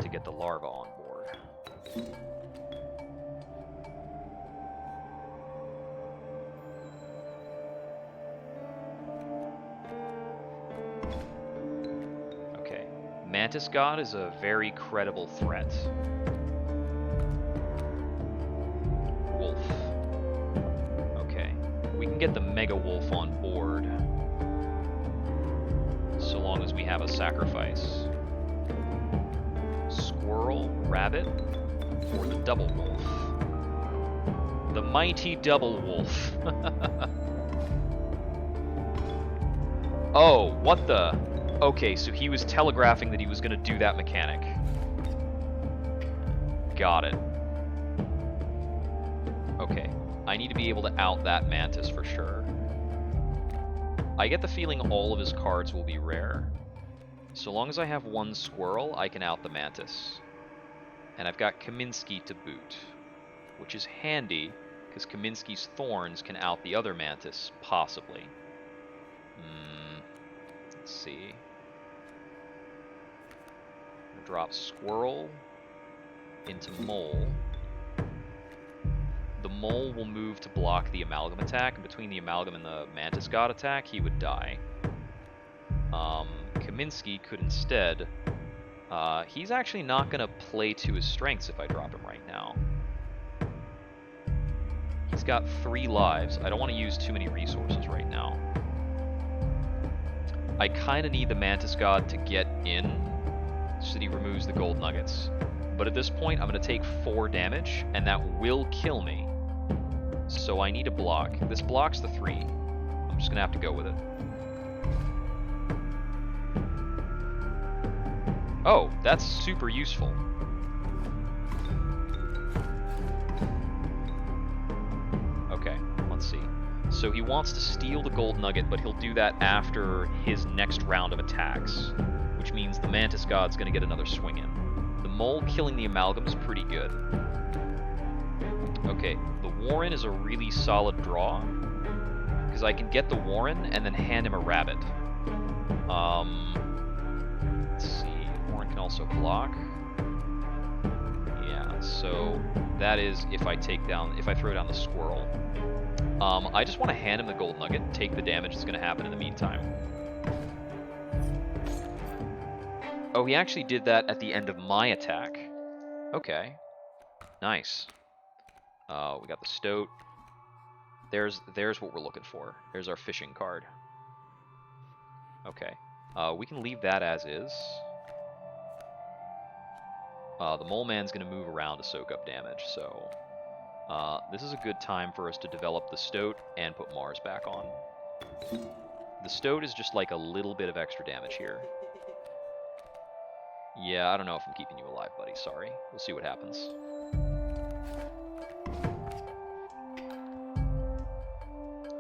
to get the larva on board. Okay, Mantis God is a very credible threat. Wolf. Okay, we can get the Mega Wolf on board, so long as we have a sacrifice. Squirrel, rabbit, or the double wolf? The mighty double wolf. Oh, what the? Okay, so he was telegraphing that he was going to do that mechanic. Got it. Okay, I need to be able to out that Mantis for sure. I get the feeling all of his cards will be rare. So long as I have one squirrel, I can out the Mantis. And I've got Kaminsky to boot, which is handy, because Kaminsky's thorns can out the other Mantis, possibly. Let's see. I'm gonna drop squirrel into mole. The mole will move to block the amalgam attack, and between the amalgam and the Mantis God attack, he would die. Kaminsky could instead... he's actually not going to play to his strengths if I drop him right now. He's got 3 lives. I don't want to use too many resources right now. I kind of need the Mantis God to get in so that he removes the gold nuggets. But at this point, I'm going to take 4 damage, and that will kill me. So I need a block. This blocks the 3. I'm just going to have to go with it. Oh, that's super useful. Okay, let's see. So he wants to steal the gold nugget, but he'll do that after his next round of attacks, which means the Mantis God's going to get another swing in. The mole killing the amalgam is pretty good. Okay, the Warren is a really solid draw, because I can get the Warren and then hand him a rabbit. Let's see. Can also block. Yeah, so that is if I throw down the squirrel. I just want to hand him the gold nugget, take the damage that's going to happen in the meantime. Oh, he actually did that at the end of my attack. Okay. Nice. We got the stoat. There's what we're looking for. There's our fishing card. Okay. We can leave that as is. The mole man's going to move around to soak up damage, so this is a good time for us to develop the stoat and put Mars back on. The stoat is just like a little bit of extra damage here. Yeah, I don't know if I'm keeping you alive, buddy. Sorry. We'll see what happens.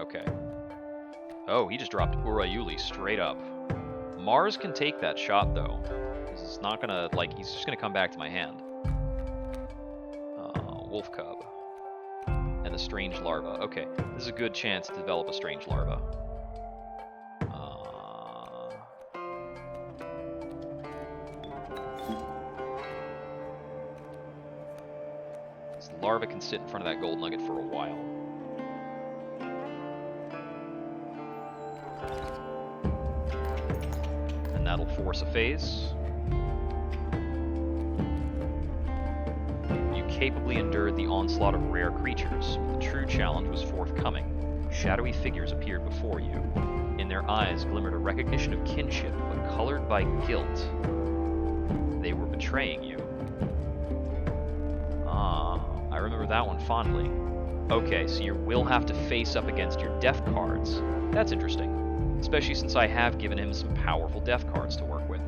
Okay. Oh, he just dropped Urayuli straight up. Mars can take that shot, though. It's not gonna, like, he's just gonna come back to my hand. Wolf Cub. And the strange larva. Okay, this is a good chance to develop a strange larva. This larva can sit in front of that gold nugget for a while. And that'll force a phase. You capably endured the onslaught of rare creatures. The true challenge was forthcoming. Shadowy figures appeared before you. In their eyes glimmered a recognition of kinship, but colored by guilt. They were betraying you. I remember that one fondly. Okay, so you will have to face up against your death cards. That's interesting. Especially since I have given him some powerful death cards to work with.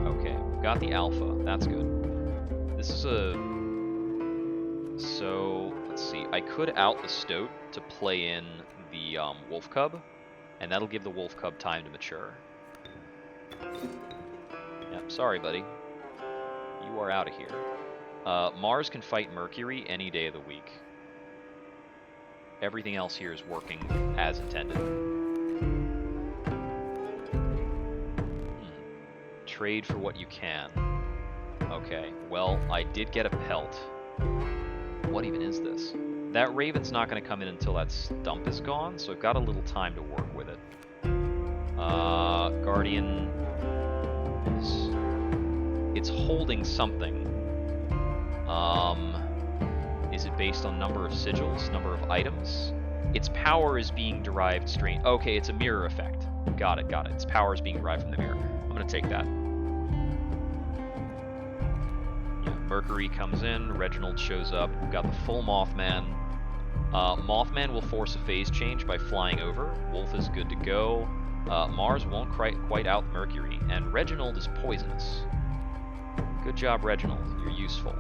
Okay, we've got the alpha. That's good. This is a... So, let's see. I could out the stoat to play in the wolf cub, and that'll give the wolf cub time to mature. Yep, sorry, buddy. You are out of here. Mars can fight Mercury any day of the week. Everything else here is working as intended. Trade for what you can. Okay, well, I did get a pelt. What even is this? That raven's not going to come in until that stump is gone, so I've got a little time to work with it. Guardian... It's holding something. Is it based on number of sigils, number of items? Its power is being derived straight... Okay, it's a mirror effect. Got it, got it. Its power is being derived from the mirror. I'm going to take that. Yeah, Mercury comes in, Reginald shows up. We've got the full Mothman. Mothman will force a phase change by flying over. Wolf is good to go. Mars won't quite out Mercury, and Reginald is poisonous. Good job, Reginald. You're useful.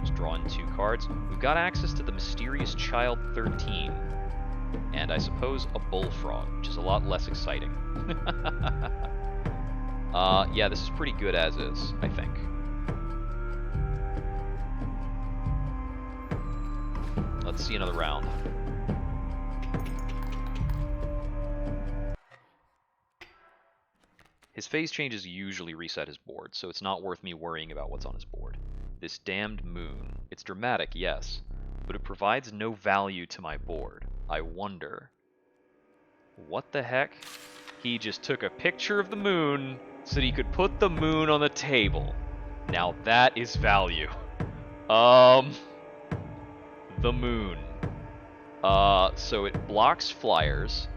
Just drawing 2 cards. We've got access to the Mysterious Child 13, and I suppose a Bullfrog, which is a lot less exciting. Yeah, this is pretty good as is, I think. Let's see another round. His phase changes usually reset his board, so it's not worth me worrying about what's on his board. This damned moon. It's dramatic, yes, but it provides no value to my board. I wonder... What the heck? He just took a picture of the moon so that he could put the moon on the table. Now that is value. The moon. So it blocks flyers.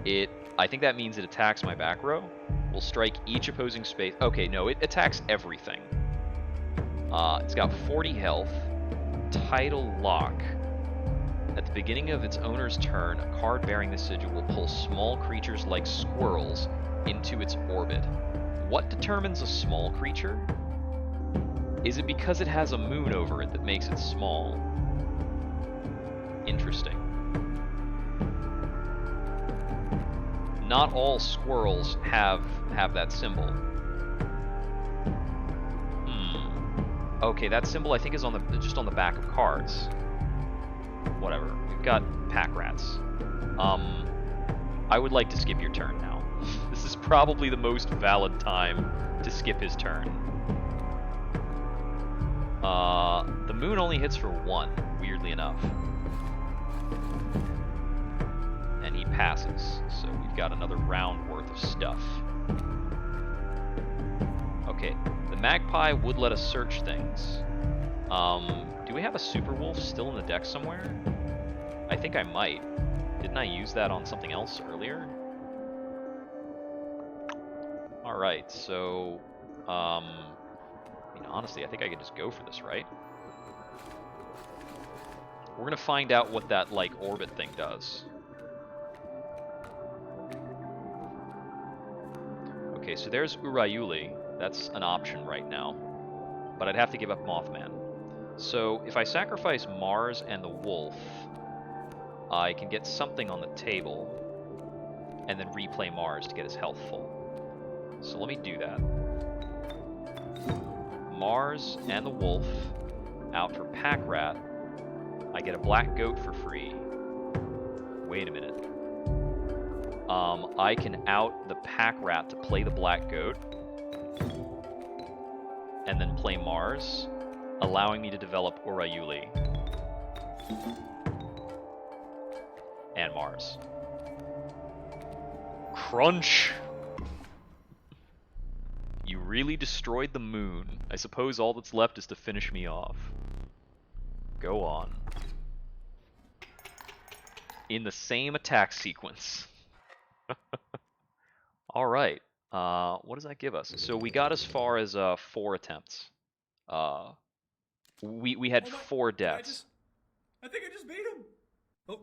I think that means it attacks my back row. Will strike each opposing space. Okay, no, it attacks everything. It's got 40 health. Tidal Lock. At the beginning of its owner's turn, a card bearing the sigil will pull small creatures like squirrels into its orbit. What determines a small creature? Is it because it has a moon over it that makes it small? Interesting. Not all squirrels have that symbol. Okay, that symbol I think is on just on the back of cards. Whatever. We've got pack rats. I would like to skip your turn now. This is probably the most valid time to skip his turn. The moon only hits for 1, weirdly enough. And he passes, so we've got another round worth of stuff. Okay, the magpie would let us search things. Do we have a super wolf still in the deck somewhere? I think I might. Didn't I use that on something else earlier? Alright, so... I mean, honestly, I think I could just go for this, right? We're gonna find out what that, like, orbit thing does. Okay, so there's Urayuli. That's an option right now. But I'd have to give up Mothman. So, if I sacrifice Mars and the Wolf, I can get something on the table, and then replay Mars to get his health full. So let me do that. Mars and the wolf out for pack rat. I get a black goat for free. Wait a minute. I can out the pack rat to play the black goat, and then play Mars, allowing me to develop Urayuli and Mars. Crunch! You really destroyed the moon. I suppose all that's left is to finish me off. Go on. In the same attack sequence. Alright. What does that give us? So we got as far as 4 attempts. We had 4 deaths. I think I just beat him. Oh.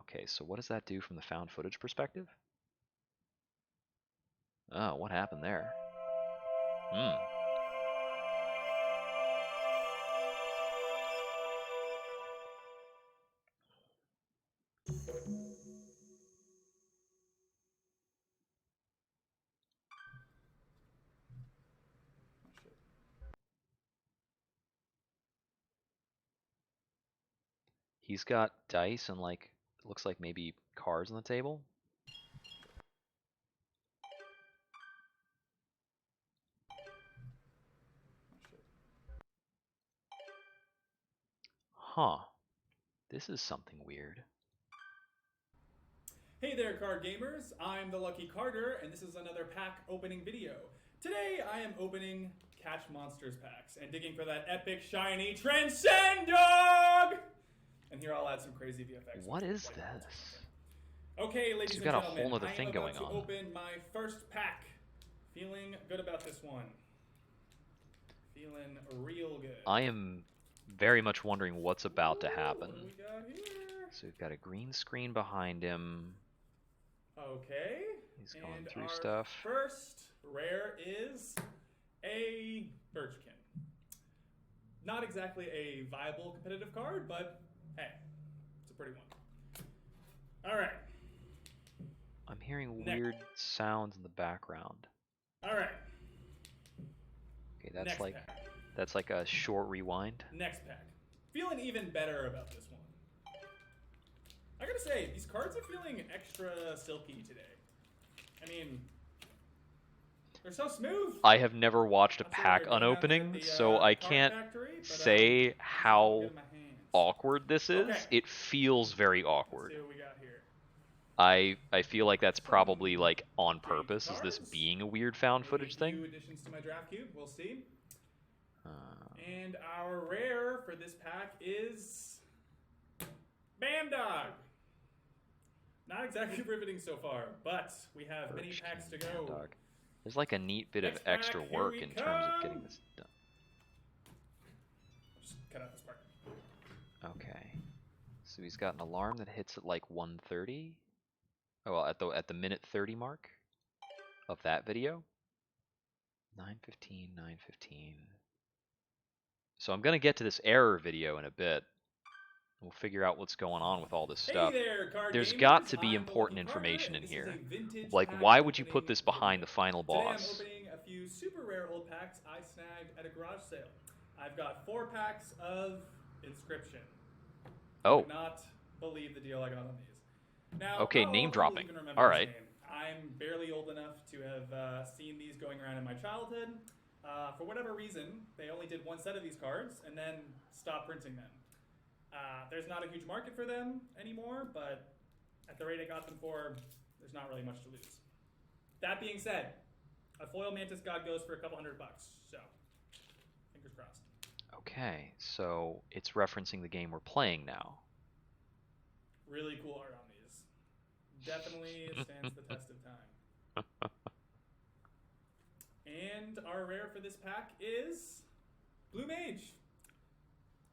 Okay, so what does that do from the found footage perspective? Oh, what happened there? He's got dice and like, it looks like maybe cards on the table. Huh. This is something weird. Hey there, card gamers. I'm the Lucky Carter, and this is another pack opening video. Today, I am opening Catch Monsters packs and digging for that epic, shiny Transcend Dog! And here I'll add some crazy VFX. What is this? Okay, ladies and got a gentlemen, whole other thing I am going about to on. open my first pack. Feeling good about this one. Feeling real good. I am very much wondering what's about to happen. What do we got here? So we've got a green screen behind him. Okay. He's going and through our stuff. First rare is a Birchkin. Not exactly a viable competitive card, but hey, it's a pretty one. All right. I'm hearing weird sounds in the background. All right. Okay, that's Next like pack. that's like a short rewind. Next pack. Feeling even better about this one. I gotta say, these cards are feeling extra silky today. I mean, they're so smooth. I have never watched a I'm sure pack they're doing that unopening, at the, so I card can't factory, but, say how get in my hands. awkward this is. Okay. It feels very awkward. Let's see what we got here. I feel like that's probably like on purpose. Is this Cards. being a weird found footage Few thing? additions to my draft cube. We'll see. And our rare for this pack is Bandog. Not exactly riveting so far, but we have many packs to go. Dog. There's like a neat bit Next of extra pack, here work we in terms of getting come. this done. Just cut out this part. Okay. So he's got an alarm that hits at like 1:30. Oh, well, at the minute 30 mark of that video. 9:15, 9:15. So I'm gonna get to this error video in a bit. We'll figure out what's going on with all this stuff. Hey there, card There's gamers. got to be I'm the important Lucky Carter, information in and this here. is a vintage Like, pack why would you put opening this behind video. the final Today I'm boss? opening a few super rare old packs I snagged at a garage sale. I've got 4 packs of Inscryption. Oh. I could not believe the deal I got on these. Now, Okay, not all name of you will dropping. even remember All this right. name. I'm barely old enough to have seen these going around in my childhood. For whatever reason, they only did 1 set of these cards and then stopped printing them. There's not a huge market for them anymore, but at the rate I got them for, there's not really much to lose. That being said, a foil Mantis God goes for a couple $100, so fingers crossed. Okay, so it's referencing the game we're playing now. Really cool art on these. Definitely stands the test of time. And our rare for this pack is Blue Mage.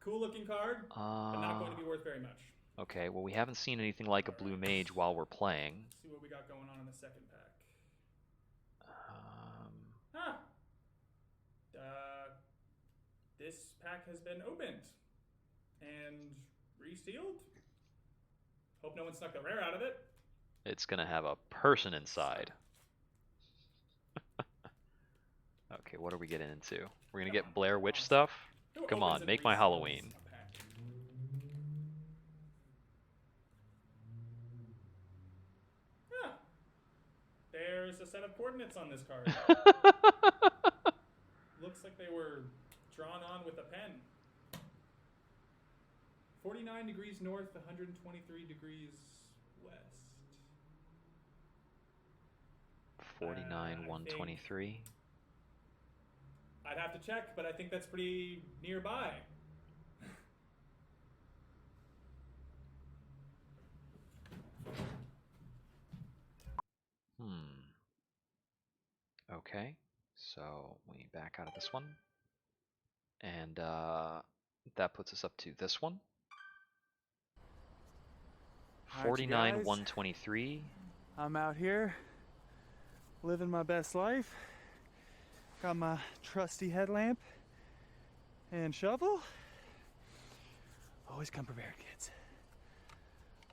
Cool looking card, but not going to be worth very much. Okay, well we haven't seen anything like a blue mage while we're playing. Let's see what we got going on in the second pack. This pack has been opened and resealed. Hope no one snuck the rare out of it. It's gonna have a person inside. Okay, what are we getting into? We're gonna get Blair Witch stuff? Who Come opens on, and make my reseals Halloween. a pack? Yeah. There's a set of coordinates on this card. Looks like they were drawn on with a pen. 49 degrees north, 123 degrees west. 49, I 123. I'd have to check, but I think that's pretty nearby. Okay, so we back out of this one. And that puts us up to this one. Alright, you 49, guys. 123. I'm out here living my best life. Got my trusty headlamp and shovel. Always come prepared, kids.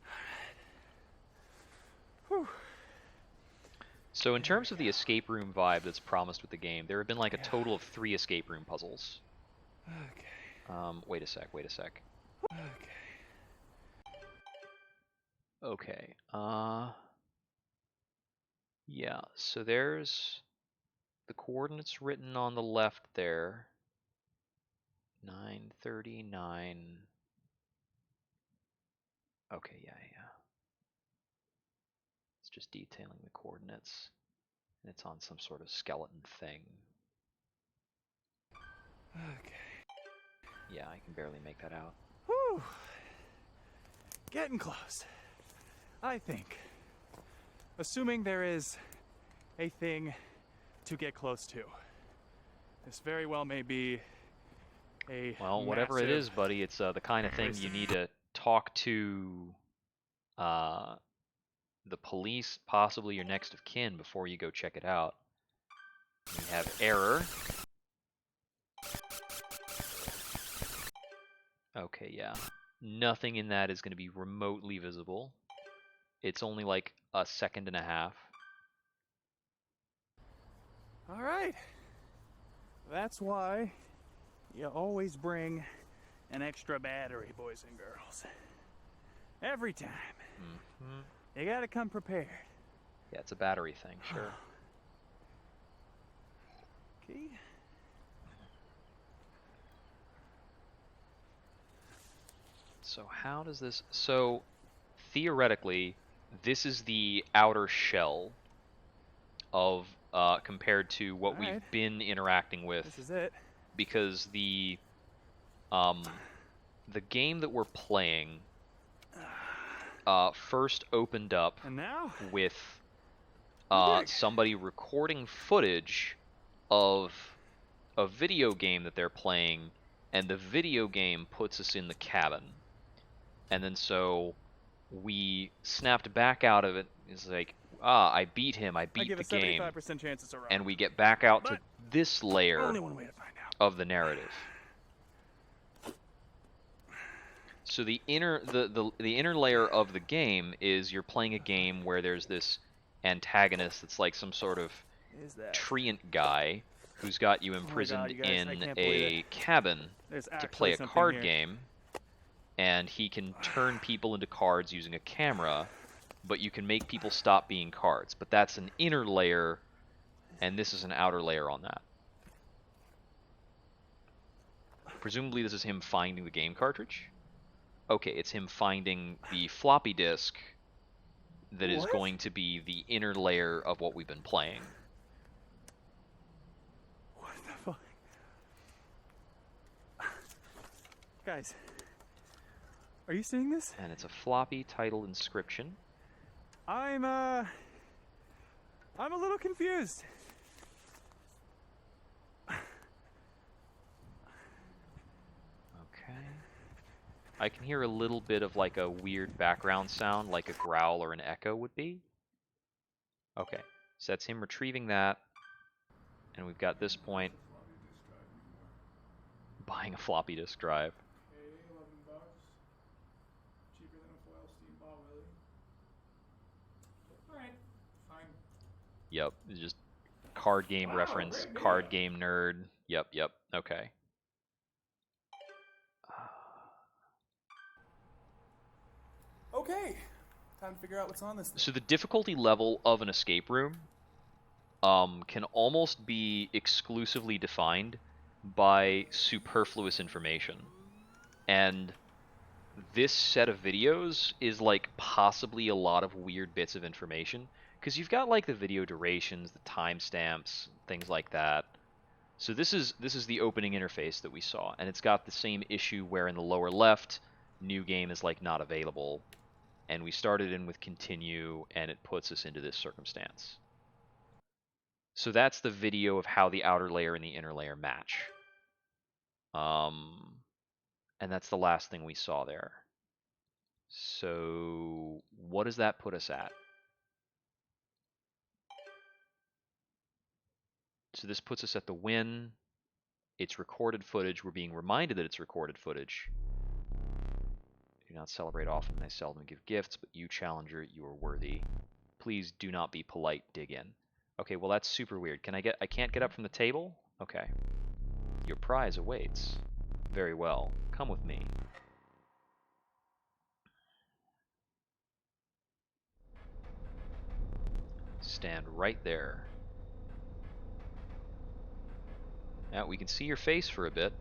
Alright. Whew. So in terms of the escape room vibe that's promised with the game, there have been like a total of 3 escape room puzzles. Okay. Wait a sec. Okay. Yeah, so there's the coordinates written on the left there. 939. Okay, yeah. It's just detailing the coordinates. And it's on some sort of skeleton thing. Okay. Yeah, I can barely make that out. Whew. Getting close. I think. Assuming there is a thing to get close to. This very well may be a Well, whatever it massive- is, buddy, it's the kind of thing you need to talk to the police, possibly your next of kin, before you go check it out. We have error. Okay, yeah. Nothing in that is going to be remotely visible. It's only like a second and a half. All right. That's why you always bring an extra battery, boys and girls. Every time. You gotta come prepared. Yeah, it's a battery thing, sure. Okay. So how does this... So, theoretically, this is the outer shell of, compared to what we've Alright. been interacting with. This is it. Because the game that we're playing first opened up And now? with Okay. somebody recording footage of a video game that they're playing, and the video game puts us in the cabin. And then so we snapped back out of it. It's like, I beat him, I I beat give the a game. 75% chance it's a rock. And we get back out to But this layer only one way to find out. of the narrative. So the inner layer of the game is you're playing a game where there's this antagonist that's like some sort of Is that? treant guy who's got you imprisoned you guys, I in can't believe a it. cabin There's to actually play a something card here. game, and he can turn people into cards using a camera, but you can make people stop being cards. But that's an inner layer, and this is an outer layer on that. Presumably this is him finding the game cartridge. Okay, it's him finding the floppy disk that is What? going to be the inner layer of what we've been playing. What the fuck? Guys, are you seeing this? And it's a floppy titled Inscryption. I'm a little confused. Okay. I can hear a little bit of like a weird background sound, like a growl or an echo would be. Okay, so that's him retrieving that. And we've got this point. Buying a floppy disk drive. Okay, $11. Cheaper than a foil steam ball, really. Alright, fine. Yep, it's just Card game Wow, reference, great card video. game nerd. Yep, okay. Okay, time to figure out what's on this thing. So the difficulty level of an escape room can almost be exclusively defined by superfluous information. And this set of videos is like possibly a lot of weird bits of information, because you've got like the video durations, the timestamps, things like that. So this is the opening interface that we saw, and it's got the same issue where in the lower left, new game is like not available, and we started in with continue, and it puts us into this circumstance. So that's the video of how the outer layer and the inner layer match. And that's the last thing we saw there. So what does that put us at? So this puts us at the win. It's recorded footage. We're being reminded that it's recorded footage. Do not celebrate often. I seldom give gifts, but you, challenger, you are worthy. Please do not be polite. Dig in. Okay, well that's super weird. I can't get up from the table? Okay. Your prize awaits. Very well. Come with me. Stand right there. Now we can see your face for a bit.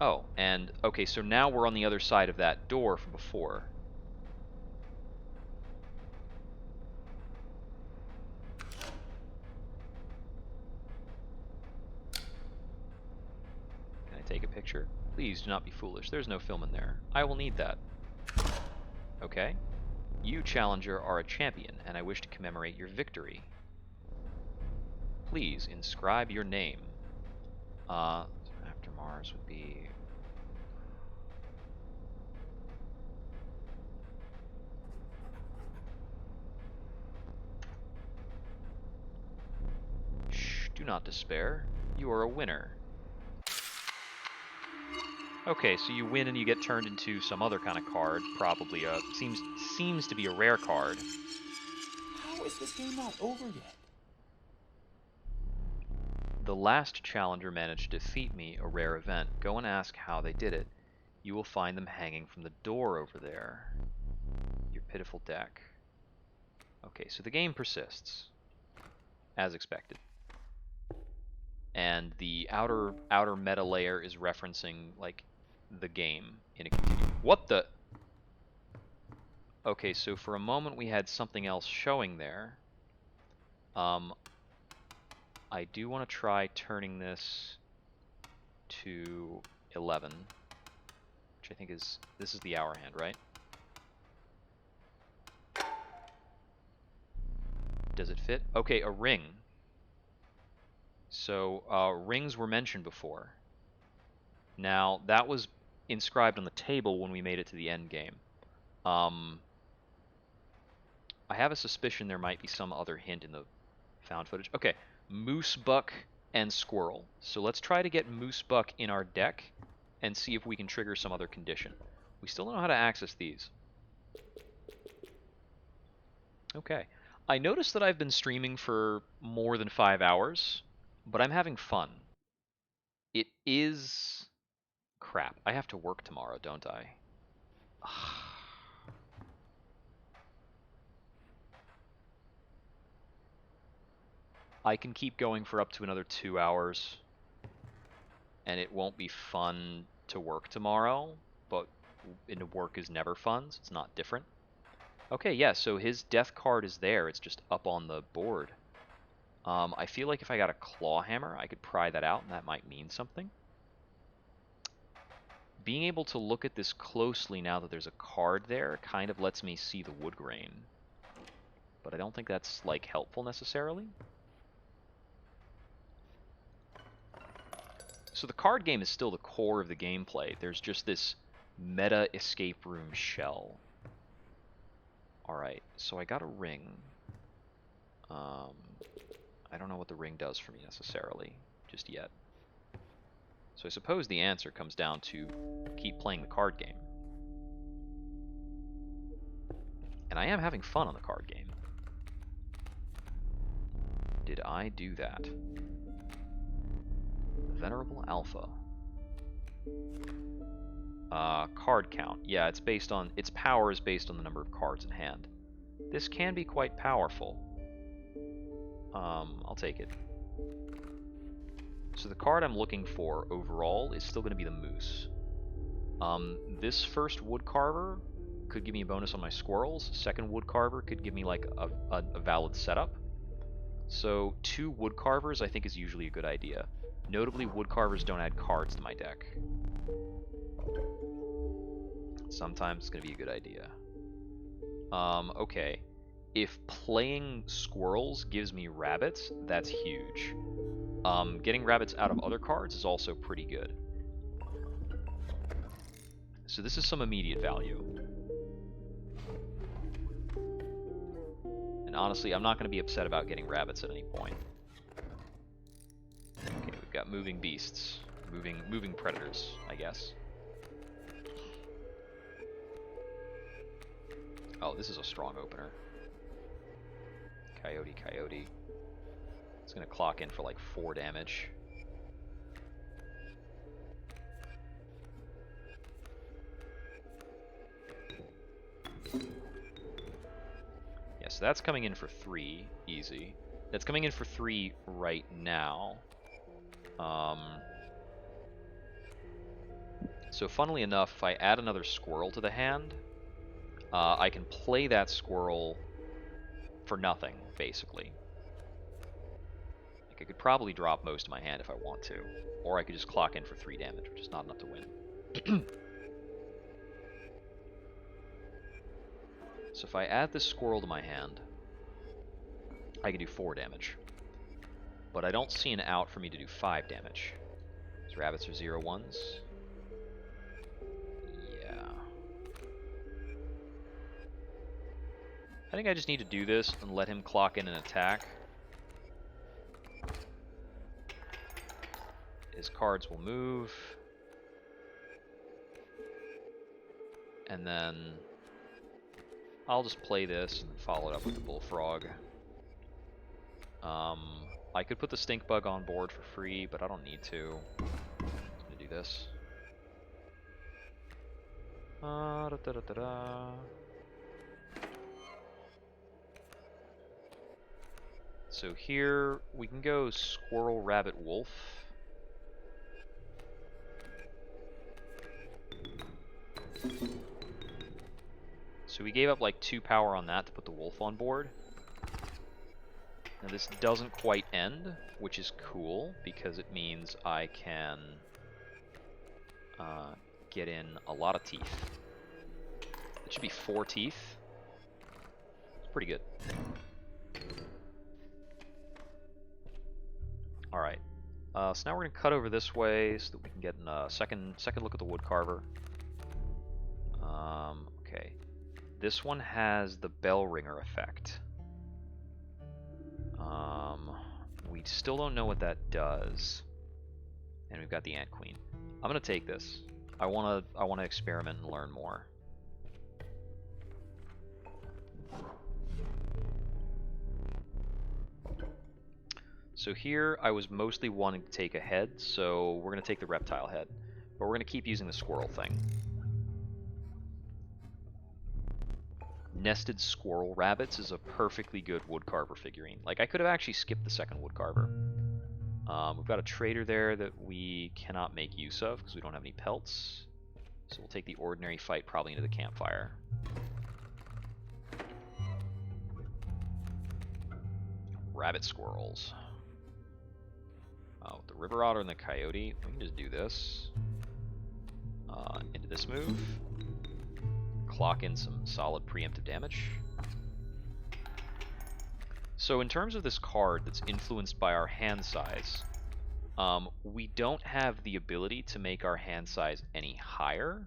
Oh, and okay, so now we're on the other side of that door from before. Can I take a picture? Please do not be foolish. There's no film in there. I will need that. Okay. You, challenger, are a champion, and I wish to commemorate your victory. Please inscribe your name. After Mars would be... Shh, do not despair. You are a winner. Okay, so you win and you get turned into some other kind of card. Probably seems to be a rare card. How is this game not over yet? The last challenger managed to defeat me, a rare event. Go and ask how they did it. You will find them hanging from the door over there. Your pitiful deck. Okay, so the game persists. As expected. And the outer meta layer is referencing, like, the game in a continuum. What the? Okay, so for a moment we had something else showing there. I do want to try turning this to 11, which I think is, this is the hour hand, right? Does it fit? Okay, a ring. So rings were mentioned before. Now that was inscribed on the table when we made it to the end game. I have a suspicion there might be some other hint in the found footage. Okay, moose, buck, and squirrel. So let's try to get moose, buck in our deck and see if we can trigger some other condition. We still don't know how to access these. Okay. I noticed that I've been streaming for more than 5 hours, but I'm having fun. It is... Crap, I have to work tomorrow, don't I? I can keep going for up to another 2 hours, and it won't be fun to work tomorrow, but work is never fun, so it's not different. Okay, yeah, so his death card is there, it's just up on the board. I feel like if I got a claw hammer, I could pry that out, and that might mean something. Being able to look at this closely now that there's a card there kind of lets me see the wood grain. But I don't think that's, like, helpful necessarily. So the card game is still the core of the gameplay. There's just this meta escape room shell. Alright, so I got a ring. I don't know what the ring does for me necessarily, just yet. So I suppose the answer comes down to keep playing the card game. And I am having fun on the card game. did I do that? Venerable Alpha. Card count. Yeah, it's based on its power is based on the number of cards in hand. This can be quite powerful. I'll take it. So the card I'm looking for overall is still going to be the Moose. This first Woodcarver could give me a bonus on my squirrels. Second Woodcarver could give me like a valid setup. So 2 Woodcarvers I think is usually a good idea. Notably, Woodcarvers don't add cards to my deck. Sometimes it's going to be a good idea. Okay. If playing squirrels gives me rabbits, that's huge. Getting rabbits out of other cards is also pretty good. So this is some immediate value. And honestly, I'm not going to be upset about getting rabbits at any point. Okay, we've got moving beasts. Moving predators, I guess. Oh, this is a strong opener. Coyote, Coyote. It's going to clock in for like 4 damage. Yeah, so that's coming in for 3, easy. That's coming in for 3 right now. So funnily enough, if I add another squirrel to the hand, I can play that squirrel for nothing, basically. Like, I could probably drop most of my hand if I want to. Or I could just clock in for 3 damage, which is not enough to win. So if I add this squirrel to my hand, I can do 4 damage. But I don't see an out for me to do 5 damage. These rabbits are 0/1s. Yeah. I think I just need to do this and let him clock in an attack. His cards will move. And then I'll just play this and follow it up with the Bullfrog. I could put the Stink Bug on board for free, but I don't need to. I'm gonna do this. So here we can go Squirrel, Rabbit, Wolf. So we gave up like 2 power on that to put the wolf on board. Now this doesn't quite end, which is cool because it means I can get in a lot of teeth. It should be 4 teeth. It's pretty good. Alright. So now we're going to cut over this way so that we can get a second look at the Woodcarver. Okay. This one has the Bell Ringer effect. We still don't know what that does. And we've got the Ant Queen. I'm going to take this. I want to experiment and learn more. So here I was mostly wanting to take a head, so we're going to take the reptile head. But we're going to keep using the squirrel thing. Nested Squirrel Rabbits is a perfectly good Woodcarver figurine. Like, I could have actually skipped the second Woodcarver. We've got a trader there that we cannot make use of because we don't have any pelts. So we'll take the ordinary fight probably into the campfire. Rabbit Squirrels. With the River Otter and the Coyote, we can just do this. Into this move. Clock in some solid preemptive damage. So in terms of this card that's influenced by our hand size, we don't have the ability to make our hand size any higher.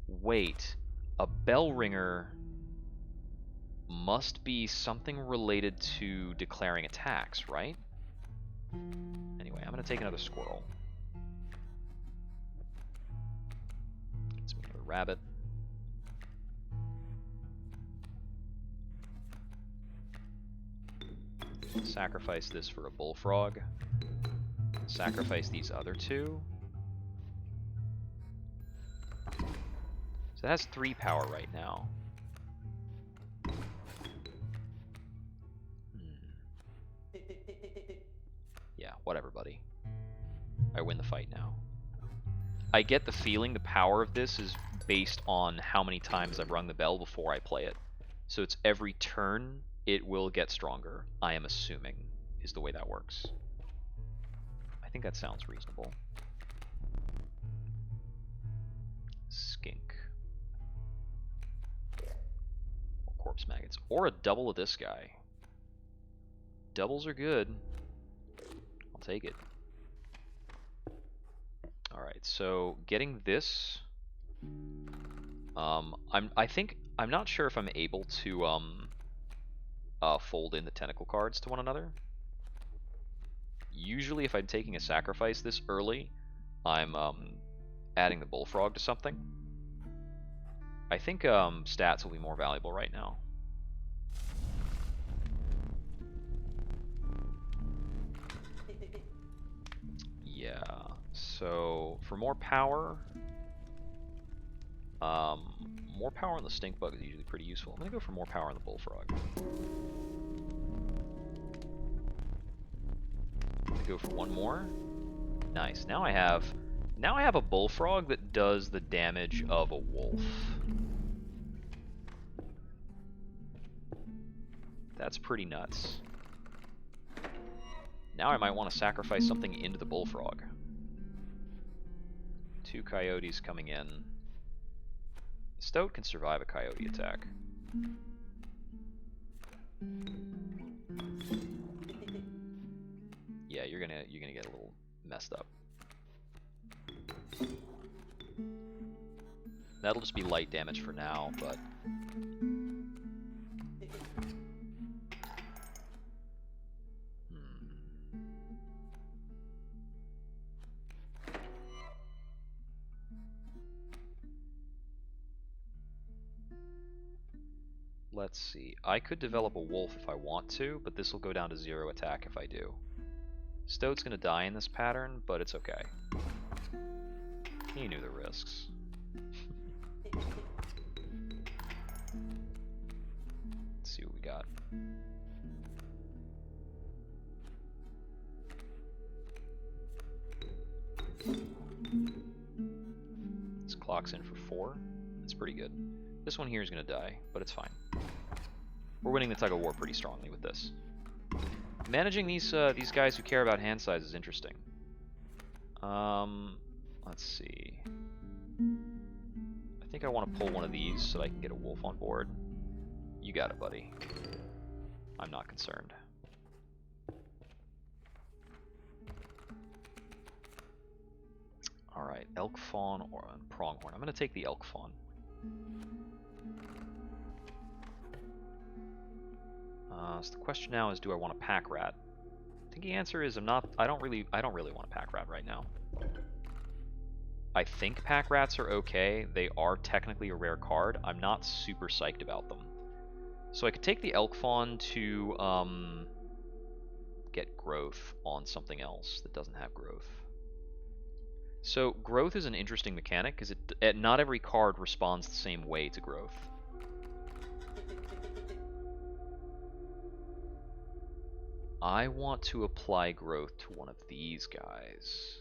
Wait, a Bell Ringer must be something related to declaring attacks, right? Anyway, I'm going to take another squirrel. Gets me another rabbit. Sacrifice this for a bullfrog. Sacrifice these other two. So it has 3 power right now. Yeah, whatever, buddy. I win the fight now. I get the feeling the power of this is based on how many times I've rung the bell before I play it. So it's every turn it will get stronger, I am assuming, is the way that works. I think that sounds reasonable. Skink. Or corpse maggots. Or a double of this guy. Doubles are good. I'll take it. Alright, so getting this, I'm not sure if I'm able to fold in the tentacle cards to one another. Usually if I'm taking a sacrifice this early, I'm adding the bullfrog to something. I think stats will be more valuable right now. Yeah. So for more power on the stink bug is usually pretty useful. I'm gonna go for more power on the bullfrog. I'm gonna go for one more. Nice. Now I have a bullfrog that does the damage of a wolf. That's pretty nuts. Now I might want to sacrifice something into the bullfrog. 2 coyotes coming in. Stoat can survive a coyote attack. Yeah, you're gonna get a little messed up. That'll just be light damage for now, but let's see. I could develop a wolf if I want to, but this will go down to 0 attack if I do. Stoat's gonna die in this pattern, but it's okay. He knew the risks. Let's see what we got. This clock's in for 4. That's pretty good. This one here is gonna die, but it's fine. We're winning the tug of war pretty strongly with this. Managing these guys who care about hand size is interesting. Let's see. I think I want to pull one of these so I can get a wolf on board. You got it, buddy. I'm not concerned. Alright, elk fawn or pronghorn. I'm going to take the elk fawn. So the question now is, do I want a pack rat? I think the answer is I don't really want a pack rat right now. I think pack rats are okay. They are technically a rare card. I'm not super psyched about them. So I could take the elk fawn to get growth on something else that doesn't have growth. So growth is an interesting mechanic because not every card responds the same way to growth. I want to apply growth to one of these guys.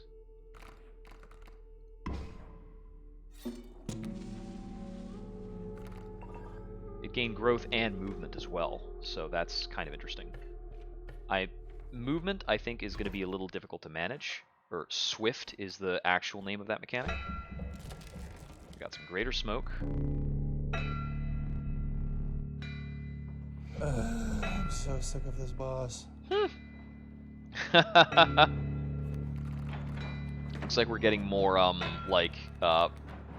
It gained growth and movement as well, so that's kind of interesting. Movement, I think, is going to be a little difficult to manage. Or Swift is the actual name of that mechanic. We got some greater smoke. I'm so sick of this boss. Looks like we're getting more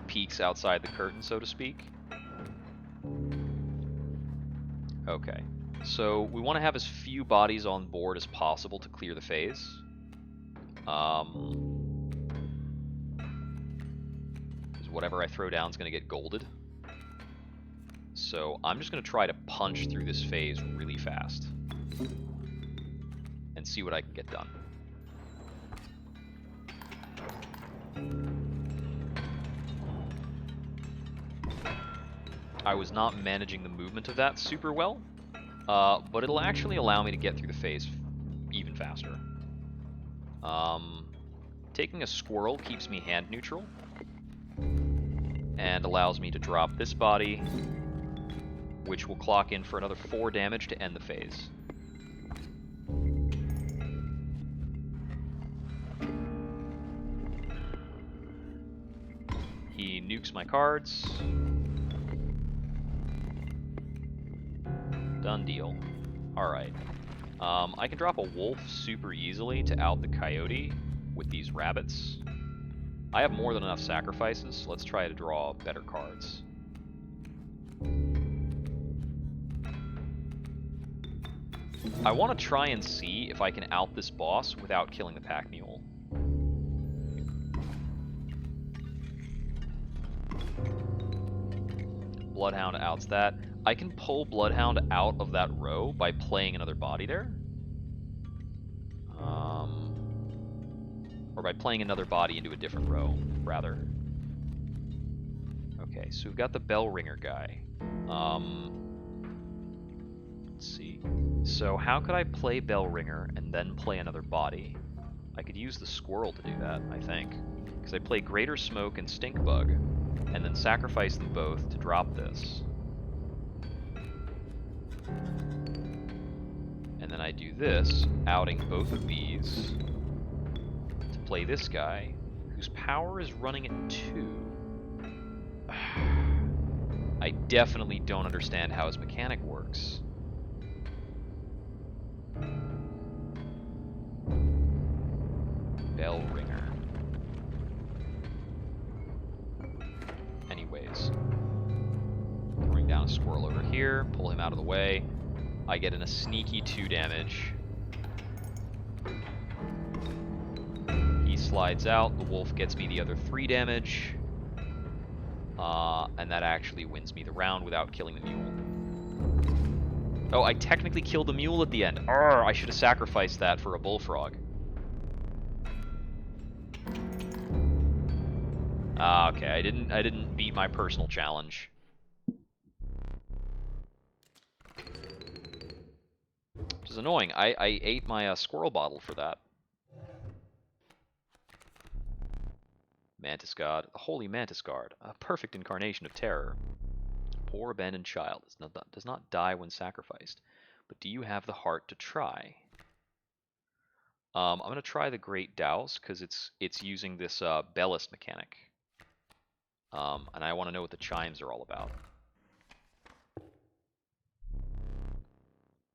peeks outside the curtain, so to speak. Okay, so we want to have as few bodies on board as possible to clear the phase. Because whatever I throw down is going to get golded. So I'm just going to try to punch through this phase really fast. and see what I can get done. I was not managing the movement of that super well, but it'll actually allow me to get through the phase even faster. Taking a squirrel keeps me hand neutral and allows me to drop this body, which will clock in for another 4 damage to end the phase. He nukes my cards. Done deal. Alright. I can drop a wolf super easily to out the coyote with these rabbits. I have more than enough sacrifices, so let's try to draw better cards. I want to try and see if I can out this boss without killing the pack mule. Bloodhound outs that. I can pull Bloodhound out of that row by playing another body there. Or by playing another body into a different row, rather. Okay, so we've got the bell ringer guy. Let's see. So how could I play bell ringer and then play another body? I could use the squirrel to do that, I think. Because I play Greater Smoke and Stink Bug, and then sacrifice them both to drop this. And then I do this, outing both of these, to play this guy, whose power is running at 2. I definitely don't understand how his mechanic works. Bell ringer. Anyways. Throwing down a squirrel over here, pull him out of the way. I get in a sneaky 2 damage. He slides out, the wolf gets me the other 3 damage. And that actually wins me the round without killing the mule. Oh, I technically killed the mule at the end. Arrgh, I should have sacrificed that for a bullfrog. Okay, I didn't beat my personal challenge. Which is annoying. I ate my squirrel bottle for that. Mantis God. The Holy Mantis Guard. A perfect incarnation of terror. Poor abandoned child does not die when sacrificed. But do you have the heart to try? I'm going to try the Great Douse because it's using this Bellist mechanic. And I want to know what the chimes are all about.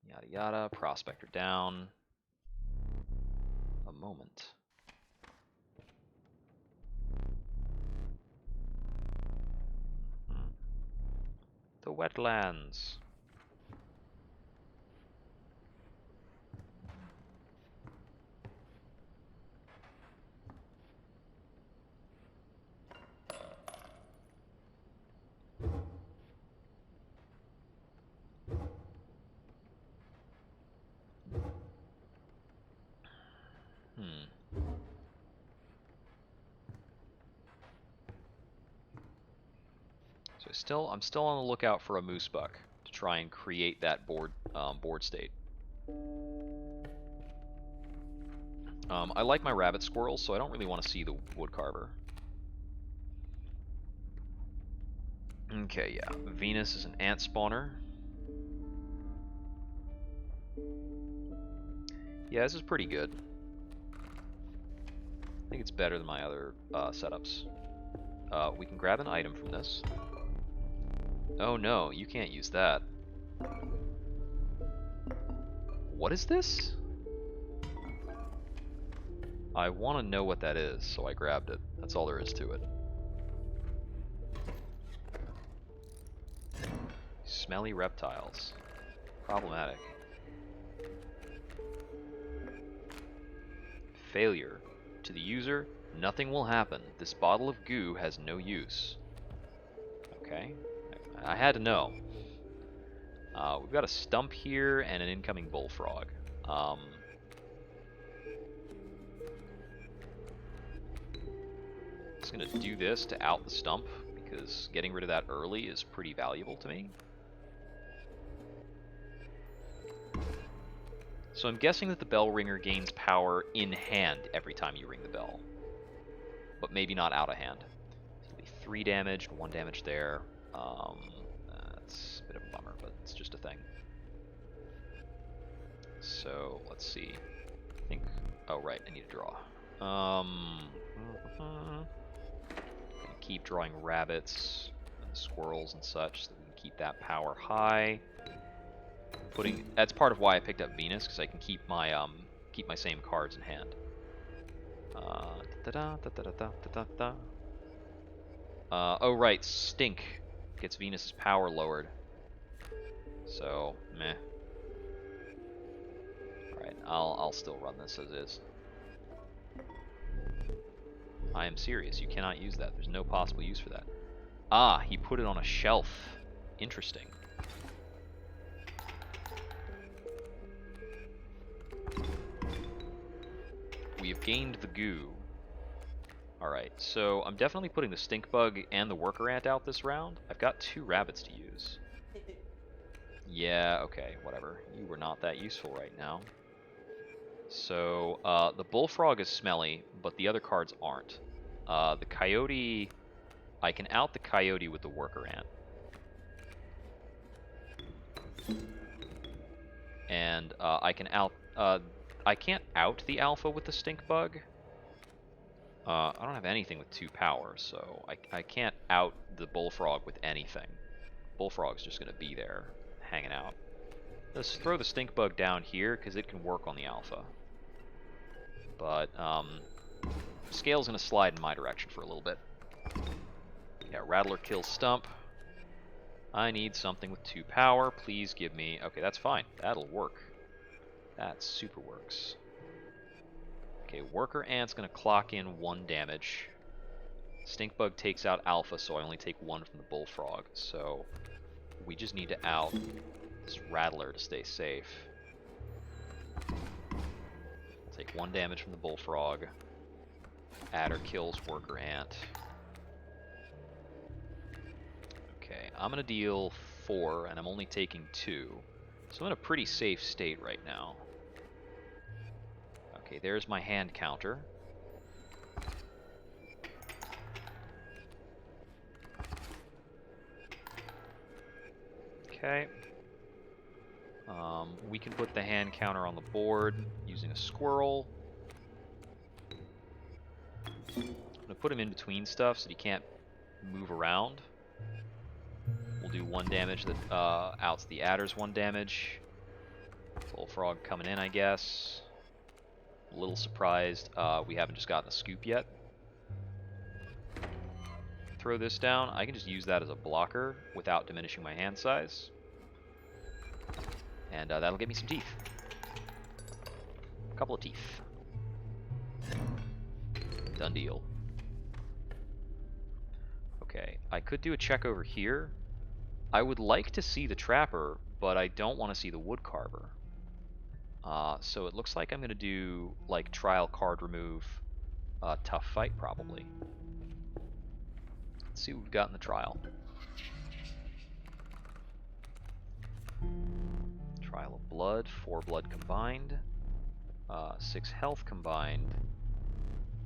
Yada yada. Prospector down. A moment. The wetlands. So I'm still on the lookout for a moose buck to try and create that board state. I like my rabbit squirrels, so I don't really want to see the woodcarver. Okay, yeah. Venus is an ant spawner. Yeah, this is pretty good. I think it's better than my other setups. We can grab an item from this. Oh no, you can't use that. What is this? I want to know what that is, so I grabbed it. That's all there is to it. Smelly reptiles. Problematic. Failure. To the user, nothing will happen. This bottle of goo has no use. Okay. I had to know. We've got a stump here and an incoming bullfrog. Just gonna do this to out the stump, because getting rid of that early is pretty valuable to me. So I'm guessing that the bell ringer gains power in hand every time you ring the bell, but maybe not out of hand. So it'll be 3 damage, 1 damage there. That's a bit of a bummer, but it's just a thing. So let's see. I think. Oh right, I need to draw. Keep drawing rabbits and squirrels and such, so that we can keep that power high. That's part of why I picked up Venus, because I can keep my same cards in hand. Oh right, Stink gets Venus's power lowered. So meh. All right, I'll still run this as is. I am serious. You cannot use that. There's no possible use for that. Ah, he put it on a shelf. Interesting. We have gained the goo. Alright, so I'm definitely putting the stink bug and the worker ant out this round. I've got 2 rabbits to use. Yeah, okay, whatever. You were not that useful right now. So, the bullfrog is smelly, but the other cards aren't. The coyote... I can out the coyote with the worker ant. And I can out... I can't out the alpha with the stink bug. I don't have anything with 2 power, so I can't out the bullfrog with anything. Bullfrog's just going to be there, hanging out. Let's throw the stink bug down here, because it can work on the alpha. But, Scale's going to slide in my direction for a little bit. Yeah, Rattler kills Stump. I need something with 2 power. Please give me... Okay, that's fine. That'll work. That super works. Okay, Worker Ant's going to clock in 1 damage. Stink Bug takes out Alpha, so I only take 1 from the Bullfrog. So we just need to out this Rattler to stay safe. I'll take 1 damage from the Bullfrog. Adder kills Worker Ant. Okay, I'm going to deal 4, and I'm only taking 2. So I'm in a pretty safe state right now. Okay, there's my hand counter. Okay. We can put the hand counter on the board using a squirrel. I'm going to put him in between stuff so he can't move around. We'll do 1 damage that outs the adders 1 damage. Bullfrog coming in, I guess. A little surprised we haven't just gotten a scoop yet. Throw this down. I can just use that as a blocker without diminishing my hand size. And that'll get me some teeth. A couple of teeth. Done deal. Okay, I could do a check over here. I would like to see the Trapper, but I don't want to see the Woodcarver. So it looks like I'm going to do, like, trial card remove, tough fight, probably. Let's see what we've got in the trial. Trial of blood, 4 blood combined, 6 health combined,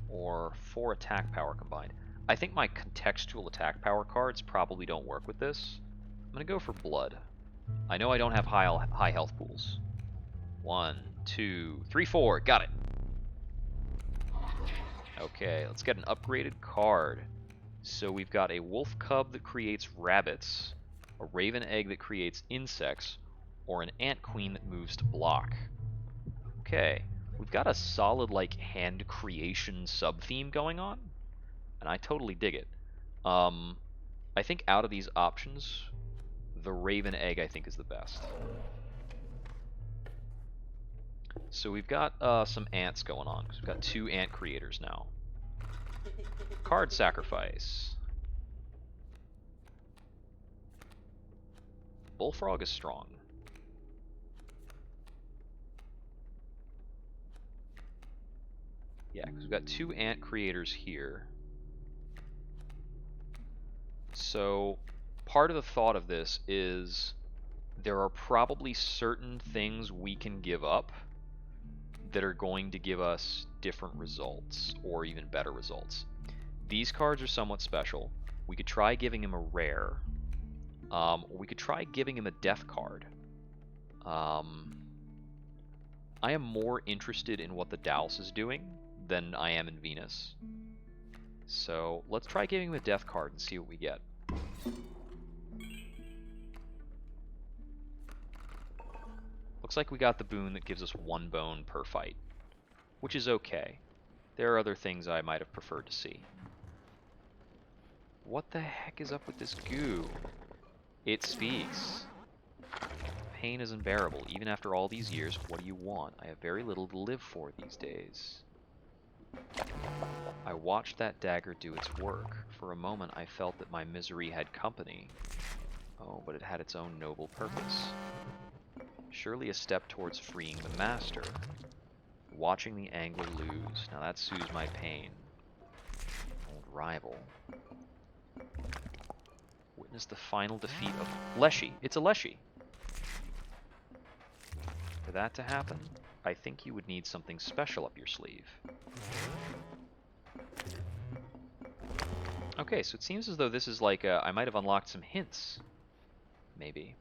or 4 attack power combined. I think my contextual attack power cards probably don't work with this. I'm going to go for blood. I know I don't have high health pools. 1, 2, 3, 4. Got it. Okay, let's get an upgraded card. So we've got a wolf cub that creates rabbits, a raven egg that creates insects, or an ant queen that moves to block. Okay, we've got a solid, like, hand creation sub-theme going on, and I totally dig it. I think out of these options, the raven egg I think is the best. So we've got some ants going on, because we've got 2 ant creators now. Card sacrifice. Bullfrog is strong. Yeah, because we've got 2 ant creators here. So part of the thought of this is there are probably certain things we can give up that are going to give us different results, or even better results. These cards are somewhat special. We could try giving him a rare. We could try giving him a death card. I am more interested in what the Dallas is doing than I am in Venus. So let's try giving him a death card and see what we get. Looks like we got the boon that gives us 1 bone per fight, which is okay. There are other things I might have preferred to see. What the heck is up with this goo? It speaks. Pain is unbearable. Even after all these years, what do you want? I have very little to live for these days. I watched that dagger do its work. For a moment, I felt that my misery had company. Oh, but it had its own noble purpose. Surely a step towards freeing the master. Watching the angler lose. Now that soothes my pain. Old rival. Witness the final defeat of Leshy. It's a Leshy. For that to happen, I think you would need something special up your sleeve. Okay, so it seems as though this is like I might have unlocked some hints. Maybe.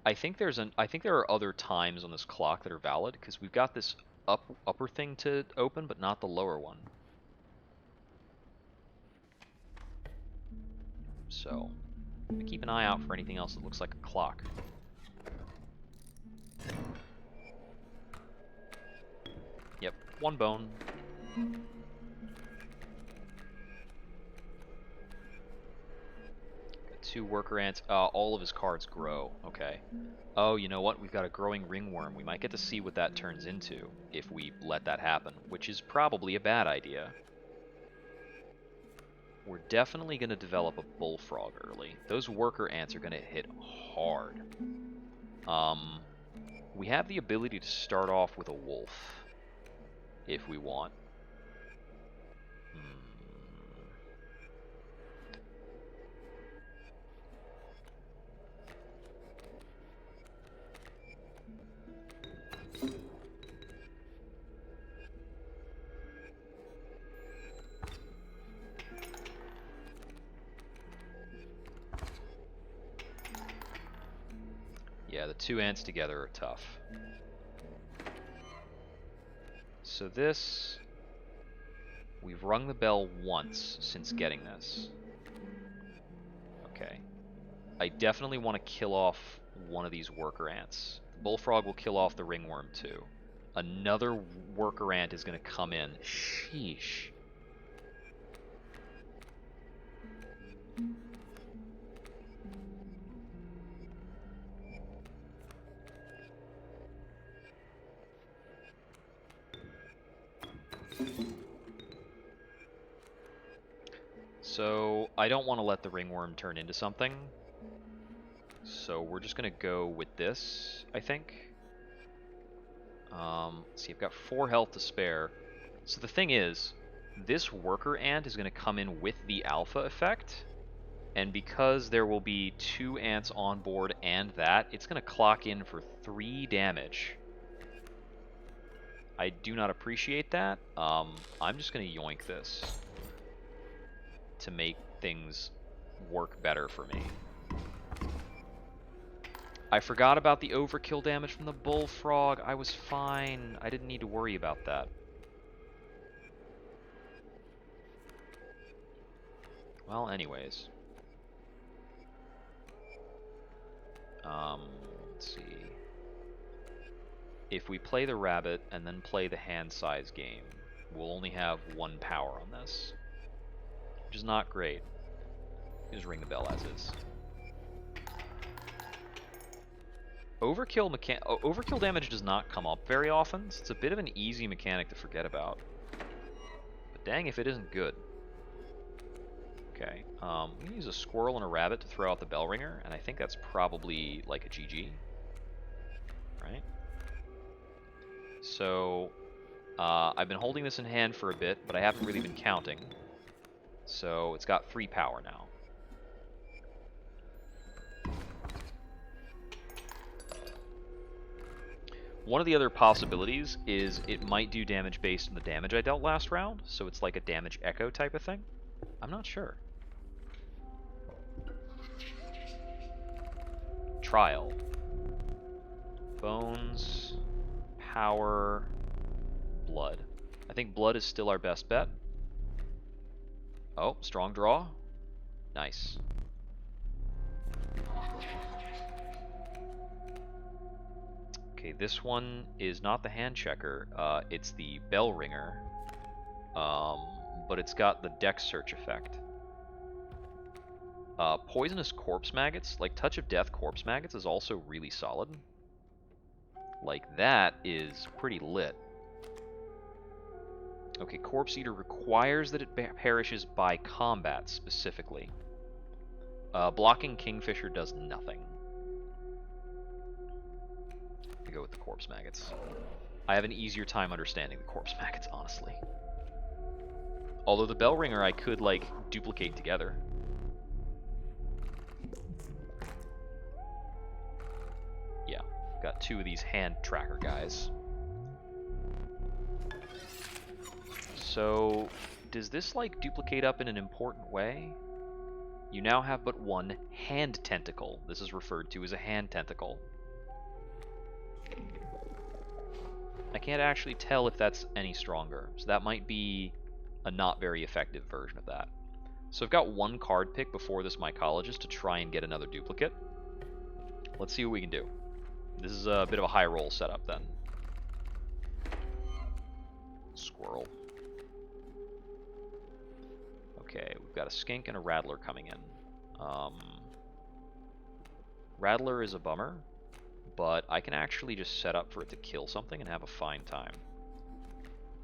I think there are other times on this clock that are valid, because we've got this upper thing to open, but not the lower one. So, keep an eye out for anything else that looks like a clock. Yep, 1 bone. Got 2 worker ants. All of his cards grow. Okay. Oh, you know what? We've got a growing ringworm. We might get to see what that turns into if we let that happen, which is probably a bad idea. We're definitely going to develop a bullfrog early. Those worker ants are going to hit hard. We have the ability to start off with a wolf if we want. Yeah, the 2 ants together are tough. So this... We've rung the bell once since getting this. Okay. I definitely want to kill off one of these worker ants. The bullfrog will kill off the ringworm too. Another worker ant is going to come in. Sheesh. So, I don't want to let the ringworm turn into something. So, we're just going to go with this, I think. Let's see, I've got 4 health to spare. So the thing is, this worker ant is going to come in with the alpha effect. And because there will be 2 ants on board and that, it's going to clock in for 3 damage. I do not appreciate that. I'm just going to yoink this to make things work better for me. I forgot about the overkill damage from the bullfrog. I was fine. I didn't need to worry about that. Well, anyways. Let's see. If we play the rabbit and then play the hand size game, we'll only have 1 power on this, which is not great. Just ring the bell as is. Overkill damage does not come up very often, so it's a bit of an easy mechanic to forget about. But dang if it isn't good. Okay, we can use a squirrel and a rabbit to throw out the bell ringer, and I think that's probably like a GG, right? So, I've been holding this in hand for a bit, but I haven't really been counting. So it's got 3 power now. One of the other possibilities is it might do damage based on the damage I dealt last round, so it's like a damage echo type of thing. I'm not sure. Trial. Bones, power, blood. I think blood is still our best bet. Oh, strong draw. Nice. Okay, this one is not the hand checker. It's the bell ringer. But it's got the deck search effect. Poisonous corpse maggots, like Touch of Death corpse maggots, is also really solid. Like, that is pretty lit. Okay, Corpse Eater requires that it perishes by combat, specifically. Blocking Kingfisher does nothing. I go with the corpse maggots. I have an easier time understanding the corpse maggots, honestly. Although the bell ringer I could, like, duplicate together. Yeah, got 2 of these hand tracker guys. So, does this, like, duplicate up in an important way? You now have but 1 hand tentacle. This is referred to as a hand tentacle. I can't actually tell if that's any stronger, so that might be a not very effective version of that. So I've got 1 card pick before this mycologist to try and get another duplicate. Let's see what we can do. This is a bit of a high roll setup then. Squirrel. Okay, we've got a skink and a rattler coming in. Rattler is a bummer, but I can actually just set up for it to kill something and have a fine time.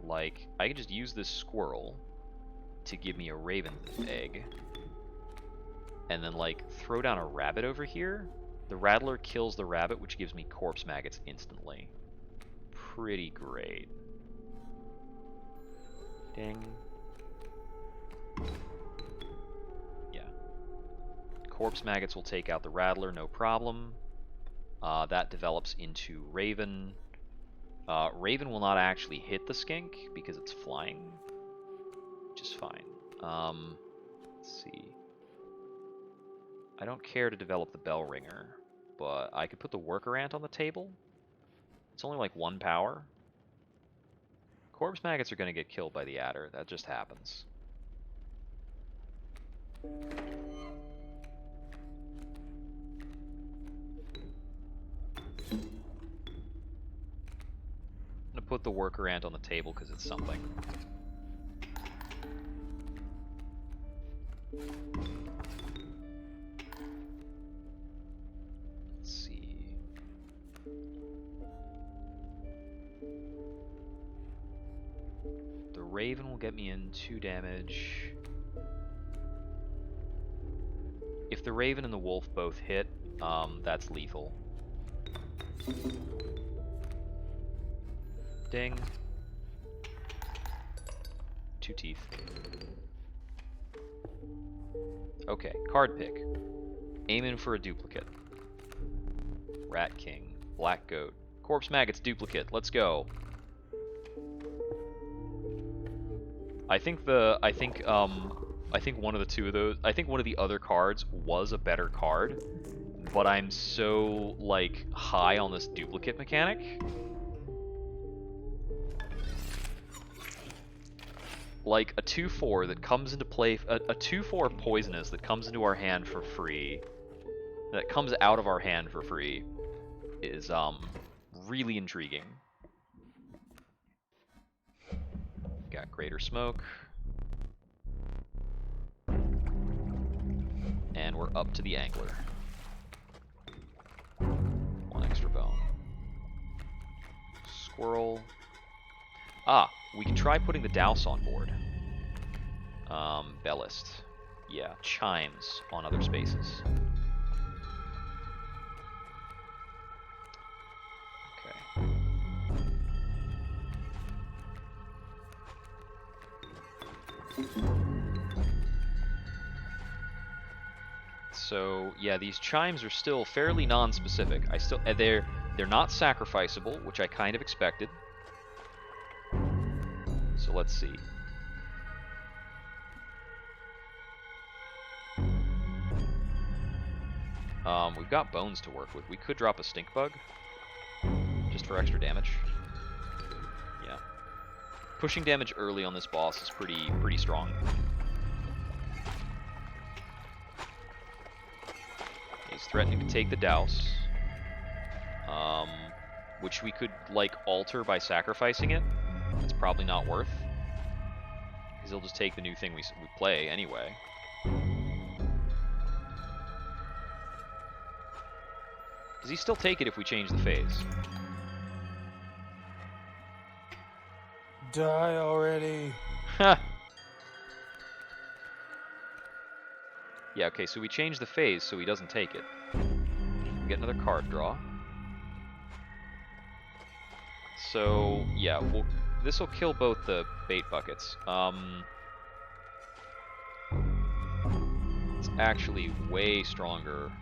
Like, I can just use this squirrel to give me a raven egg, and then, like, throw down a rabbit over here. The rattler kills the rabbit, which gives me corpse maggots instantly. Pretty great. Ding. Yeah. Corpse maggots will take out the rattler, no problem. That develops into Raven. Raven will not actually hit the skink because it's flying, which is fine. Let's see. I don't care to develop the bell ringer, but I could put the worker ant on the table. It's only like 1 power. Corpse maggots are going to get killed by the adder. That just happens. I'm gonna put the worker ant on the table because it's something. Let's see. The raven will get me in 2 damage. If the raven and the wolf both hit, that's lethal. Ding. 2 teeth. Okay, card pick. Aim in for a duplicate. Rat King. Black Goat. Corpse Maggots duplicate. Let's go. I think one of the 2 of those, I think one of the other cards was a better card, but I'm so, like, high on this duplicate mechanic. Like, a 2/4 that comes into play, a 2/4 poisonous that comes into our hand for free, that comes out of our hand for free, is, really intriguing. Got Greater Smoke. And we're up to the angler. 1 extra bone. Squirrel. Ah, we can try putting the Douse on board. Bellist. yeah, chimes on other spaces. Okay. So yeah, these chimes are still fairly non-specific. They're not sacrificable, which I kind of expected. So let's see. We've got bones to work with. We could drop a stink bug, just for extra damage. Yeah. Pushing damage early on this boss is pretty strong. He's threatening to take the douse, which we could like alter by sacrificing it. It's probably not worth, because he'll just take the new thing we play anyway. Does he still take it if we change the phase? Die already. Ha! Yeah, okay, so we change the phase so he doesn't take it. We get another card draw. So, yeah, this will kill both the bait buckets. It's actually way stronger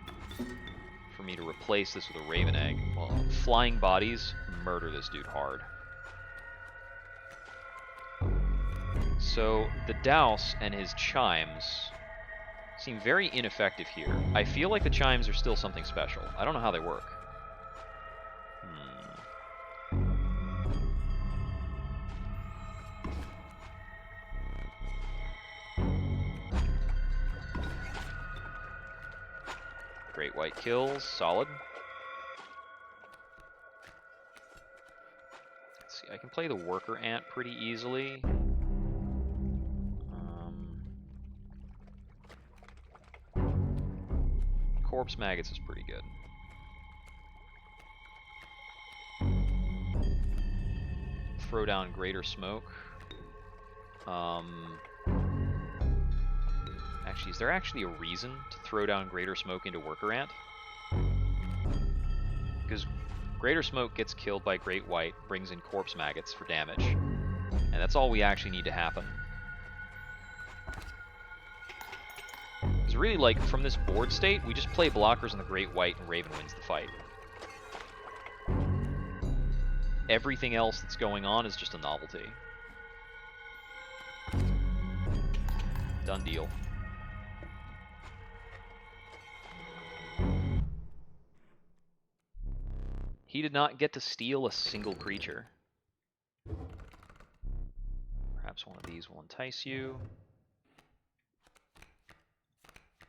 for me to replace this with a Raven Egg. Well, flying bodies murder this dude hard. So, the Douse and his chimes seem very ineffective here. I feel like the chimes are still something special. I don't know how they work. Great white kills, solid. Let's see, I can play the worker ant pretty easily. Corpse maggots is pretty good. Throw down greater smoke. Actually, is there actually a reason to throw down greater smoke into worker ant? Because greater smoke gets killed by great white, brings in corpse maggots for damage, and that's all we actually need to happen. Because really, like, from this board state, we just play blockers on the great white and Raven wins the fight. Everything else that's going on is just a novelty. Done deal. He did not get to steal a single creature. Perhaps one of these will entice you.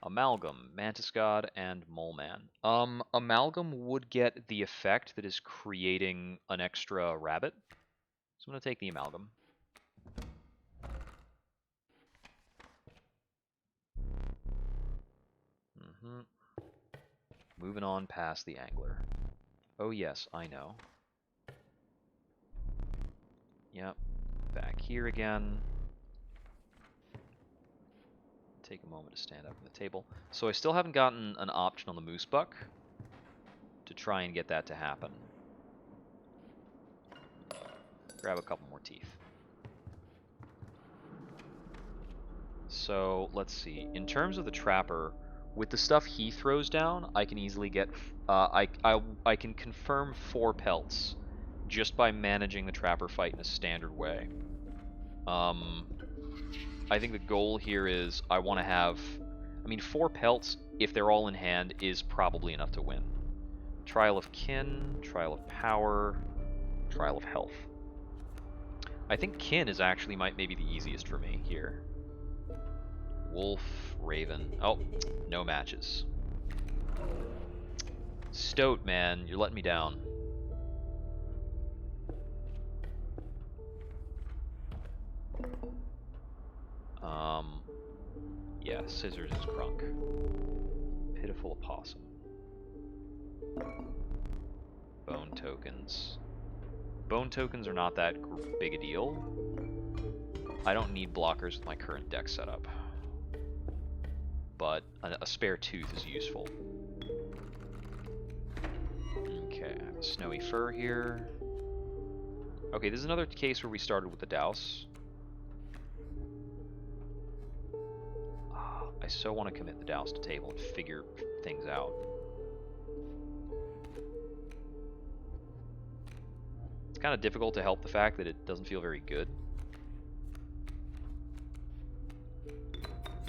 Amalgam, Mantis God, and Mole Man. Amalgam would get the effect that is creating an extra rabbit. So I'm going to take the Amalgam. Moving on past the Angler. Oh yes, I know. Yep. Back here again. Take a moment to stand up from the table. So I still haven't gotten an option on the Moose Buck to try and get that to happen. Grab a couple more teeth. So let's see. In terms of the Trapper, with the stuff he throws down, I can easily get. I can confirm 4 pelts just by managing the Trapper fight in a standard way. I think the goal here is I want to have, I mean, 4 pelts, if they're all in hand, is probably enough to win. Trial of Kin, Trial of Power, Trial of Health. I think Kin is actually maybe the easiest for me here. Wolf, Raven. Oh, no matches. Stoat, man, you're letting me down. Yeah, Scissors is Crunk. Pitiful Opossum. Bone tokens. Bone tokens are not that big a deal. I don't need blockers with my current deck setup. but a spare tooth is useful. Okay, I have a snowy fur here. Okay, this is another case where we started with the douse. I so want to commit the douse to table and figure things out. It's kind of difficult to help the fact that it doesn't feel very good.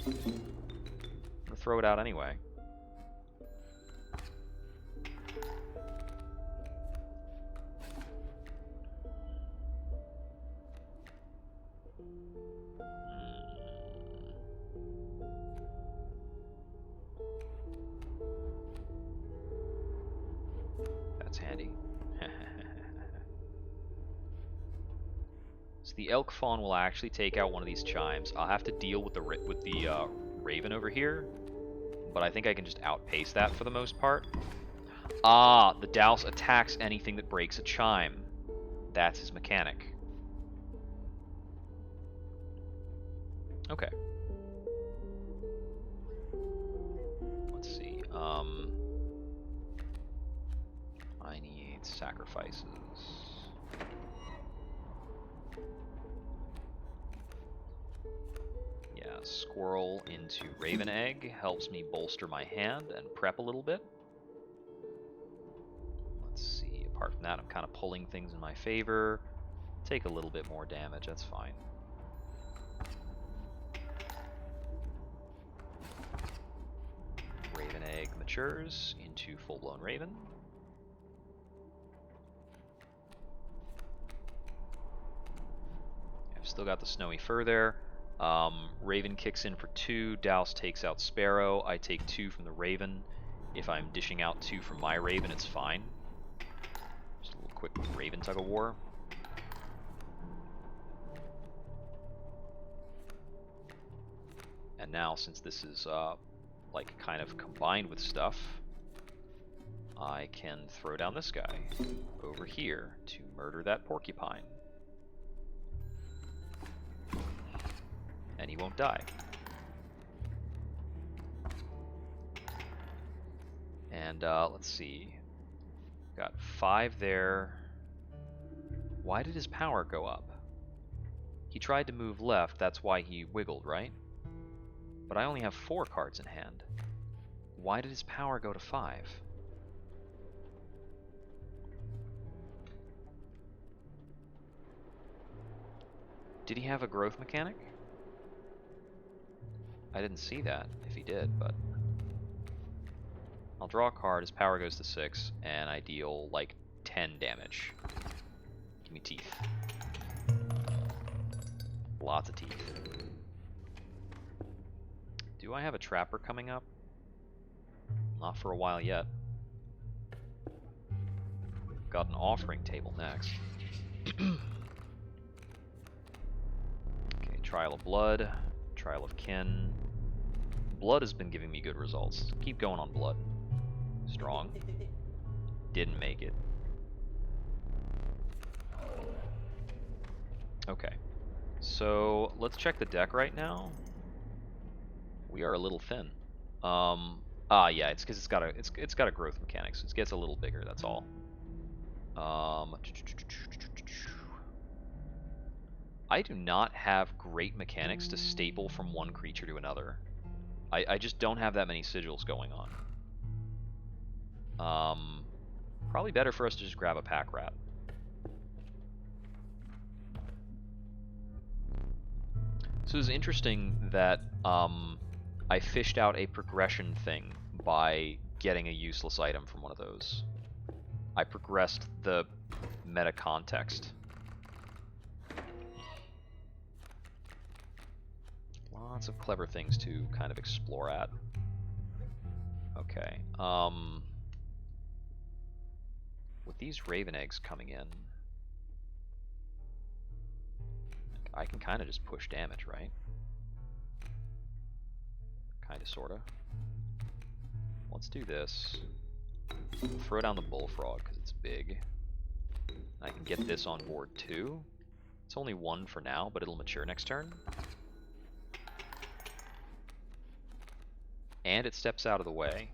I'm gonna throw it out anyway. That's handy. So the elk fawn will actually take out one of these chimes. I'll have to deal with the raven over here, but I think I can just outpace that for the most part. Ah, the douse attacks anything that breaks a chime. That's his mechanic. Okay. Let's see. I need sacrifices. Yeah, squirrel into raven egg helps me bolster my hand and prep a little bit. Let's see. Apart from that, I'm kind of pulling things in my favor. Take a little bit more damage. That's fine. Raven egg matures into full-blown raven. I've still got the snowy fur there. Raven kicks in for 2. Douse takes out Sparrow. I take 2 from the Raven. If I'm dishing out 2 from my Raven, it's fine. Just a little quick Raven tug of war. And now, since this is like kind of combined with stuff, I can throw down this guy over here to murder that porcupine. And he won't die. And let's see. Got 5 there. Why did his power go up? He tried to move left, that's why he wiggled, right? But I only have 4 cards in hand. Why did his power go to 5? Did he have a growth mechanic? I didn't see that, if he did, but... I'll draw a card, his power goes to 6, and I deal, like, 10 damage. Give me teeth. Lots of teeth. Do I have a trapper coming up? Not for a while yet. Got an offering table next. Okay, Trial of Blood, Trial of Kin. Blood has been giving me good results. Keep going on Blood. Strong. Didn't make it. Okay. So, let's check the deck right now. We are a little thin. Yeah, it's because it's got a growth mechanic, so it gets a little bigger, that's all. I do not have great mechanics to staple from one creature to another. I just don't have that many sigils going on. Probably better for us to just grab a pack rat. So it's interesting that I fished out a progression thing by getting a useless item from one of those. I progressed the meta context. Lots of clever things to kind of explore at. Okay. With these raven eggs coming in, I can kind of just push damage, right? Kind of, sort of. Let's do this. We'll throw down the bullfrog because it's big. I can get this on board too. It's only 1 for now, but it'll mature next turn. And it steps out of the way.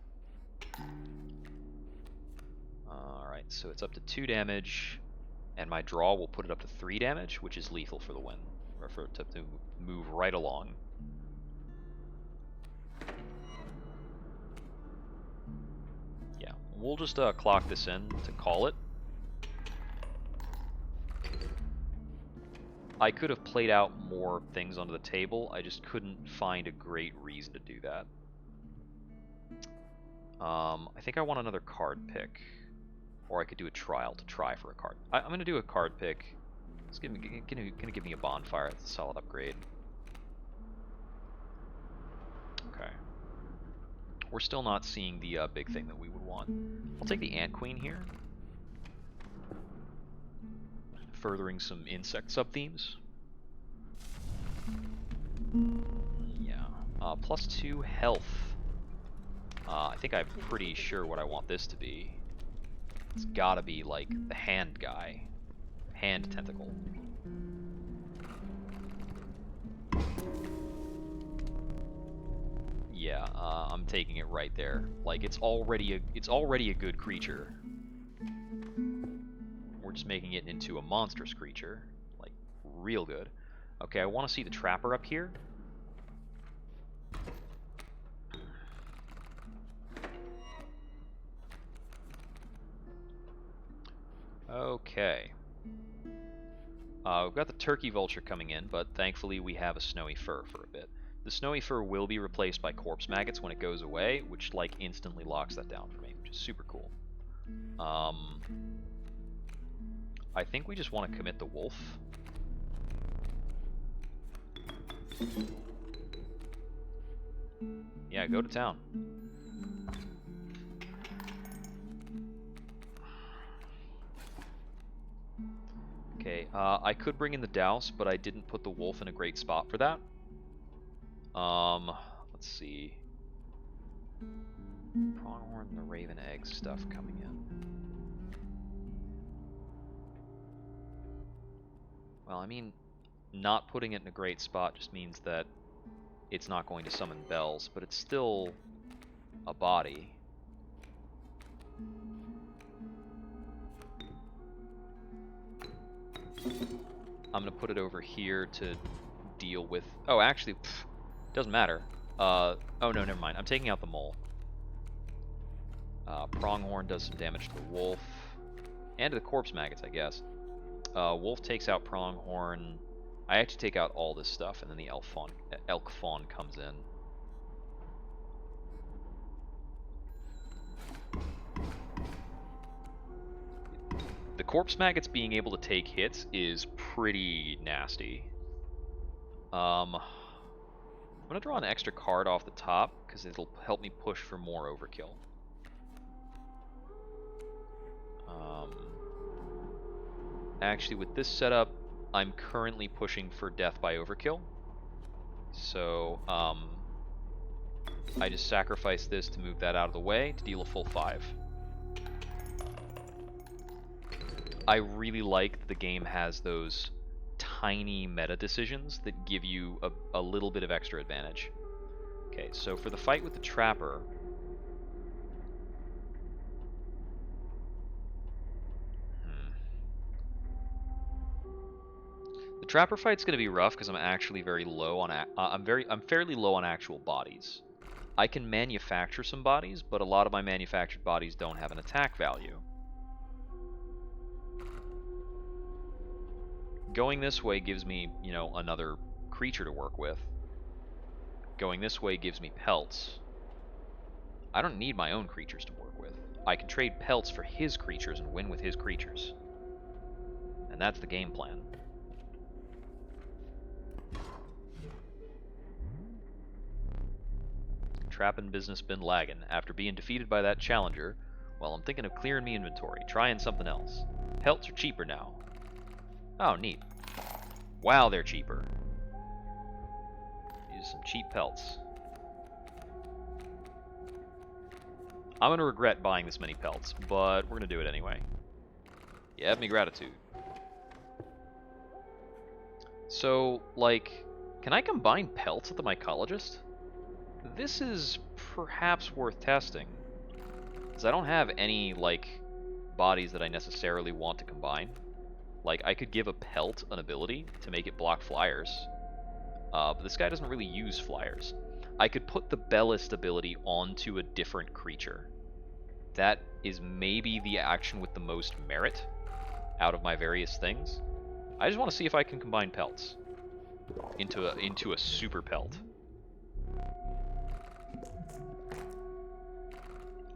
Alright, so it's up to 2 damage, and my draw will put it up to 3 damage, which is lethal for the win. Or for it to move right along. Yeah, we'll just clock this in to call it. I could have played out more things onto the table, I just couldn't find a great reason to do that. I think I want another card pick. Or I could do a trial to try for a card. I'm going to do a card pick. It's going to give me a bonfire. It's a solid upgrade. Okay. We're still not seeing the big thing that we would want. I'll take the Ant Queen here. Furthering some insect sub-themes. Yeah. +2 health. I think I'm pretty sure what I want this to be. It's gotta be like the hand guy. Hand tentacle. Yeah, I'm taking it right there. Like it's already a good creature. We're just making it into a monstrous creature. Like real good. Okay, I want to see the trapper up here. Okay. We've got the turkey vulture coming in, but thankfully we have a snowy fur for a bit. The snowy fur will be replaced by corpse maggots when it goes away, which like instantly locks that down for me, which is super cool. I think we just want to commit the wolf. Yeah, go to town. Okay, I could bring in the Douse, but I didn't put the wolf in a great spot for that. Let's see. Pronghorn and the Raven Egg stuff coming in. Well, I mean, not putting it in a great spot just means that it's not going to summon bells, but it's still a body. I'm going to put it over here to deal with... Oh, actually, doesn't matter. Oh, no, never mind. I'm taking out the mole. Pronghorn does some damage to the wolf. And to the corpse maggots, I guess. Wolf takes out Pronghorn. I actually take out all this stuff, and then the elk fawn comes in. The corpse maggots being able to take hits is pretty nasty. I'm gonna draw an extra card off the top because it'll help me push for more overkill. Actually, with this setup, I'm currently pushing for death by overkill. So, I just sacrifice this to move that out of the way to deal a full 5. I really like that the game has those tiny meta decisions that give you a little bit of extra advantage. Okay, so for the fight with the Trapper... The Trapper fight's going to be rough because I'm actually very low on... I'm fairly low on actual bodies. I can manufacture some bodies, but a lot of my manufactured bodies don't have an attack value. Going this way gives me, you know, another creature to work with. Going this way gives me pelts. I don't need my own creatures to work with. I can trade pelts for his creatures and win with his creatures. And that's the game plan. Trappin' business been lagging. After being defeated by that challenger, well, I'm thinking of clearing me inventory, trying something else. Pelts are cheaper now. Oh, neat. Wow, they're cheaper. Use some cheap pelts. I'm going to regret buying this many pelts, but we're going to do it anyway. You have me gratitude. So, like, can I combine pelts with the mycologist? This is perhaps worth testing. Because I don't have any, like, bodies that I necessarily want to combine. Like, I could give a pelt an ability to make it block flyers. But this guy doesn't really use flyers. I could put the Bellist ability onto a different creature. That is maybe the action with the most merit out of my various things. I just want to see if I can combine pelts into a super pelt.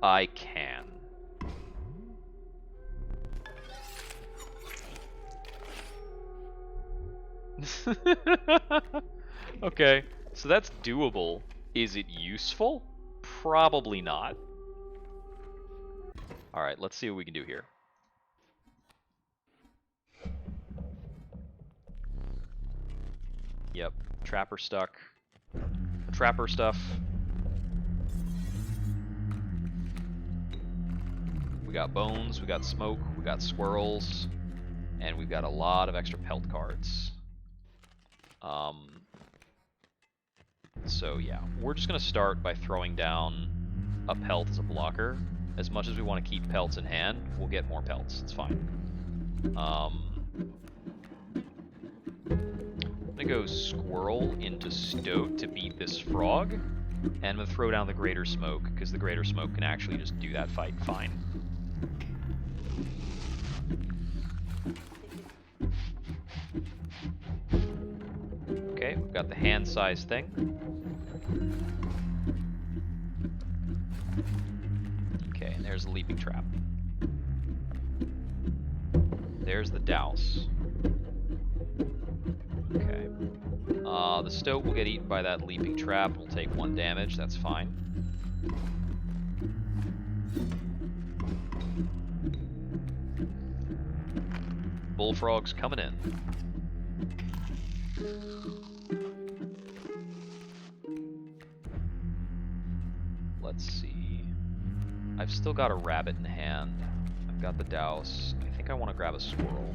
I can. Okay, so that's doable. Is it useful? Probably not. Alright, let's see what we can do here. Yep, trapper stuck. Trapper stuff. We got bones, we got smoke, we got squirrels, and we've got a lot of extra pelt cards. So yeah, we're just gonna start by throwing down a pelt as a blocker. As much as we want to keep pelts in hand, we'll get more pelts. It's fine. I'm gonna go squirrel into stoat to beat this frog, and I'm gonna throw down the greater smoke because the greater smoke can actually just do that fight fine. Okay, we've got the hand size thing. Okay, and there's the leaping trap. There's the douse. Okay. The stoat will get eaten by that leaping trap. We'll take 1 damage, that's fine. Bullfrog's coming in. Let's see. I've still got a rabbit in hand. I've got the douse. I think I want to grab a squirrel.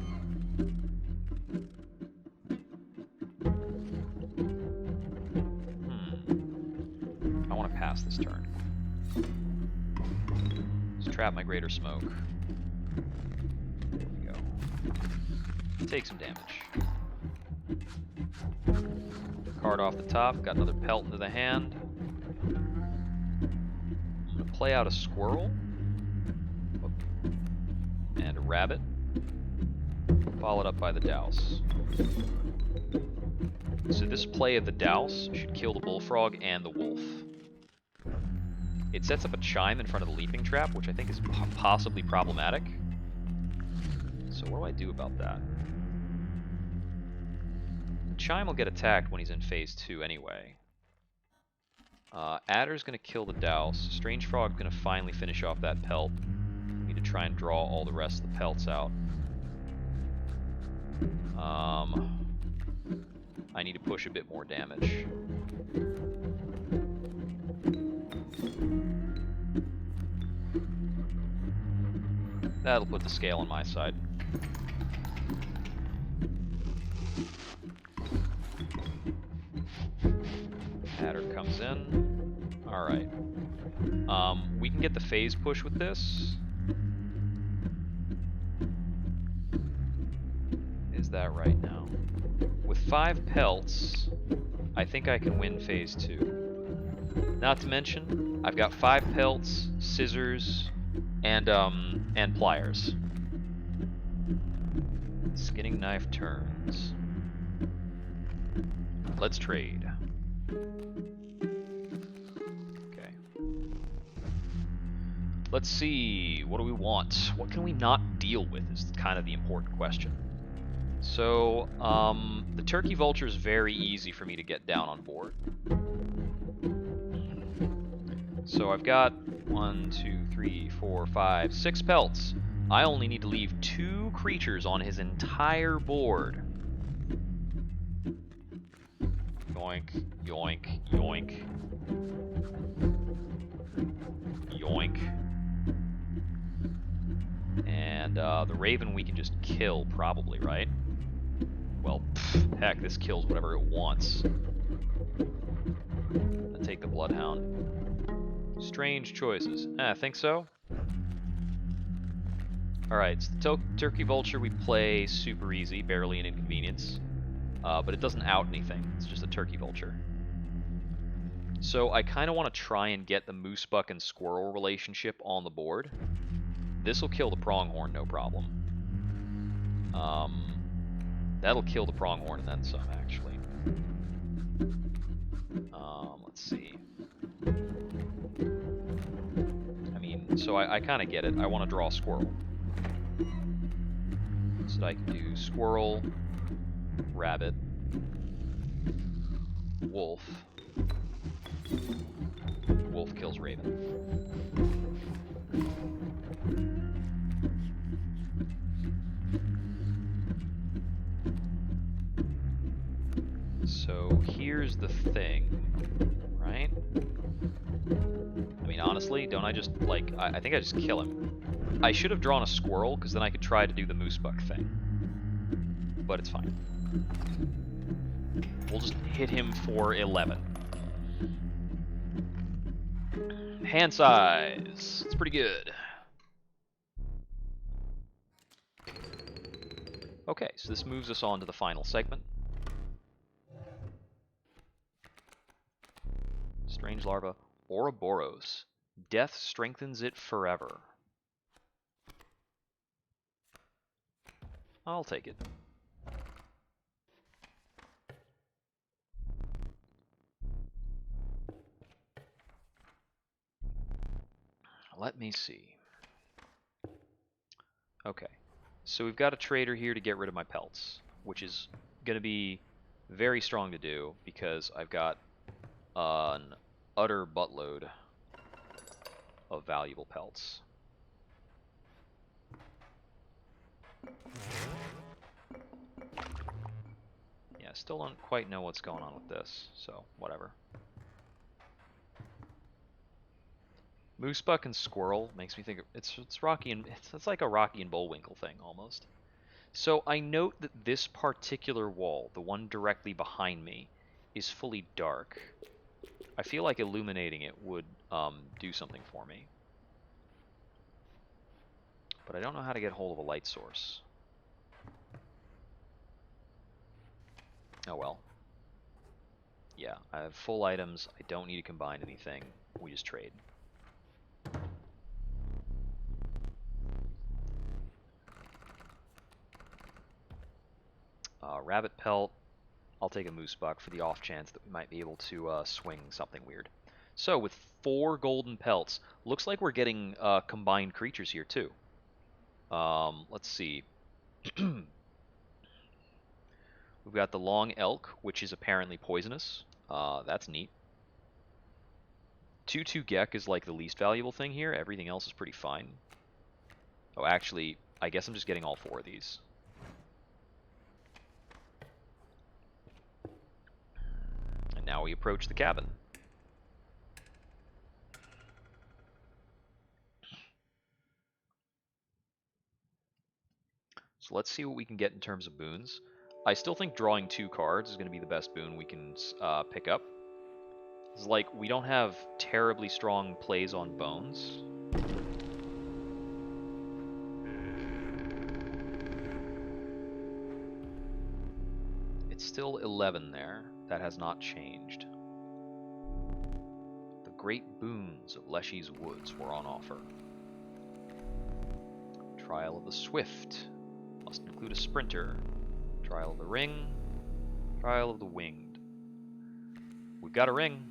I want to pass this turn. Just trap my greater smoke. There we go. Take some damage. Card off the top. Got another pelt into the hand. I'm going to play out a squirrel. And a rabbit. Followed up by the douse. So this play of the douse should kill the bullfrog and the wolf. It sets up a chime in front of the leaping trap, which I think is possibly problematic. So what do I do about that? The chime will get attacked when he's in phase 2 anyway. Adder's going to kill the douse. Strange Frog's going to finally finish off that pelt. We need to try and draw all the rest of the pelts out. I need to push a bit more damage. That'll put the scale on my side. Adder comes in. Alright. We can get the phase push with this. Is that right now? With 5 pelts, I think I can win phase 2. Not to mention, I've got 5 pelts, scissors, and pliers. Skinning knife turns. Let's trade. Okay. Let's see, what do we want? What can we not deal with is kind of the important question. So, the turkey vulture is very easy for me to get down on board. So I've got 1, 2, 3, 4, 5, 6 pelts. I only need to leave 2 creatures on his entire board. Yoink, yoink, yoink. Yoink. And the raven we can just kill, probably, right? Well, heck, this kills whatever it wants. I'll take the bloodhound. Strange choices. I think so. Alright, so the Turkey Vulture we play super easy, barely an inconvenience. But it doesn't out anything, it's just a Turkey Vulture. So I kind of want to try and get the Moose Buck and Squirrel relationship on the board. This will kill the Pronghorn, no problem. That'll kill the Pronghorn and then some, actually. Let's see. I mean, so I kind of get it. I want to draw a Squirrel. So that I can do Squirrel, Rabbit, Wolf. Wolf kills Raven. So here's the thing, right? I mean, honestly, don't I just, like, I think I just kill him. I should have drawn a Squirrel, because then I could try to do the Moose Buck thing. But it's fine. We'll just hit him for 11. Hand size. It's pretty good. Okay, so this moves us on to the final segment. Strange larva. Ouroboros. Death strengthens it forever. I'll take it. Let me see. Okay, so we've got a trader here to get rid of my pelts, which is going to be very strong to do because I've got an utter buttload of valuable pelts. Yeah, still don't quite know what's going on with this, so whatever. Moose Buck and Squirrel makes me think it's Rocky and it's like a Rocky and Bullwinkle thing almost. So I note that this particular wall, the one directly behind me, is fully dark. I feel like illuminating it would do something for me. But I don't know how to get hold of a light source. Oh well. Yeah, I have full items. I don't need to combine anything. We just trade. Rabbit pelt. I'll take a Moose Buck for the off chance that we might be able to swing something weird. So with 4 golden pelts, looks like we're getting combined creatures here too. Let's see. We've got the long elk, which is apparently poisonous. That's neat. 2/2 Gek is like the least valuable thing here. Everything else is pretty fine. Oh, actually, I guess I'm just getting all 4 of these. And now we approach the cabin. So let's see what we can get in terms of boons. I still think drawing 2 cards is going to be the best boon we can pick up. It's like we don't have terribly strong plays on bones. It's still 11 there. That has not changed. The great boons of Leshy's Woods were on offer. Trial of the Swift. Must include a sprinter. Trial of the Ring. Trial of the Winged. We've got a ring.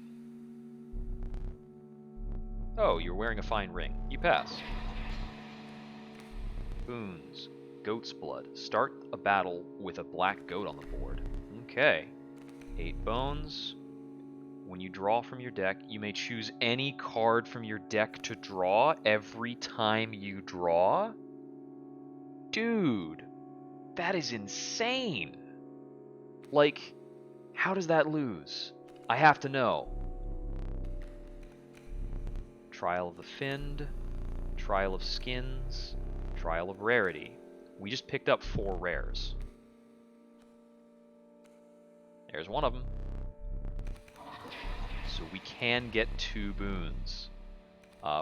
Oh, you're wearing a fine ring. You pass. Boons. Goat's blood. Start a battle with a black goat on the board. Okay. 8 bones. When you draw from your deck, you may choose any card from your deck to draw every time you draw? Dude, that is insane. Like, how does that lose? I have to know. Trial of the Finned, Trial of Skins, Trial of Rarity. We just picked up 4 rares. There's one of them. So we can get 2 boons.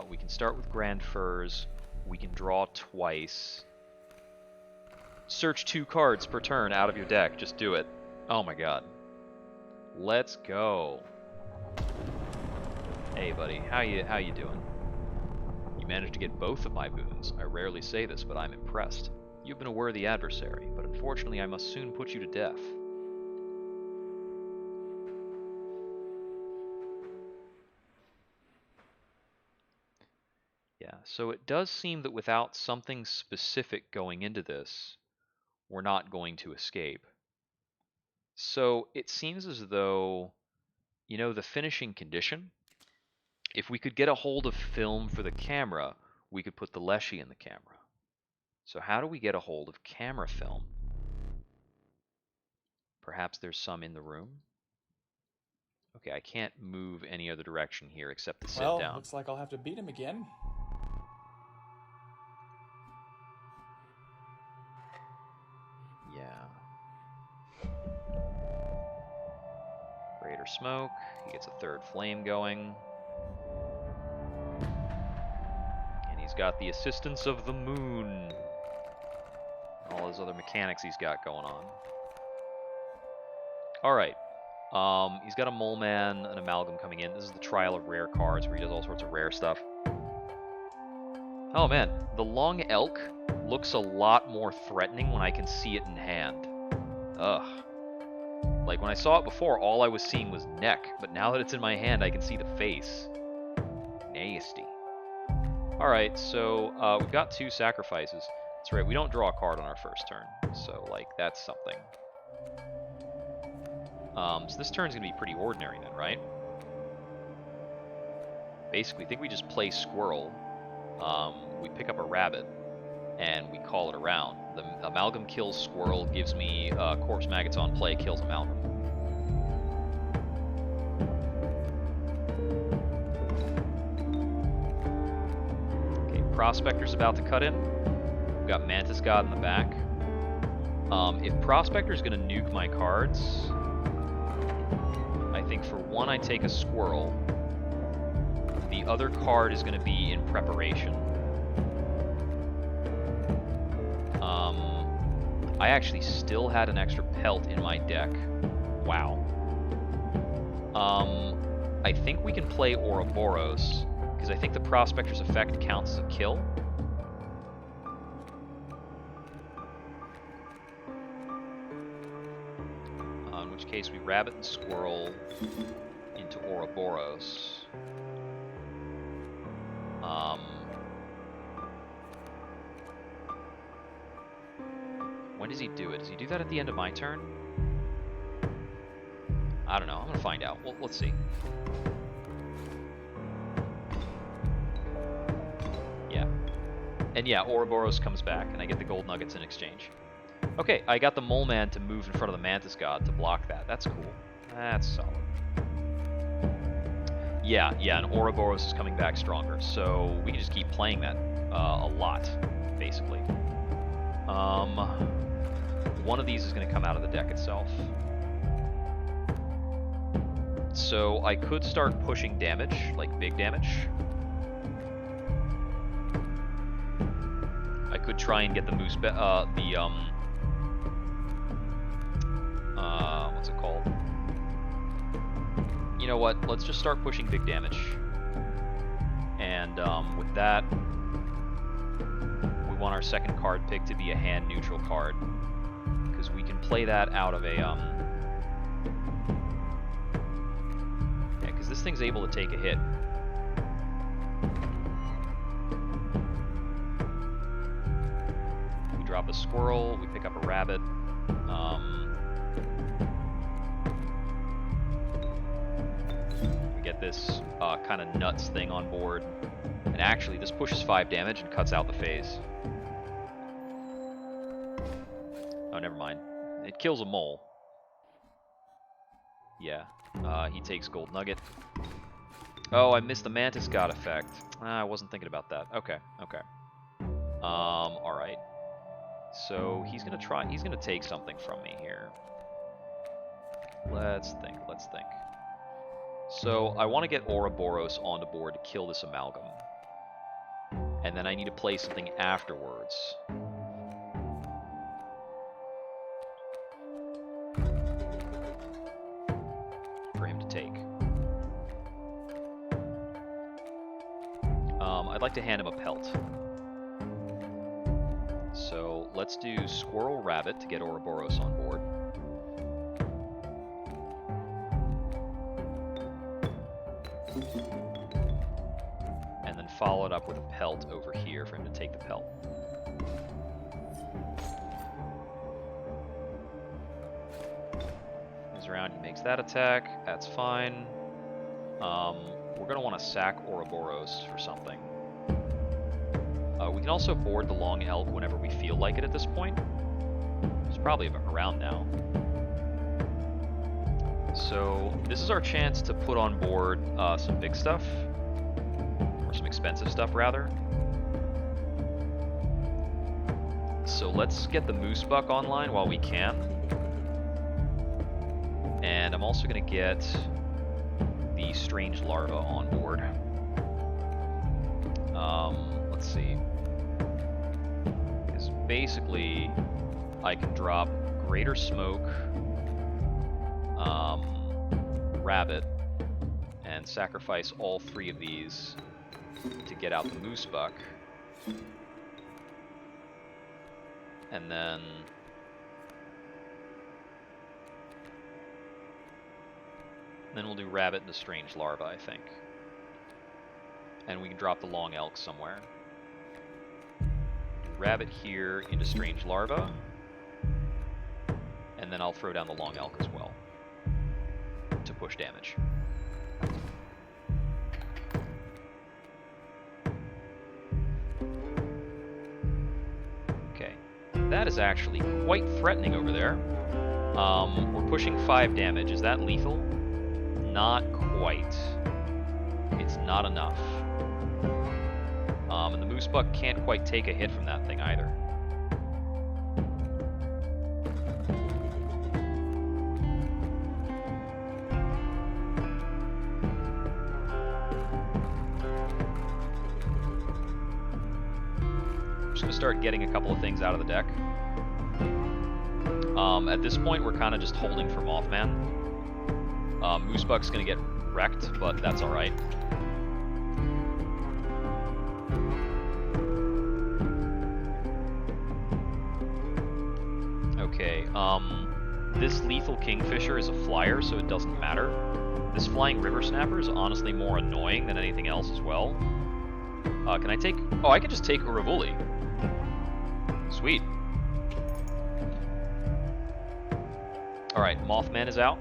We can start with Grand Furs. We can draw twice. Search 2 cards per turn out of your deck. Just do it. Oh my god. Let's go. Hey buddy, how you doing? You managed to get both of my boons. I rarely say this, but I'm impressed. You've been a worthy adversary, but unfortunately I must soon put you to death. Yeah, so it does seem that without something specific going into this, we're not going to escape. So it seems as though, you know, the finishing condition, if we could get a hold of film for the camera, we could put the Leshy in the camera. So how do we get a hold of camera film? Perhaps there's some in the room? Okay, I can't move any other direction here except to sit down. Well, looks like I'll have to beat him again. Yeah. Greater smoke. He gets a 3rd flame going. And he's got the assistance of the moon. All those other mechanics he's got going on. Alright. He's got a Mole Man, an Amalgam coming in. This is the trial of rare cards where he does all sorts of rare stuff. Oh man, the Long Elk looks a lot more threatening when I can see it in hand. Ugh. Like when I saw it before, all I was seeing was neck, but now that it's in my hand, I can see the face. Nasty. Alright, so we've got 2 sacrifices. That's right, we don't draw a card on our first turn, so like that's something. So this turn's gonna be pretty ordinary then, right? Basically, I think we just play Squirrel. We pick up a rabbit, and we call it around. The Amalgam kills Squirrel, gives me Corpse Maggots on play, kills Amalgam. Okay, Prospector's about to cut in. We've got Mantis God in the back. If Prospector's gonna nuke my cards, I think for one I take a Squirrel. The other card is gonna be in preparation. I actually still had an extra pelt in my deck. Wow. I think we can play Ouroboros, because I think the Prospector's effect counts as a kill. In which case we Rabbit and Squirrel into Ouroboros. When does he do it? Does he do that at the end of my turn? I don't know. I'm going to find out. Well, let's see. Yeah. And yeah, Ouroboros comes back, and I get the gold nuggets in exchange. Okay, I got the Mole Man to move in front of the Mantis God to block that. That's cool. That's solid. Yeah, and Ouroboros is coming back stronger, so we can just keep playing that a lot, basically. One of these is going to come out of the deck itself. So I could start pushing damage, like big damage. I could try and get the what's it called? You know what? Let's just start pushing big damage. And with that, we want our second card pick to be a hand neutral card, because we can play that out of a yeah, because this thing's able to take a hit. We drop a Squirrel, we pick up a Rabbit. We get this kind of nuts thing on board, and actually this pushes 5 damage and cuts out the phase. Oh, never mind. It kills a mole. Yeah. He takes gold nugget. Oh, I missed the Mantis God effect. I wasn't thinking about that. Okay. Alright. So he's gonna take something from me here. Let's think. So I want to get Ouroboros on the board to kill this Amalgam. And then I need to play something afterwards. For him to take. I'd like to hand him a pelt. So let's do Squirrel Rabbit to get Ouroboros on board. And then follow it up with a pelt over here for him to take the pelt. He's around, he makes that attack, that's fine. We're going to want to sack Ouroboros for something. We can also board the Long Elk whenever we feel like it at this point. It's probably around now. So this is our chance to put on board some big stuff. Or some expensive stuff, rather. So let's get the Moose Buck online while we can. And I'm also going to get the Strange Larva on board. Let's see. Because basically, I can drop Greater Smoke, Rabbit, and sacrifice all three of these to get out the Moose Buck. And then we'll do Rabbit and the Strange Larva, I think. And we can drop the Long Elk somewhere. Rabbit here into Strange Larva. And then I'll throw down the Long Elk as well. To push damage. Okay. That is actually quite threatening over there. We're pushing 5 damage. Is that lethal? Not quite. It's not enough. And the Moose Buck can't quite take a hit from that thing either. I'm just going to start getting a couple of things out of the deck. At this point, we're kind of just holding for Mothman. Moose Buck's going to get wrecked, but that's alright. Okay, this Lethal Kingfisher is a flyer, so it doesn't matter. This Flying River Snapper is honestly more annoying than anything else as well. Can I take... Oh, I can just take Uravuli. Sweet. Alright, Mothman is out.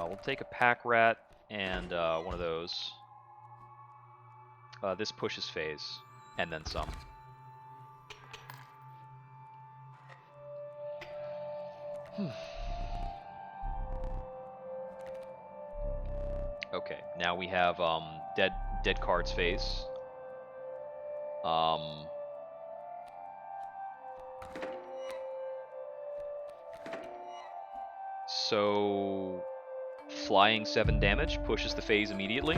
We'll take a Pack Rat and one of those. This pushes phase, and then some. Okay, now we have dead cards phase. So flying 7 damage pushes the phase immediately.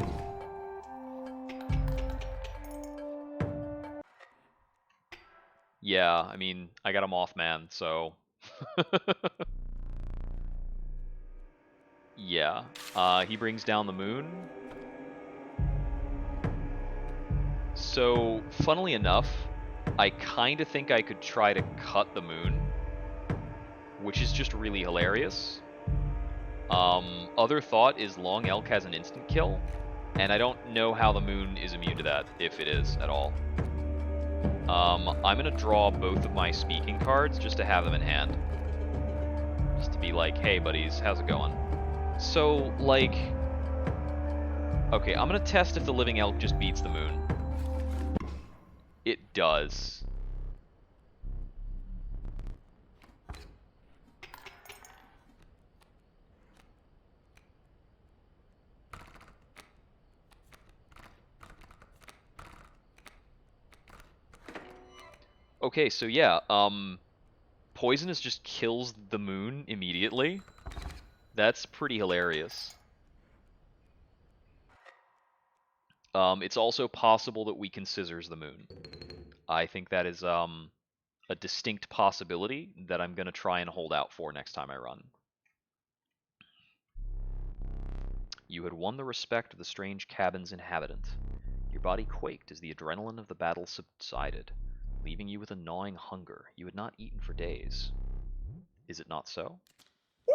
Yeah, I mean, I got a Mothman, so... yeah, he brings down the moon. So, funnily enough, I kind of think I could try to cut the moon, which is just really hilarious. Other thought is Long Elk has an instant kill, and I don't know how the moon is immune to that, if it is at all. I'm gonna draw both of my speaking cards just to have them in hand. Just to be like, hey buddies, how's it going? So, like... Okay, I'm gonna test if the Living Elk just beats the moon. It does. Okay, so yeah, Poisonous just kills the moon immediately. That's pretty hilarious. It's also possible that we can scissors the moon. I think that is a distinct possibility that I'm going to try and hold out for next time I run. You had won the respect of the strange cabin's inhabitant. Your body quaked as the adrenaline of the battle subsided, leaving you with a gnawing hunger. You had not eaten for days. Is it not so? Woo!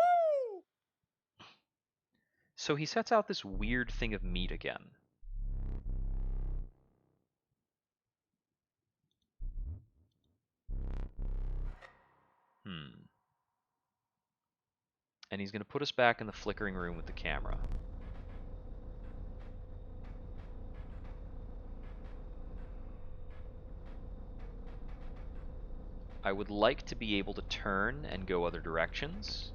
So he sets out this weird thing of meat again. And he's going to put us back in the flickering room with the camera. I would like to be able to turn and go other directions,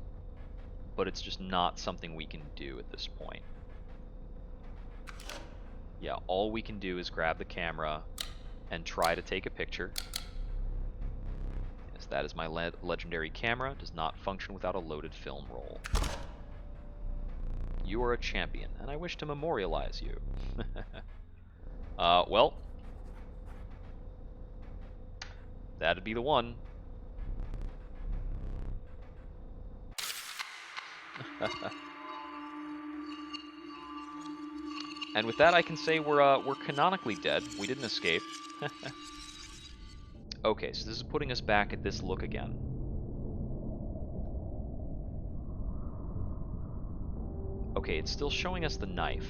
but it's just not something we can do at this point. Yeah, all we can do is grab the camera and try to take a picture. Yes, that is my legendary camera. Does not function without a loaded film roll. You are a champion, and I wish to memorialize you. Well, that'd be the one. And with that, I can say we're canonically dead. We didn't escape. Okay, so this is putting us back at this look again. Okay, it's still showing us the knife.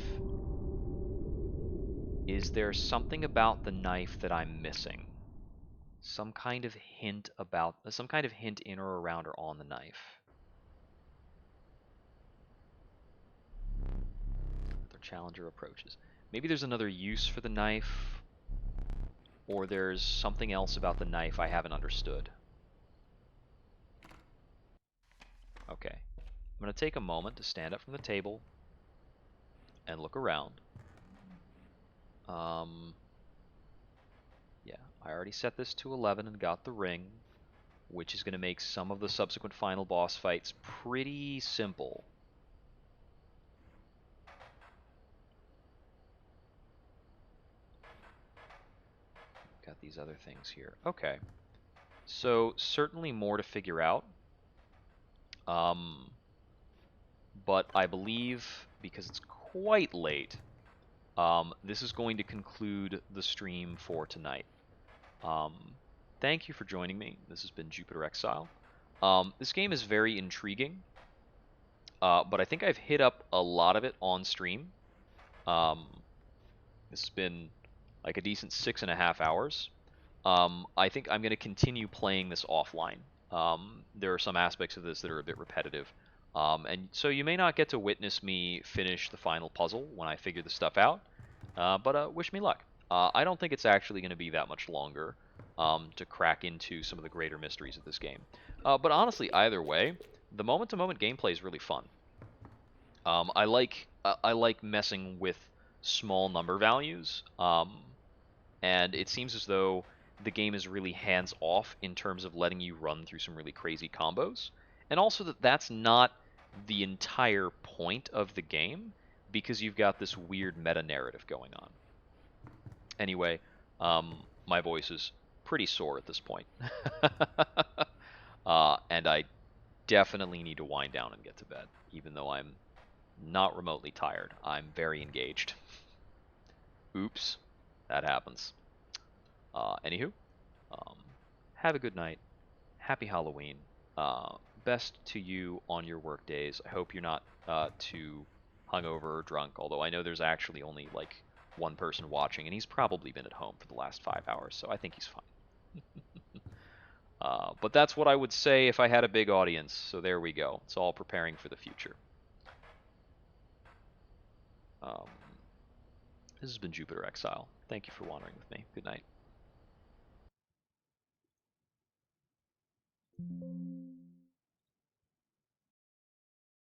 Is there something about the knife that I'm missing? Some kind of hint about, some kind of hint in or around or on the knife. Another challenger approaches. Maybe there's another use for the knife, or there's something else about the knife I haven't understood. Okay. I'm going to take a moment to stand up from the table and look around. Yeah, I already set this to 11 and got the ring, which is going to make some of the subsequent final boss fights pretty simple. Got these other things here. Okay. So, certainly more to figure out. But I believe, because it's quite late, this is going to conclude the stream for tonight. Thank you for joining me. This has been JupiterExile. This game is very intriguing, but I think I've hit up a lot of it on stream. This has been like a decent 6.5 hours. I think I'm going to continue playing this offline. There are some aspects of this that are a bit repetitive. And so you may not get to witness me finish the final puzzle when I figure the stuff out, but wish me luck. I don't think it's actually going to be that much longer to crack into some of the greater mysteries of this game. But honestly, either way, the moment-to-moment gameplay is really fun. I like messing with small number values, and it seems as though the game is really hands-off in terms of letting you run through some really crazy combos, and also that that's not the entire point of the game, because you've got this weird meta-narrative going on. Anyway, my voice is pretty sore at this point. And I definitely need to wind down and get to bed, even though I'm not remotely tired. I'm very engaged. Oops, that happens. Anywho, have a good night. Happy Halloween. Best to you on your work days. I hope you're not too hungover or drunk, although I know there's actually only like one person watching, and he's probably been at home for the last 5 hours, so I think he's fine. But that's what I would say if I had a big audience, so there we go. It's all preparing for the future. This has been JupiterExile. Thank you for wandering with me. Good night.